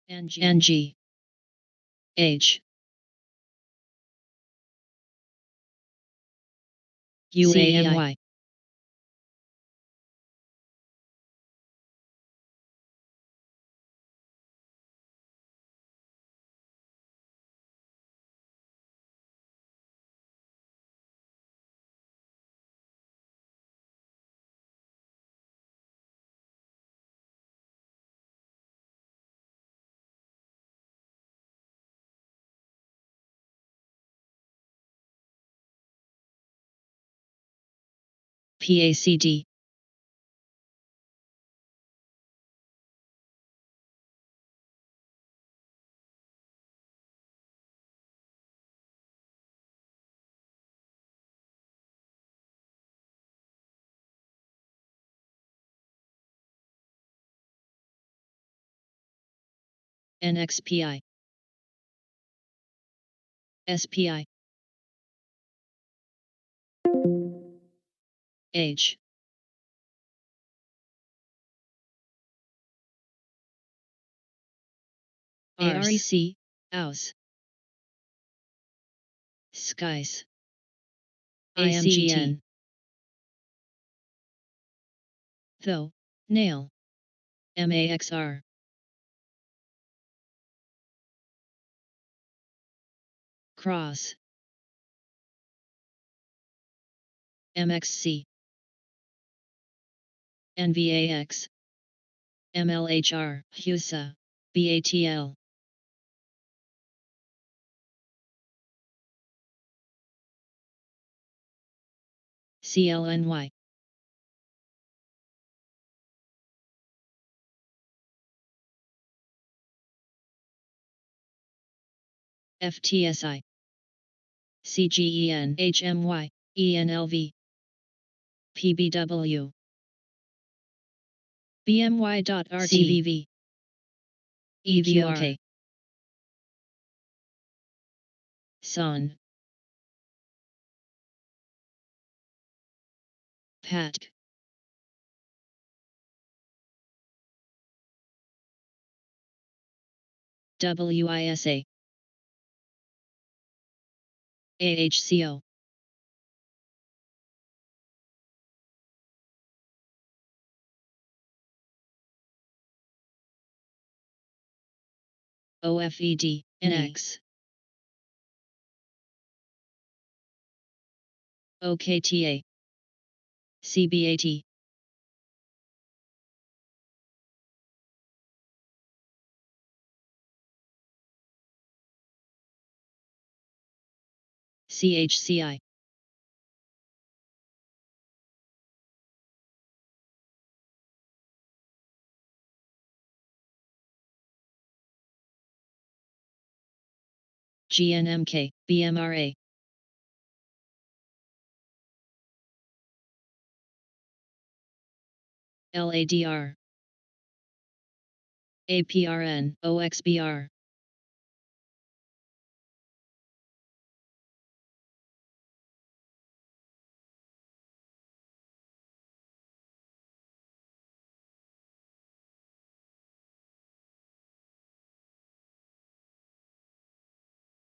NG. H. UAMY. PACD. NXPI. SPI. H. AREC. AUS. Skies. IMGN. Though. Nail. MAXR. Cross. MXC. NVAX. MLHR. HUSA. BATL. CLNY. FTSI. CGEN. HMY. ENLV. PBW. BMY.RTVV. EVOK. Son. PATK. WISA. AHCO. OFED. NX. OKTA. CBAT. CHCI. GNMK. BMRA. LADR. APRN. OXBR.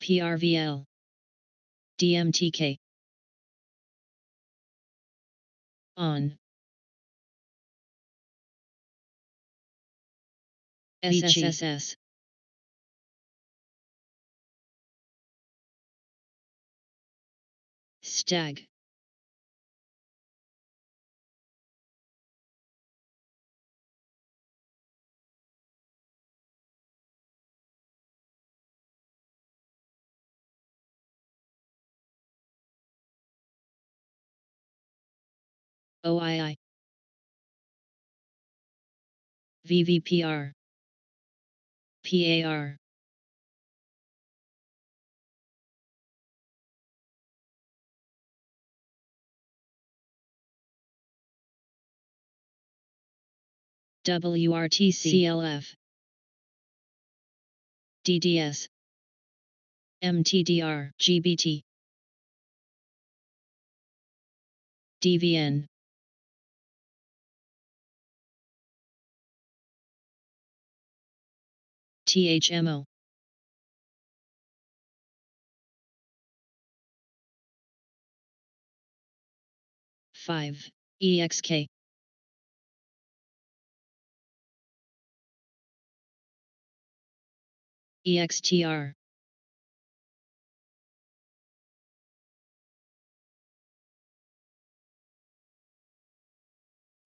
PRVL. DMTK. On. SSSS. DAG. OII. VVPR. PAR. WRTC CLF. DDS. MTDR GBT. DVN. THMO. Five. EXK. EXTR.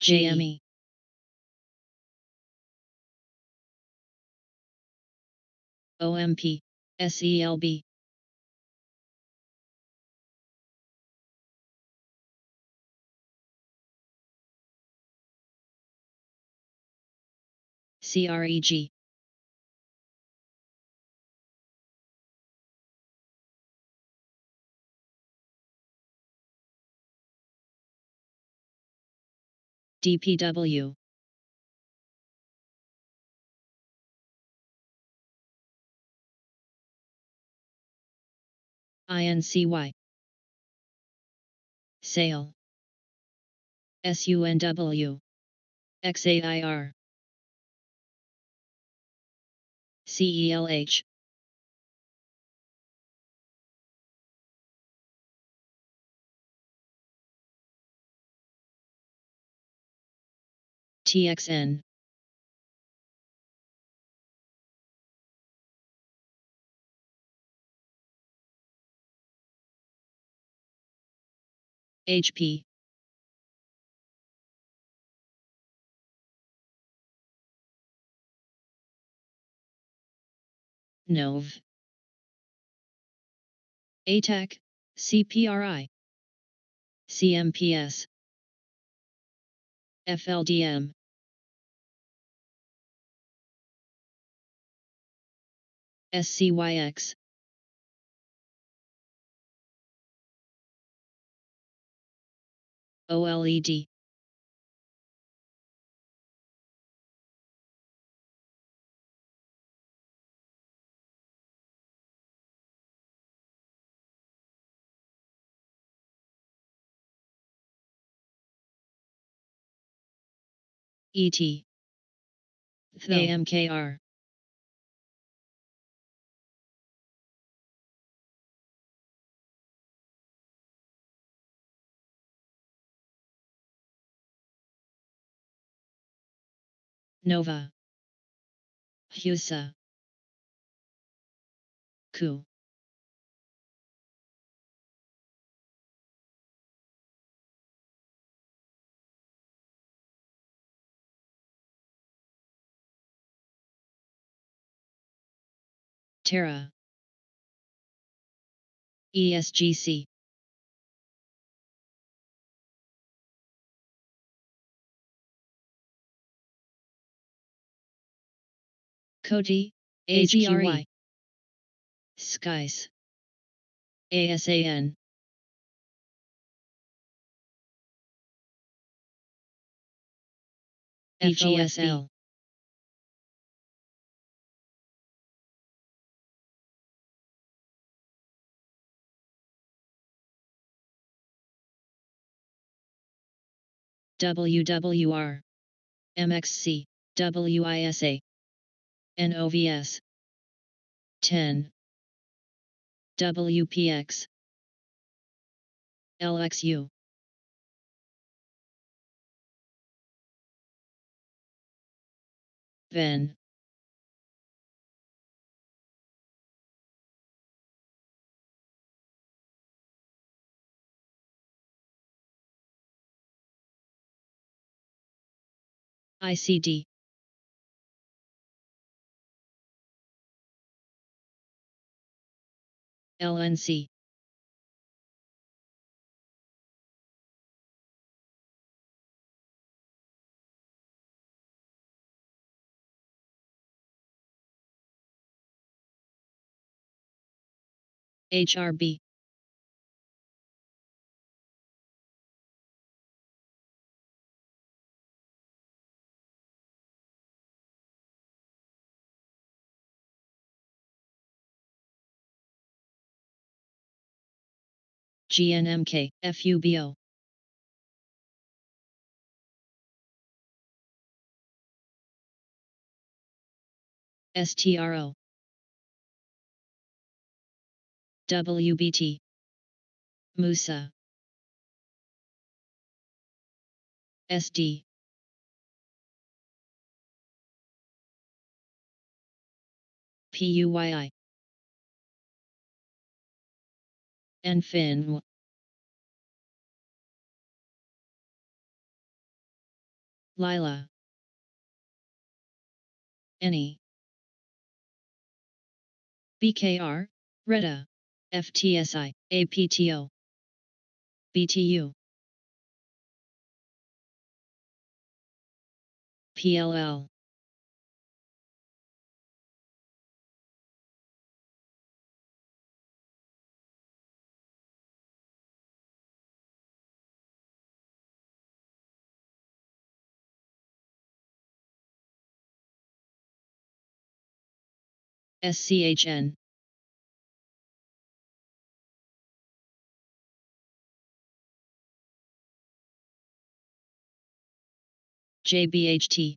JME. OMP. SELB. CREG. DPW. INCY. SAIL. SUNW. XAIR. CELH. TXN. HP. NOV. ATAC. CPRI. CMPS. FLDM. SCYX. OLED. ET. AMKR. Nova. HUSA. Ku. Terra. ESGC. Koti. AGRE. Skies. ASAN. FGSL. WWR. MXC. WISA. NOVS. 10. WPX. LXU. VEN. ICD. LNC. HRB. GNMK, FUBO. STRO. WBT. Musa. SD. PUYI. NFIN. Lila. Any. BKR, RETA, FTSI, APTO, BTU, PLL, SCHN, JBHT,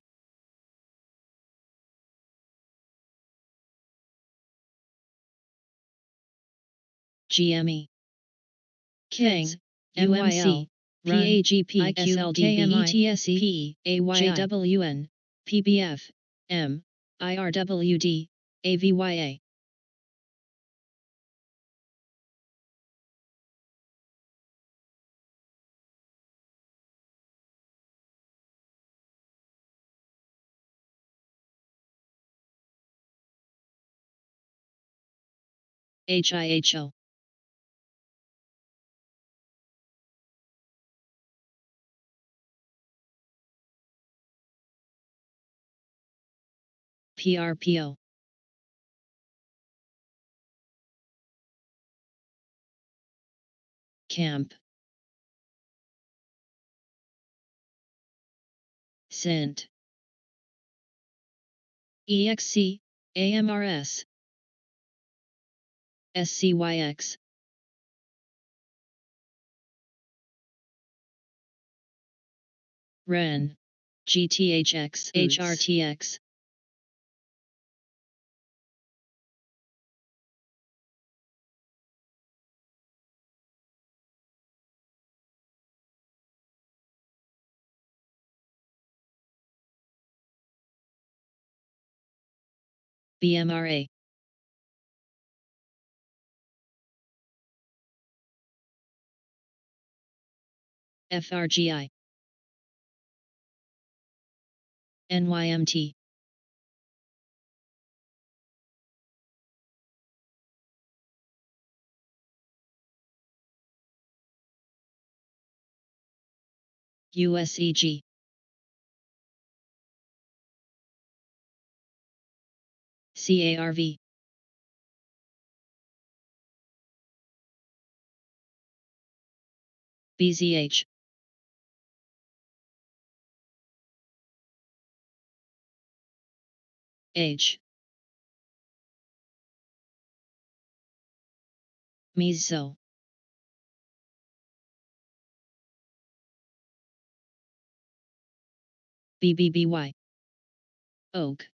GME, Kings, UMC, PAGP, SLDB, ETSE, AYJWN, PBF, M, IRWD, AVYA. HIHO. PRPO. Camp. SINT. EXC, AMRS. SCYX. REN. GTHX, HRTX. BMRA. FRGI. NYMT. USEG. CARV. BZH. H. Miso. BBBY. Oak.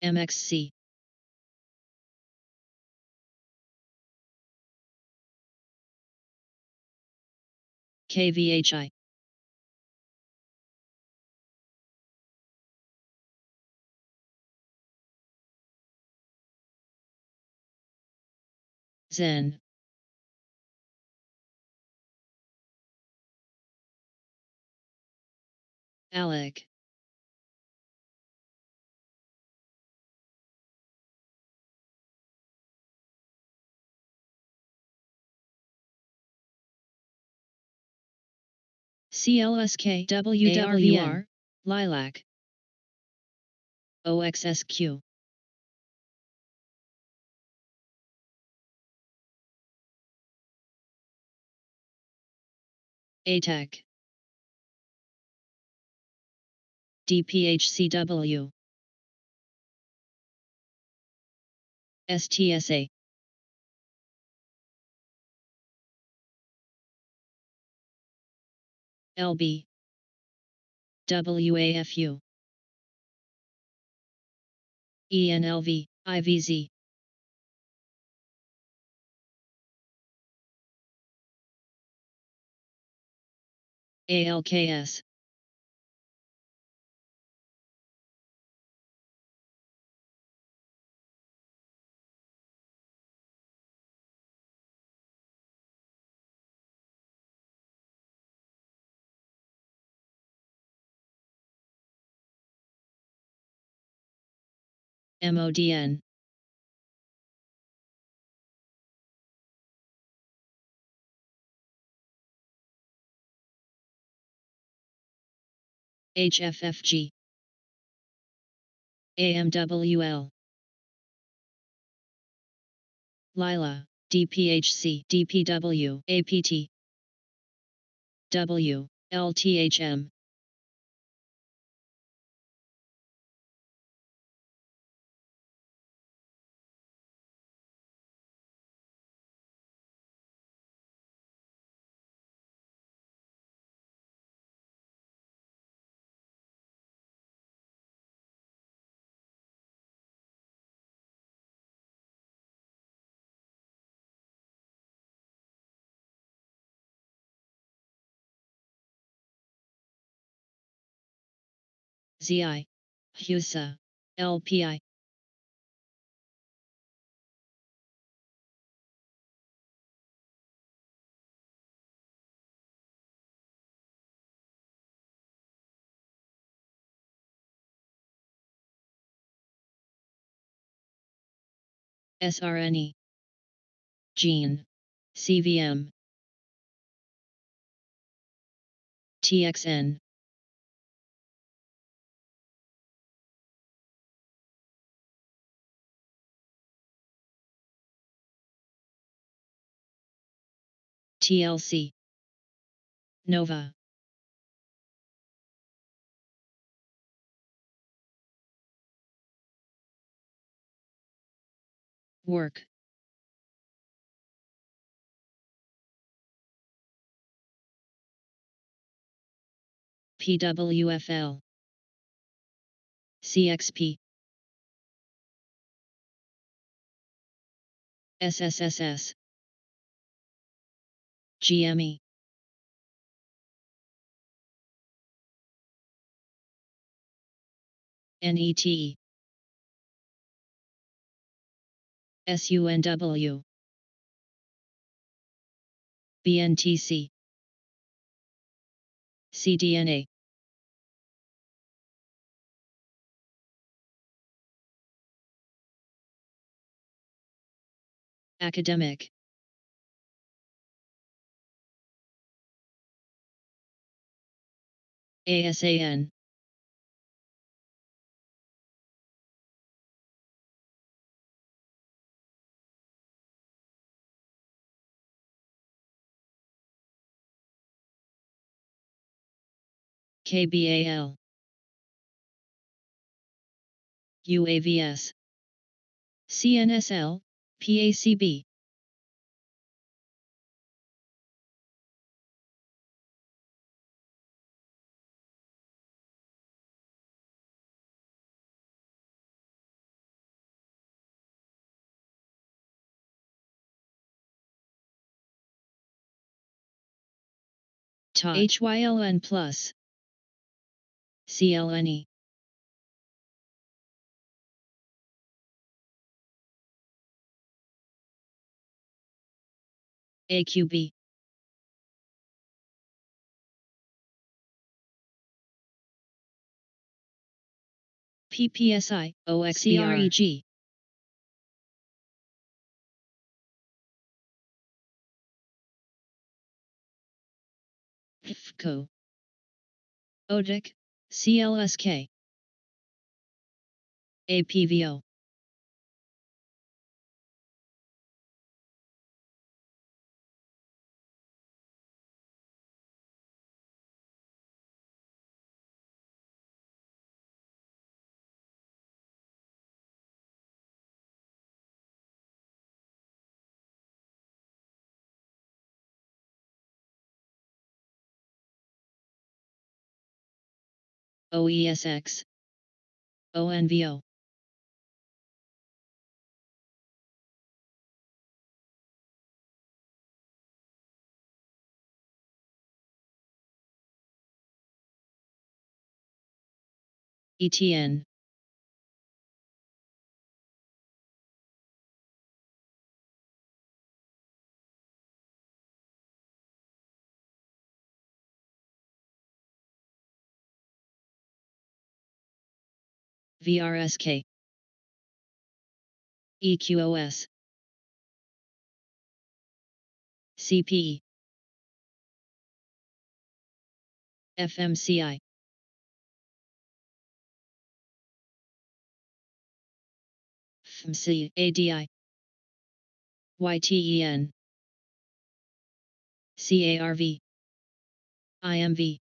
MXC. KVHI. Zen. Alec. CLSK WWR, Lilac. OXSQ. ATEC. DPHCW. STSA. LB. WAFU. ENLV, IVZ. ALKS. MODN. HFFG. AMWL. Lila, DPHC, DPW, APT. W, LTHM. ZI, HUSA, LPI. SRNE. Gene. CVM. TXN. TLC. Nova. Work. PWFL. CXP. SSSS. GME. NET. SUNW. BNTC. CDNA. Academic. ASAN. KBAL. UAVS. CNSL, PACB. HYLN plus. CLNE. AQB. PPSI, OXBREG. FCO. ODIC, CLSK. APVO. OESX. ONVO. ETN. VRSK. EQOS. CPE. FMCI. FMC, ADI. YTEN. CARV. IMV.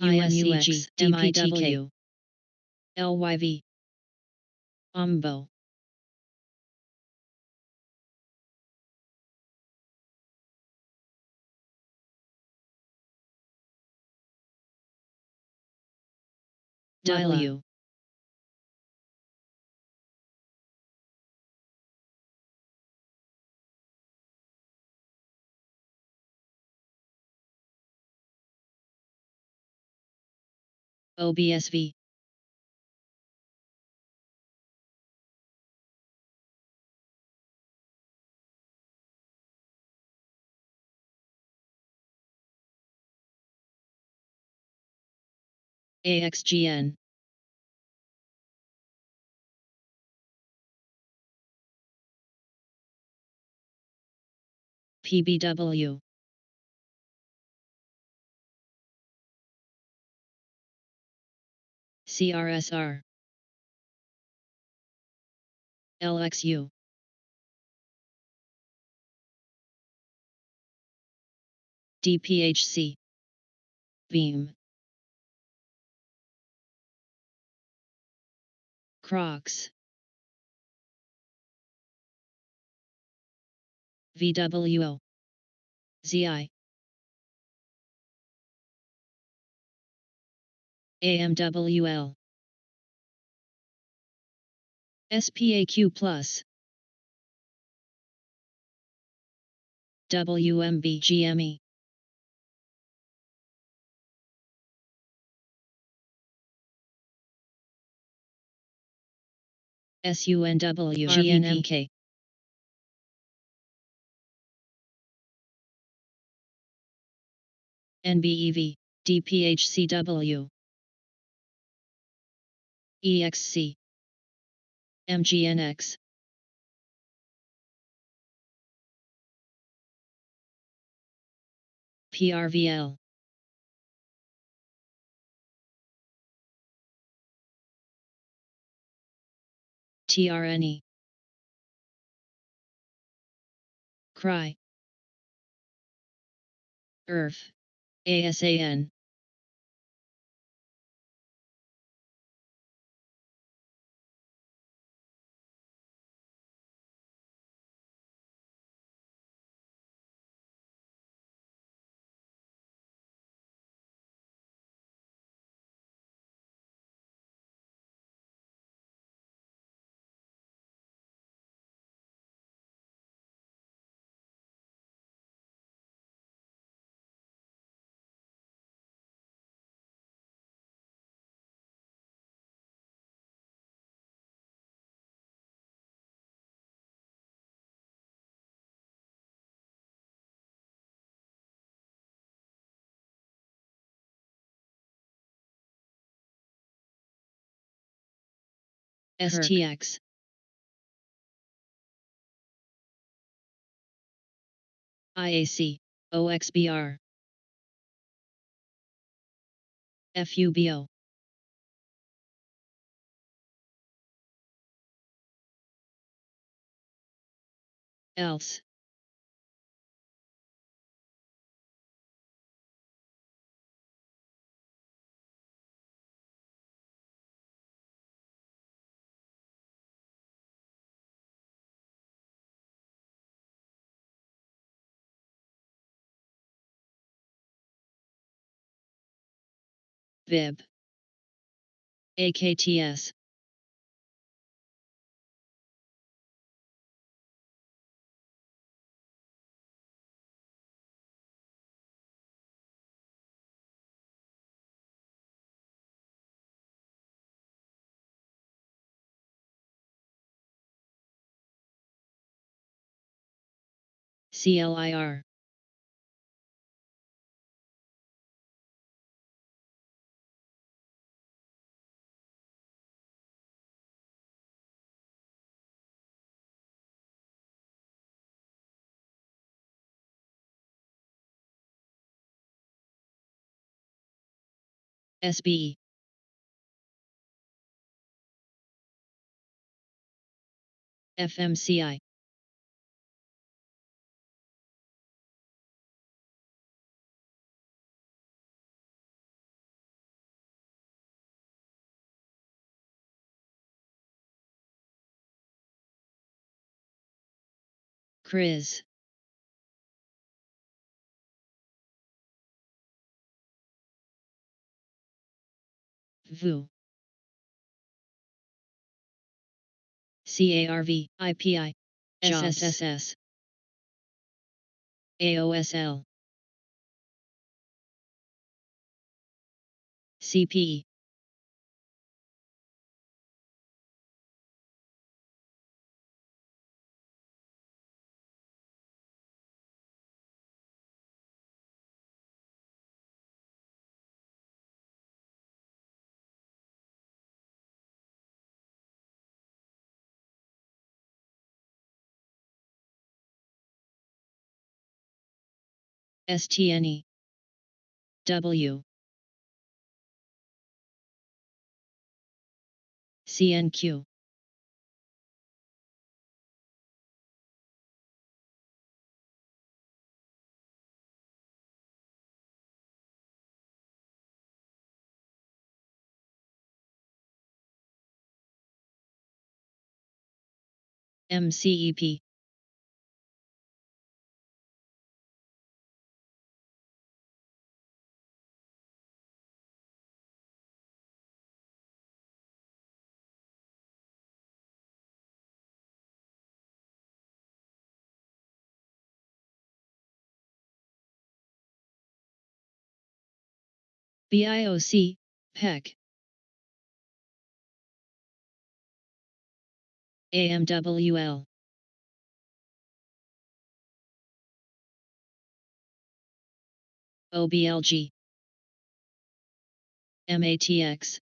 UMUX, DPTK. LYV. UMBO. W. OBSV. AXGN. PBW. CRSR. LXU. DPHC. Beam. Crocs. VWO. ZI. AMWL. SPAQ Plus. WMB GME. SUNW GNMK. NBEV, DPHCW. EXC. MGNX. PRVL. TRNE. Cry. IRF. ASAN. STX. IAC. OXBR. FUBO. Else. VIB. AKTS. CLIR. SBE. FMCI. CRIS. VU. CARV. IPI. Jobs. SSSS. AOSL. CPE. STNE. W. CNQ. MCEP. BIOC. PEC. AMWL. OBLG. MATX.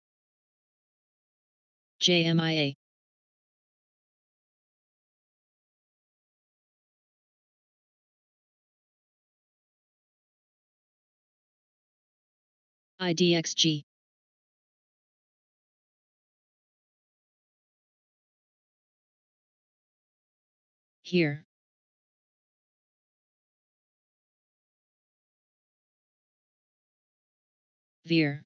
JMIA. IDXG. Here. Veer.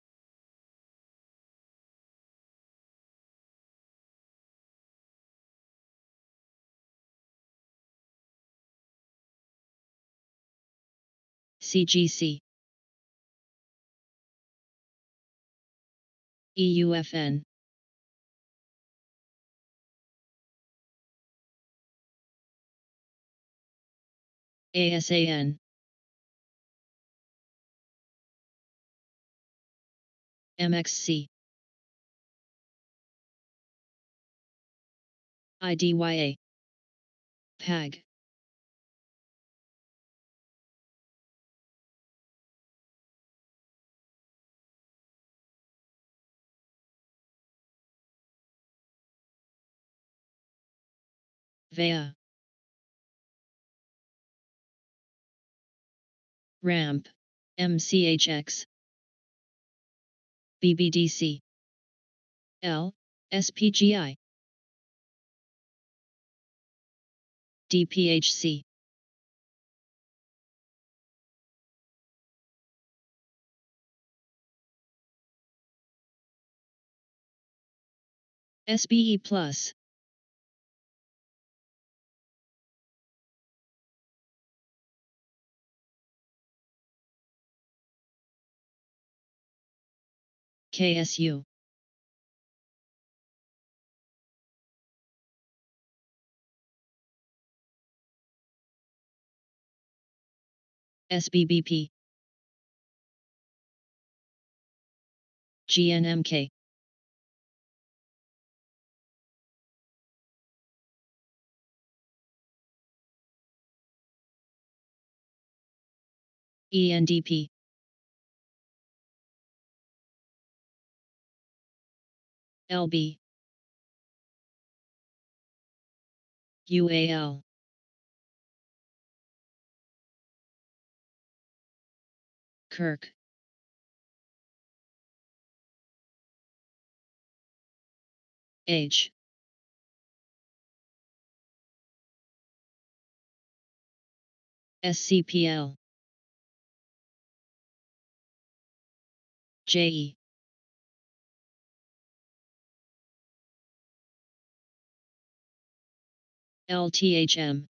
CGC. EUFN. ASAN. MXC. IDYA. PAG. VEA. Ramp. MCHX. BBDC. L. SPGI. DPHC. SBE Plus. KSU. SBBP. GNMK. ENDP. LB. UAL. Kirk. H. SCPL. JE. LTHM.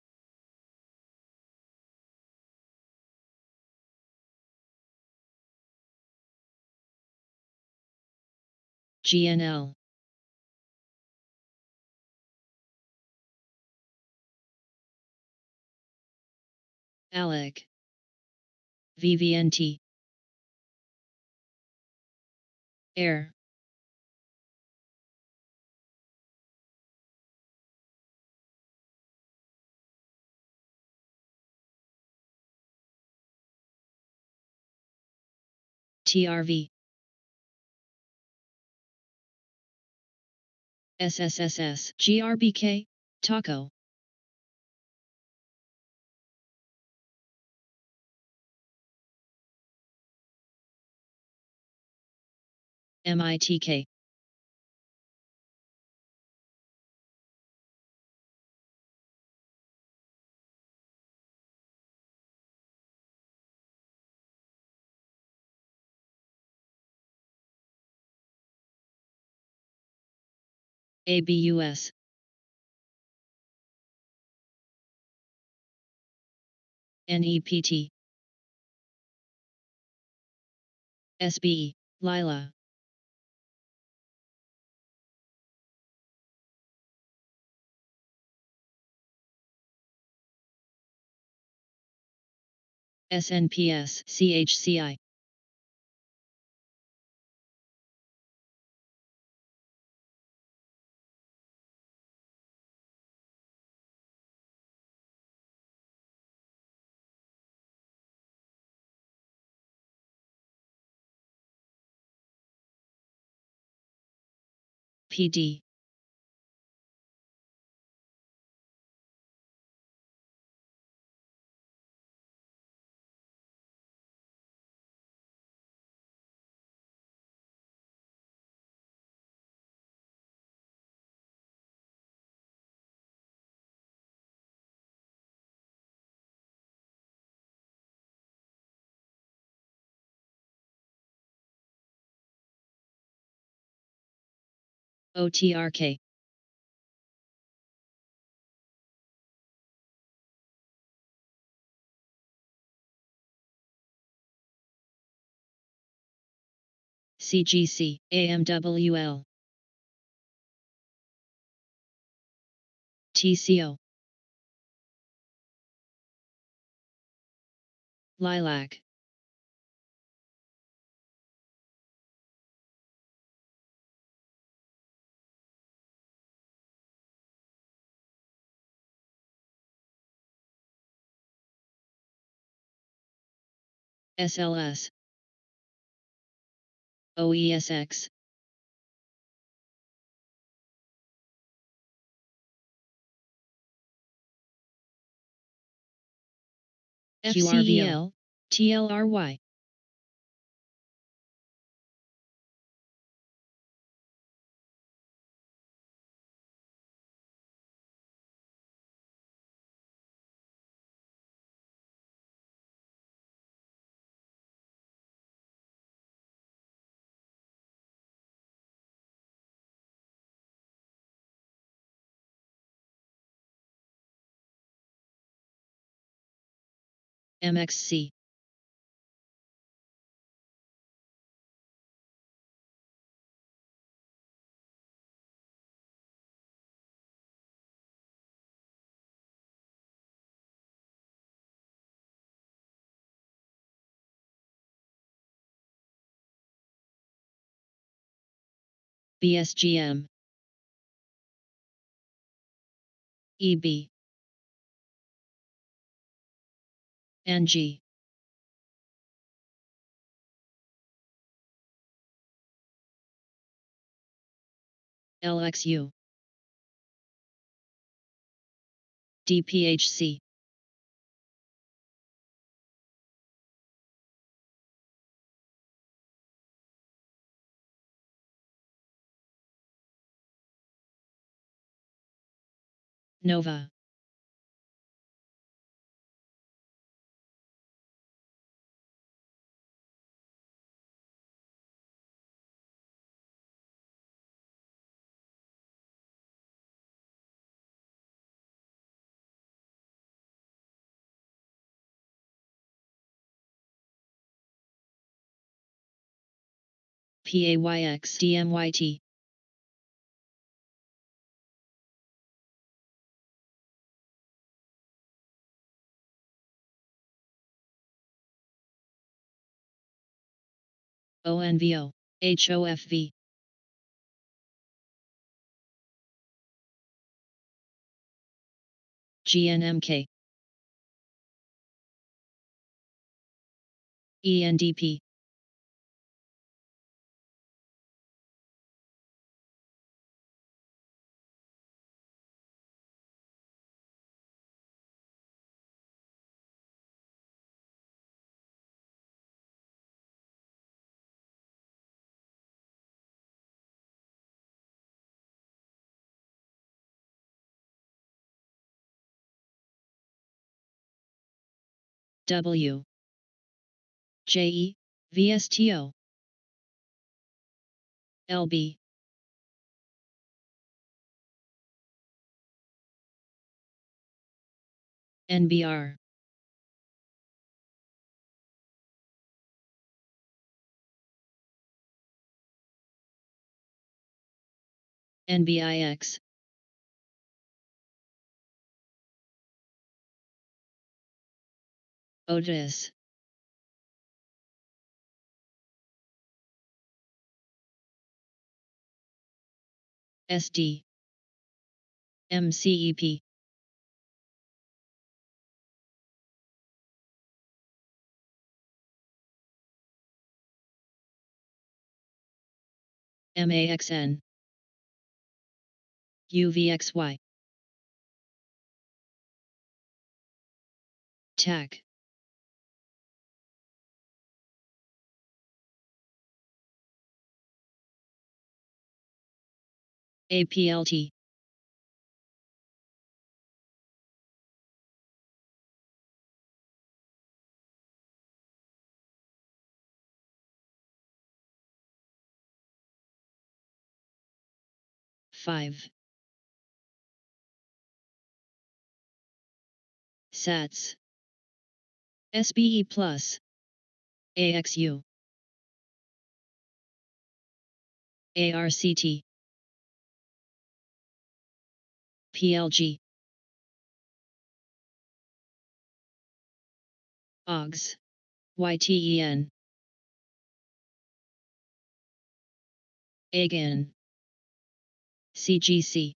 GNL. ALEC. VVNT. Air. TRV. SSSS. GRBK. Taco. MITK. ABUS. NEPT. SBE. Lila. SNPS. CHCI. PD. OTRK. CGC. AMWL. TCO. Lilac. SLS. OESX. FCEL, TLRY. MXC. BSGM. EB. NG. LXU. DPHC. Nova. PAYX DMYT. ONVO. HOFV. GNMK. ENDP. W. JE. VSTO. LB. NBR. NBIX. Otis. SD. MCEP. MAXN. UVXY. TAC. APLT. Five. SATS. SBE Plus. AXU. ARCT. PLG. OGS. YTEN. AGAN. CGC.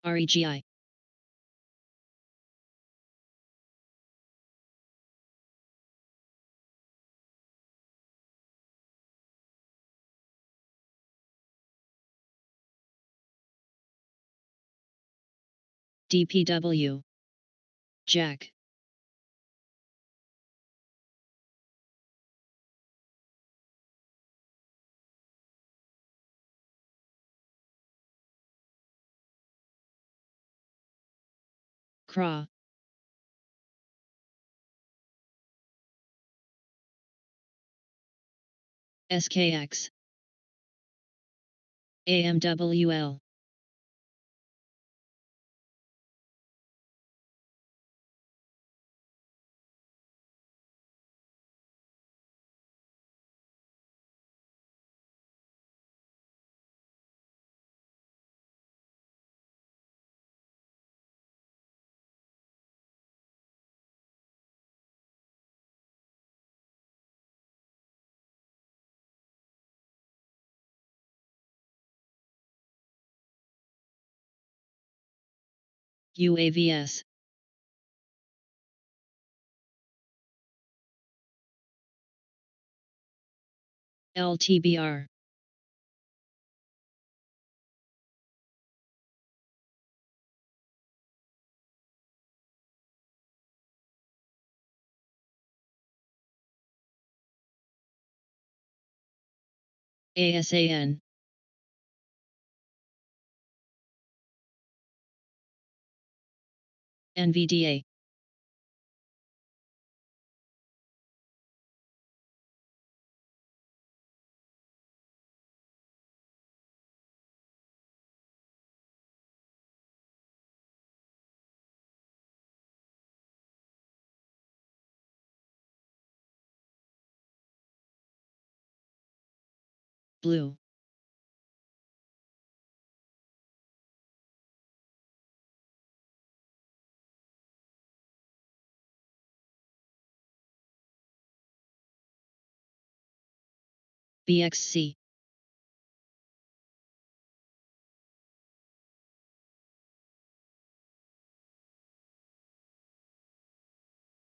REGI. DPW. Jack. Craw. SKX. AMWL. UAVS. LTBR. ASAN. NVDA. Blue. BXC.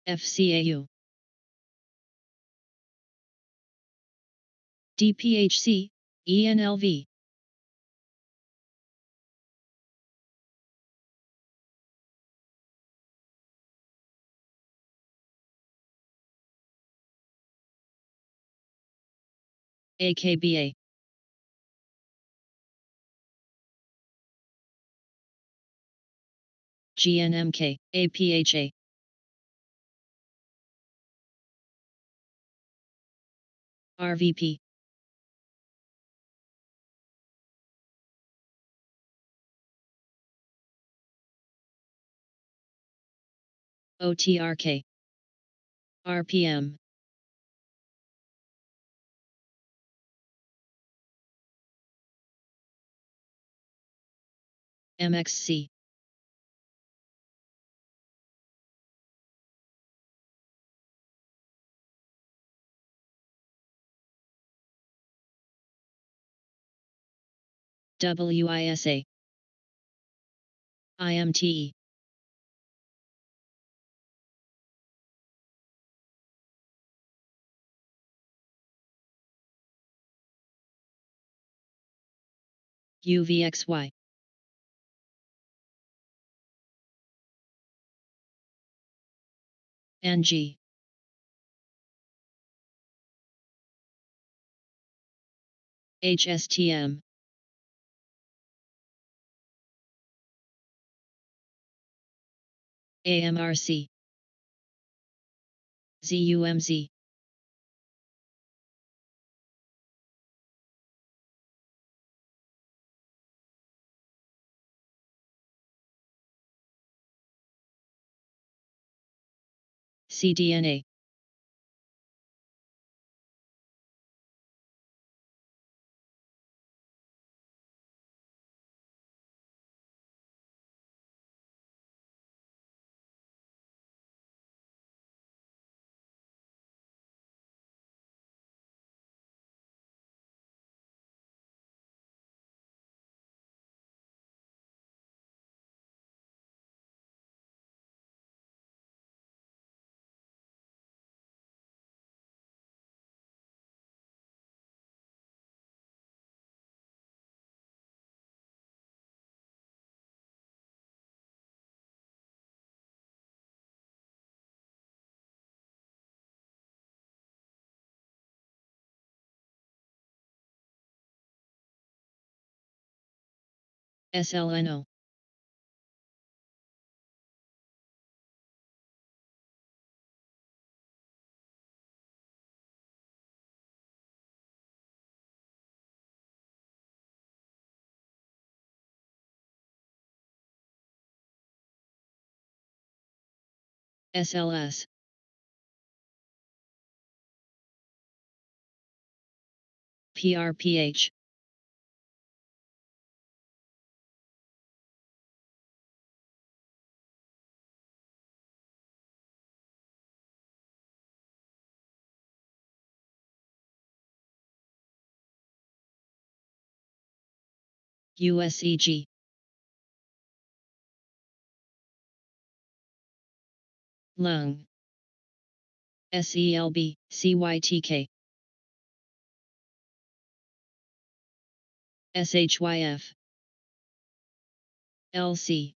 FCAU. DPHC, ENLV. AKBA. GNMK, APHA. RVP. OTRK. RPM. MXC. WISA. IMTE. UVXY. NG. HSTM. AMRC. ZUMZ. CDNA. SLNO. SLS. PRPH. USEG. Lung. SELB, CYTK. SHYF. LC.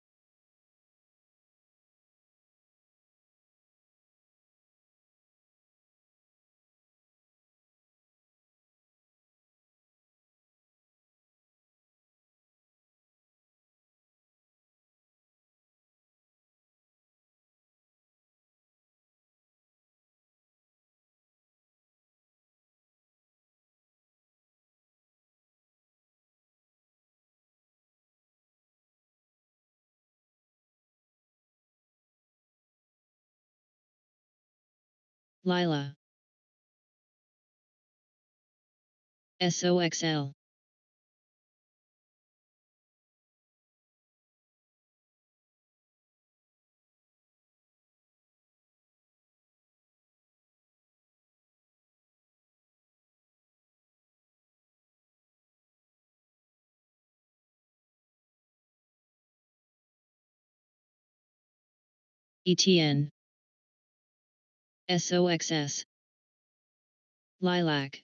Lila. SOXL. ETN. SOXS. Lilac.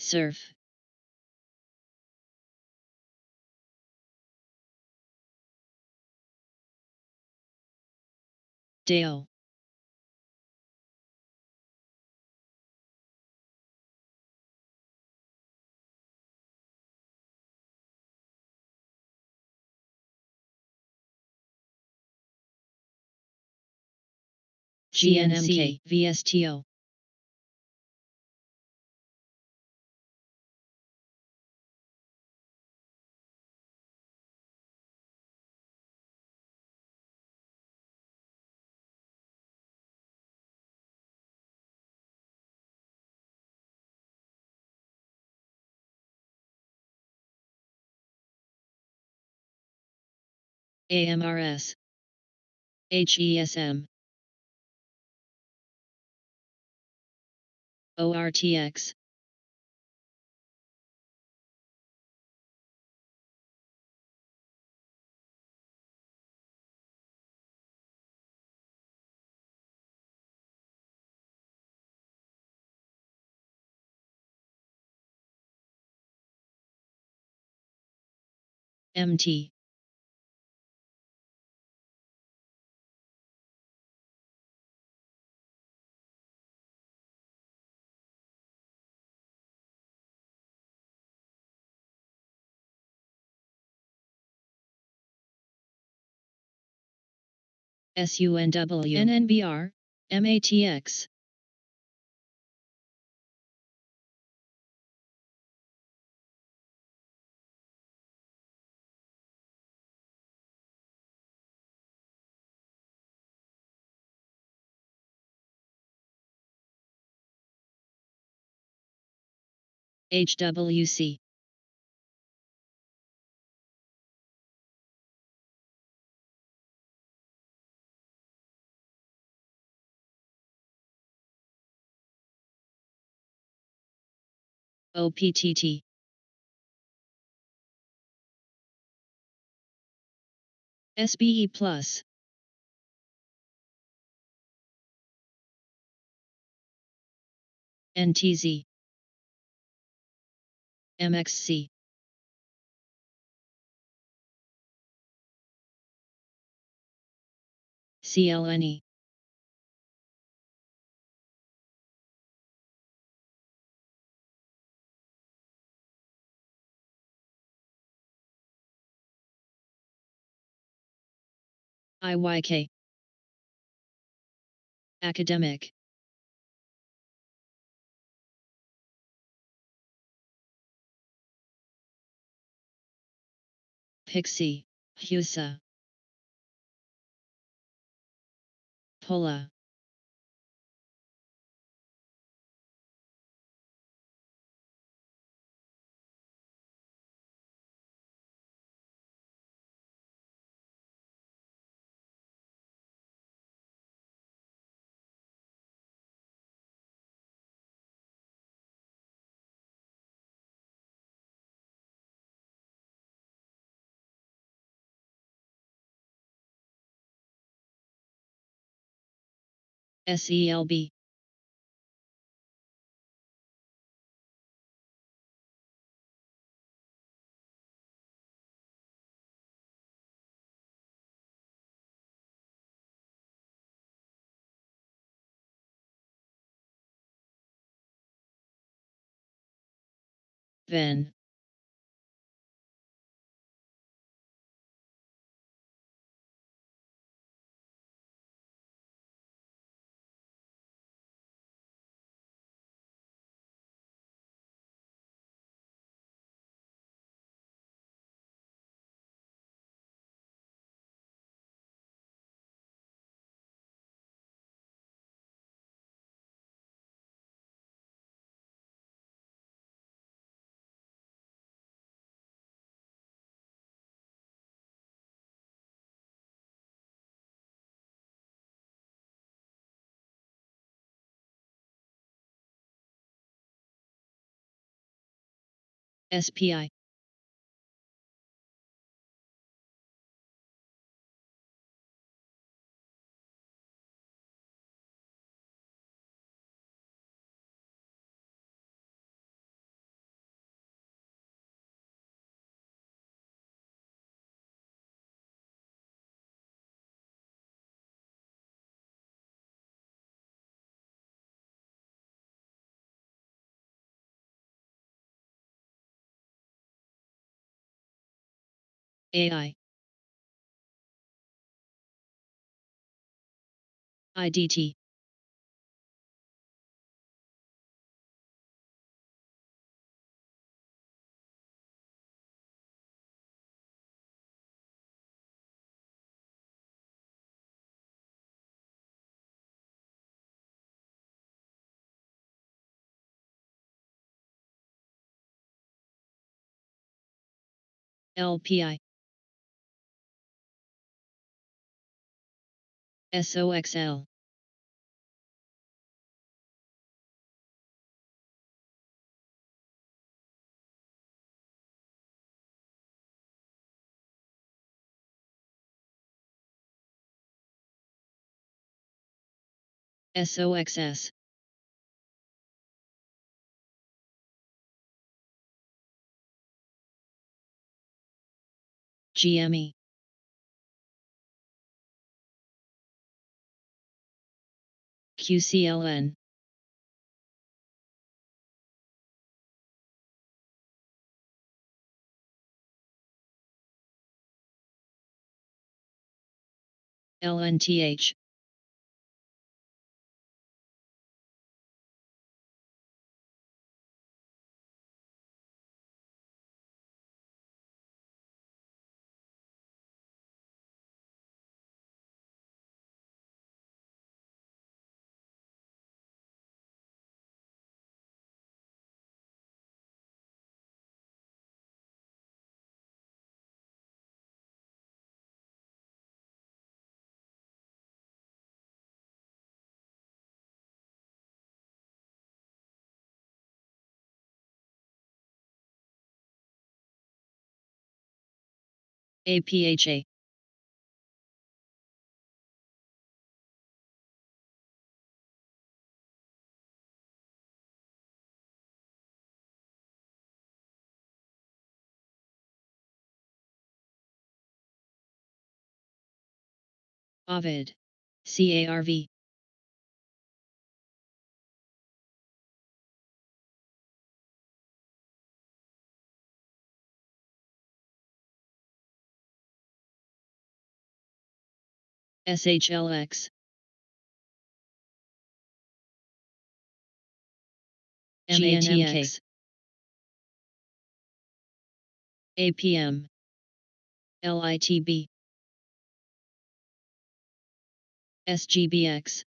Surf. Dale. GNMK, VSTO. AMRS. HESM. ORTX. MT. SUNW. NNBR. MATX. HWC. OPTT. SBE Plus. NTZ, MXC, CLNE, IYK, Academic, Pixie, Husa, Pola, SELB, Ven, SPI, AI, IDT, LPI, SOXL, SOXS, GME, QCLN, LNTH, APHA, Ovid. CARV. SHLX. GNMK. APM. LITB. SGBX.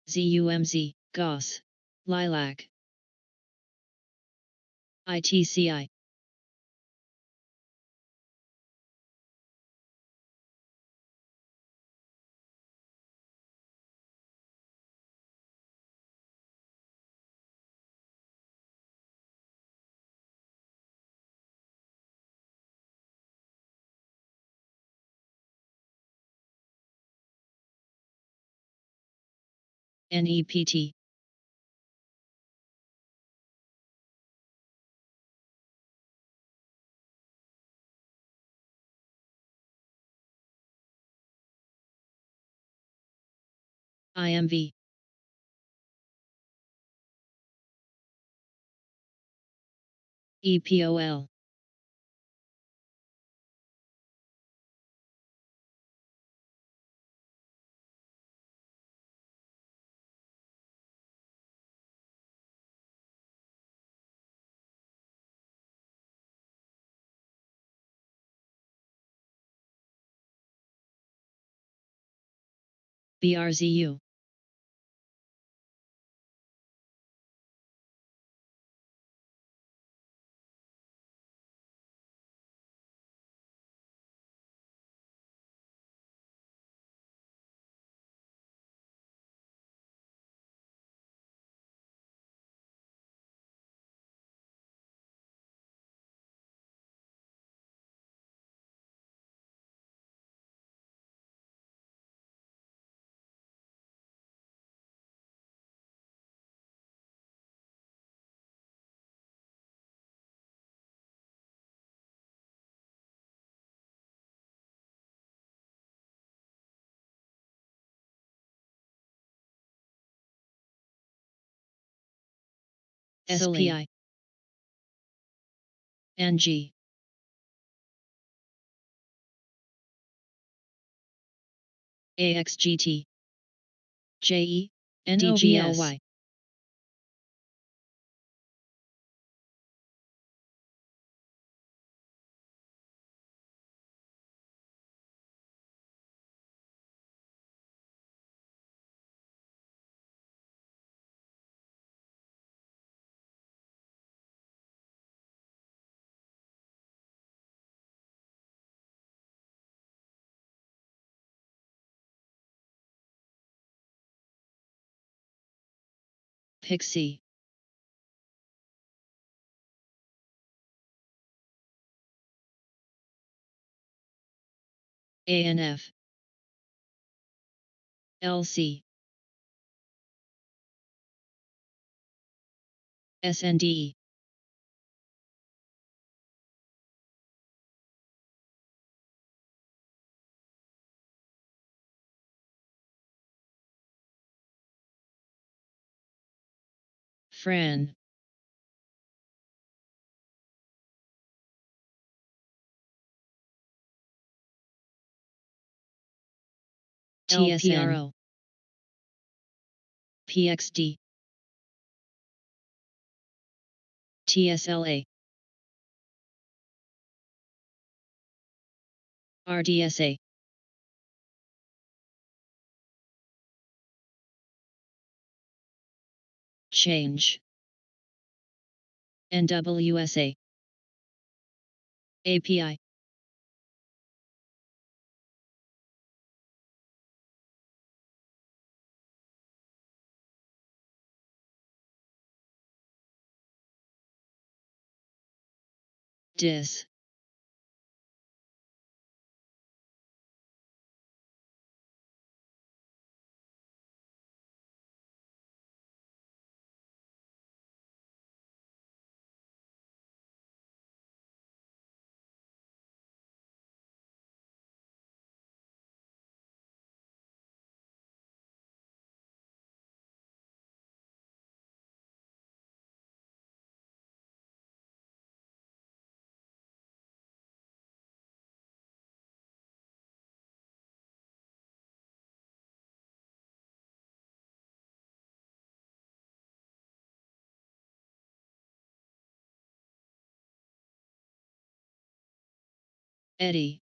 ZUMZ, GOS. Lilac. ITCI. NEPT. IMV. EPOL. BRZU. SPI. NG. AXGT. JE. DGLY. Pixie. ANF. LC. SNDE. Fran. TSRO. PXD. TSLA. RDSA. Change. NWSA. API. DIS. Eddie.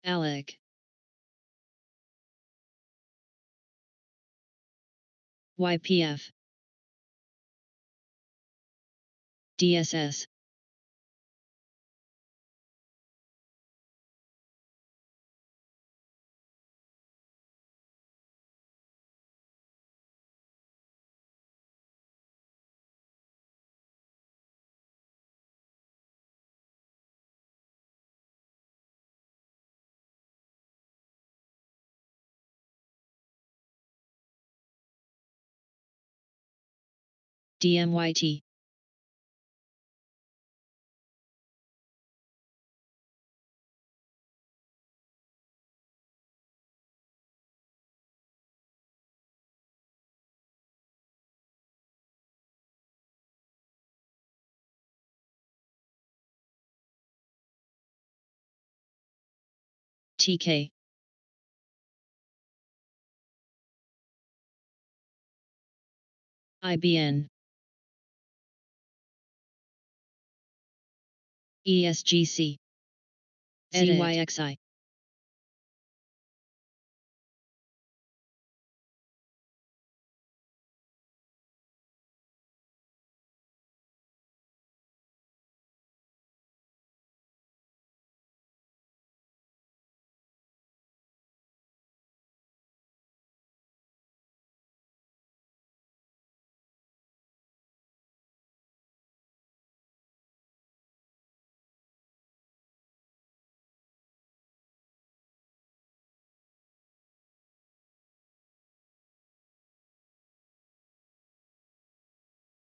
Alec. YPF. DSS. DMYT. TK. IBN. ESGC. ZYXI.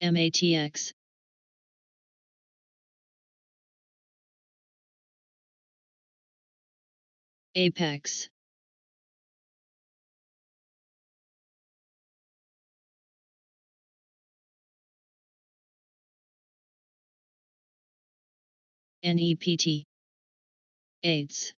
MATX. Apex. NEPT. AIDS.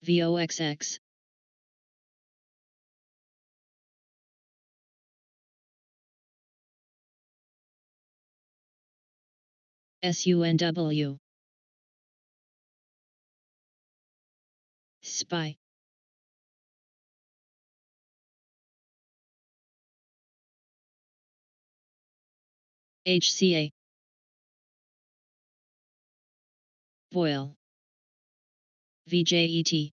VOXX. SUNW. Spy. HCA. Boyle. VJET.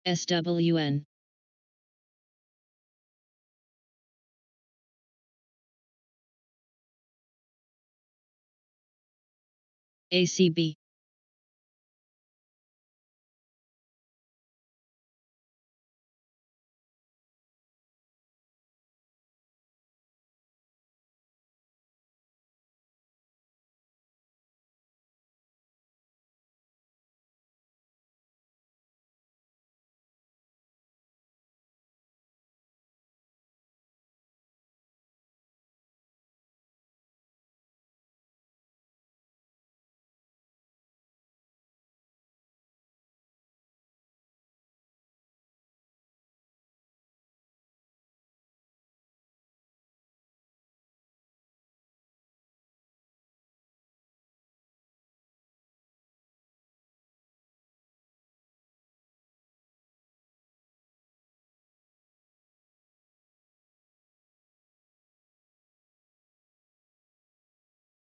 SWN. ACB.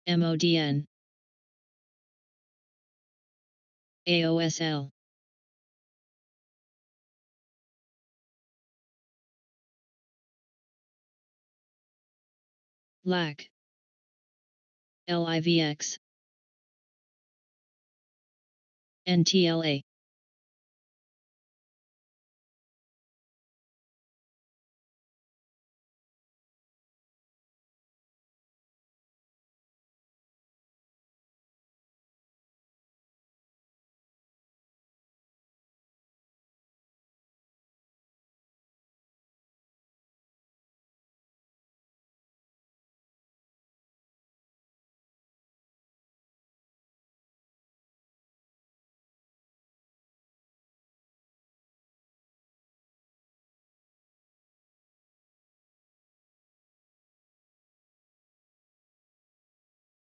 MODN. AOSL. LAC. LIVX. NTLA.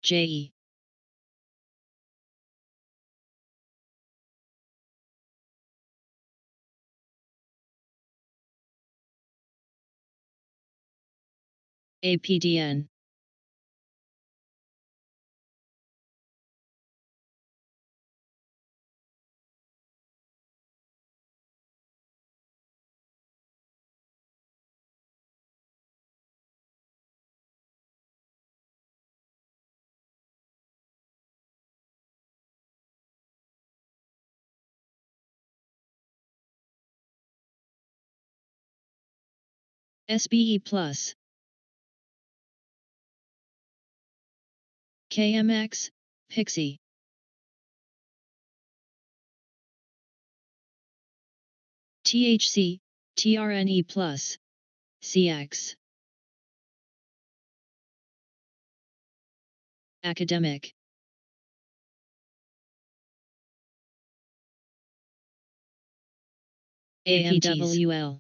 JE. APDN. SBE Plus. KMX, Pixie. THC, TRNE Plus. CX. Academic. AMWL.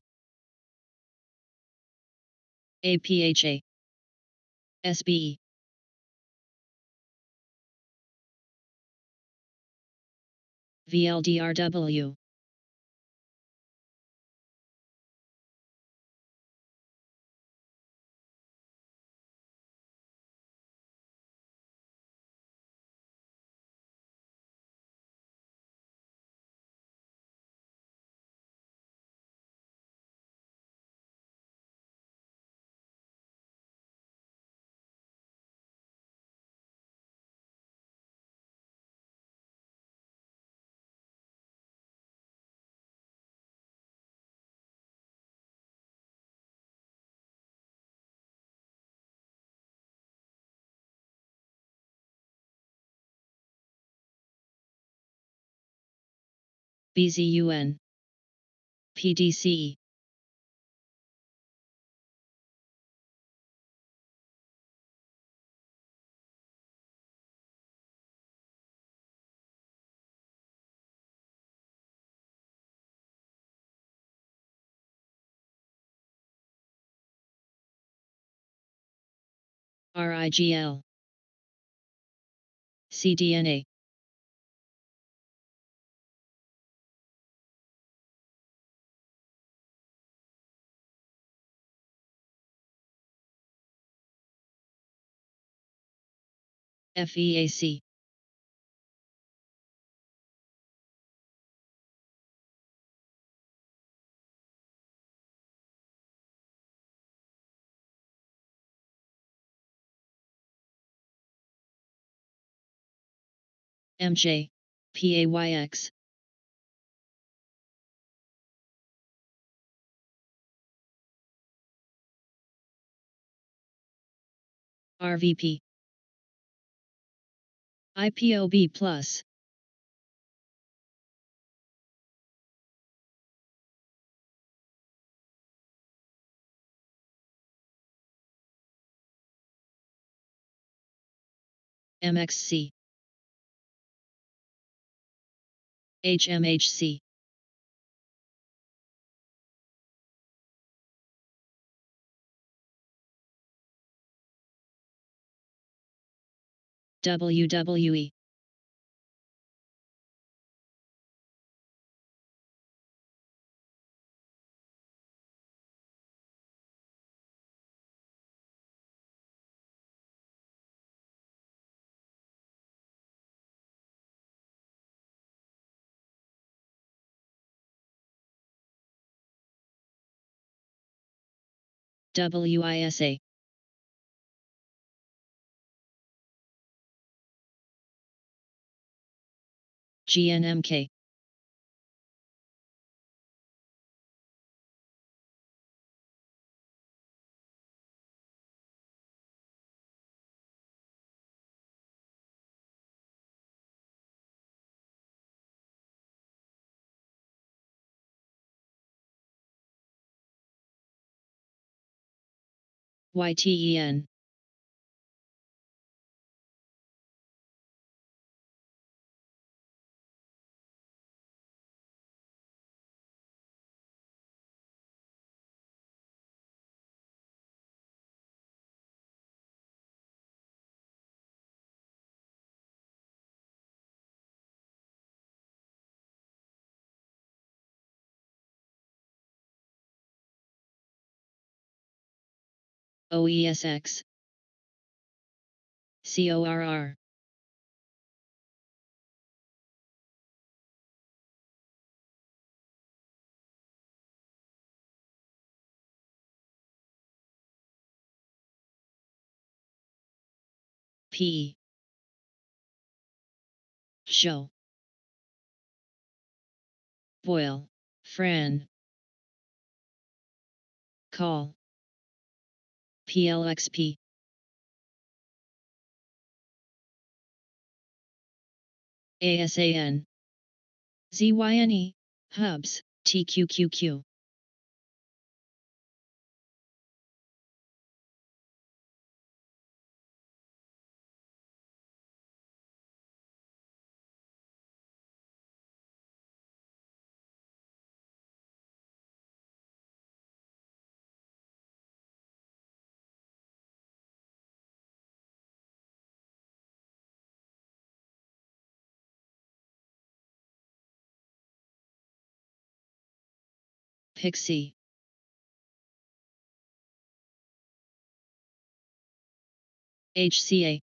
APHA. SBE. VLDRW. BZUN. PDCE. RIGL. CDNA. FEAC. MJ. PAYX. RVP. IPOB Plus. MXC. HMHC. WWE. WISA. GNMK. YTEN. OESX. CORR. P. Show. Boil. Fran. Call. PLXP. ASAN. ZYNE. Hubs. TQQQ. Pixie. HCA.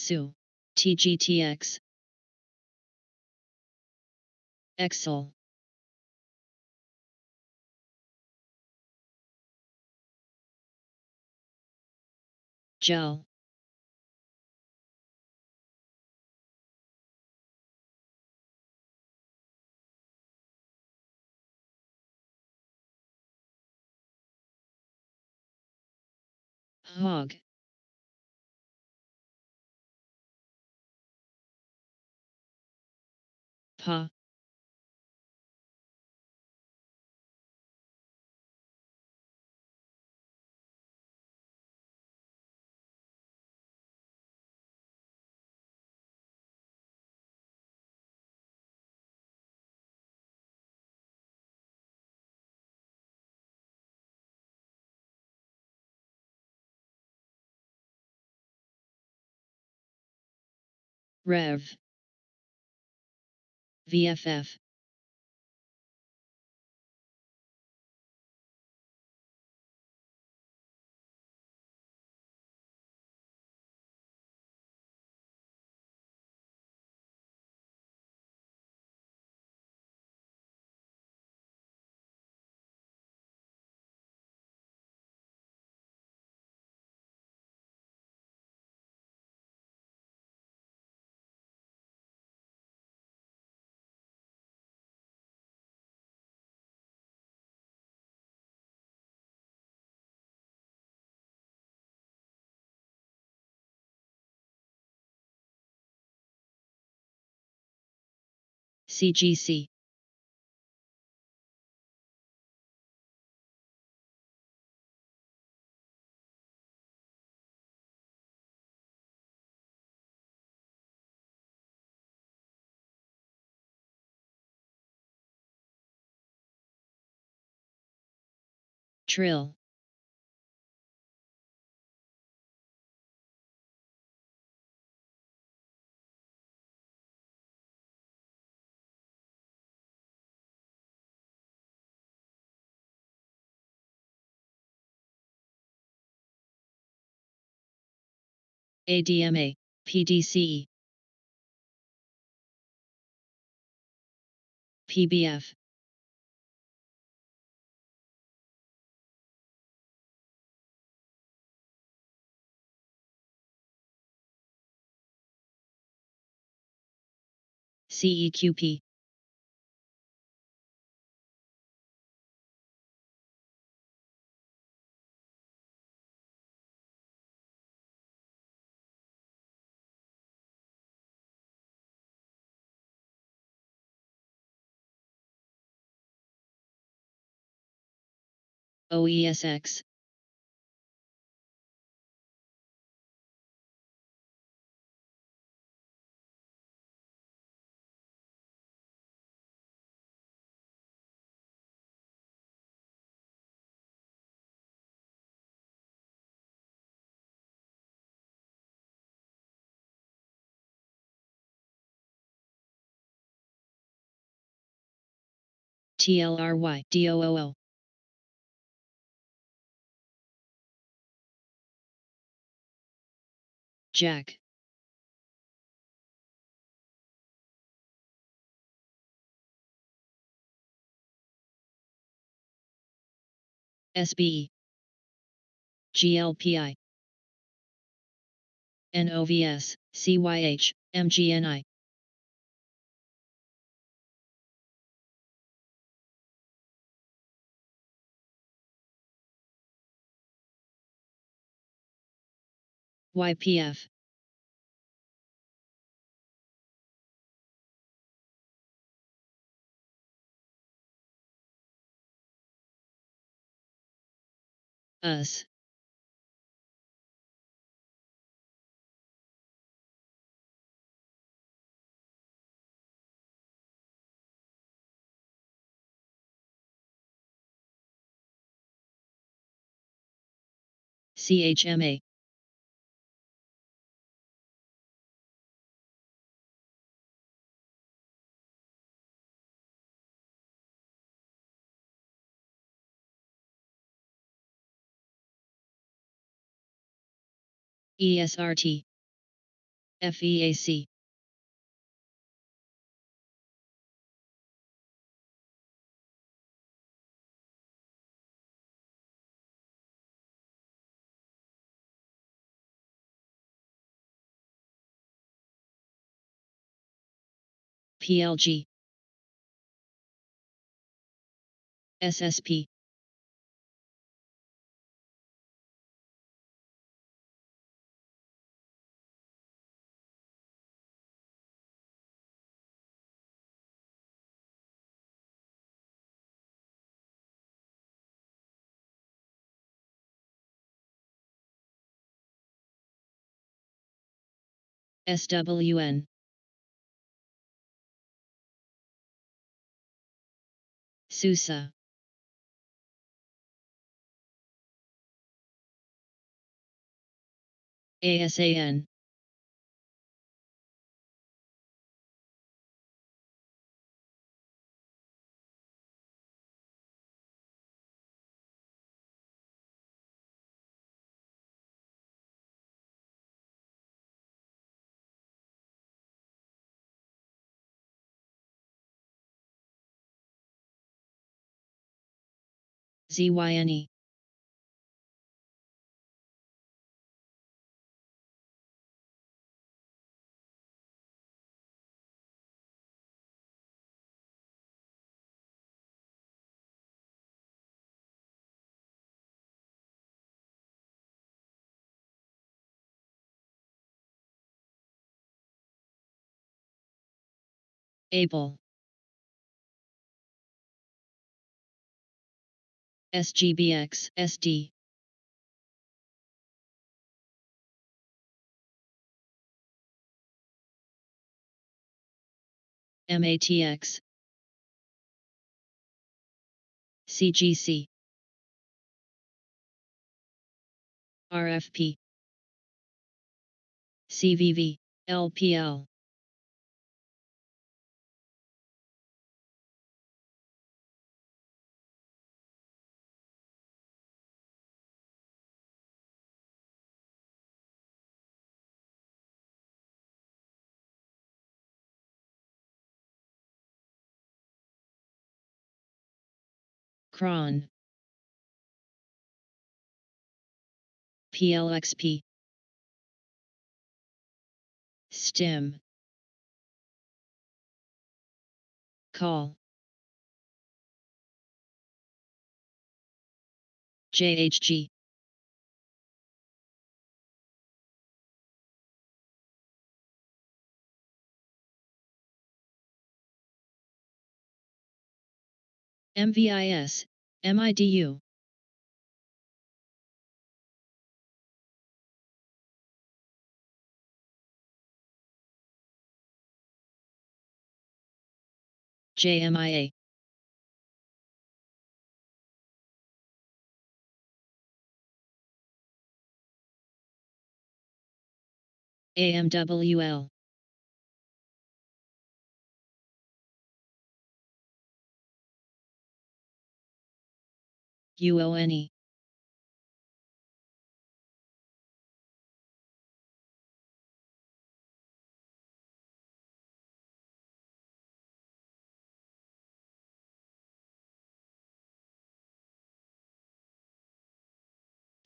PSU. TGTX. Excel. Gel. Hog. Pa. Rev. VFF. CGC. Trill. ADMA. PDCE. PBF. CEQP. OESX. TLRY DOOO. Jack. SB. GLPI. NOVS, CYH, MGNI. YPF. US. CHMA. ESRT. FEAC. PLG. SSP. SWN. SUSA. ASAN. ZYNE. ABLE. SGBX, SD. MATX. CGC. RFP. CVV, LPL. Cron. PLXP. STIM. Call. JHG. MVIS, MIDU. JMIA. AMWL. UONE.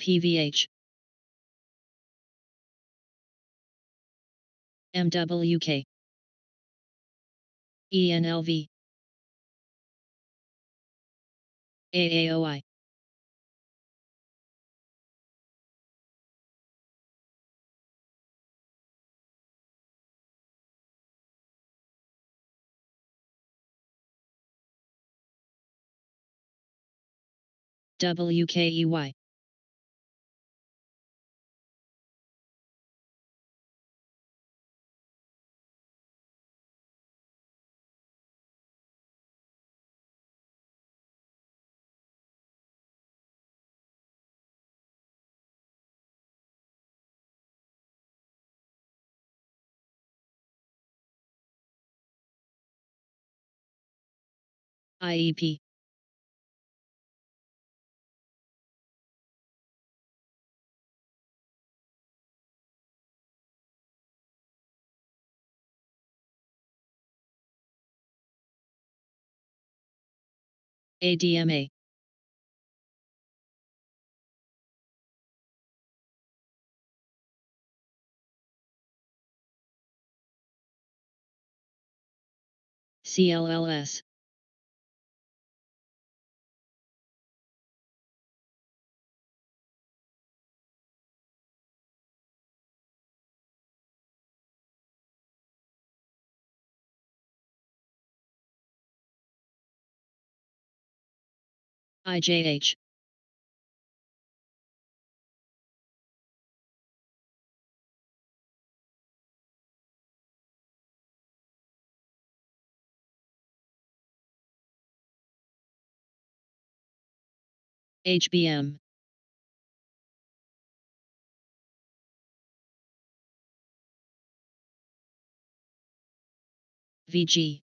PVH. MWK. ENLV. AAOI. WKEY. IEP. ADMA. CLLS. IJH. HBM. VG.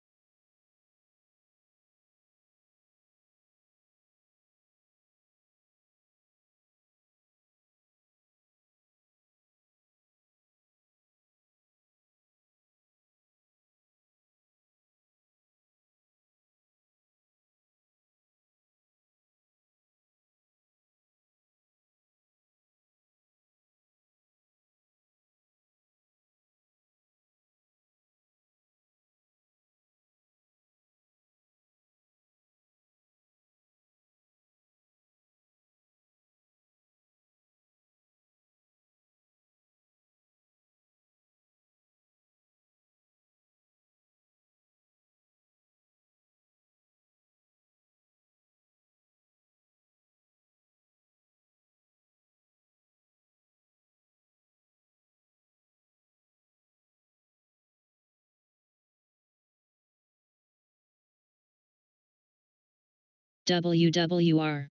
WWR.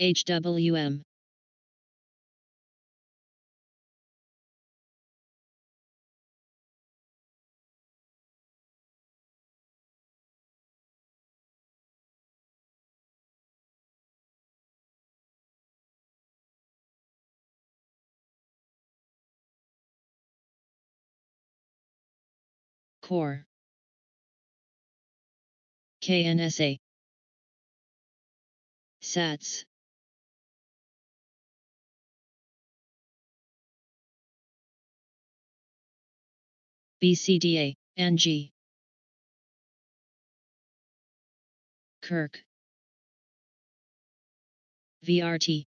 HWM. Core. KNSA. SATS. BCDA, NG. Kirk. VRT.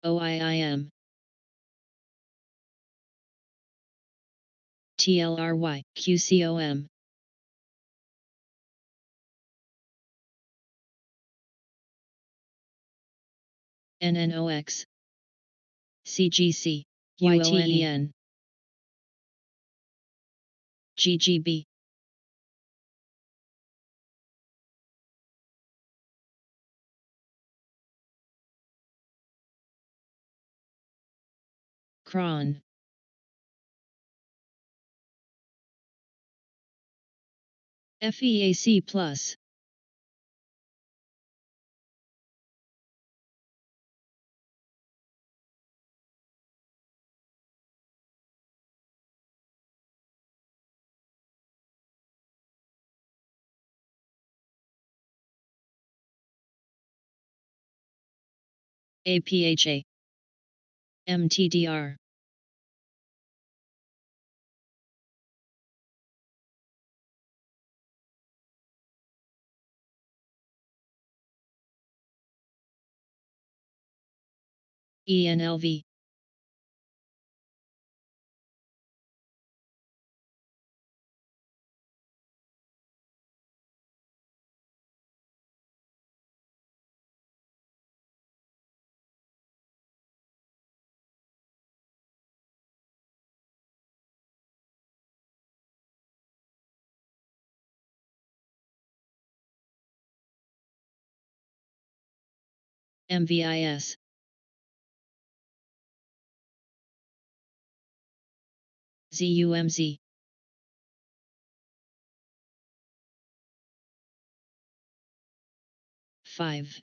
OIIM. TLRY, QCOM. NNOX. CGC, YTEN. GGB. Cron. FEAC Plus. APHA. MTDR. ENLV. MVIS. ZUMZ. Five.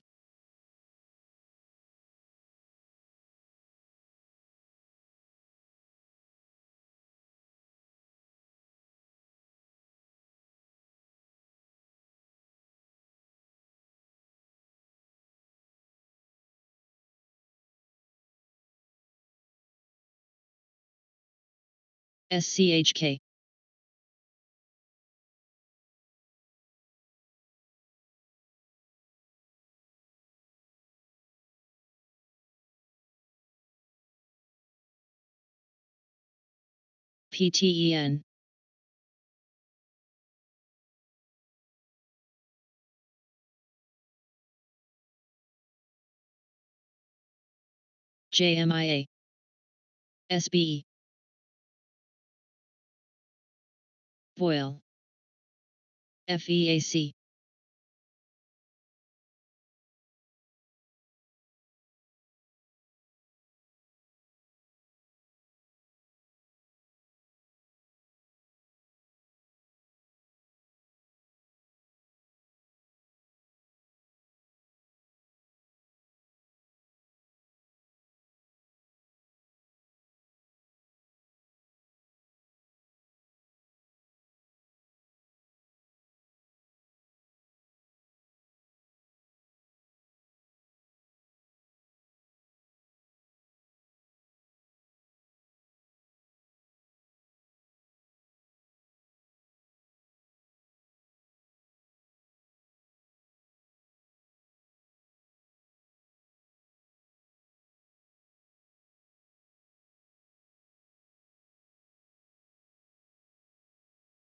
SCHK. PTEN. JMIA. SBE. Boyle. FEAC.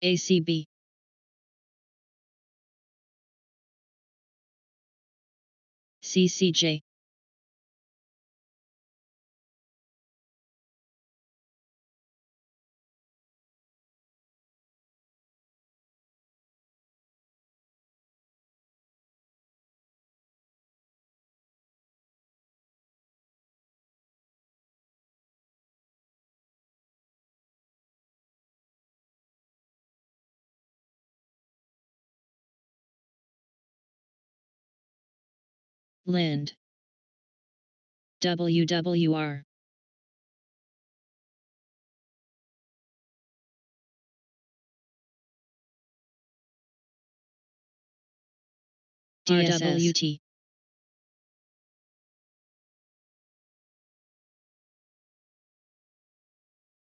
ACB. CCJ. Land. WWR. DSWT.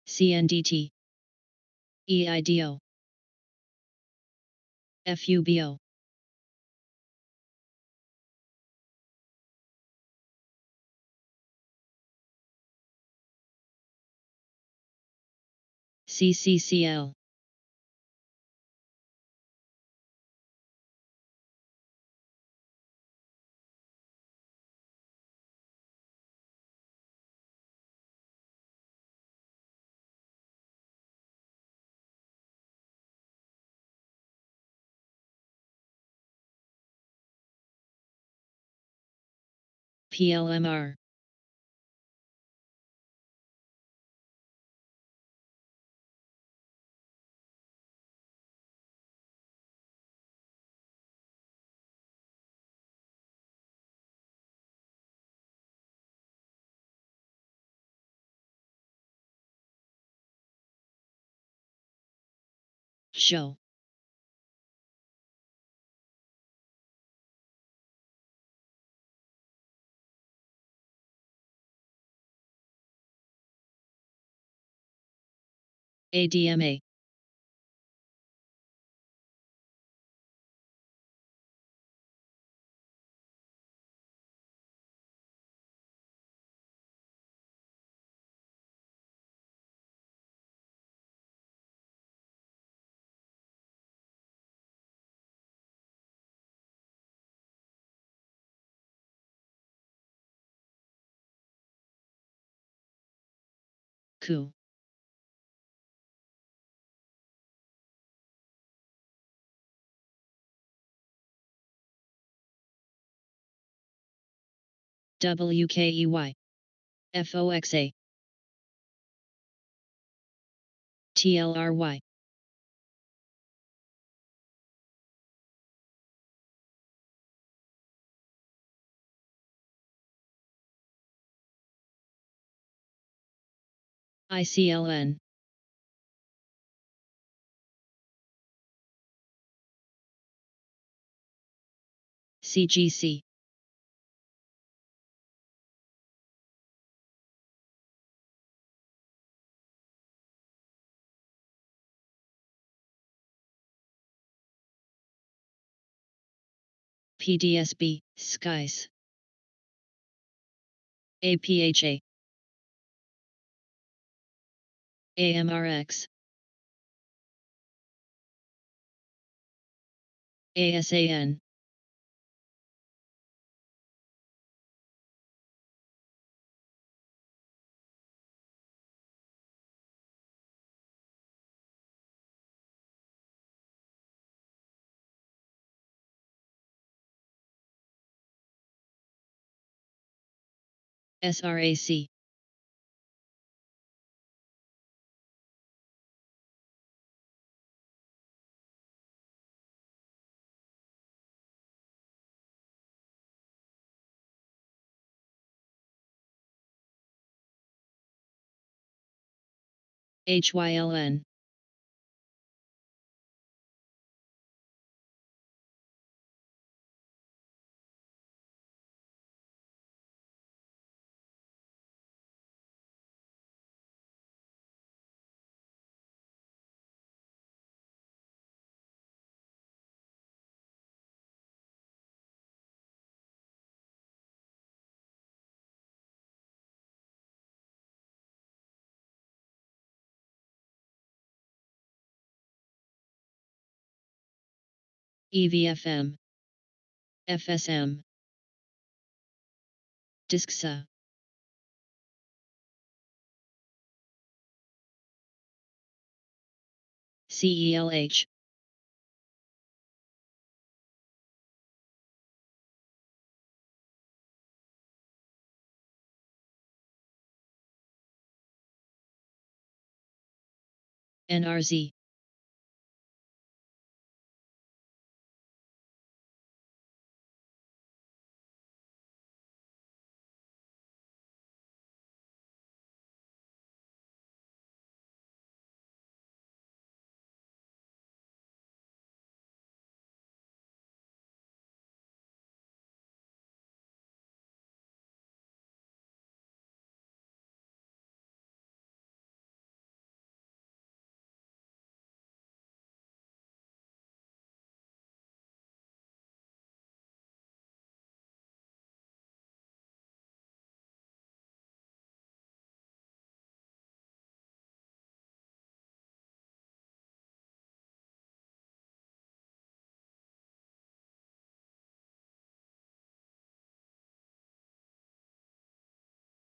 CNDT. EIDO. FUBO. CCCL. PLMR. Show. ADMA. Coup. WKEY. FOXA. TLRY. ICLN. CGC. PDSB, Skies. APHA. AMRX. ASAN. SRAC. HYLN. EVFM. FSM. DISCSA. CELH. NRZ.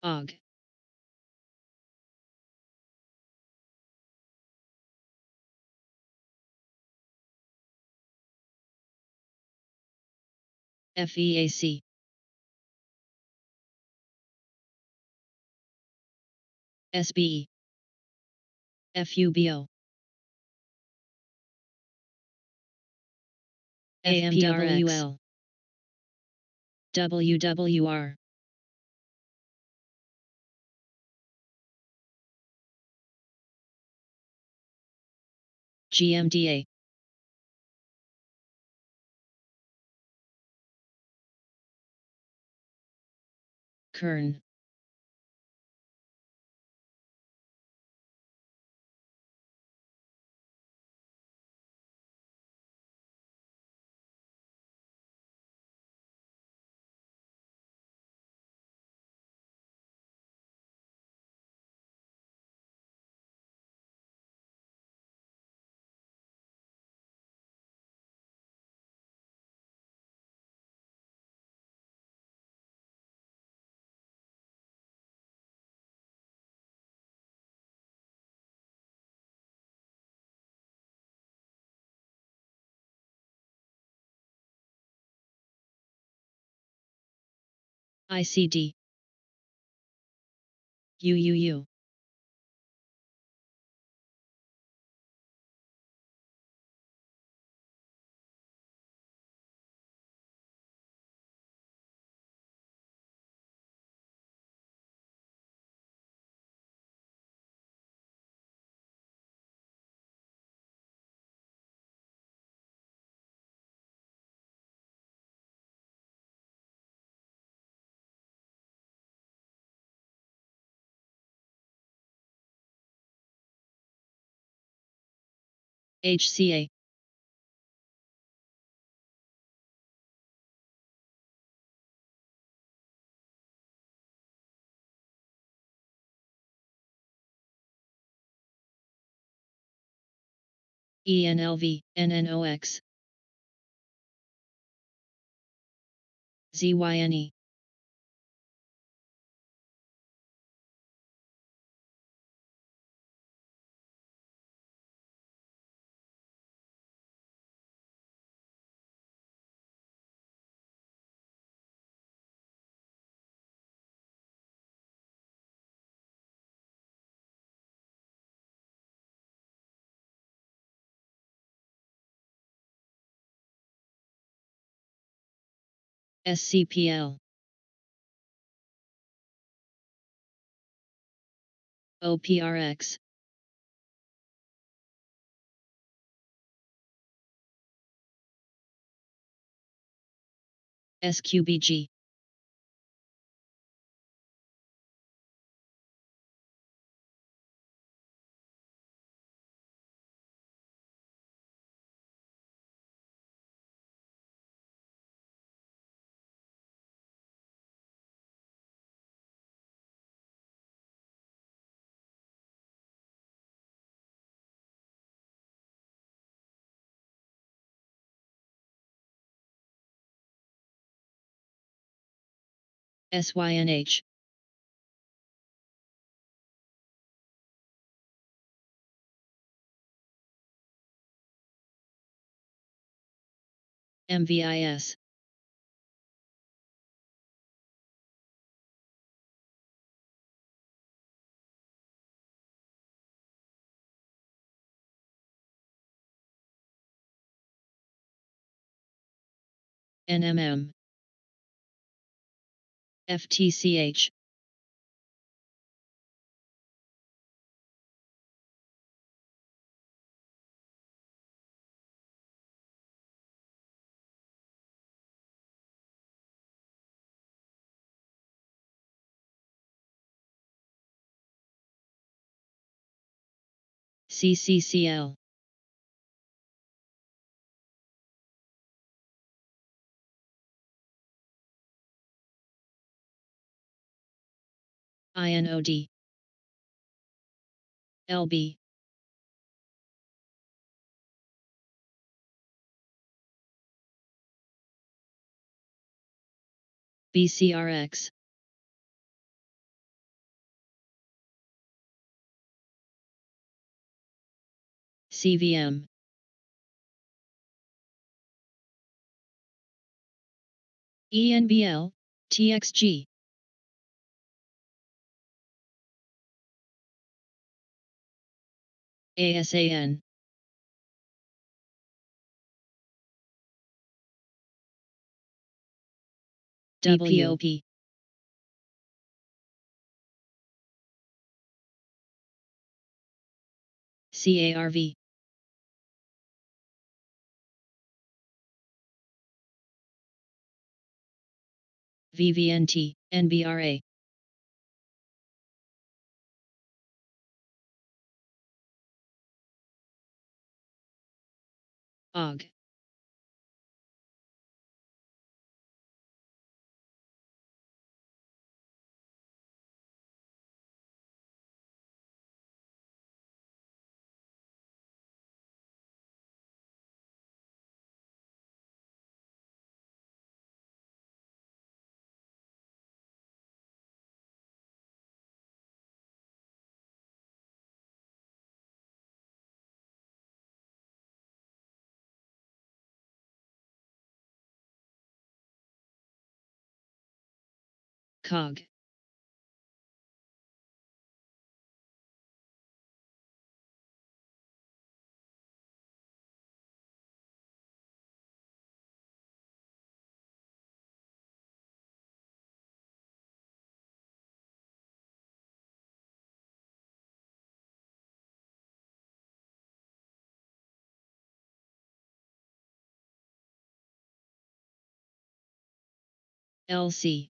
OG. FEAC. SBE. FUBO. AMWL. WWR. GMDA. Kern. ICD. UUU. HCA. ENLV, NNOX. ZYNE. SCPL. OPRX. SQBG. SYNH. MVIS. NMM. FTCH. CCCL. INOD. LB. BCRX. CVM. ENBL, TXG. ASAN. DPOP. CARV. VVNT, NBRA. OG. COG. LC.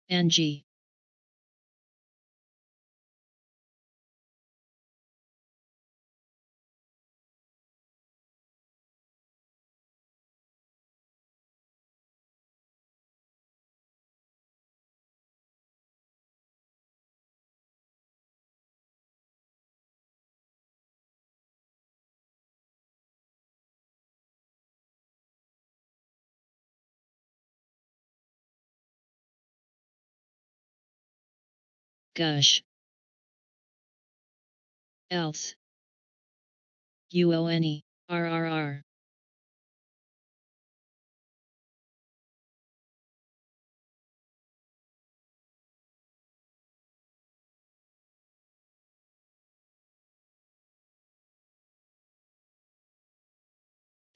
NG. Gush. Else. UONE, RRR.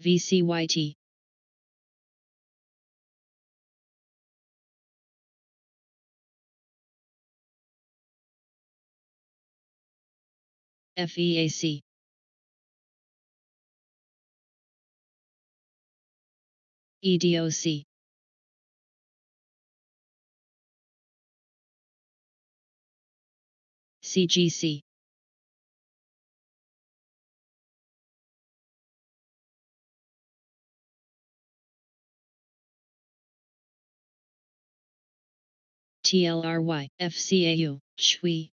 VCYT. FEAC. EDOC. CGC. TLRY, FCAU, SHWI.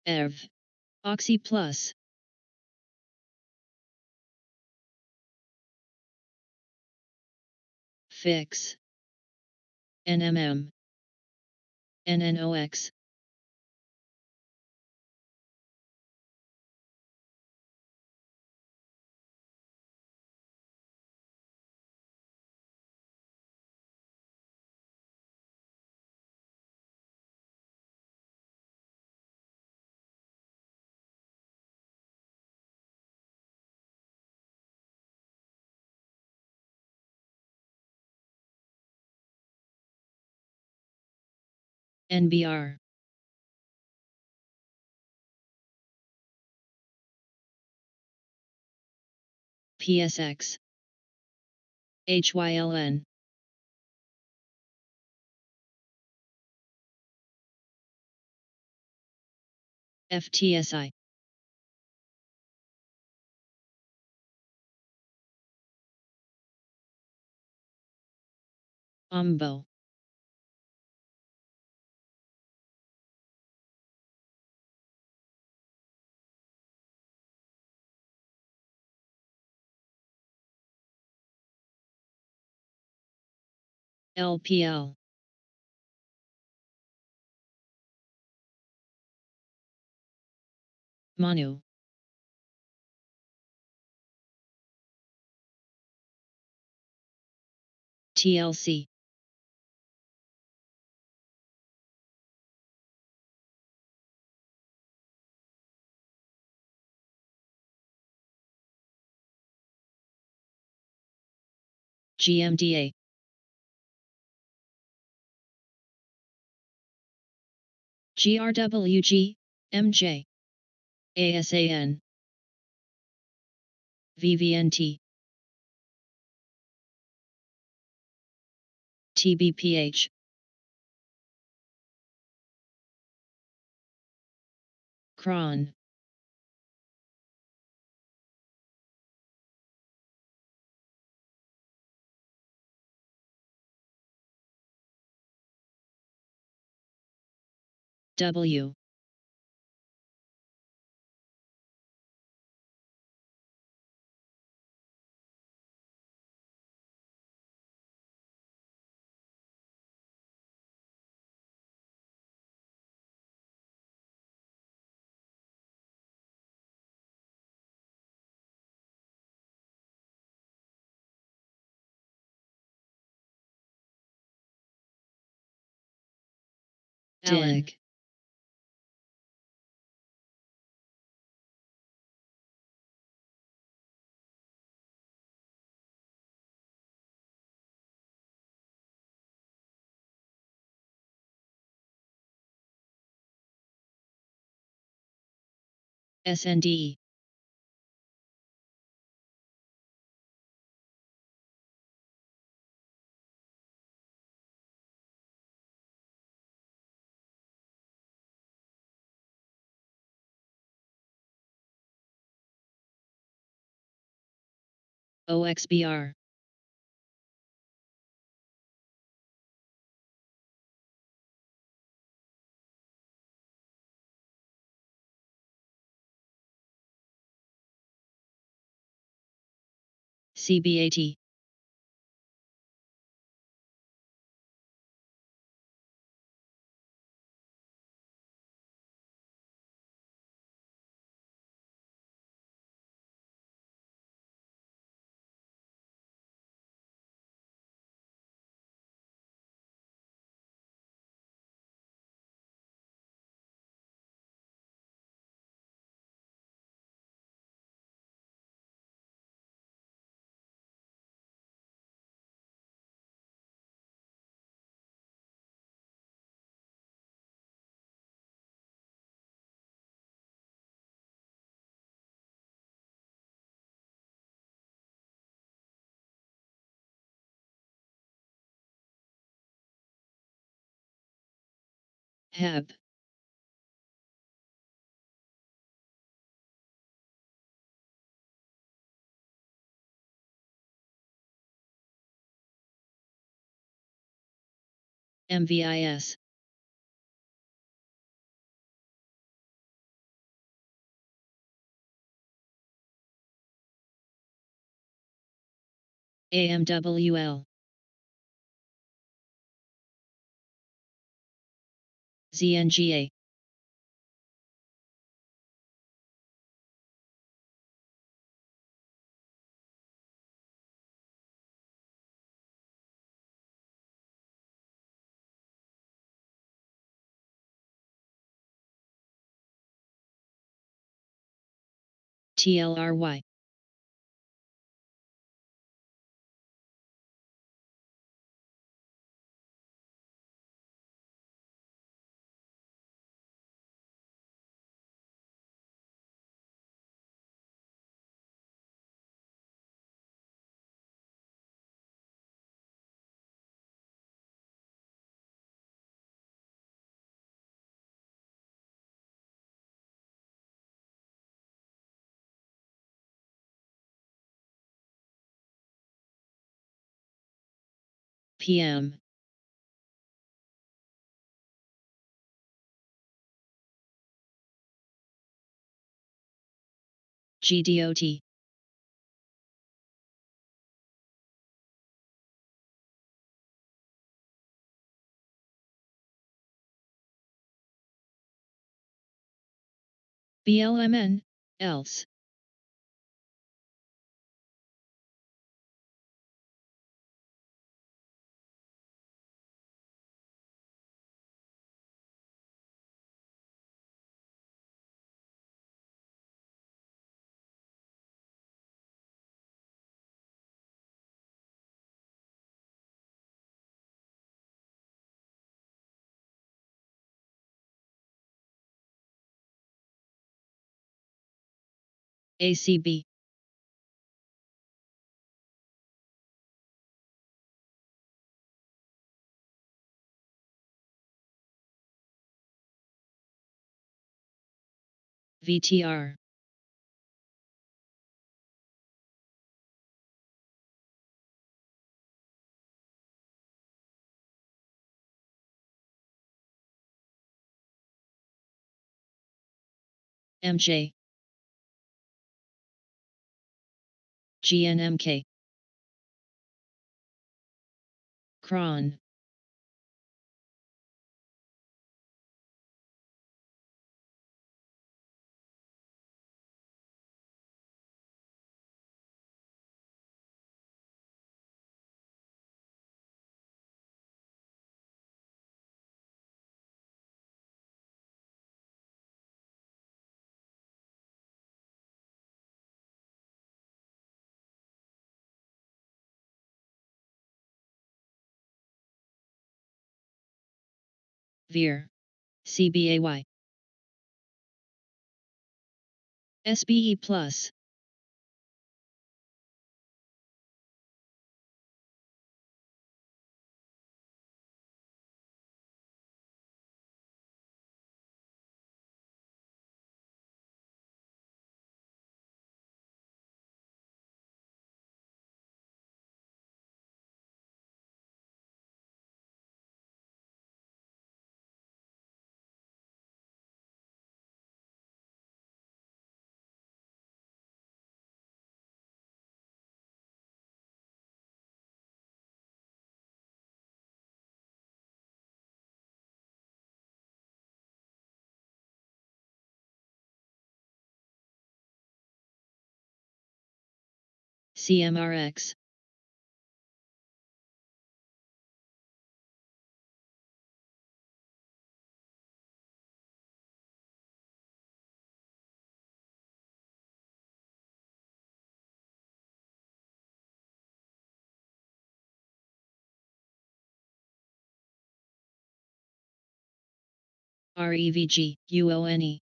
ERV. Oxy Plus. Fix. NMM. NNOX. NBR. PSX. HYLN. FTSI. UMBO. LPL. Manu. TLC. GMDA. GRWG, MJ. ASAN. VVNT. TBPH. Cron. W. Alec. SND. OXBR. CBAT. HEB. MVIS. AMWL. ZNGA. TLRY. p.m. GDOT. BLMN, else. ACB. VTR. MJ. GNMK. Cron. Veer. CBAY. SBE Plus. CMRX. REVG, UONE.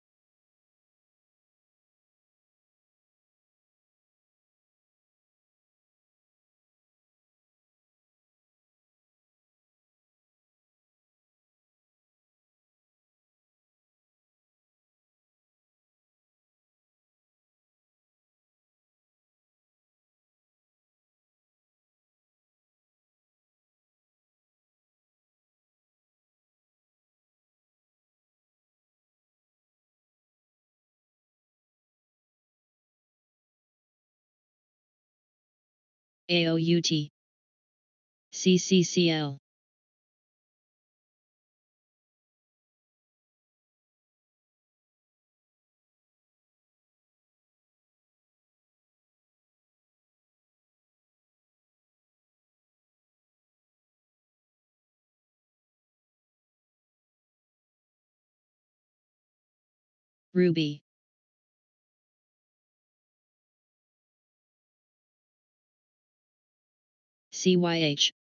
AOUT. CCCL. Ruby. CYH.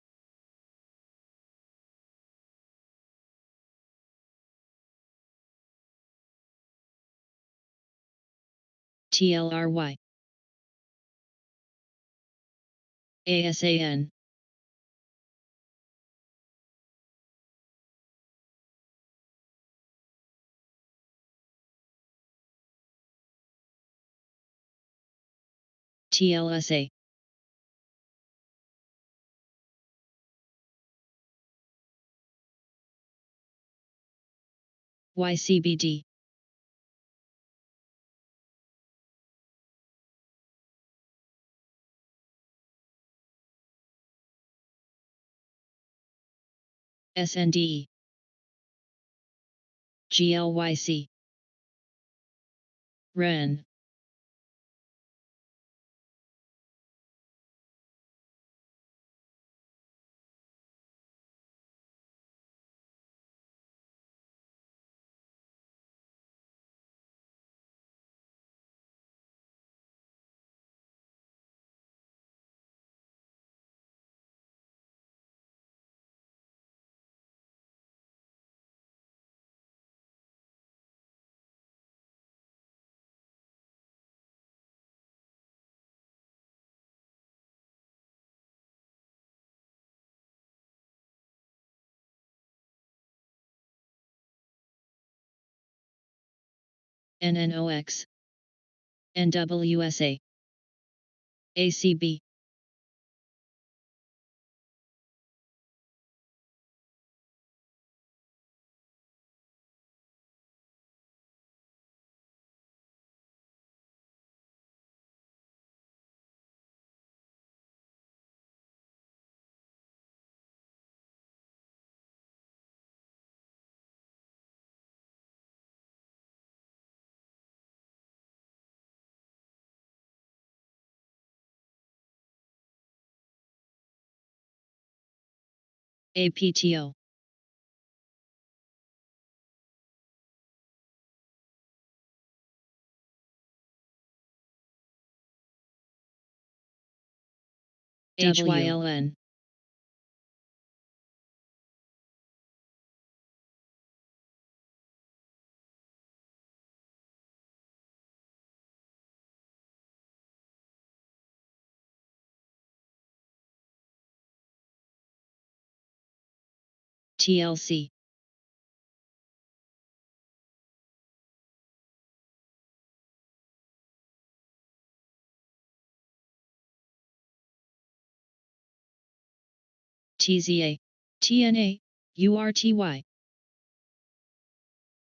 TLRY. ASAN. TLSA. YCBD. SNDE. GLYC. REN. NNOX. NWSA. ACB. APTO. HYLN. TLC. TZA. TNA. URTY.